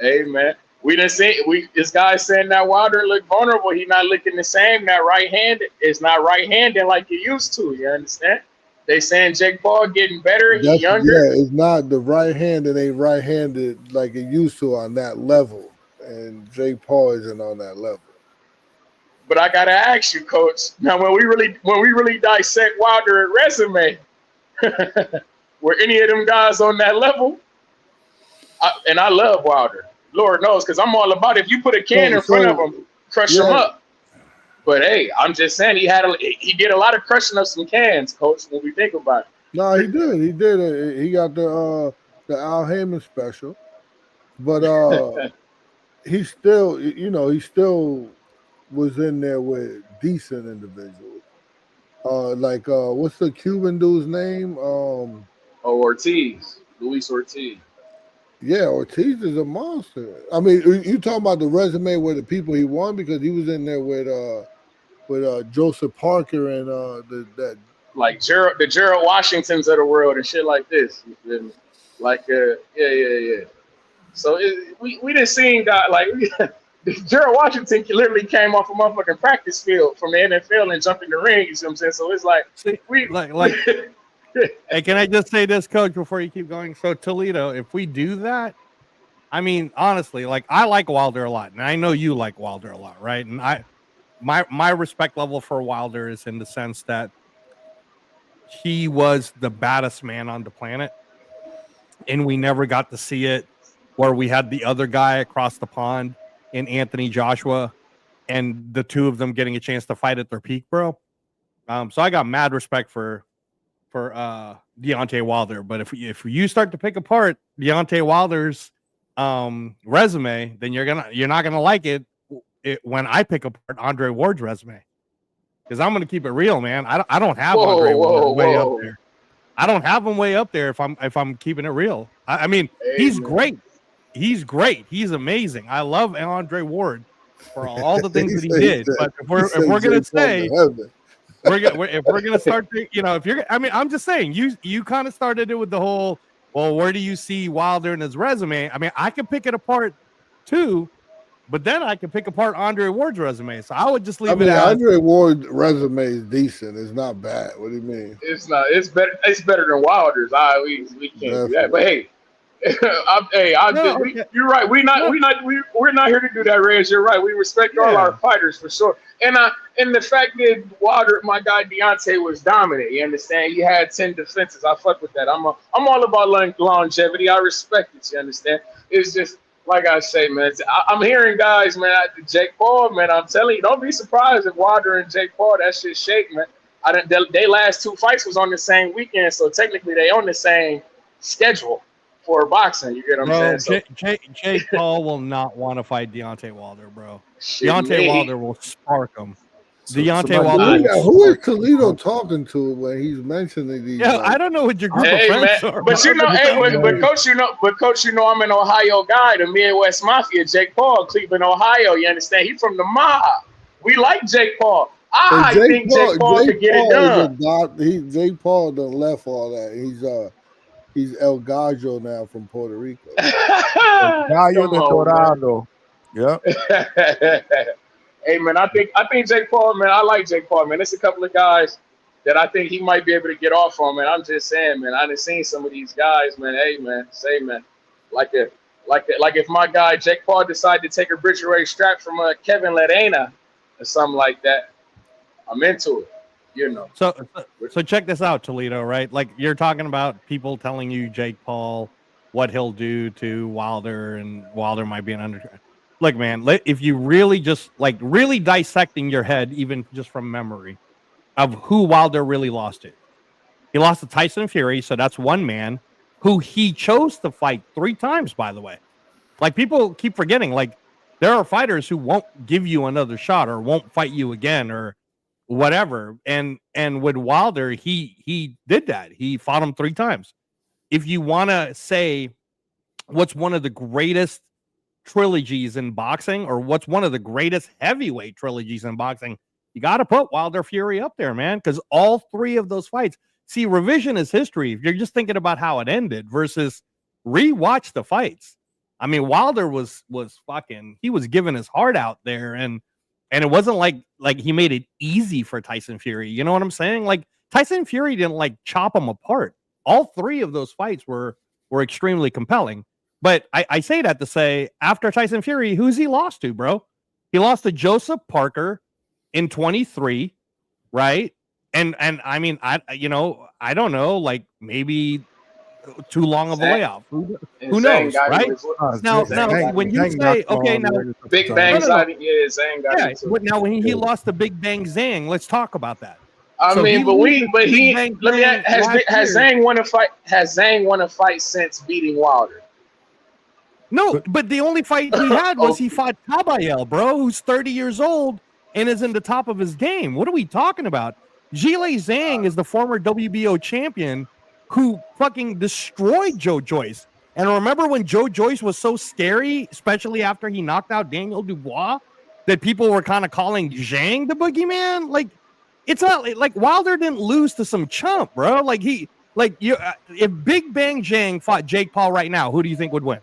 Hey, man. We didn't say this guy saying that Wilder look vulnerable. He not looking the same. That right hand is not right handed like he used to. You understand? They saying Jake Paul getting better. He younger. Yeah, it's not the right hand. It ain't right handed like it used to on that level. And Jake Paul isn't on that level. But I gotta ask you, Coach. Now, when we really dissect Wilder resume, were any of them guys on that level? And I love Wilder. Lord knows, because I'm all about it. If you put a can in front of him, crush him up. But hey, I'm just saying he did a lot of crushing of some cans, Coach. When we think about it. No, he did. He did. He got the Al Heyman special, but he still, he still was in there with decent individuals. Like what's the Cuban dude's name? Ortiz, Luis Ortiz. Yeah, Ortiz is a monster. I mean, you talking about the resume with the people he won because he was in there with Joseph Parker and that like the Gerald Washingtons of the world and shit like this. You feel me? Like yeah. So we didn't see guy like Gerald Washington literally came off a motherfucking practice field from the NFL and jumped in the ring. You see what I'm saying? So it's like Hey, can I just say this, Coach, before you keep going? So Toledo, if we do that, I mean, honestly, like I like Wilder a lot, and I know you like Wilder a lot, right? And my respect level for Wilder is in the sense that he was the baddest man on the planet, and we never got to see it where we had the other guy across the pond in Anthony Joshua, and the two of them getting a chance to fight at their peak, bro. So I got mad respect for Deontay Wilder, but if you start to pick apart Deontay Wilder's resume, then you're not gonna like it when I pick apart Andre Ward's resume, because I'm gonna keep it real, man. I don't have Andre Ward way up there. I don't have him way up there if I'm keeping it real. I mean, he's great. He's great. He's amazing. I love Andre Ward for all the things that he did. But if we're gonna say. If we're gonna start to, I'm just saying you kind of started it with the whole, well, where do you see Wilder in his resume? I mean, I can pick it apart too, but then I can pick apart Andre Ward's resume. So I would just leave it as Andre Ward's resume is decent. It's not bad. What do you mean? It's not. It's better. It's better than Wilder's. We can't do that. But hey, You're right. We're not here to do that, Rez. You're right. We respect all our fighters for sure. And the fact that Wilder, my guy Deontay, was dominant. You understand? He had 10 defenses. I fuck with that. I'm all about longevity. I respect it. You understand? It's just like I say, man. I'm hearing guys, man. Jake Paul, man. I'm telling you, don't be surprised if Wilder and Jake Paul, that shit shake, man. They last 2 fights was on the same weekend, so technically they on the same schedule for boxing. You get what I'm saying? Jake Paul will not want to fight Deontay Wilder, bro. Deontay Wilder will spark him. Deontay Wilder. Who is Toledo talking to when he's mentioning these? Yeah, I don't know what your group of friends are. But coach, you know I'm an Ohio guy, the Midwest Mafia. Jake Paul, Cleveland, Ohio. You understand? He's from the mob. We like Jake Paul. I think Jake Paul could get it done. Jake Paul done left all that. He's El Gallo now from Puerto Rico. El Gallo de Dorado. Yeah. Hey man, I think Jake Paul, man. I like Jake Paul, man. There's a couple of guys that I think he might be able to get off on, man. I'm just saying, man. I done seen some of these guys, man. Hey man, like if my guy Jake Paul decided to take a Bridgerway strap from Kevin Ledena or something like that, I'm into it. You know. So check this out, Toledo, right? Like you're talking about people telling you Jake Paul, what he'll do to Wilder, and Wilder might be an under. Look, man, if you really just really dissecting your head, even just from memory of who Wilder really lost to. He lost to Tyson Fury, so that's one man who he chose to fight 3 times, by the way. Like people keep forgetting, like there are fighters who won't give you another shot or won't fight you again or whatever. And with Wilder, he did that. He fought him 3 times. If you want to say what's one of the greatest trilogies in boxing or what's one of the greatest heavyweight trilogies in boxing, you got to put Wilder Fury up there, man, because all 3 of those fights, see, revision is history. If you're just thinking about how it ended versus rewatch the fights. I mean, Wilder was fucking, he was giving his heart out there, and it wasn't like he made it easy for Tyson Fury. You know what I'm saying? Like Tyson Fury didn't chop him apart. All 3 of those fights were extremely compelling. But I say that to say, after Tyson Fury, who's he lost to, bro? He lost to Joseph Parker in 23, right? And I mean, I don't know, maybe too long of a layoff. Who knows, right? Now, when you say, okay, now Big Bang, Zhang got it too. Now when he lost to Big Bang Zhang, let's talk about that. Has Zhang won a fight? Has Zhang won a fight since beating Wilder? No, but the only fight he had was he fought Tabayel, bro, who's 30 years old and is in the top of his game. What are we talking about? Zhilei Zhang is the former WBO champion who fucking destroyed Joe Joyce. And remember when Joe Joyce was so scary, especially after he knocked out Daniel Dubois, that people were kind of calling Zhang the boogeyman? It's not like Wilder didn't lose to some chump, bro. If Big Bang Zhang fought Jake Paul right now, who do you think would win?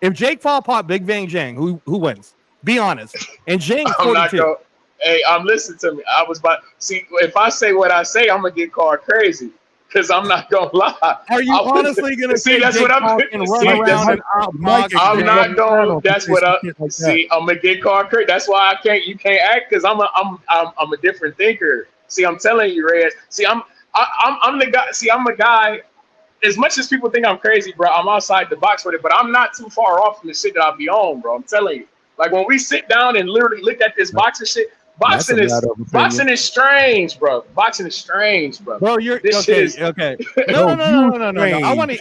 If Jake Paul fought Big Bang Zhang, who wins? Be honest. And Zhang 42. Hey, listen to me. If I say what I say, I'm gonna get called crazy because I'm not gonna lie. Are you honestly gonna see? That's what I'm not going. That's what I see. I'm gonna get called crazy. That's why I can't. You can't act because I'm a different thinker. See, I'm telling you, Rez. See, I'm the guy. See, I'm a guy. As much as people think I'm crazy, bro, I'm outside the box with it, but I'm not too far off from the shit that I be on, bro. I'm telling you. Like when we sit down and literally look at this boxing shit, boxing is strange, bro. Boxing is strange, bro. Bro, you're okay. No. I want to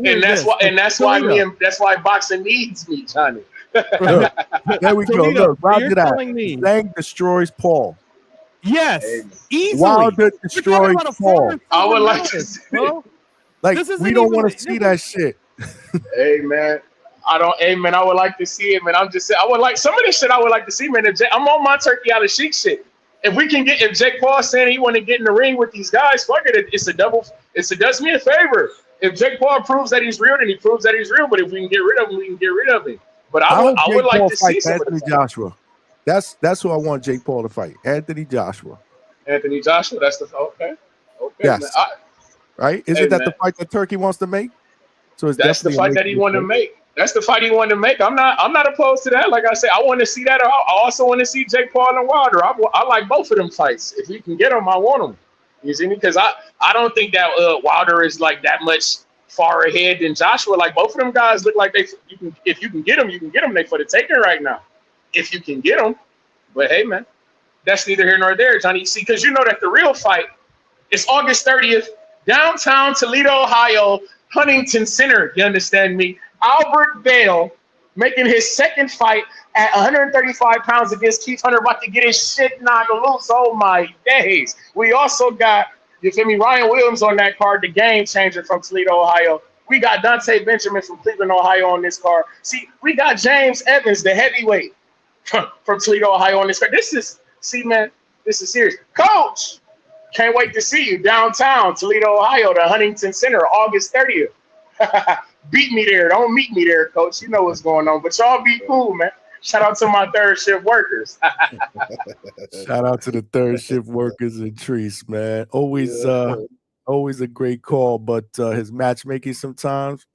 hear. And that's why boxing needs me, Johnny. There we go. Look, round it out. Zhang destroys Paul. Yes, easily. Wilder destroys Paul. I would like to see it. We don't want to see that shit. Hey man, I would like to see it, man. I'm just saying, I would like some of this shit. I would like to see, man. I'm on my turkey out of chic shit. If Jake Paul saying he want to get in the ring with these guys, fuck it. It does me a favor. If Jake Paul proves that he's real, then he proves that he's real. But if we can get rid of him, we can get rid of him. But I would like to see Anthony Joshua. That's who I want Jake Paul to fight. Anthony Joshua. That's the okay. Yes. Right? Isn't that the fight that Turkey wants to make? So it's That's the definitely a fight that he makeable wanted to fight. make. That's the fight he wanted to make. I'm not opposed to that. Like I said, I want to see that. I also want to see Jake Paul and Wilder. I like both of them fights. If we can get them, I want them. You see me? Because I don't think that Wilder is like that much far ahead than Joshua. Like both of them guys look like if you can get them, you can get them. They for the taking right now. If you can get them. But hey, man, that's neither here nor there, Johnny. See, because you know that the real fight is August 30th, downtown Toledo, Ohio, Huntington Center. You understand me? Albert Bale making his second fight at 135 pounds against Keith Hunter, about to get his shit knocked loose. Oh my days. We also got, you feel me, Ryan Williams on that card, the game changer from Toledo, Ohio. We got Dante Benjamin from Cleveland, Ohio on this card. See, we got James Evans, the heavyweight from Toledo, Ohio on this card. Man, this is serious. Coach, can't wait to see you downtown Toledo, Ohio, the Huntington Center, August 30th. Beat me there. Don't meet me there, Coach. You know what's going on. But y'all be cool, man. Shout out to my third shift workers. Shout out to the third shift workers and Treese, man. Always a great call, but his matchmaking sometimes.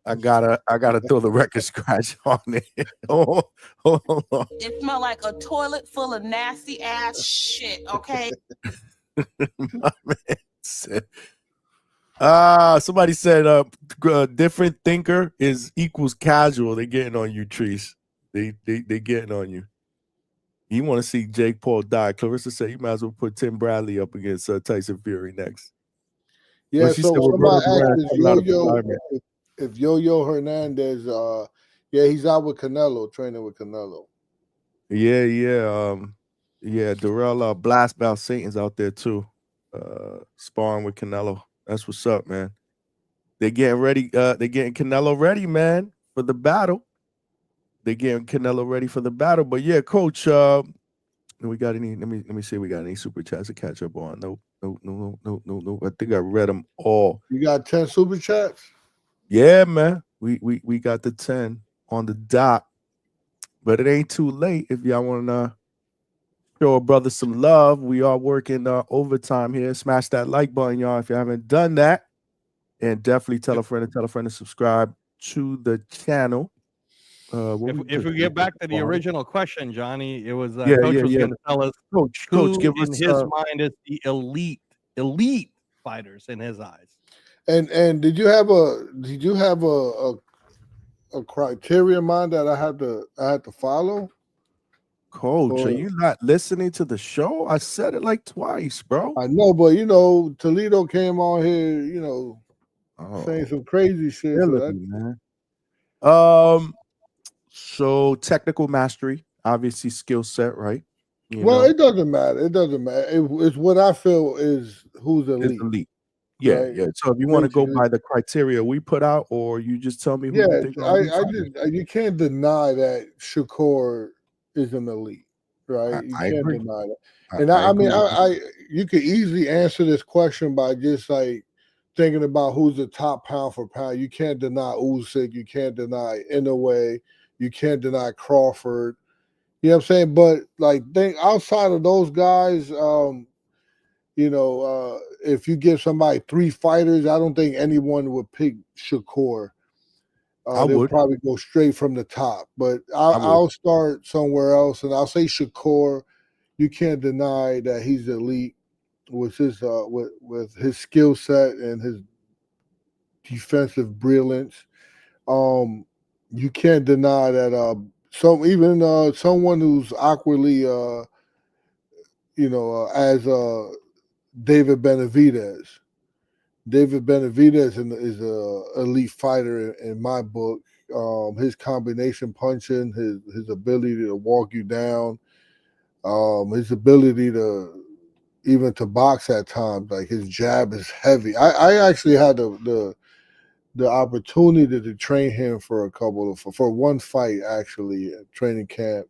I gotta throw the record scratch on it. Hold on. It smelled like a toilet full of nasty ass shit. Okay. My man said, somebody said different thinker equals casual. They getting on you, Treese. They getting on you. You want to see Jake Paul die? Clarissa said you might as well put Tim Bradley up against Tyson Fury next. Yeah, Well, she so said somebody Roberto asked Duran coming out of retirement. if Yo-Yo Hernandez, he's out with Canelo, training with Canelo. Yeah, Darrell Blast Bout Satan's out there too, sparring with Canelo. That's what's up, man. They're getting ready. They're getting Canelo ready, man, for the battle. They're getting Canelo ready for the battle. But yeah, Coach, we got any? Let me see. We got any super chats to catch up on? No. I think I read them all. You got 10 super chats? Yeah, man. We got the 10 on the dot. But it ain't too late if y'all want to show a brother some love. We are working overtime here. Smash that like button, y'all, if you haven't done that. And definitely tell a friend to subscribe to the channel. If we get back to the original question, Johnny, it was Coach was going to tell us Coach, who give in us, his mind is the elite fighters in his eyes. And did you have a criteria in mind that I had to follow? Coach, are you not listening to the show? I said it like twice, bro. I know, but Toledo came on here, saying some crazy shit. Man. So technical mastery, obviously skill set, right? It doesn't matter. It's what I feel is who's elite. It's elite. Yeah, right? Yeah. So if you want to go by the criteria we put out, or you just tell me who you think. You can't deny that Shakur is an elite, right? You can't deny that. And I you could easily answer this question by just like thinking about who's the top pound for pound. You can't deny Usyk. You can't deny Inoue. You can't deny Crawford. You know what I'm saying? But like, think outside of those guys, if you give somebody 3 fighters, I don't think anyone would pick Shakur. They'll probably go straight from the top. But I'll start somewhere else, and I'll say Shakur. You can't deny that he's elite with his with his skill set and his defensive brilliance. You can't deny that someone who's awkwardly as David Benavidez. David Benavidez is a elite fighter in my book. His combination punching, his ability to walk you down, his ability to even to box at times. Like his jab is heavy. I actually had the opportunity to train him for one fight actually at training camp,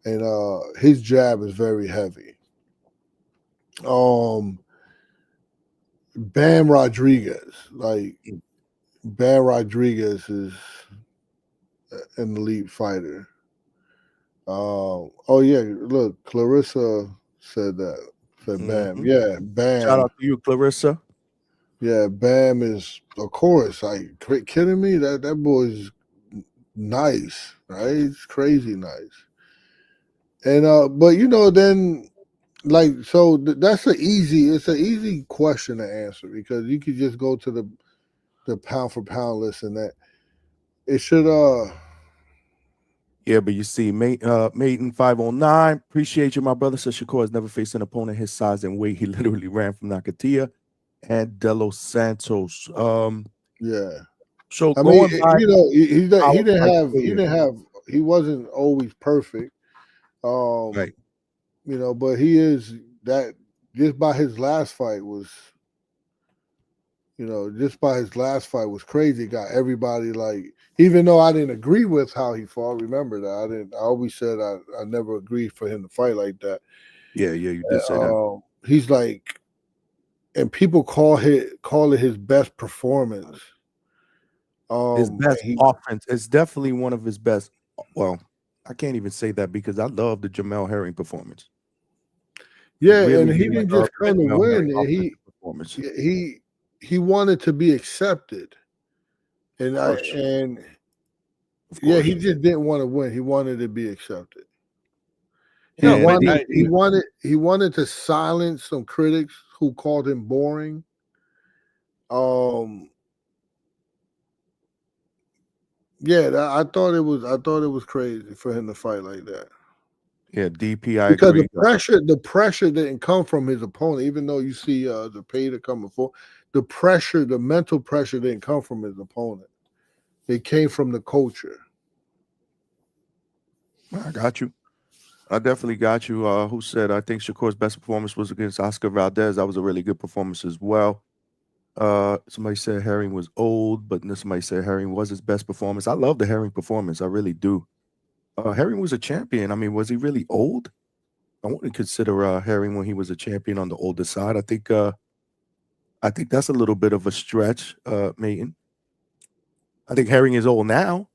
and his jab is very heavy. Bam Rodriguez is an elite fighter. Look, Clarissa said that. Said Bam. Yeah, Bam. Shout out to you, Clarissa. Yeah, Bam is, of course. Like, kidding me? That boy's nice, right? He's crazy nice. And but then like so that's it's an easy question to answer because you could just go to the pound for pound list and that it should Yeah, but you see, Maiden 509, appreciate you, my brother. Says Shakur has never faced an opponent his size and weight. He literally ran from Nakatia and De Los Santos. yeah. So I mean, going by he our didn't have he wasn't always perfect. right. But he is that just by his last fight was crazy. Got everybody like, even though I didn't agree with how he fought, remember that I always said I never agreed for him to fight like that. Yeah, you did say that. He's like, and people call it his best performance. His best offense is definitely one of his best. Well, I can't even say that because I love the Jamel Herring performance. Yeah, Really, and he didn't just come to win. He wanted to be accepted, and he just didn't want to win. He wanted to be accepted. He wanted to silence some critics who called him boring. I thought it was crazy for him to fight like that. Yeah, DP, because agree. the pressure didn't come from his opponent, even though you see the Zepeda coming forward. The mental pressure didn't come from his opponent. It came from the culture. I got you. I definitely got you. Who said I think Shakur's best performance was against Oscar Valdez? That was a really good performance as well. Somebody said Herring was old, but then somebody said Herring was his best performance. I love the Herring performance. I really do. Herring was a champion. I mean, was he really old? I wouldn't consider Herring when he was a champion on the older side. I think that's a little bit of a stretch, Mayton. I think Herring is old now.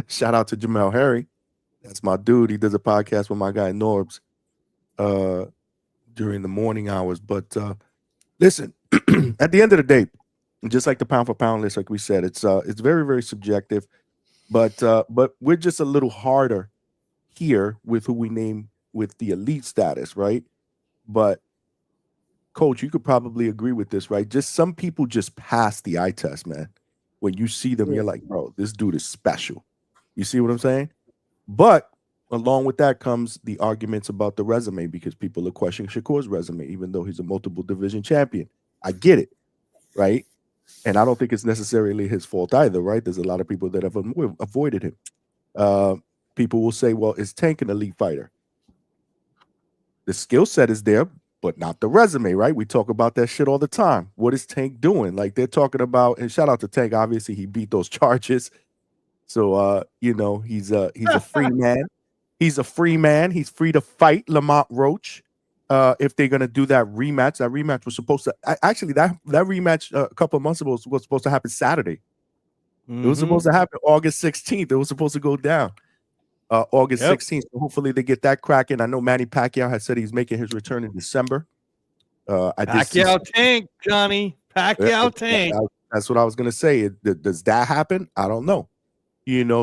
Shout out to Jamel Herring. That's my dude. He does a podcast with my guy Norbs during the morning hours. But listen, at the end of the day, just like the pound for pound list, like we said, it's very, very subjective. But we're just a little harder here with who we name with the elite status, right? But Coach, you could probably agree with this, right? Just some people just pass the eye test, man. When you see them, you're like, bro, this dude is special. You see what I'm saying? But along with that comes the arguments about the resume because people are questioning Shakur's resume, even though he's a multiple division champion. I get it, right? And I don't think it's necessarily his fault either, right? There's a lot of people that have avoided him. People will say, well, is Tank an elite fighter? The skill set is there, but not the resume, right? We talk about that shit all the time. What is Tank doing? Like they're talking about, and shout out to Tank, obviously he beat those charges. So he's a free man. He's a free man. He's free to fight Lamont Roach. If they're gonna do that rematch was supposed to actually that rematch a couple of months ago was supposed to happen Saturday. It was supposed to happen August 16th. It was supposed to go down August 16th. So hopefully they get that cracking. I know Manny Pacquiao has said he's making his return in December. Pacquiao Tank, Johnny. Pacquiao Tank. That's what I was gonna say. Does that happen? I don't know.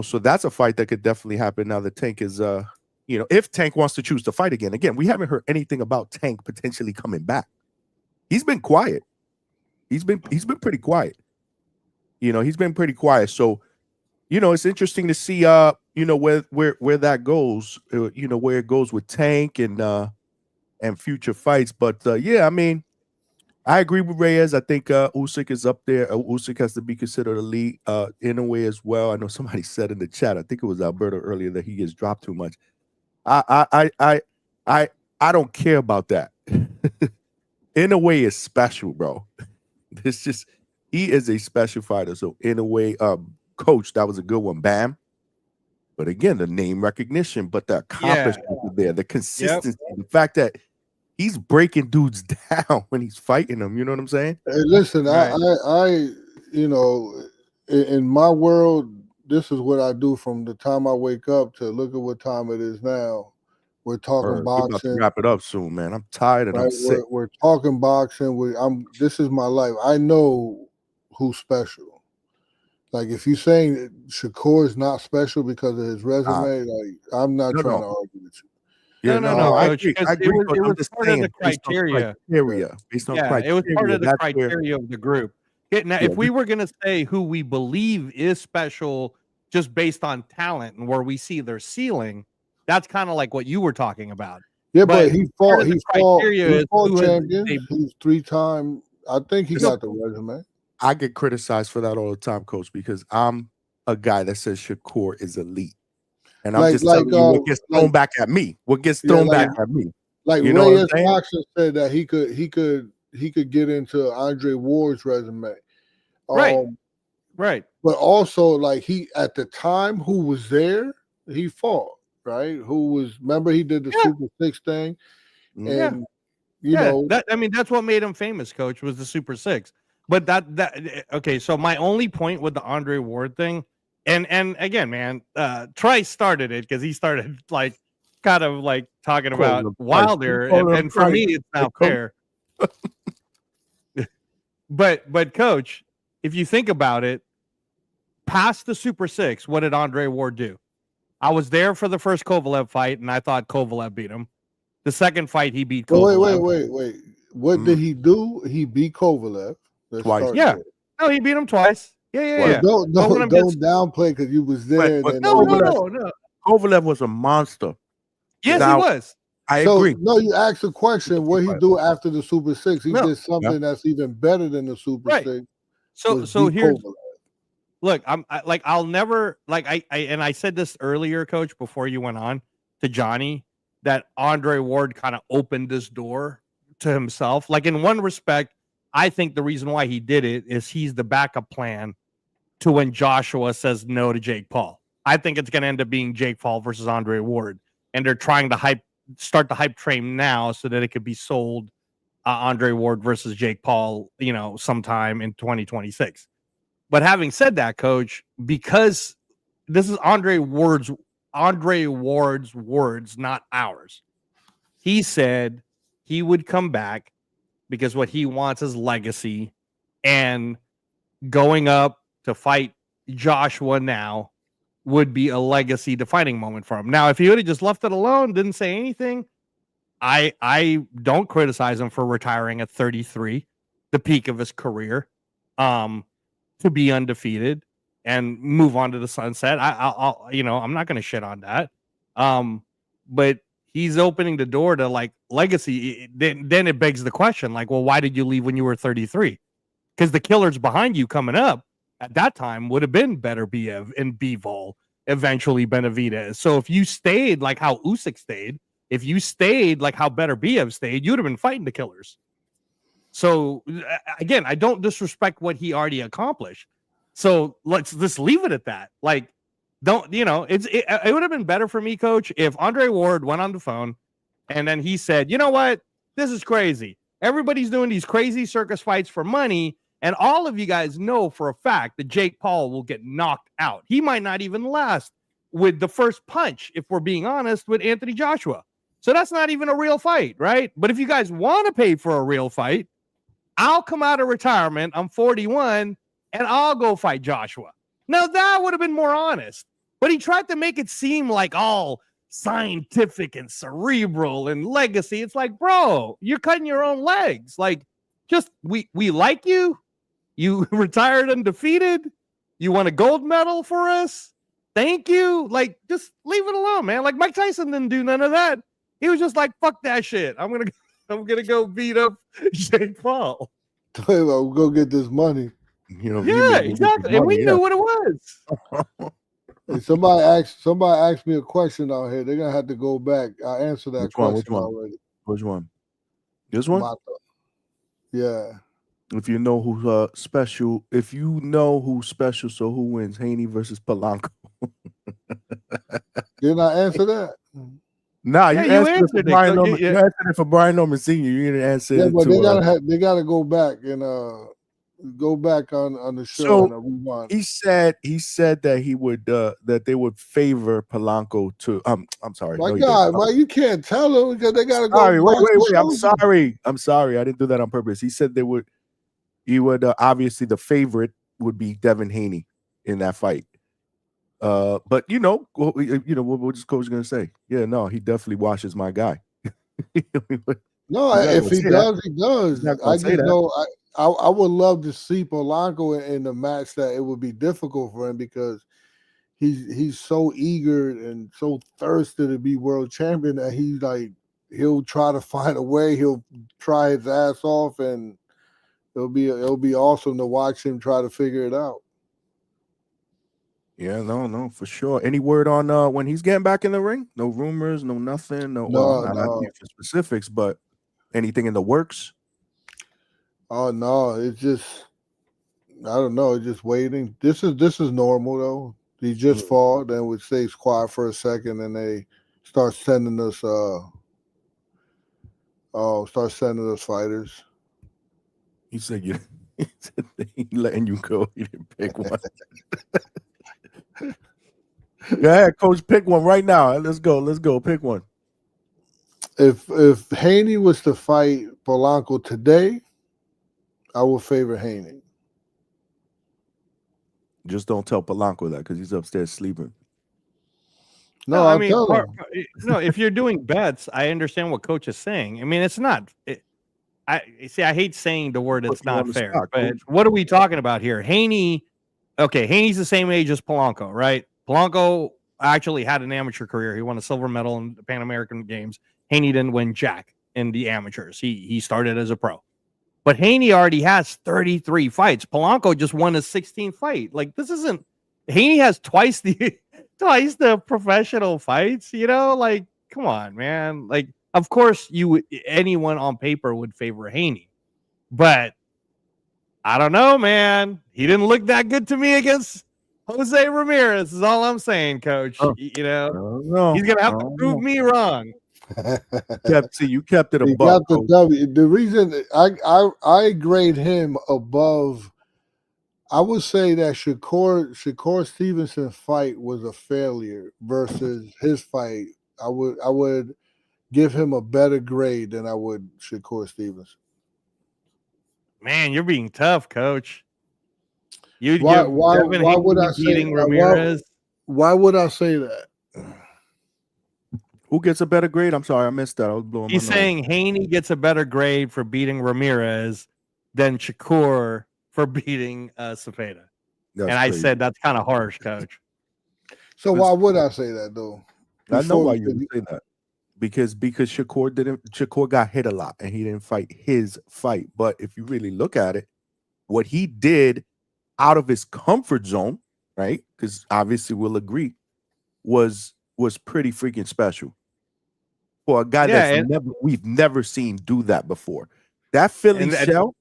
So that's a fight that could definitely happen now that Tank is if Tank wants to choose to fight again. Again, we haven't heard anything about Tank potentially coming back. He's been quiet. He's been pretty quiet. He's been pretty quiet. So, it's interesting to see where that goes, where it goes with Tank and future fights. But I mean, I agree with Reyes. I think Usyk is up there. Usyk has to be considered elite in a way as well. I know somebody said in the chat, I think it was Alberto earlier, that he gets dropped too much. I don't care about that. In a way, it's special, bro. It's just he is a special fighter. So in a way, Coach, that was a good one. Bam. But again, the name recognition, but the accomplishment there, the consistency, the fact that he's breaking dudes down when he's fighting them. You know what I'm saying? Hey, listen, right. I in my world, this is what I do from the time I wake up to look at what time it is now. We're talking We about to boxing. wrap it up soon, man. I'm tired and Right? I'm sick. We're talking boxing. This is my life. I know who's special. Like if you're saying Shakur is not special because of his resume, like I'm not trying to argue with you. Yeah, No, I Coach. agree. I It agree. was, Coach. it I'm was just part of saying the criteria. based on Yeah, criteria. it was part of the That's where, criteria of the group. Now, Yeah, if we were going to say who we believe is special just based on talent and where we see their ceiling, that's kind of like what you were talking about. Yeah, but he fought. part of He the fought. criteria He is fought who has champions. they- He's 3-time. I think he Listen, got the resume. I get criticized for that all the time, Coach, because I'm a guy that says Shakur is elite. And I'm just telling you what gets thrown back at me. What gets thrown back at me. Like You know what I'm Reyes saying? Boxer said that he could get into Andre Ward's resume. Right. But also, like he at the time who was there, he fought, right? Remember he did the Super 6 thing, and you know that's what made him famous, Coach, was the Super 6. But okay, so my only point with the Andre Ward thing, and again, man, Trice started it because he started like kind of like talking about Wilder, and for me, it's not fair. But Coach, if you think about it, past the Super 6, what did Andre Ward do? I was there for the first Kovalev fight, and I thought Kovalev beat him. The second fight, he beat Kovalev. Wait. What did he do? He beat Kovalev twice. Yeah. No, he beat him twice. Yeah. Don't downplay because you was there. No. Kovalev was a monster. Yes, he was. I agree. No, you asked the question, what he do after the Super 6? He did something that's even better than the Super 6. So here's look, I'll never I said this earlier, Coach, before you went on to Johnny, that Andre Ward kind of opened this door to himself. Like in one respect, I think the reason why he did it is he's the backup plan to when Joshua says no to Jake Paul. I think it's going to end up being Jake Paul versus Andre Ward, and they're trying to start the hype train now so that it could be sold Andre Ward versus Jake Paul, sometime in 2026. But having said that, Coach, because this is Andre Ward's words, not ours. He said he would come back because what he wants is legacy, and going up to fight Joshua now would be a legacy defining moment for him. Now, if he would have just left it alone, didn't say anything, I don't criticize him for retiring at 33, the peak of his career, to be undefeated and move on to the sunset. I'm not going to shit on that. But he's opening the door to like legacy. Then it begs the question, like, well, why did you leave when you were 33? Because the killers behind you coming up at that time would have been Beterbiev and Bivol, eventually Benavidez. So if you stayed like how Usyk stayed, if you stayed like how Beterbiev stayed, you'd have been fighting the killers. So again, I don't disrespect what he already accomplished. So let's just leave it at that. Like, it would have been better for me, Coach, if Andre Ward went on the phone and then he said, you know what? This is crazy. Everybody's doing these crazy circus fights for money. And all of you guys know for a fact that Jake Paul will get knocked out. He might not even last with the first punch, if we're being honest, with Anthony Joshua. So that's not even a real fight, right? But if you guys want to pay for a real fight, I'll come out of retirement. I'm 41, and I'll go fight Joshua. Now, that would have been more honest. But he tried to make it seem like all scientific and cerebral and legacy. It's like, bro, you're cutting your own legs. Like, just we like you. You retired undefeated. You won a gold medal for us. Thank you. Like, just leave it alone, man. Like, Mike Tyson didn't do none of that. He was just like, fuck that shit. I'm gonna go beat up Jake Paul. We'll go get this money. Yeah, exactly. And we knew what it was. Hey, somebody asked me a question out here. They're gonna have to go back. I answered that question already. Which one? This one? Yeah. If you know who's special, so who wins? Haney versus Polanco. Didn't I answer that? Nah, you answered it for Brian Norman. You answered it for Brian Norman Sr. You didn't answer it. But they gotta go back and Go back on the show So and rewind. he said that he would that they would favor Polanco to I'm sorry. My No, he God, didn't. man, you can't tell them because they gotta go Sorry, watch the wait. I'm show. sorry. I'm sorry. I didn't do that on purpose. He said he would obviously the favorite would be Devin Haney in that fight. But what was coach gonna say? Yeah, no, he definitely washes my guy. No, He's not if gonna he say that. does, he He's does. not gonna I say just that. know I would love to see Polanco in the match that it would be difficult for him because he's so eager and so thirsty to be world champion that he'll try to find a way. He'll try his ass off, and it'll be awesome to watch him try to figure it out. Yeah, no, for sure. Any word on when he's getting back in the ring? No rumors, no nothing. No, well, I'm not asking for specifics, but anything in the works? Oh no, it's just I don't know. It's just waiting. This is normal though. He just fought, then we stay quiet for a second, and they start sending us fighters. He said he letting you go. He didn't pick one. Go ahead, coach. Pick one right now. Let's go. Pick one. If Haney was to fight Polanco today, I would favor Haney. Just don't tell Polanco that because he's upstairs sleeping. No, I I'll mean, tell him. no. If you're doing bets, I understand what coach is saying. I mean, it's not. I hate saying the word "it's not fair," but what are we talking about here? Haney. Okay, Haney's the same age as Polanco, right? Polanco actually had an amateur career. He won a silver medal in the Pan American Games. Haney didn't win jack in the amateurs. He started as a pro. But Haney already has 33 fights. Polanco just won his 16th fight. Like, this isn't Haney has twice the professional fights, like, come on, man. Like, of course anyone on paper would favor Haney. But I don't know, man. He didn't look that good to me against Jose Ramirez, is all I'm saying, coach. He's gonna have to prove me wrong. You kept it He above. got the W. The reason I grade him above, I would say that Shakur Stevenson fight was a failure versus his fight. I would give him a better grade than I would Shakur Stevenson. Man, you're being tough, coach. Why would I say Ramirez? Why would I say that? Who gets a better grade? I'm sorry, I missed that. I was blowing. He's saying Haney gets a better grade for beating Ramirez than Shakur for beating Cepeda. And I said that's kind of harsh, coach. So why would I say that though? I know why you would say that. Because Shakur got hit a lot and he didn't fight his fight. But if you really look at it, what he did out of his comfort zone, right? Because obviously we'll agree, was pretty freaking special for a guy we've never seen do that before. That Philly shell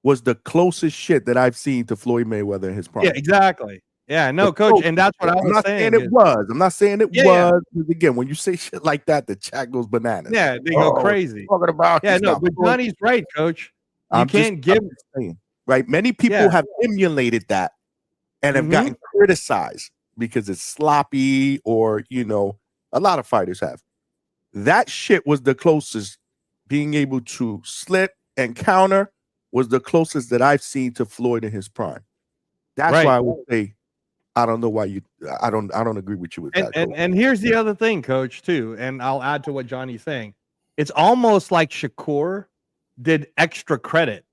was the closest shit that I've seen to Floyd Mayweather in his prime. Yeah, exactly. Yeah, no, coach, and that's what I was saying. I'm not saying it was. Again, when you say shit like that, the chat goes bananas. Yeah, they go crazy. Talking about but Johnny's right, coach. You can't give right. Many people have emulated that and have gotten criticized because it's sloppy, or a lot of fighters have. That shit was the closest. Being able to slip and counter was the closest that I've seen to Floyd in his prime. That's why I would say I don't know why I don't agree with you with that. And here's the other thing, coach, too, and I'll add to what Johnny's saying. It's almost like Shakur did extra credit.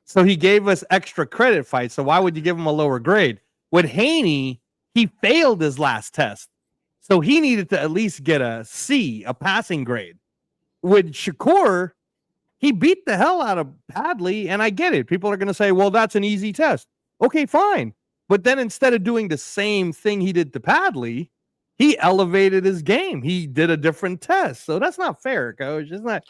So he gave us extra credit fights. So why would you give him a lower grade? With Haney, he failed his last test. So he needed to at least get a C, a passing grade. With Shakur, he beat the hell out of Padley, and I get it. People are going to say, well, that's an easy test. Okay, fine. But then instead of doing the same thing he did to Padley, he elevated his game. He did a different test. So that's not fair, coach. It's not,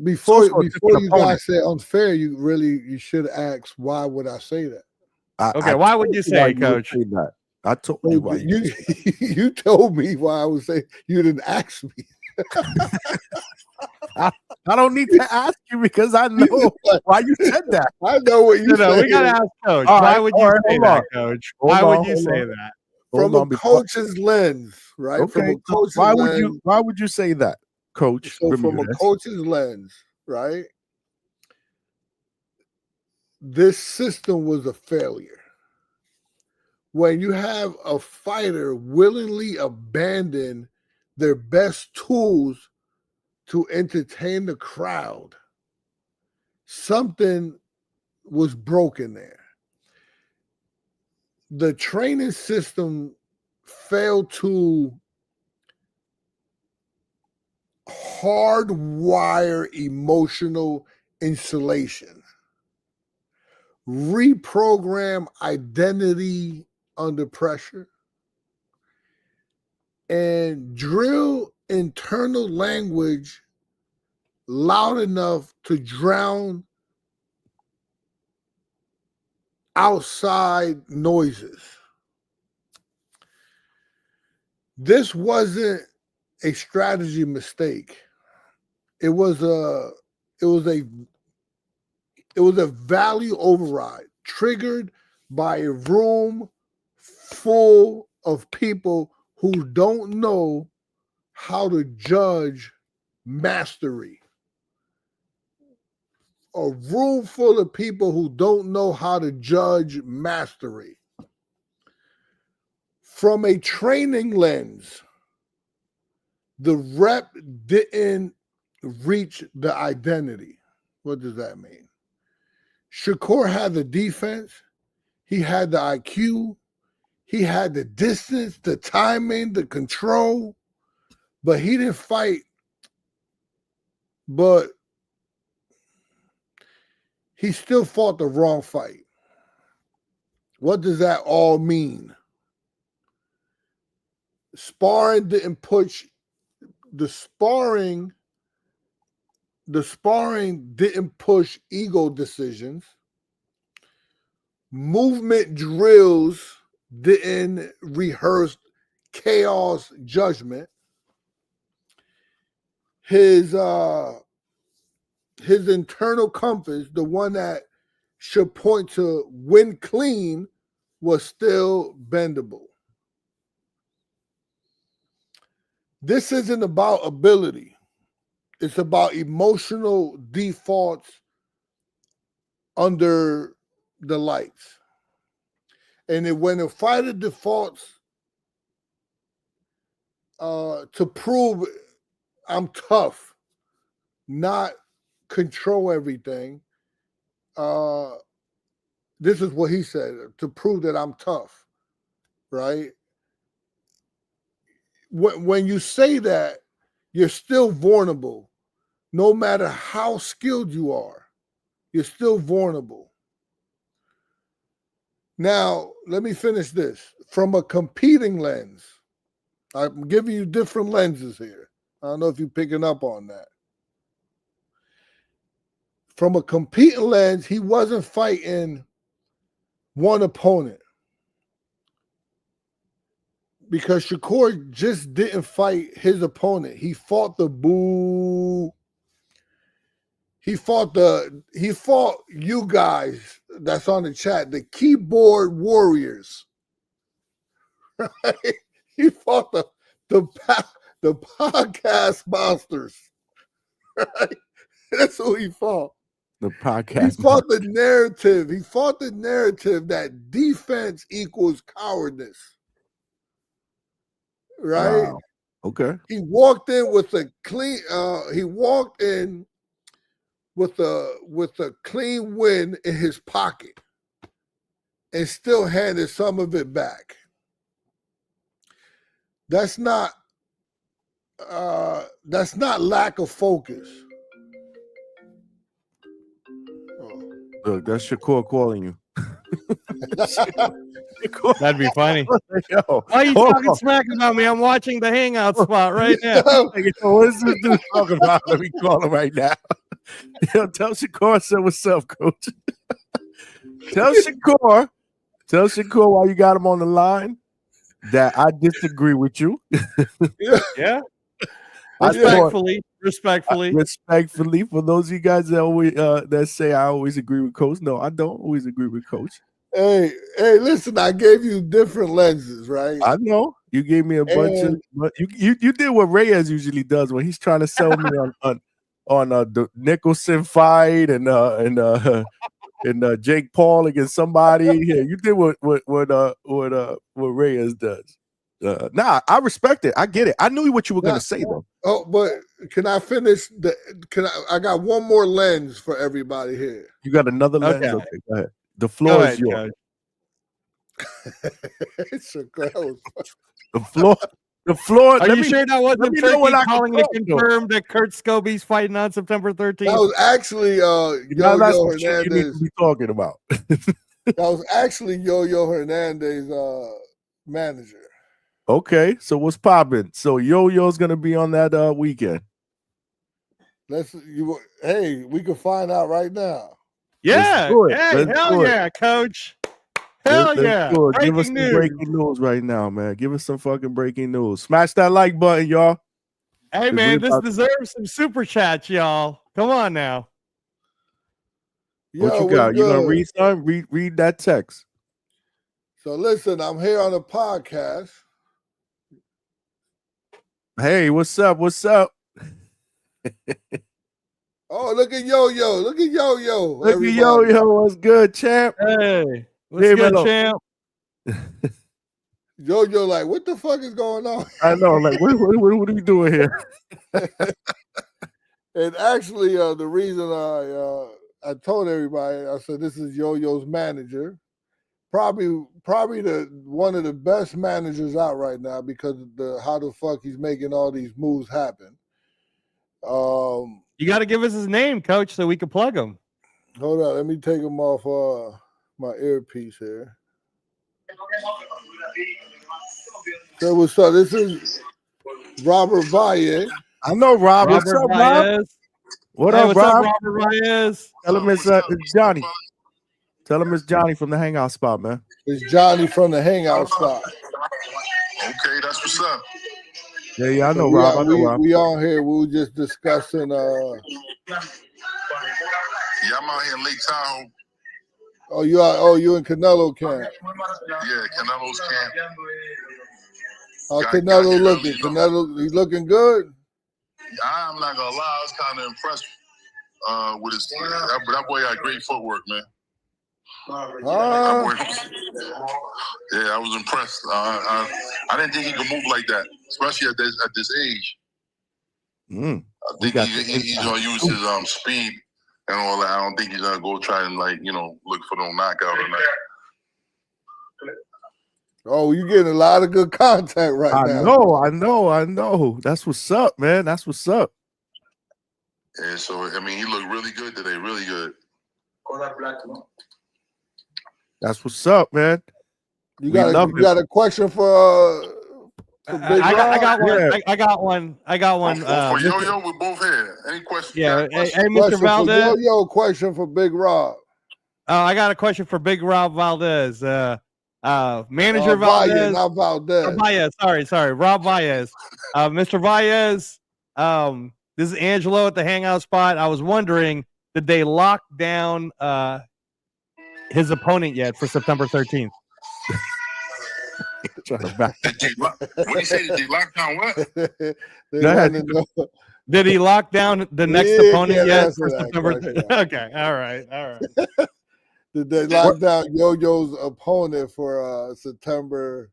before you guys say unfair, you should ask, why would I say that? Why would you say, coach? I told you why. You told me why I would say. You didn't ask me. I don't need to ask you because I know why you said that. I know what you No, said. we gotta ask Coach. All Why right, would all you right, say hold that, on. Coach? Hold Why on, would you hold say on. that? From Hold a on, because- coach's lens, right? From okay, a coach's why lens. would you say that, Coach? So from a Bermudez? coach's lens, right? This system was a failure. When you have a fighter willingly abandon their best tools to entertain the crowd, something was broken there. The training system failed to hardwire emotional insulation, reprogram identity under pressure, and drill internal language loud enough to drown outside noises. This wasn't a strategy mistake. It was a value override triggered by a room full of people who don't know how to judge mastery. A room full of people who don't know how to judge mastery. From a training lens, the rep didn't reach the identity. What does that mean? Shakur had the defense, he had the IQ, he had the distance, the timing, the control, but he didn't fight. But he still fought the wrong fight. What does that all mean? Sparring didn't push the sparring didn't push ego decisions. Movement drills didn't rehearse chaos judgment. His internal compass, the one that should point to win clean, was still bendable. This isn't about ability. It's about emotional defaults under the lights. And when a fighter defaults to prove I'm tough, not control everything, this is what he said, to prove that I'm tough, right? When you say that, you're still vulnerable. No matter how skilled you are, you're still vulnerable. Now, let me finish this. From a competing lens, I'm giving you different lenses here. I don't know if you're picking up on that. From a competing lens, he wasn't fighting one opponent. Because Shakur just didn't fight his opponent. He fought the boo. He fought you guys that's on the chat, the keyboard warriors. Right? He fought the podcast monsters. Right? That's who he fought. The podcast. He fought the narrative. He fought the narrative that defense equals cowardice. Right? Wow. Okay. He walked in with a clean. He walked in with a clean win in his pocket, and still handed some of it back. That's not lack of focus. Look, that's Shakur calling you. That'd be funny. Yo, Why are you talking smack about me? I'm watching the Hangout spot right now. What is this dude talking about? Let me call him right now. Yo, tell Shakur I said what's up, Coach. Tell Shakur while you got him on the line that I disagree with you. Yeah. I Respectfully. Respectfully, for those of you guys that always that say I always agree with Coach, no, I don't always agree with Coach. Hey, listen, I gave you different lenses, right? I know you gave me a bunch of, but you did what Reyes usually does when he's trying to sell me on the Nicholson fight and Jake Paul against somebody. Yeah, you did what Reyes does. Nah, I respect it. I get it. I knew what you were gonna say though. Oh, but can I finish I got one more lens for everybody here. You got another lens? Okay, go ahead. The floor is yours. The floor. Are you sure that wasn't Turkey calling to confirm that Kurt Scobie's fighting on September 13th? That was actually Yo-Yo Hernandez. You need to be talking about. That was actually Yo-Yo Hernandez manager. Okay, so what's popping? So Yo-Yo's gonna be on that weekend. Hey, we can find out right now. Yeah, hey, hell yeah, Coach. Hell yeah. Give us some breaking news right now, man. Give us some fucking breaking news. Smash that like button, y'all. Hey, man, this deserves some super chats, y'all. Come on now. What you got? You gonna read something? Read that text. So listen, I'm here on the podcast. Hey, what's up? What's up? Oh, look at Yo-Yo. Look at Yo-Yo. Look at Yo-Yo. What's good, champ? Hey, what's good, champ? Yo-Yo, like, what the fuck is going on? I know, like, what are we doing here? And actually, the reason I told everybody, I said this is Yo-Yo's manager. Probably one of the best managers out right now because of how the fuck he's making all these moves happen. You got to give us his name, Coach, so we can plug him. Hold on, let me take him off my earpiece here. So what's up? This is Robert Valle. I know Rob. What's up, Rob? What up, Rob? Robert Valle? Tell him it's Johnny. Tell him it's Johnny from the Hangout spot, man. It's Johnny from the Hangout spot. Okay, that's what's up. Yeah, I know Rob. I know Rob. We on here. We were just discussing. Yeah, I'm out here in Lake Tahoe. You in Canelo camp? Yeah, Canelo's camp. How Canelo looking? Canelo, he looking good? I'm not gonna lie, I was kind of impressed with his. That boy got great footwork, man. Yeah, I was impressed. I didn't think he could move like that, especially at this age. I think he's gonna use his speed and all that. I don't think he's gonna go try and look for no knockout or nothing. Oh, you're getting a lot of good contact right now. I know. That's what's up, man. That's what's up. Yeah, so I mean, he looked really good today. Really good. That's what's up, man. You got a question for Big Rob? I got one. I got one. For Yo-Yo, we're both here. Any questions? Yeah. Hey, Mr. Valdez. Yo-Yo, question for Big Rob. I got a question for Big Rob Valdez. Manager Valdez. Valle, not Valdez. Sorry. Rob Valles. Mr. Valles, this is Angelo at the Hangout spot. I was wondering, did they lock down his opponent yet for September 13th? What do you say? Did they lock down what? Did he lock down the next opponent yet for September 13th? Okay, all right. Did they lock down Yo-Yo's opponent for September?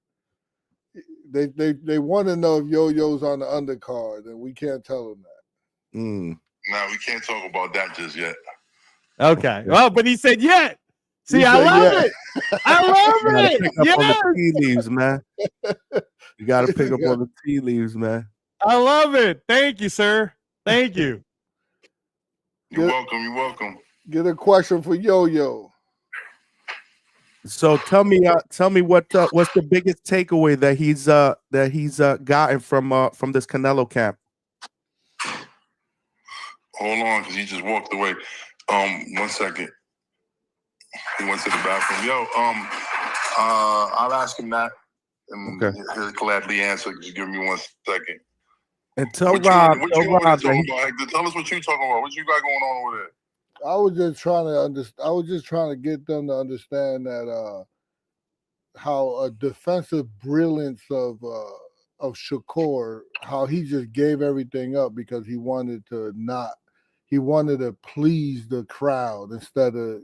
They want to know if Yo-Yo's on the undercard, and we can't tell them that. No, we can't talk about that just yet. Okay. Well, but he said yet. See, I love it. I love it. Pick up on the tea leaves, man. You got to pick up on the tea leaves, man. I love it. Thank you, sir. Thank you. You're welcome. You're welcome. Get a question for Yo-Yo. So tell me what's the biggest takeaway that he's gotten from this Canelo camp? Hold on, because he just walked away. 1 second. He went to the bathroom. Yo, I'll ask him that, and he'll gladly answer. Just give me 1 second. And tell What Rob, you tell over there Rob talking that about, Hector? Tell us what you talking about. What you got going on over there? I was just trying to understand. I was just trying to get them to understand that how a defensive brilliance of Shakur, how he just gave everything up because he wanted to please the crowd instead of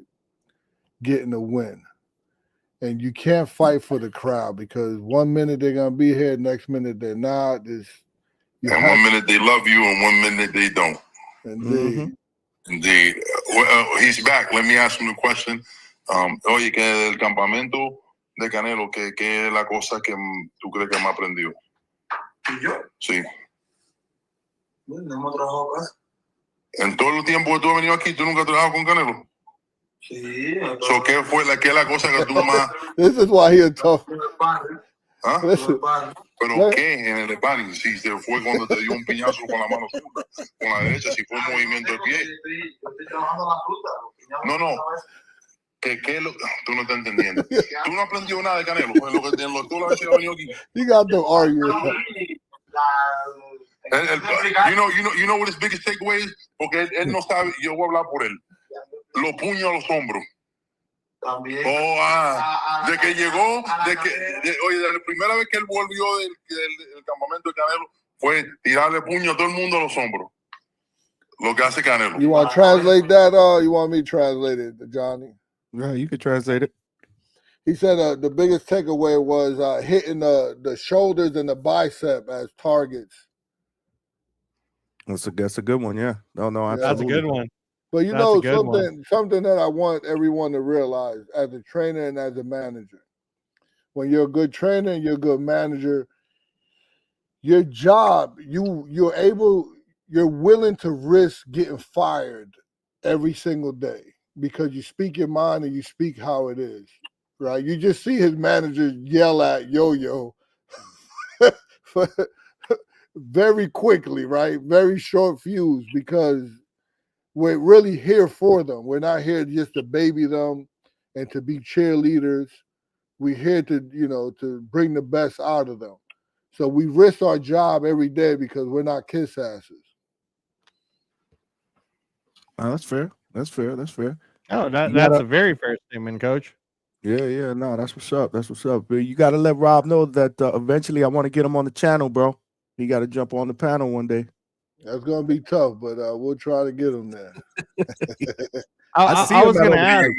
getting a win. And you can't fight for the crowd because 1 minute they're gonna be here, next minute they're not. And 1 minute they love you, and 1 minute they don't. Indeed. Indeed. He's back. Let me ask him the question. Oye, que del campamento de Canelo, ¿qué es la cosa que tú crees que más aprendió? ¿Y yo? Sí. Bueno, hemos trabajado acá. En todo el tiempo que tú has venido aquí, ¿tú nunca has trabajado con Canelo? Sí. So, ¿qué es la cosa que tú más... This is why he tough. ¿Ah? Listen, ¿Pero qué en el sparring? Si se fue cuando te dio un piñazo con la mano zurda, con la derecha, si fue un movimiento de pie. Yo estoy trabajando la fruta. No. Tú no estás entendiendo. Tú no aprendió nada de Canelo. En lo que tú la veces has venido aquí. You got to argue. You know what his biggest takeaway is? Porque él no sabe, yo voy a hablar por él. Los puños a los hombros. También. De que llegó, oye, de la primera vez que él volvió del campamento de Canelo fue tirarle puño a todo el mundo a los hombros. Lo que hace Canelo. You want to translate that, or you want me to translate it, Johnny? Yeah, you could translate it. He said the biggest takeaway was hitting the shoulders and the bicep as targets. That's a good one, yeah. No, absolutely. That's a good one. But you know something that I want everyone to realize as a trainer and as a manager. When you're a good trainer and you're a good manager, your job, you're willing to risk getting fired every single day because you speak your mind and you speak how it is, right? You just see his manager yell at Yo-Yo very quickly, right? Very short fuse because we're really here for them. We're not here just to baby them and to be cheerleaders. We're here to bring the best out of them. So we risk our job every day because we're not kiss asses. Oh, that's fair. Oh, that's a very fair statement, Coach. Yeah. No, that's what's up. But you got to let Rob know that eventually I want to get him on the channel, bro. He got to jump on the panel one day. That's going to be tough, but we'll try to get him there. I was going to ask.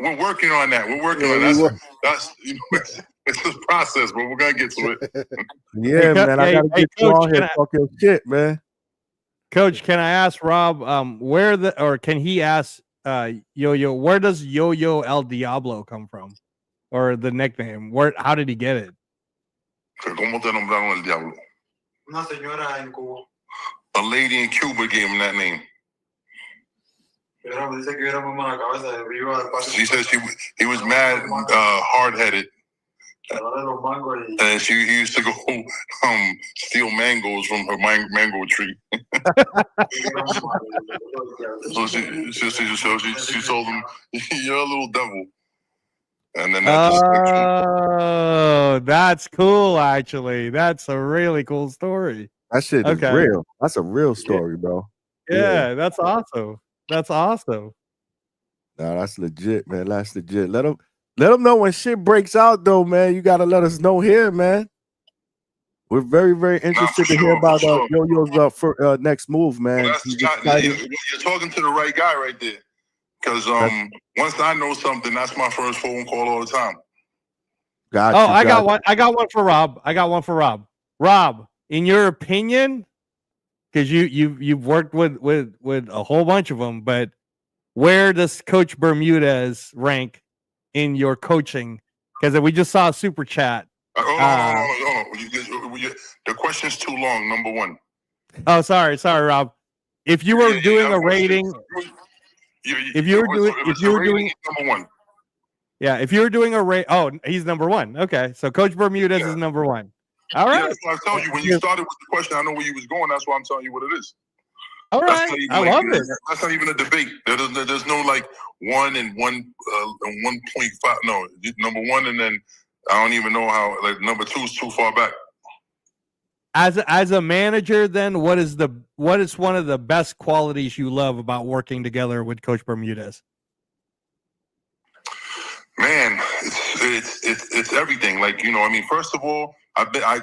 We're working on that. That's it's a process, but we're going to get to it. Yeah, man. I got to get you on here talk your shit, man. Coach, can I ask Rob can he ask Yo-Yo, where does Yo-Yo El Diablo come from? Or the nickname? How did he get it? ¿Cómo te nombraron El Diablo? Una señora en Cuba. A lady in Cuba gave him that name. She said he was mad, hard-headed. And he used to go steal mangoes from her mango tree. So she told him, "You're a little devil." And then that's cool. Actually, that's a really cool story. That shit is real. That's a real story, bro. Yeah, that's awesome. No, that's legit, man. That's legit. Let them know when shit breaks out, though, man. You gotta let us know here, man. We're very, very interested to hear about Yo-Yo's next move, man. Well, you're talking to the right guy right there. Because once I know something, that's my first phone call all the time. I got one for Rob. Rob, in your opinion, because you've worked with a whole bunch of them, but where does Coach Bermudez rank in your coaching? Because we just saw a super chat. The question's too long. Number one. Oh, sorry, Rob. If you were doing a rating, if you were doing number one. Yeah, if you were doing a rate, he's number one. Okay, so Coach Bermudez is number one. All right. Yeah, that's what I told you when you started with the question. I know where you was going. That's why I'm telling you what it is. All right, I love it. That's not even a debate. There's no like 1 and 1.5. No, number one, and then I don't even know how. Like number 2 is too far back. As a manager, then what is one of the best qualities you love about working together with Coach Bermudez? Man, it's everything. Like, you know, I mean, first of all, I've been to I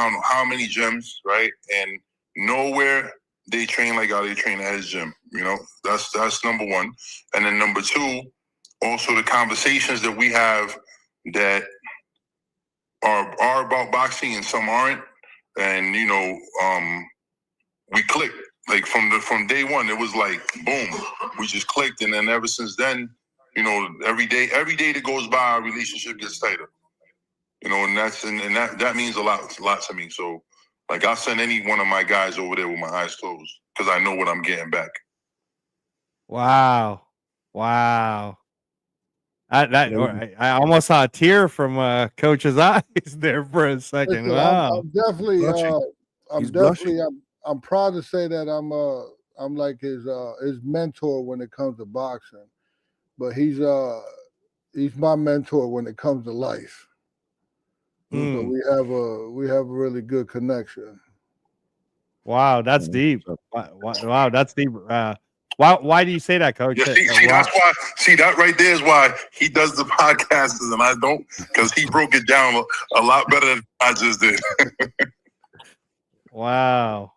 don't know how many gyms, right? And nowhere they train like how they train at his gym. You know, that's number one. And then number two, also the conversations that we have that are about boxing and some aren't. And you know, we clicked. Like from day one, it was like boom, we just clicked, and then ever since then, you know, every day that goes by, our relationship gets tighter. You know, and that means a lot to me. So, like, I'll send any one of my guys over there with my eyes closed because I know what I'm getting back. Wow. I almost saw a tear from Coach's eyes there for a second. Listen, wow. I'm definitely I'm proud to say that I'm like his mentor when it comes to boxing, but he's my mentor when it comes to life. So we have a really good connection. Wow, that's deep. Wow, that's deep. Why do you say that, Coach? Yeah, see, that right there is why he does the podcasts and I don't, because he broke it down a lot better than I just did. Wow.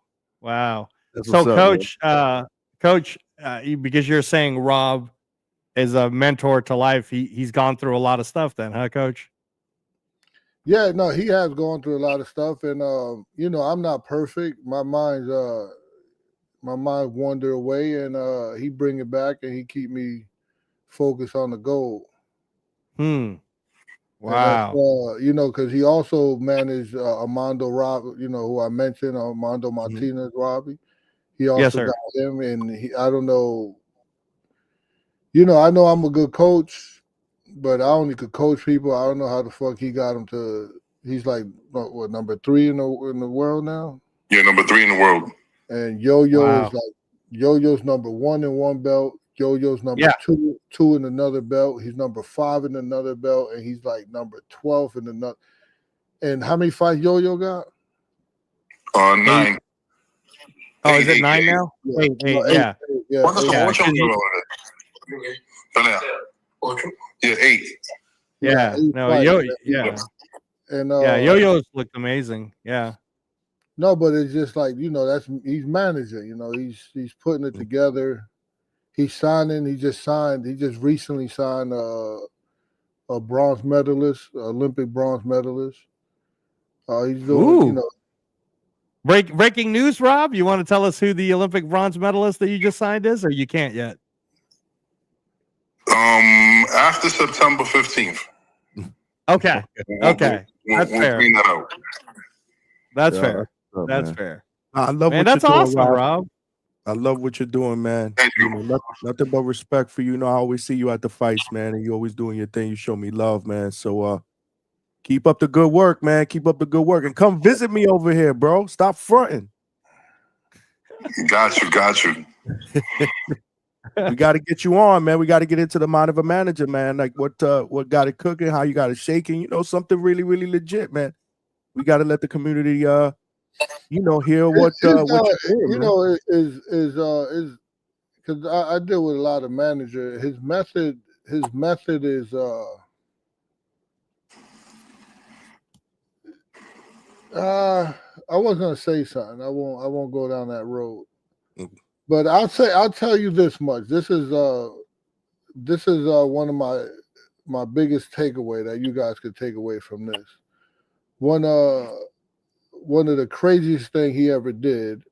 So, Coach, because you're saying Rob is a mentor to life, he's gone through a lot of stuff then, huh, Coach? Yeah, no, he has gone through a lot of stuff, and you know, I'm not perfect. My mind wander away, and he bring it back, and he keep me focused on the goal. Wow. You know, because he also managed Armando Rob, you know, who I mentioned, Armando Martinez, Robbie. He also got him, and I don't know. You know, I know I'm a good coach, but I only could coach people. I don't know how the fuck he got him to. He's like what, number 3 in the world now? Yeah, number 3 in the world. And Yo-Yo is like Yo-Yo's number 1 in one belt. Yo-Yo's number two in another belt. He's number 5 in another belt, and he's like number 12 in another. And how many fights Yo-Yo got? 9. Oh, is it 9 now? 8. Yeah. Yeah, 8. Yeah. No, And Yo-Yo's looked amazing. Yeah. No, but it's just like, you know, he's managing, you know, he's putting it together. He's signing, he just recently signed a bronze medalist, Olympic bronze medalist. He's doing, you know. Breaking news, Rob. You want to tell us who the Olympic bronze medalist that you just signed is, or you can't yet? After September 15th. Okay. That's fair. Clean that out. That's fair. That's fair. I love man, what that's you're doing, awesome, Rob. I love what you're doing, man. Thank you. You know, nothing but respect for you. You know, I always see you at the fights, man, and you always doing your thing. You show me love, man. So keep up the good work, man. Keep up the good work. And come visit me over here, bro. Stop fronting. Got you. We got to get you on, man. We got to get into the mind of a manager, man. Like what got it cooking, how you got it shaking, you know, something really, really legit, man. We got to let the community you know, hear what you're doing, you know, is because I deal with a lot of managers. His method is I was gonna say something. I won't go down that road. But I'll tell you this much. This is one of my biggest takeaway that you guys could take away from this. One of the craziest thing he ever did,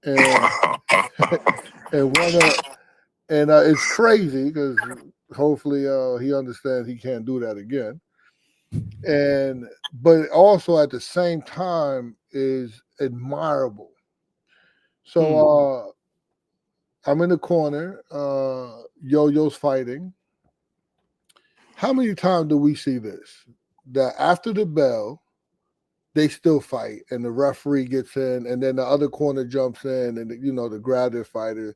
and it's crazy because hopefully he understands he can't do that again. But also at the same time is admirable. So I'm in the corner. Yo-Yo's fighting. How many times do we see this? That after the bell, they still fight, and the referee gets in, and then the other corner jumps in, and you know, to grab their fighter.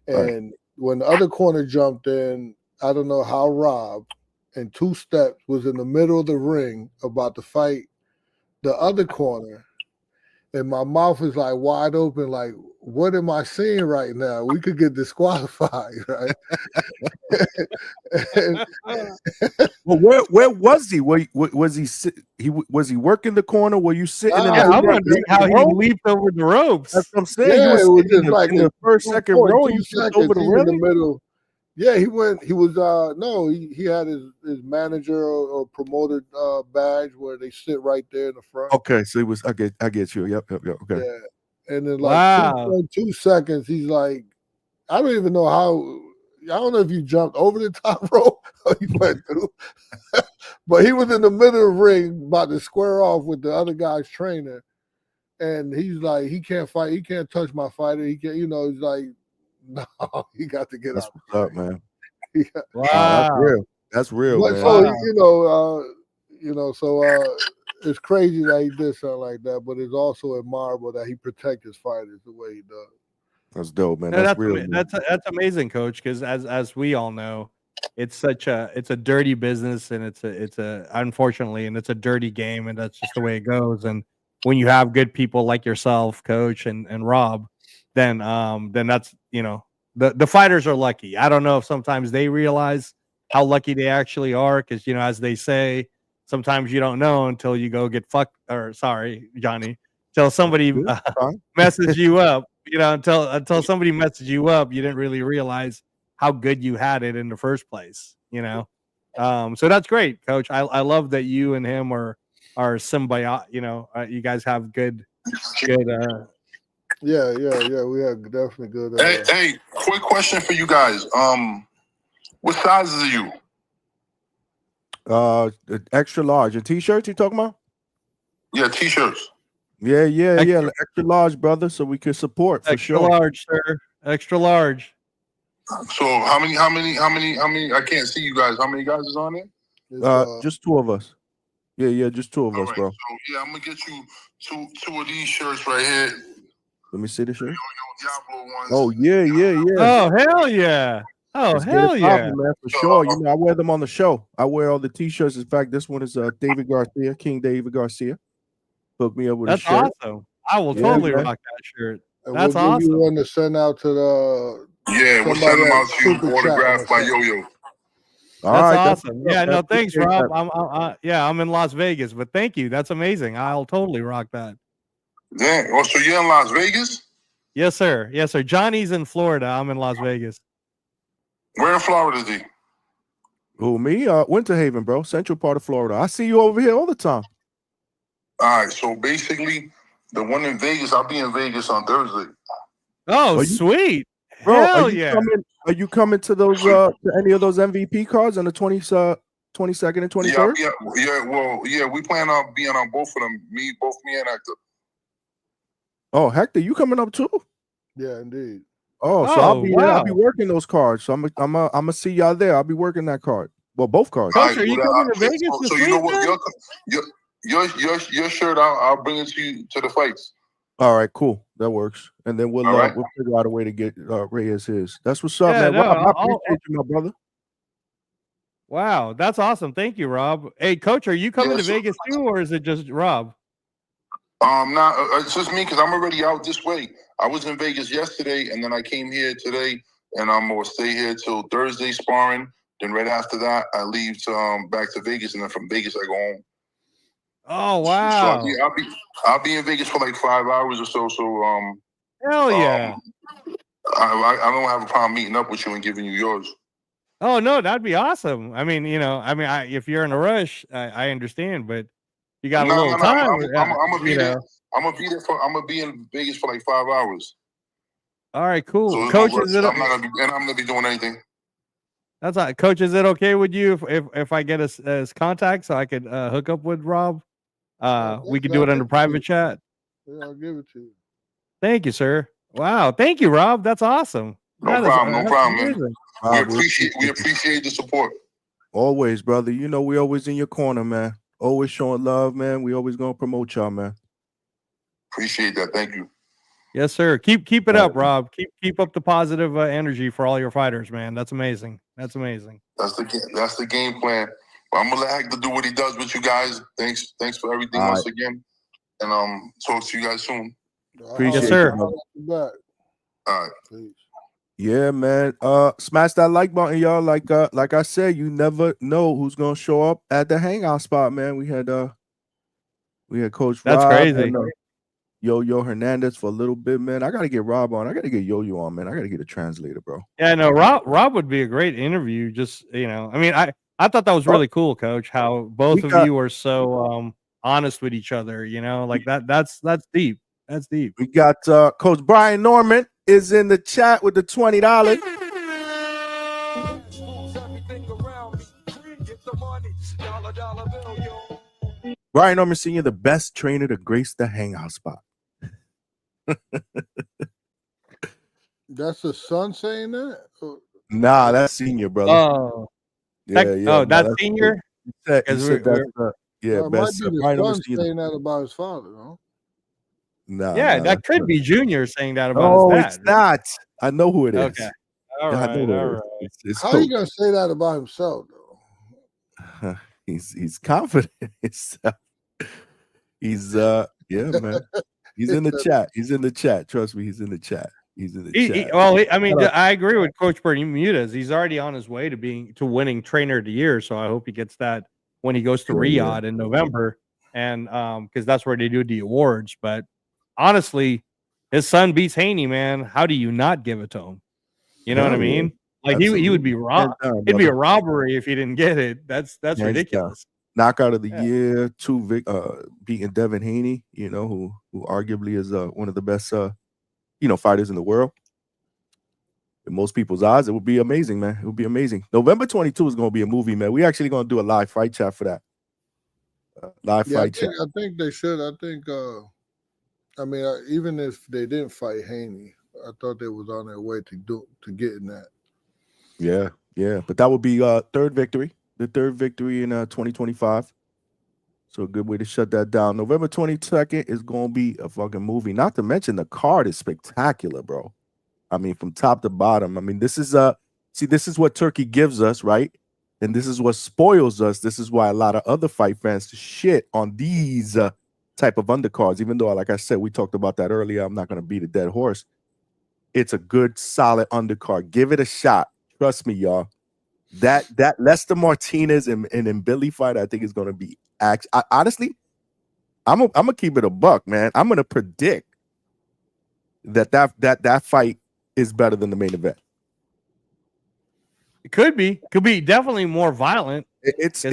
And when the other corner jumped in, I don't know how Rob, in 2 steps, was in the middle of the ring about to fight the other corner, and my mouth is like wide open, like, what am I seeing right now? We could get disqualified, right? And, Well, where was he? Was he working the corner? Were you sitting in Nah, the Yeah, I'm second wondering how he row? leaped over the ropes. That's what I'm saying. You yeah, were it was sitting just like in the first, second row. You jumped over the he's in the railing. middle. Yeah, he was no, he had his manager or promoter badge where they sit right there in the front. Okay, so he was. I get you. Yep. Okay. Yeah. And then like Wow. 2.2 seconds, he's like, I don't even know how. I don't know if you jumped over the top rope or you went through, but he was in the middle of the ring about to square off with the other guy's trainer, and he's like, he can't fight, he can't touch my fighter, he can't, he's like, no, he got to get That's out. what's up, man. Yeah. That's real. That's real, But man. so so it's crazy that he did something like that, but it's also admirable that he protects his fighters the way he does. That's dope, man. No, That's real. Man. That's amazing, Coach. Because as we all know, it's a dirty business, and it's a unfortunately, and it's a dirty game, and that's just the way it goes. And when you have good people like yourself, Coach, and Rob, then that's the fighters are lucky. I don't know if sometimes they realize how lucky they actually are, because as they say, sometimes you don't know until you go get fucked. Or sorry, Johnny, till somebody message you up. Until somebody messaged you up, you didn't really realize how good you had it in the first place. So that's great, Coach. I love that you and him are symbiote. You guys have good. Yeah. We have definitely good. Hey, quick question for you guys. What sizes are you? Extra large. A t-shirt you talking about? Yeah, t-shirts. Yeah. Extra large, brother, so we could support for Extra sure. large, sir. Extra large. So how many? I can't see you guys. How many guys is on there? Just two of us. Yeah, just two of us, bro. So yeah, I'm gonna get you two of these shirts right here. Let me see the shirt. Diablo ones. Oh yeah. Oh hell yeah. Oh Let's hell get it yeah. poppin', man, for sure. I wear them on the show. I wear all the t-shirts. In fact, this one is David Garcia, King David Garcia. Hooked me up with That's a shirt. awesome. I will totally rock that shirt. And That's we'll give you awesome. one to send out to the. Yeah, we'll send them out to you, autographed by Yo-Yo. That's awesome. Yeah, no, thanks, Rob. I'm in Las Vegas, but thank you. That's amazing. I'll totally rock that. Yeah. Oh, so you're in Las Vegas? Yes, sir. Yes, sir. Johnny's in Florida. I'm in Las Vegas. Where in Florida is he? Who, me? Winter Haven, bro. Central part of Florida. I see you over here all the time. All right. So basically, the one in Vegas, I'll be in Vegas on Thursday. Oh, sweet. Bro, Hell yeah. Are you coming to those to any of those MVP cards on the 22nd and 23rd? Yeah, we plan on being on both of them. Both me and Hector. Oh, Hector, you coming up too? Yeah, indeed. Oh, so I'll be working those cards. So I'm gonna see y'all there. I'll be working that card. Well, both cards. Coach, are you coming to Vegas this week? So you know what? Your shirt, I'll bring it to you to the fights. All right, cool. That works. And then we'll figure out a way to get Reyes his. That's what's up, man. Rob, I appreciate you, my brother. Wow, that's awesome. Thank you, Rob. Hey, Coach, are you coming to Vegas too, or is it just Rob? It's just me because I'm already out this way. I was in Vegas yesterday, and then I came here today, and I'm gonna stay here till Thursday sparring. Then right after that, I leave to back to Vegas, and then from Vegas I go home. Oh wow! So I'll be in Vegas for like 5 hours or so. So hell yeah! I don't have a problem meeting up with you and giving you yours. Oh no, that'd be awesome. I mean, if you're in a rush, I understand, but you got a little time. I'm gonna be there. I'm gonna be in Vegas for like 5 hours. All right, cool. So Coach, I'm gonna be doing anything. That's all right. Coach, is it okay with you if I get his contact so I could hook up with Rob? We could do it under private chat. Yeah, I'll give it to you. Thank you, sir. Wow, thank you, Rob. That's awesome. No problem, man. We appreciate the support. Always, brother. We always in your corner, man. Always showing love, man. We always gonna promote y'all, man. Appreciate that. Thank you. Yes, sir. Keep it up, Rob. Keep up the positive energy for all your fighters, man. That's amazing. That's amazing. That's the game plan. But I'm gonna let Hector do what he does with you guys. Thanks for everything once again, and talk to you guys soon. Appreciate Yes, sir. Back. All right. Peace. Yeah, man. Smash that like button, y'all. Like I said, you never know who's gonna show up at the hangout spot, man. We had Coach That's Rob crazy. and Yo Hernandez for a little bit, man. I gotta get Rob on. I gotta get Yo on, man. I gotta get a translator, bro. Yeah, no, Rob would be a great interview. Just I mean, I thought that was really cool, Coach. How both of you are so honest with each other. Like that's deep. That's deep. We got Coach Brian Norman is in the chat with the $20. Brian Norman Sr., the best trainer to grace the hangout spot. That's the son saying that? Nah, that's senior, brother. Oh, that's senior. He said that's It best. might be Brian the Norman son Sr. saying that about his father, no? Yeah, that could be Junior saying that about no, his dad. it's not. I know who it is. Okay. All right. It's How you gonna say that about himself, though? He's confident in himself. He's yeah, man. He's in the chat. He's in the chat. Trust me, he's in the chat. He's in the chat. I agree with Coach Bermudez. He's already on his way to winning Trainer of the Year. So I hope he gets that when he goes to Riyadh in November, and because that's where they do the awards. But honestly, his son beats Haney, man. How do you not give it to him? You know what I mean? Like he would be robbed. It'd be a robbery if he didn't get it. That's ridiculous. Knockout of the year, beating Devin Haney, who arguably is one of the best fighters in the world. In most people's eyes, it would be amazing, man. It would be amazing. November 22 is going to be a movie, man. We're actually going to do a live fight chat for that. Fight chat. I think they should. I think even if they didn't fight Haney, I thought they was on their way to getting that. Yeah. But that would be third victory. The third victory in 2025. So a good way to shut that down. November 22nd is going to be a fucking movie. Not to mention the card is spectacular, bro. I mean, from top to bottom. I mean, this is this is what Turkey gives us, right? And this is what spoils us. This is why a lot of other fight fans shit on these type of undercards. Even though, like I said, we talked about that earlier. I'm not going to beat a dead horse. It's a good, solid undercard. Give it a shot. Trust me, y'all. That Lester Martinez and Billy fight, I think is going to be honestly, I'm gonna keep it a buck, man. I'm gonna predict that fight is better than the main event. It could be definitely more violent. It's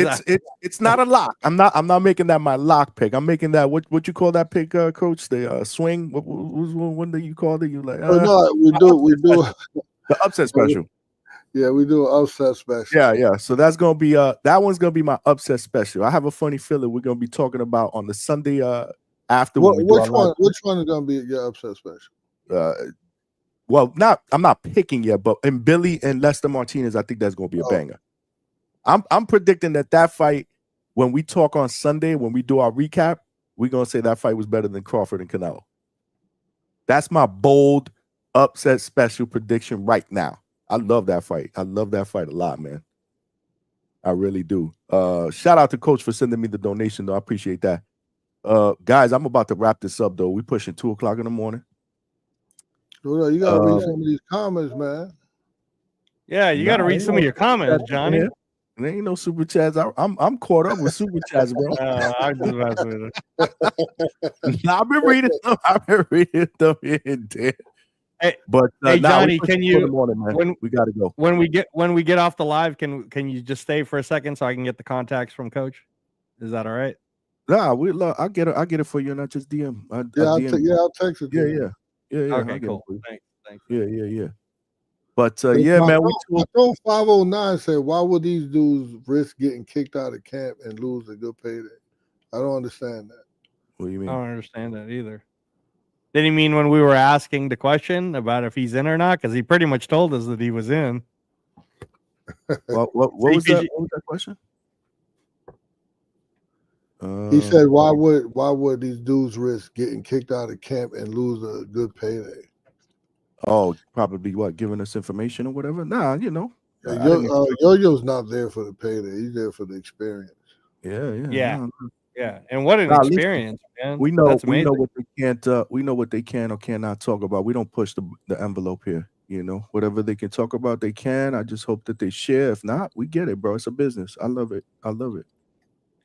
not a lock. I'm not making that my lock pick. I'm making that what you call that pick, Coach? The swing. What do you call it? You like? We do the upset special. Yeah, we do an upset special. Yeah. So that's gonna be that one's gonna be my upset special. I have a funny feeling we're gonna be talking about on the Sunday after. Which one is gonna be your upset special? Well, I'm not picking yet, but in Billy and Lester Martinez, I think that's gonna be a banger. I'm predicting that fight, when we talk on Sunday, when we do our recap, we're gonna say that fight was better than Crawford and Canelo. That's my bold upset special prediction right now. I love that fight. I love that fight a lot, man. I really do. Shout out to Coach for sending me the donation, though. I appreciate that. Guys, I'm about to wrap this up, though. We're pushing 2 o'clock in the morning. You gotta read some of these comments, man. Yeah, you gotta read some of your comments, Johnny. Man. There ain't no super chats. I'm caught up with super chats, bro. I'm just about to. I've been reading them. Here and there. Hey, but Johnny, can you? When we got to go. When we get off the live, can you just stay for a second so I can get the contacts from Coach? Is that all right? Nah, I'll get it for you, and I just DM. I'll text it. Yeah. Okay, cool. Thanks. Yeah. But man, my 509 said, why would these dudes risk getting kicked out of camp and lose a good payday? I don't understand that. What do you mean? I don't understand that either. Did he mean when we were asking the question about if he's in or not? Because he pretty much told us that he was in. What was that question? He said, why would these dudes risk getting kicked out of camp and lose a good payday? Oh, probably giving us information or whatever. Nah, Yo-Yo's not there for the payday. He's there for the experience. Yeah. And what an Nah, listen, experience, man. we know That's amazing. what they can't we know what they can or cannot talk about. We don't push the envelope here. Whatever they can talk about, they can. I just hope that they share. If not, we get it, bro. It's a business. I love it.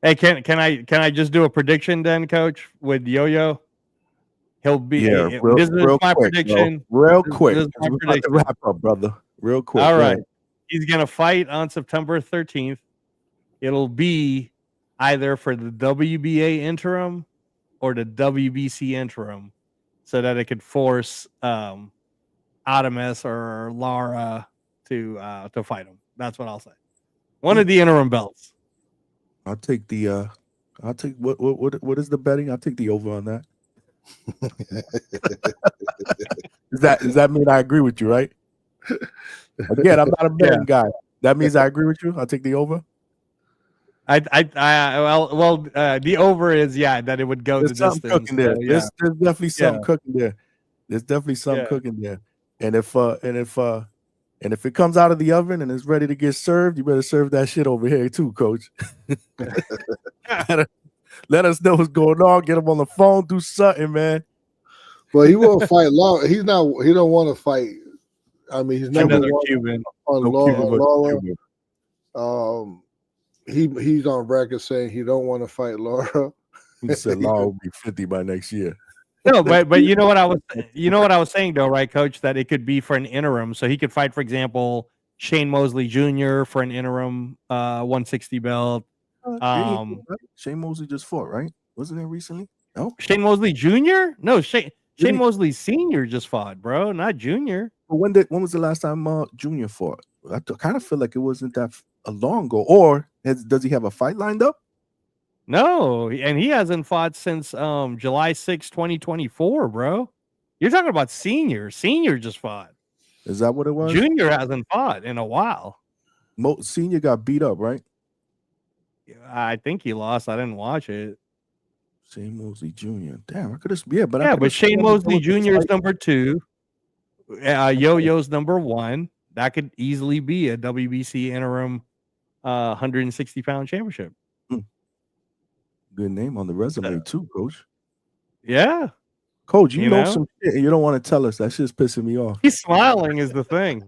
Hey, can I just do a prediction then, Coach, with Yo-Yo? He'll be. This is my quick, prediction. Real quick. This is my We're about prediction. to wrap up, brother. Real quick. All Go right. ahead. He's gonna fight on September 13th. It'll be either for the WBA interim or the WBC interim, so that it could force Adames or Lara to fight him. That's what I'll say. One of the interim belts. I'll take what is the betting? I'll take the over on that. Does that mean I agree with you, right? Again, I'm not a betting guy. That means I agree with you. I'll take the over. The over is that it would go There's the something distance. cooking there. So, There's definitely something cooking there. There's definitely something cooking there. And if it comes out of the oven and it's ready to get served, you better serve that shit over here too, Coach. Let us know what's going on. Get him on the phone. Do something, man. Well, he won't fight Laura. He don't want to fight. I mean, he's never another won Cuban. on No Laura. Cuban. He's on record saying he don't want to fight Laura. He said Laura will be 50 by next year. No, but you know what I was saying though, right, Coach? That it could be for an interim, so he could fight, for example, Shane Mosley Jr. for an interim 160 belt. Shane Mosley just fought, right? Wasn't it recently? No, Shane Mosley Jr. No, Shane Mosley Sr. just fought, bro, not Junior. When was the last time Junior fought? I kind of feel like it wasn't that long ago. Or does he have a fight lined up? No, and he hasn't fought since July 6, 2024, bro. You're talking about Senior. Senior just fought. Is that what it was? Junior hasn't fought in a while. Senior got beat up, right? I think he lost. I didn't watch it. Shane Mosley Jr. Damn, I could have. But Shane Mosley Jr. is number 2. Yo-Yo's number 1. That could easily be a WBC interim 160-pound championship. Good name on the resume too, Coach. Yeah. Coach, you know some shit and you don't want to tell us. That shit's pissing me off. He's smiling is the thing.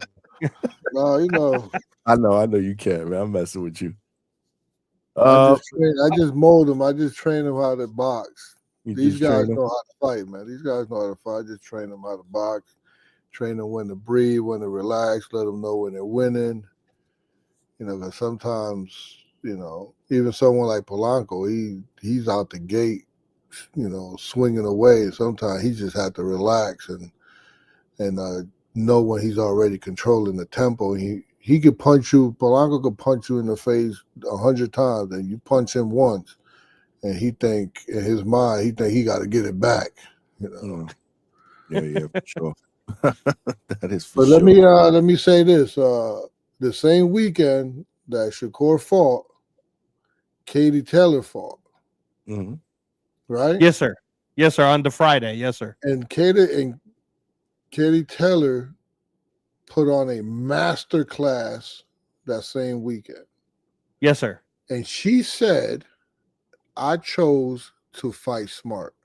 No, I know you can't, man. I'm messing with you. I just mold him. I just train him how to box. These guys know how to fight, man. These guys know how to fight. I just train them how to box. Train them when to breathe, when to relax. Let them know when they're winning. Because sometimes, even someone like Polanco, he's out the gate, swinging away. Sometimes he just has to relax and know when he's already controlling the tempo. He could punch you. Polanco could punch you in the face 100 times, and you punch him once, and in his mind, he got to get it back. Yeah, for sure. That is for but sure. let me say this: the same weekend that Shakur fought, Katie Taylor fought. Mm-hmm. Right? Yes, sir. Yes, sir. On the Friday. Yes, sir. And Katie Taylor put on a master class that same weekend. Yes, sir. And she said, I chose to fight smart.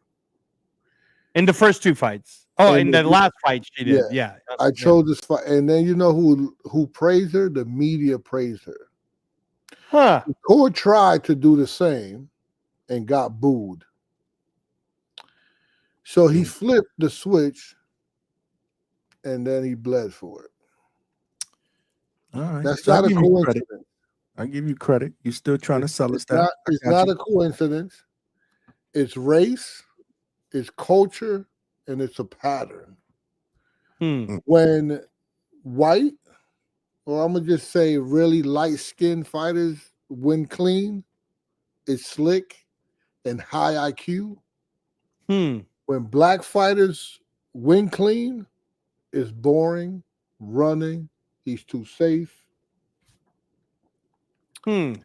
In the first 2 fights. Oh, in the last fight she did. Yeah. I chose this fight. And then you know who praised her? The media praised her. Huh. Shakur tried to do the same and got booed. So he flipped the switch and then he bled for it. All right. That's not a coincidence. I give you credit. You're still trying to sell us that. It's not a coincidence. It's race, it's culture, and it's a pattern. When white, or I'm going to just say really light-skinned fighters win clean, it's slick and high IQ. When black fighters win clean, it's boring, running, he's too safe. Okay.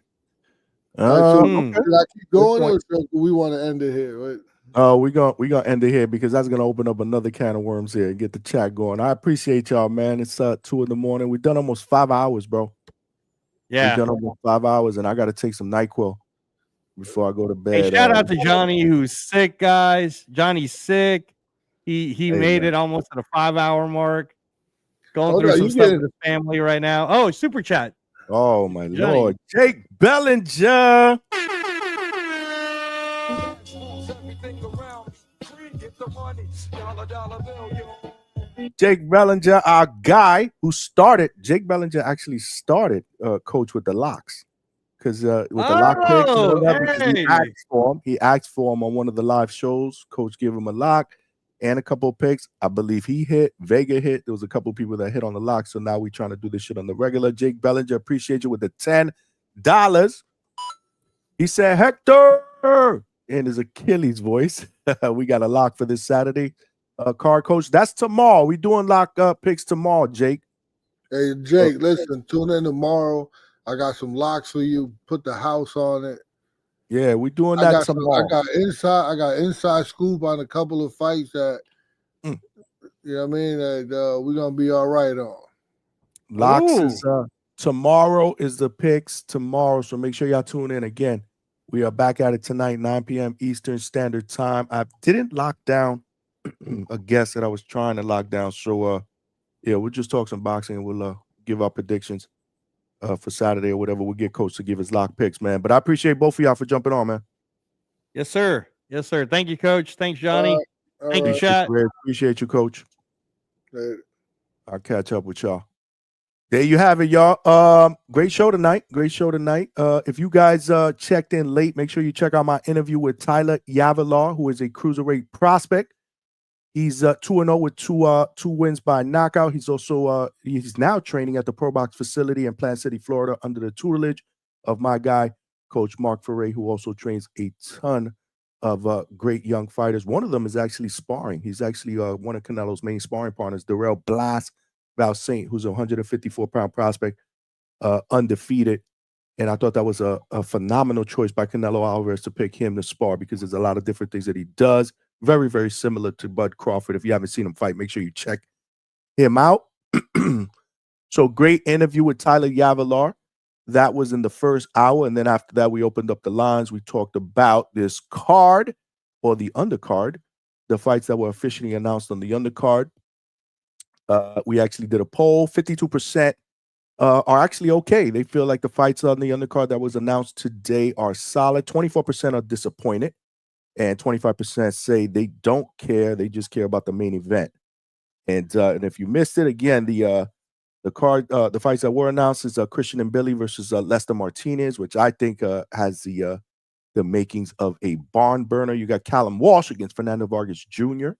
Should I keep going or we want to end it here? Right? We're gonna end it here because that's gonna open up another can of worms here and get the chat going. I appreciate y'all, man. It's 2 a.m. We've done almost 5 hours, bro. Yeah. We've done almost 5 hours, and I gotta take some NyQuil before I go to Hey, bed. shout out to Johnny who's sick, guys. Johnny's sick. He made man. it almost at a 5-hour mark. Going Oh, through no, some you stuff get with his family right now. Oh, super chat. Oh my Johnny. Lord, Jake Bellinger. Jake Bellinger, our guy who started. Jake Bellinger actually started coach with the locks. Because with the lock pick, you know that because he asked for him. He asked for him on one of the live shows. Coach gave him a lock and a couple of picks. I believe he hit. Vega hit. There was a couple of people that hit on the lock. So now we're trying to do this shit on the regular. Jake Bellinger, appreciate you with the $10. He said, Hector, in his Achilles voice. We got a lock for this Saturday. Card coach, that's tomorrow. We doing lock picks tomorrow, Jake. Hey, Jake, listen, tune in tomorrow. I got some locks for you. Put the house on it. Yeah, we're doing that tomorrow. I got inside scoop on a couple of fights that you know what I mean. That we're gonna be all right on. Locks is tomorrow is the picks tomorrow. So make sure y'all tune in again. We are back at it tonight, 9 p.m. Eastern Standard Time. I didn't lock down a guest that I was trying to lock down. So yeah, we'll just talk some boxing and we'll give our predictions for Saturday or whatever. We'll get Coach to give his lock picks, man. But I appreciate both of y'all for jumping on, man. Yes, sir. Yes, sir. Thank you, Coach. Thanks, Johnny. Thank you, chat. Appreciate you, Coach. I'll catch up with y'all. There you have it, y'all. Great show tonight. Great show tonight. If you guys checked in late, make sure you check out my interview with Tyler Yavalar, who is a cruiserweight prospect. He's 2-0 with two wins by knockout. He's also he's now training at the Pro Box facility in Plant City, Florida, under the tutelage of my guy, Coach Mark Ferre, who also trains a ton of great young fighters. One of them is actually sparring. He's actually one of Canelo's main sparring partners, Darrell Blas Valsaint, who's a 154-pound prospect, undefeated. And I thought that was a phenomenal choice by Canelo Alvarez to pick him to spar because there's a lot of different things that he does. Very, very similar to Bud Crawford. If you haven't seen him fight, make sure you check him out. So great interview with Tyler Yavalar. That was in the first hour. And then after that, we opened up the lines. We talked about this card or the undercard, the fights that were officially announced on the undercard. We actually did a poll. 52% are actually okay. They feel like the fights on the undercard that was announced today are solid. 24% are disappointed. And 25% say they don't care. They just care about the main event. And if you missed it, again, the fights that were announced is Christian and Billy versus Lester Martinez, which I think has the makings of a barn burner. You got Callum Walsh against Fernando Vargas Jr.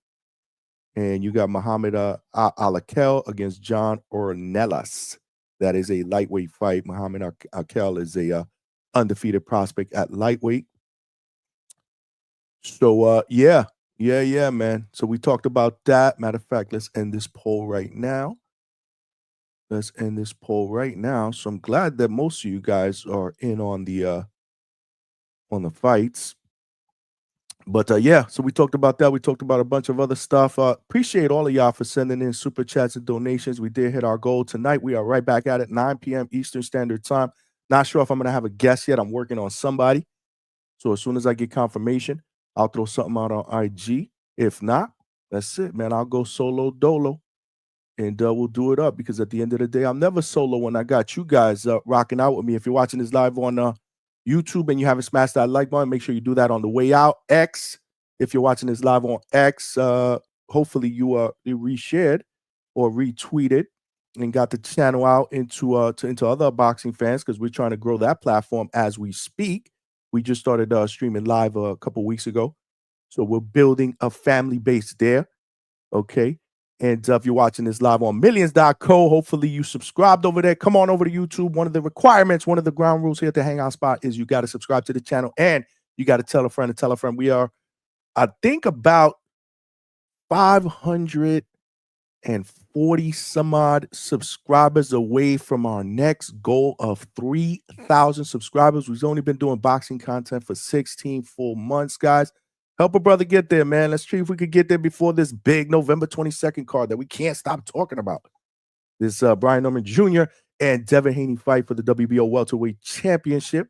And you got Muhammad Alakel against John Ornelas. That is a lightweight fight. Muhammad Alakel is a undefeated prospect at lightweight. So, yeah, man. So we talked about that. Matter of fact, let's end this poll right now. So I'm glad that most of you guys are in on the fights. But yeah, so we talked about that. We talked about a bunch of other stuff. Appreciate all of y'all for sending in super chats and donations. We did hit our goal tonight. We are right back at it, 9 p.m. Eastern Standard Time. Not sure if I'm going to have a guest yet. I'm working on somebody. So as soon as I get confirmation, I'll throw something out on IG. If not, that's it, man. I'll go solo dolo, and we'll do it up because at the end of the day, I'm never solo when I got you guys rocking out with me. If you're watching this live on YouTube and you haven't smashed that like button, make sure you do that on the way out. X, if you're watching this live on X, hopefully you reshared or retweeted and got the channel out into other boxing fans because we're trying to grow that platform as we speak. We just started streaming live a couple weeks ago. So we're building a family base there. Okay. And if you're watching this live on millions.co, hopefully you subscribed over there. Come on over to YouTube. One of the requirements, one of the ground rules here at the Hangout spot is you got to subscribe to the channel and you got to tell a friend to tell a friend. We are, I think, about 540 some odd subscribers away from our next goal of 3,000 subscribers. We've only been doing boxing content for 16 full months, guys. Help a brother get there, man. Let's see if we could get there before this big November 22nd card that we can't stop talking about. This Brian Norman Jr. and Devin Haney fight for the WBO welterweight championship.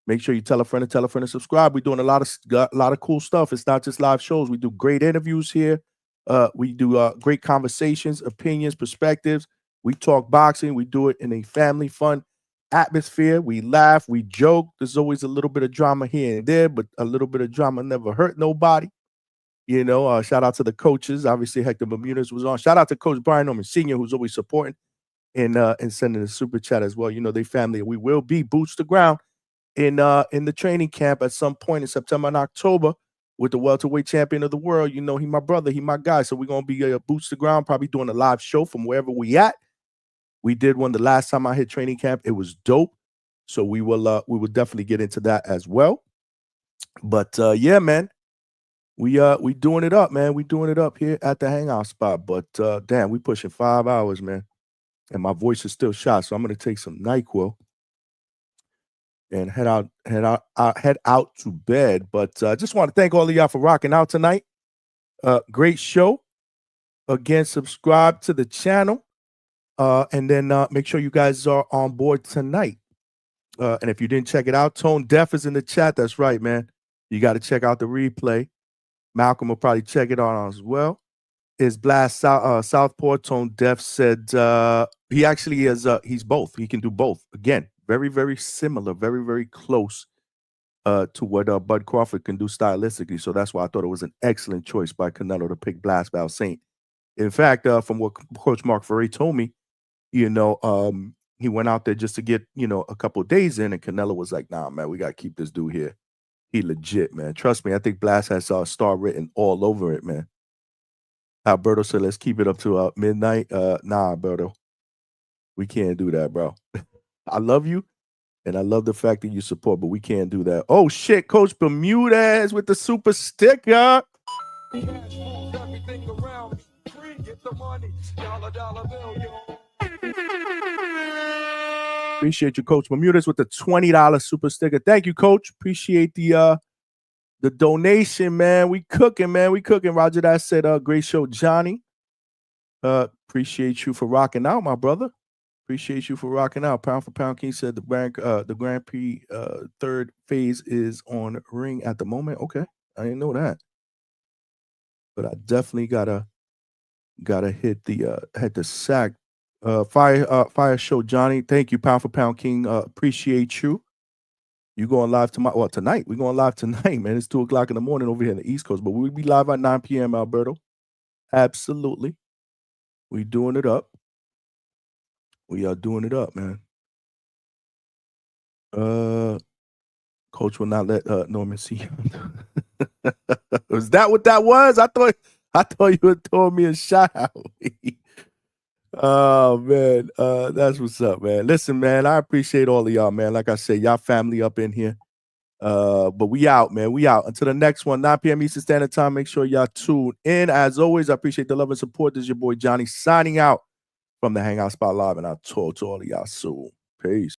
Make sure you tell a friend and subscribe. We're doing a lot of cool stuff. It's not just live shows. We do great interviews here. We do great conversations, opinions, perspectives. We talk boxing. We do it in a family fun atmosphere. We laugh, we joke. There's always a little bit of drama here and there, but a little bit of drama never hurt nobody. You know, shout out to the coaches. Obviously, Hector Bermudez was on. Shout out to Coach Brian Norman Sr., who's always supporting and sending a super chat as well. You know, they family. We will be boots to ground in the training camp at some point in September and October with the welterweight champion of the world. You know, he my brother, he my guy. So we're gonna be boots to ground, probably doing a live show from wherever we at. We did one the last time I hit training camp. It was dope. So we will definitely get into that as well. But yeah, man, we doing it up, man. We doing it up here at the Hangout spot. But damn, we pushing 5 hours, man. And my voice is still shot. So I'm gonna take some NyQuil and head out to bed. But I just want to thank all of y'all for rocking out tonight. Great show. Again, subscribe to the channel. And then make sure you guys are on board tonight. And if you didn't check it out, Tone Deaf is in the chat. That's right, man. You got to check out the replay. Malcolm will probably check it out as well. Is Blast Southport? Tone Deaf said he actually is. He's both. He can do both. Again, very, very similar, very, very close to what Bud Crawford can do stylistically. So that's why I thought it was an excellent choice by Canelo to pick Blast Val Saint. In fact, from what Coach Mark Ferre told me, you know, he went out there just to get, you know, a couple of days in, and Canelo was like, nah, man, we got to keep this dude here. He legit, man. Trust me, I think Blast has star written all over it, man. Alberto said, let's keep it up to midnight. Nah, Alberto. We can't do that, bro. I love you, and I love the fact that you support, but we can't do that. Oh, shit, Coach Bermudez with the super sticker. Appreciate you, Coach Bermudez, with the $20 super sticker. Thank you, Coach. Appreciate the donation, man. We cooking, man. We cooking. Roger that said, great show, Johnny. Appreciate you for rocking out, my brother. Appreciate you for rocking out. Pound for Pound King said the Grand Prix third phase is on ring at the moment. Okay, I didn't know that, but I definitely gotta hit the sack. Fire show, Johnny. Thank you, Pound for Pound King. Appreciate you. You going live tomorrow? Well, tonight. We're going live tonight, man. It's 2:00 in the morning over here in the East Coast, but we'll be live at 9 p.m. Alberto. Absolutely. We doing it up. We are doing it up, man. Coach will not let Norman see him. Was that what that was? I thought you had told me a shout out. Oh man, that's what's up, man. Listen, man, I appreciate all of y'all, man. Like I said, y'all family up in here. But we out, man. We out. Until the next one, 9 p.m. Eastern Standard Time. Make sure y'all tune in. As always, I appreciate the love and support. This is your boy Johnny signing out from the Hangout Spot Live, and I'll talk to all of y'all soon. Peace.